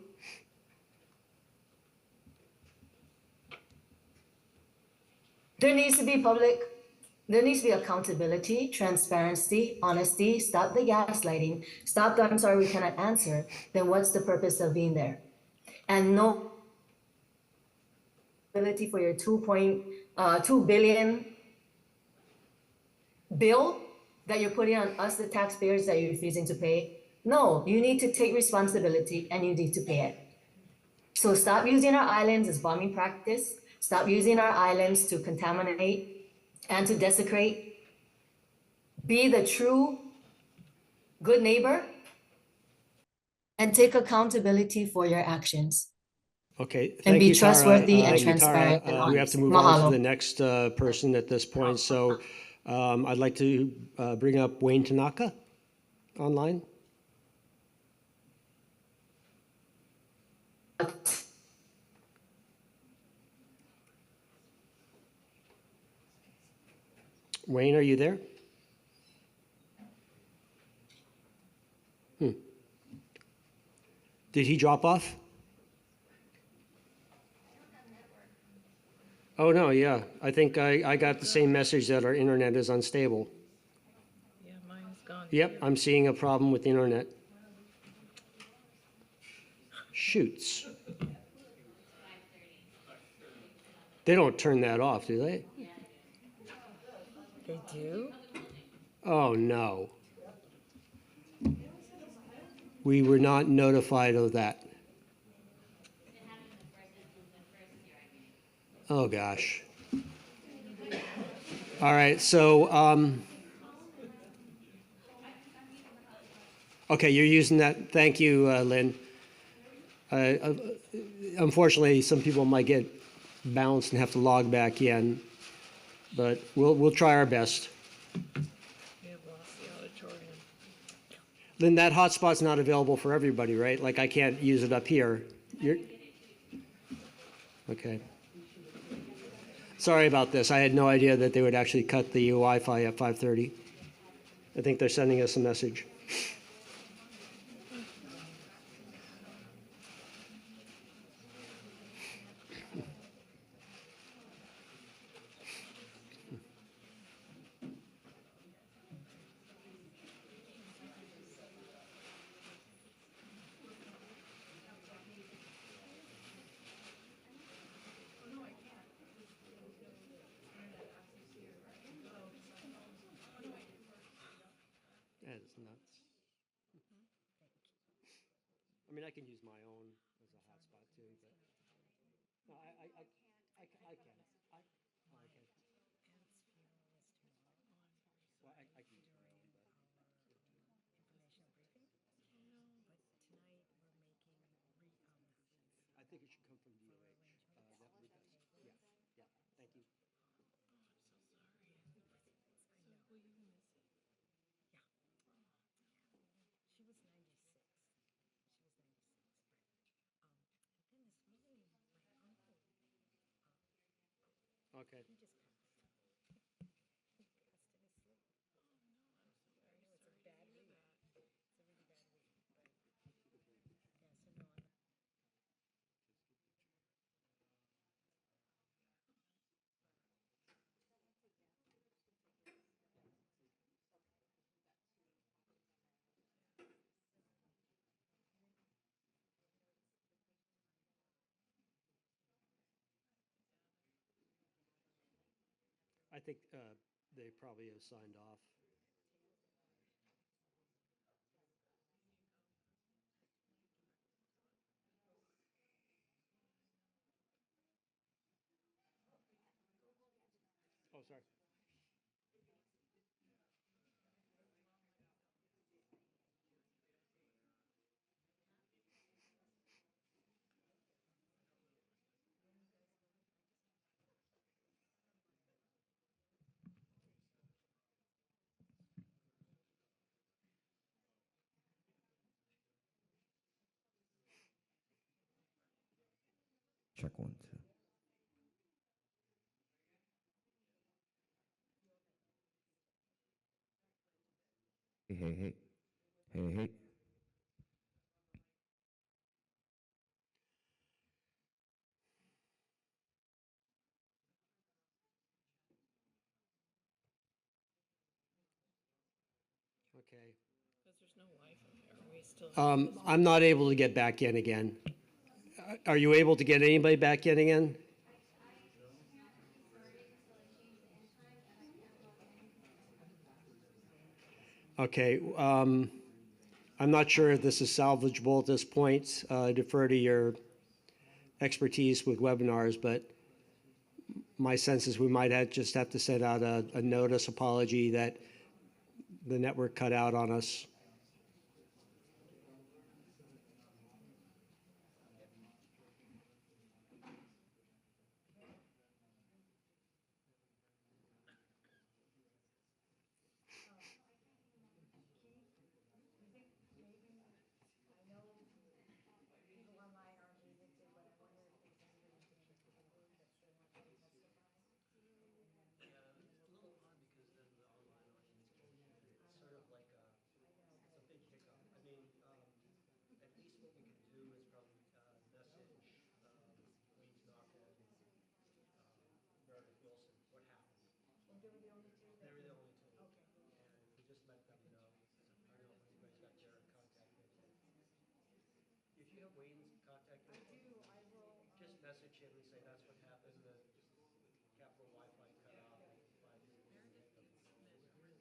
There needs to be accountability, transparency, honesty. Stop the gaslighting. Stop the, I'm sorry, we cannot answer. Then what's the purpose of being there? And no ability for your 2 billion bill that you're putting on us, the taxpayers, that you're refusing to pay. No, you need to take responsibility and you need to pay it. So stop using our islands as bombing practice. Stop using our islands to contaminate and to desecrate. Be the true good neighbor and take accountability for your actions. Okay, And thank be you, Tara. trustworthy and Thank you, Tara. transparent and honest. We have to move on Mahalo. to the next person at this point. So I'd like to bring up Wayne Tanaka online. Wayne, are you there? Did he drop off? Oh, no, yeah. I think I got the same message that our internet is unstable. Yeah, mine's gone. Yep, I'm seeing a problem with the internet. Shoots. They don't turn that off, do they? They do? Oh, no. We were not notified of that. Oh, gosh. All right, so, okay, you're using that. Thank you, Lynn. Unfortunately, some people might get bounced and have to log back in, but we'll try our best. Lynn, that hotspot's not available for everybody, right? Like I can't use it up here. Okay. Sorry about this. I had no idea that they would actually cut the Wi-Fi at 5:30. I think they're sending us a message. That is nuts. I mean, I can use my own as a hotspot too, but no, I can. Oh, I can. Well, I can use my own, but I think it should come from DOH. That would be best. Yeah, yeah. Thank you. Okay. I think they probably have signed off. Oh, sorry. Check 1, 2. Hey, hey, hey. Hey, hey. Okay. Because there's no Wi-Fi. Are we still? I'm not able to get back in again. Are you able to get anybody back in again? Okay. I'm not sure if this is salvageable at this point. I defer to your expertise with webinars, but my sense is we might just have to send out a notice apology that the network cut out on us. They were the only two. And we just let them know. I don't know if anybody's got their contact info. If you have Wayne's contact info, just message him and say that's what happened, the Capital Wi-Fi cut off. And provide his name.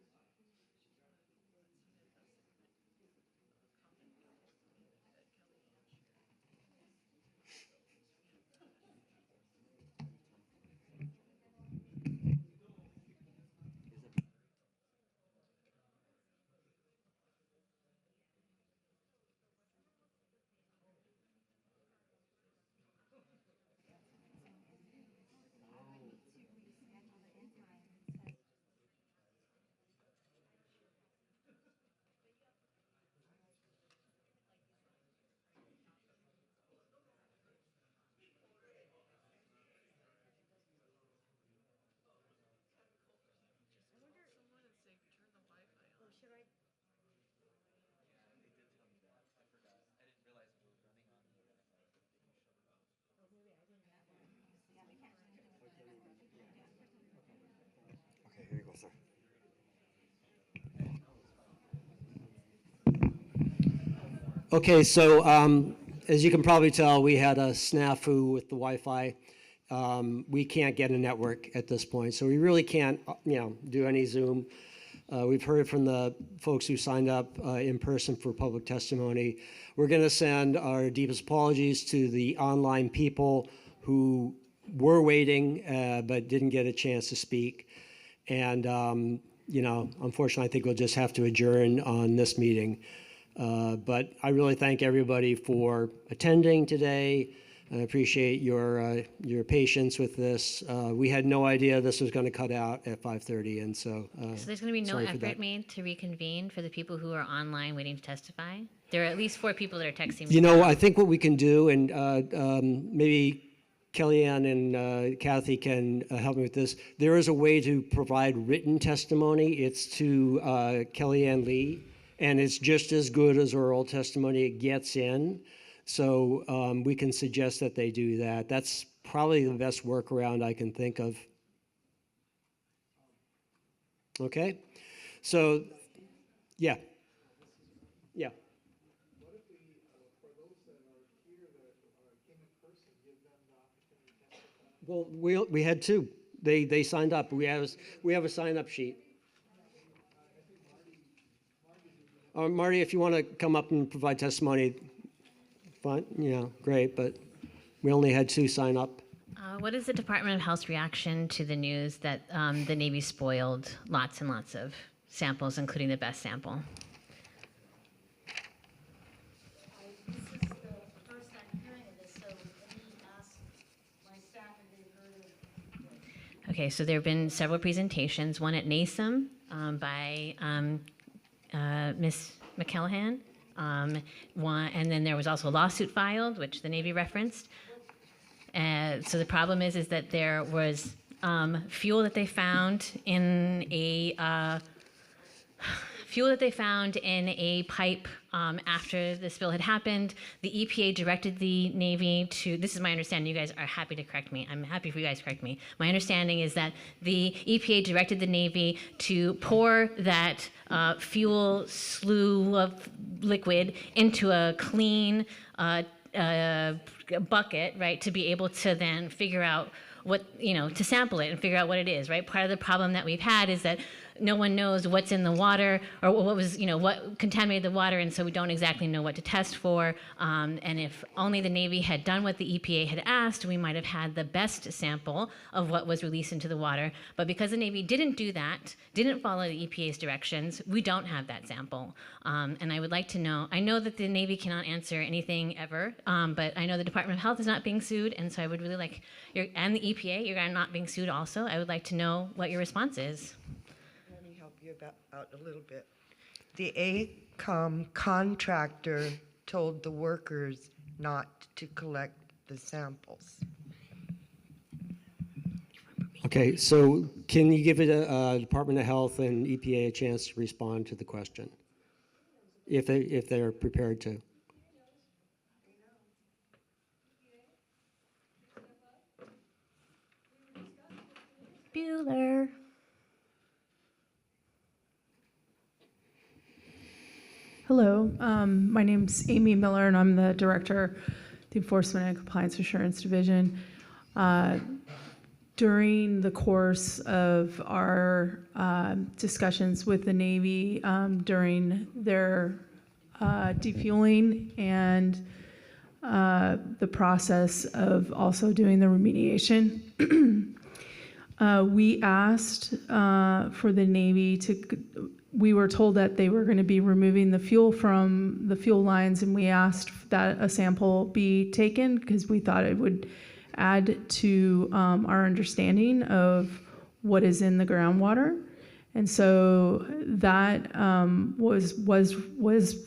Okay, here you go, sir. Okay, so as you can probably tell, we had a snafu with the Wi-Fi. We can't get a network at this point, so we really can't, do any Zoom. We've heard from the folks who signed up in person for public testimony. We're going to send our deepest apologies to the online people who were waiting but didn't get a chance to speak. And, unfortunately, I think we'll just have to adjourn on this meeting. But I really thank everybody for attending today. I appreciate your patience with this. We had no idea this was going to cut out at 5:30, and so. So there's going to be no sorry for effort that. made to reconvene for the people who are online waiting to testify? There are at least 4 people that are texting me. You know, now. I think what we can do, and maybe Kellyanne and Kathy can help me with this. There is a way to provide written testimony. It's to Kellyanne Lee, and it's just as good as oral testimony. It gets in. So we can suggest that they do that. That's probably the best workaround I can think of. Okay? So, yeah. Yeah. Well, we had 2. They signed up. We have a sign-up sheet. Marty, if you want to come up and provide testimony, fine, great, but we only had 2 sign up. What is the Department of Health's reaction to the news that the Navy spoiled lots and lots of samples, including the best sample? This is the first I'm hearing of this, so let me ask my staff if they've heard of. Okay, so there have been several presentations, one at NASM by Ms. McCallahan, and then there was also a lawsuit filed, which the Navy referenced. So the problem is that there was fuel that they found in a pipe after the spill had happened. The EPA directed the Navy to, this is my understanding, you guys are happy to correct me, I'm happy for you guys to correct me. My understanding is that the EPA directed the Navy to pour that fuel slew of liquid into a clean bucket, right, to be able to then figure out what, to sample it and figure out what it is, right? Part of the problem that we've had is that no one knows what's in the water or what was, what contaminated the water, and so we don't exactly know what to test for. And if only the Navy had done what the EPA had asked, we might have had the best sample of what was released into the water. But because the Navy didn't do that, didn't follow the EPA's directions, we don't have that sample. And I would like to know, I know that the Navy cannot answer anything ever, but I know the Department of Health is not being sued, and so I would really like, and the EPA, you're not being sued also. I would like to know what your response is. Let me help you out a little bit. The AECOM contractor told the workers not to collect the samples. Okay, so can you give it a Department of Health and EPA a chance to respond to the question, if they're prepared to? Bueller. Hello, my name's Amy Miller, and I'm the Director of the Enforcement and Compliance Assurance Division. During the course of our discussions with the Navy during their defueling and the process of also doing the remediation, we asked for the Navy we were told that they were going to be removing the fuel from the fuel lines, and we asked that a sample be taken because we thought it would add to our understanding of what is in the groundwater. And so that was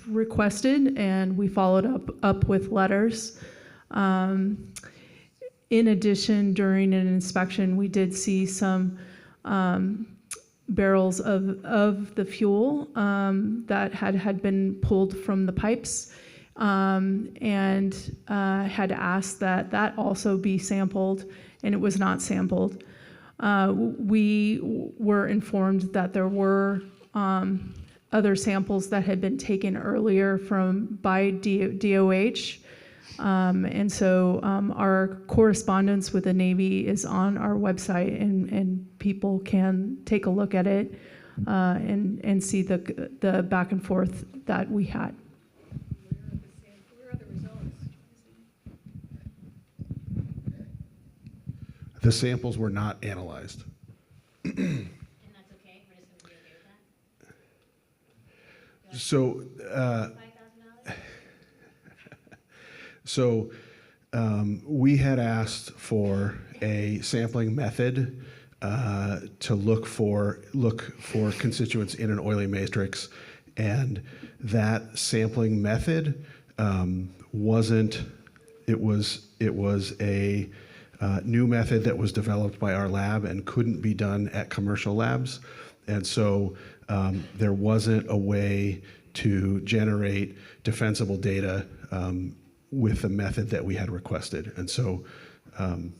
requested, and we followed up with letters. In addition, during an inspection, we did see some barrels of the fuel that had been pulled from the pipes, and had asked that also be sampled, and it was not sampled. We were informed that there were other samples that had been taken earlier by DOH. And so our correspondence with the Navy is on our website, and people can take a look at it and see the back and forth that we had. The samples were not analyzed. And that's okay? We're just going to be okay with that? So, we had asked for a sampling method to look for constituents in an oily matrix, and that sampling method wasn't. It was a new method that was developed by our lab and couldn't be done at commercial labs, and so there wasn't a way to generate defensible data with the method that we had requested. And so, and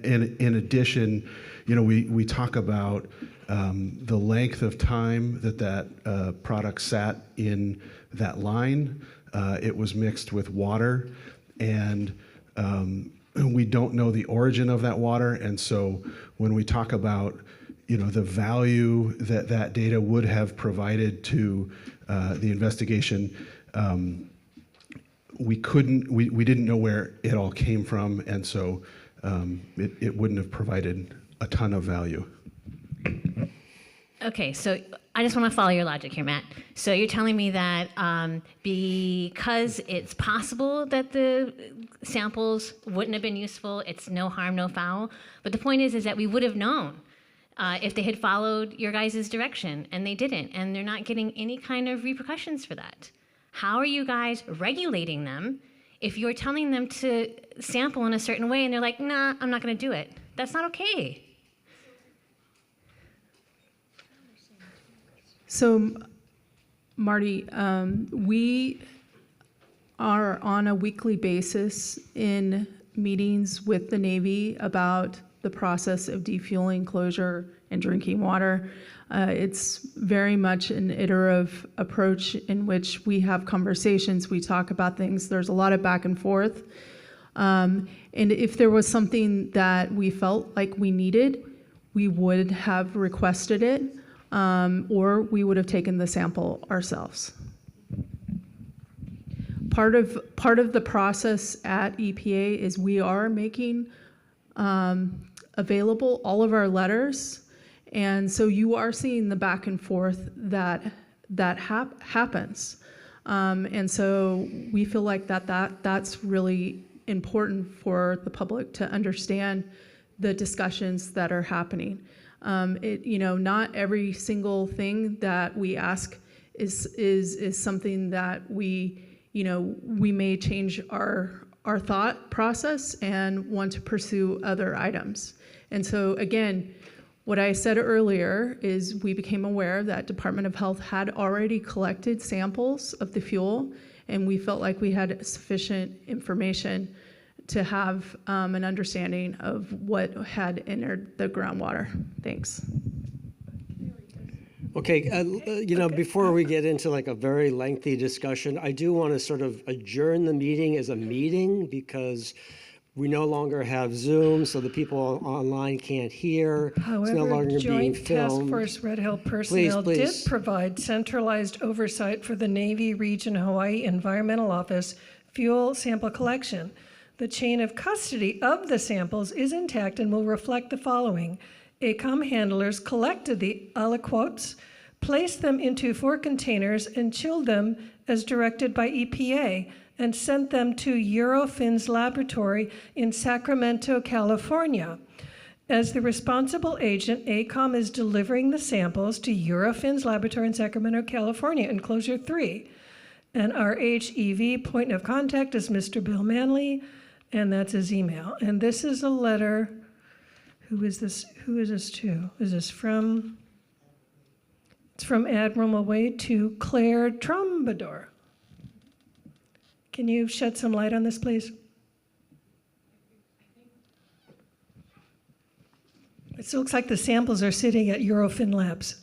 in addition, we talk about the length of time that product sat in that line. It was mixed with water, and we don't know the origin of that water. And so when we talk about the value that data would have provided to the investigation, we didn't know where it all came from, and so it wouldn't have provided a ton of value. Okay, so I just want to follow your logic here, Matt. So you're telling me that because it's possible that the samples wouldn't have been useful, it's no harm, no foul. But the point is that we would have known if they had followed your guys' direction, and they didn't, and they're not getting any kind of repercussions for that. How are you guys regulating them if you're telling them to sample in a certain way and they're like, nah, I'm not going to do it? That's not okay. So, Marty, we are on a weekly basis in meetings with the Navy about the process of defueling, closure, and drinking water. It's very much an iterative approach in which we have conversations, we talk about things, there's a lot of back and forth. And if there was something that we felt like we needed, we would have requested it, or we would have taken the sample ourselves. Part of the process at EPA is we are making available all of our letters, and so you are seeing the back and forth that happens, and so we feel like that's really important for the public to understand the discussions that are happening. Not every single thing that we ask is something that we may change our thought process and want to pursue other items. And so again, what I said earlier is we became aware that Department of Health had already collected samples of the fuel, and we felt like we had sufficient information to have an understanding of what had entered the groundwater. Thanks. Okay, before we get into like a very lengthy discussion, I do want to sort of adjourn the meeting as a meeting because we no longer have Zoom, so the people online can't hear. It's no However, longer being Joint Task filmed. Force Red Hill personnel did Please. provide centralized oversight for the Navy Region Hawaii Environmental Office fuel sample collection. The chain of custody of the samples is intact and will reflect the following. AECOM handlers collected the aliquots, placed them into 4 containers, and chilled them as directed by EPA, and sent them to Eurofin's laboratory in Sacramento, California. As the responsible agent, AECOM is delivering the samples to Eurofin's laboratory in Sacramento, California, enclosure 3. And our HEV point of contact is Mr. Bill Manley, and that's his email. And this is a letter. Who is this to? Is this from? It's from Admiral Mulway to Claire Trombador. Can you shed some light on this, please? It looks like the samples are sitting at Eurofin Labs.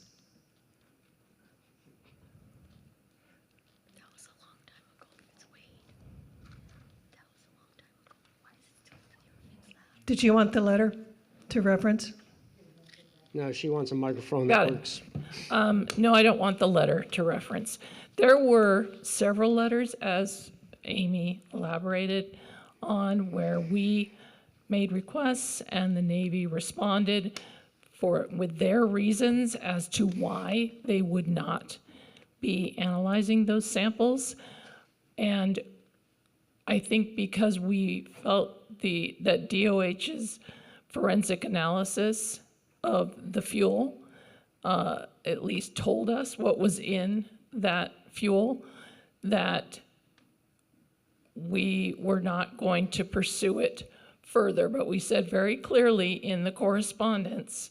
Did you want the letter to reference? No, she wants a microphone Got that it. works. No, I don't want the letter to reference. There were several letters, as Amy elaborated on, where we made requests and the Navy responded with their reasons as to why they would not be analyzing those samples. And I think because we felt that DOH's forensic analysis of the fuel at least told us what was in that fuel, that we were not going to pursue it further. But we said very clearly in the correspondence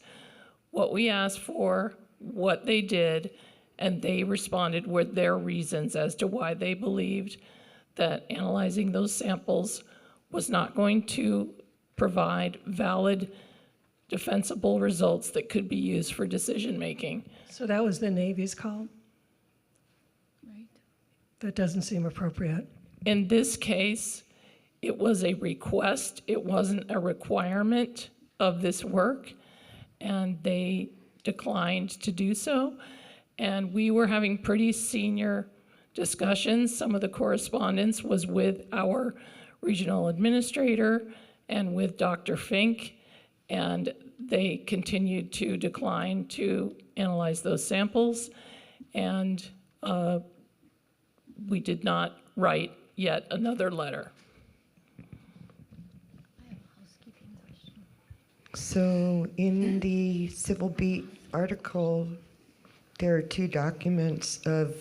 what we asked for, what they did, and they responded with their reasons as to why they believed that analyzing those samples was not going to provide valid, defensible results that could be used for decision-making. So that was the Navy's call? Right. That doesn't seem appropriate. In this case, it was a request. It wasn't a requirement of this work, and they declined to do so. And we were having pretty senior discussions. Some of the correspondence was with our regional administrator and with Dr. Fink, and they continued to decline to analyze those samples. And we did not write yet another letter. So in the Civil Beat article, there are 2 documents of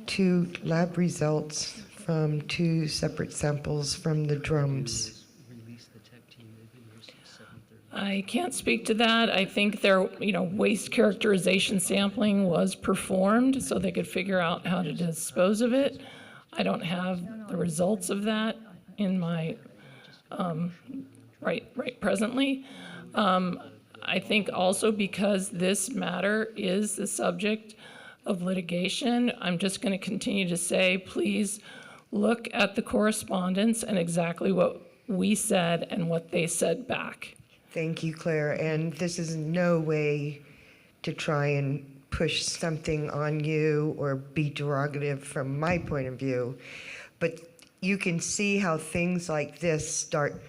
2 lab results from 2 separate samples from the drums. I can't speak to that. I think their, waste characterization sampling was performed so they could figure out how to dispose of it. I don't have the results of that in my, right presently. I think also because this matter is the subject of litigation, I'm just going to continue to say, please look at the correspondence and exactly what we said and what they said back. Thank you, Claire. And this is no way to try and push something on you or be derogative from my point of view, but you can see how things like this start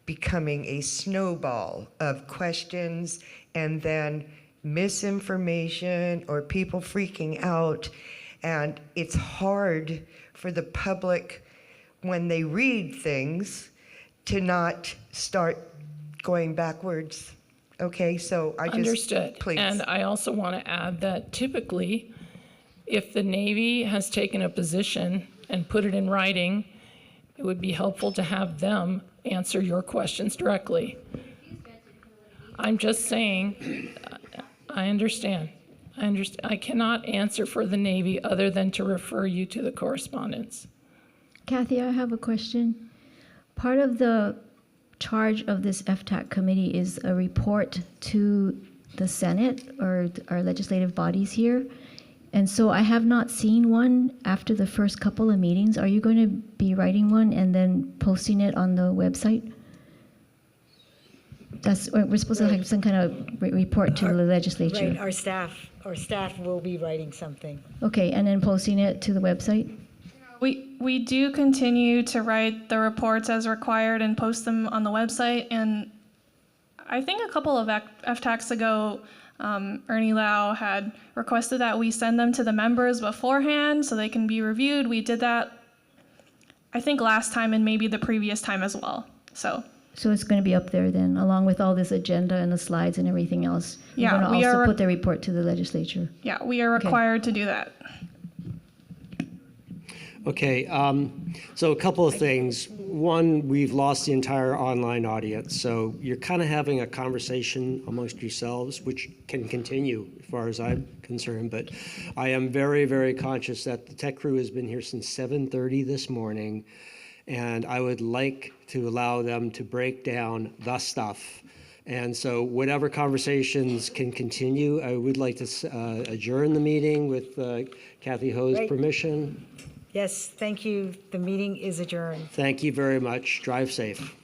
becoming a snowball of questions and then misinformation or people freaking out. And it's hard for the public, when they read things, to not start going backwards. Okay, so I just, Understood. please. And I also want to add that typically, if the Navy has taken a position and put it in writing, it would be helpful to have them answer your questions directly. I'm just saying, I understand. I cannot answer for the Navy other than to refer you to the correspondence. Kathy, I have a question. Part of the charge of this FTAC committee is a report to the Senate or our legislative bodies here. And so I have not seen one after the first couple of meetings. Are you going to be writing one and then posting it on the website? We're supposed to have some kind of report to the legislature. Right, our staff will be writing something. Okay, and then posting it to the website? We do continue to write the reports as required and post them on the website. And I think a couple of FTACs ago, Ernie Lau had requested that we send them to the members beforehand so they can be reviewed. We did that, I think, last time and maybe the previous time as well. So it's going to be up there then, along with all this agenda and the slides and everything else. Yeah, We're going we to also are- put the report to the legislature. yeah, we are required to do that. Okay, so a couple of things. One, we've lost the entire online audience, so you're kind of having a conversation amongst yourselves, which can continue as far as I'm concerned, but I am very, very conscious that the tech crew has been here since 7:30 this morning, and I would like to allow them to break down the stuff. And so whatever conversations can continue, I would like to adjourn the meeting with Kathy Ho's Great. permission. Yes, thank you. The meeting is adjourned. Thank you very much. Drive safe.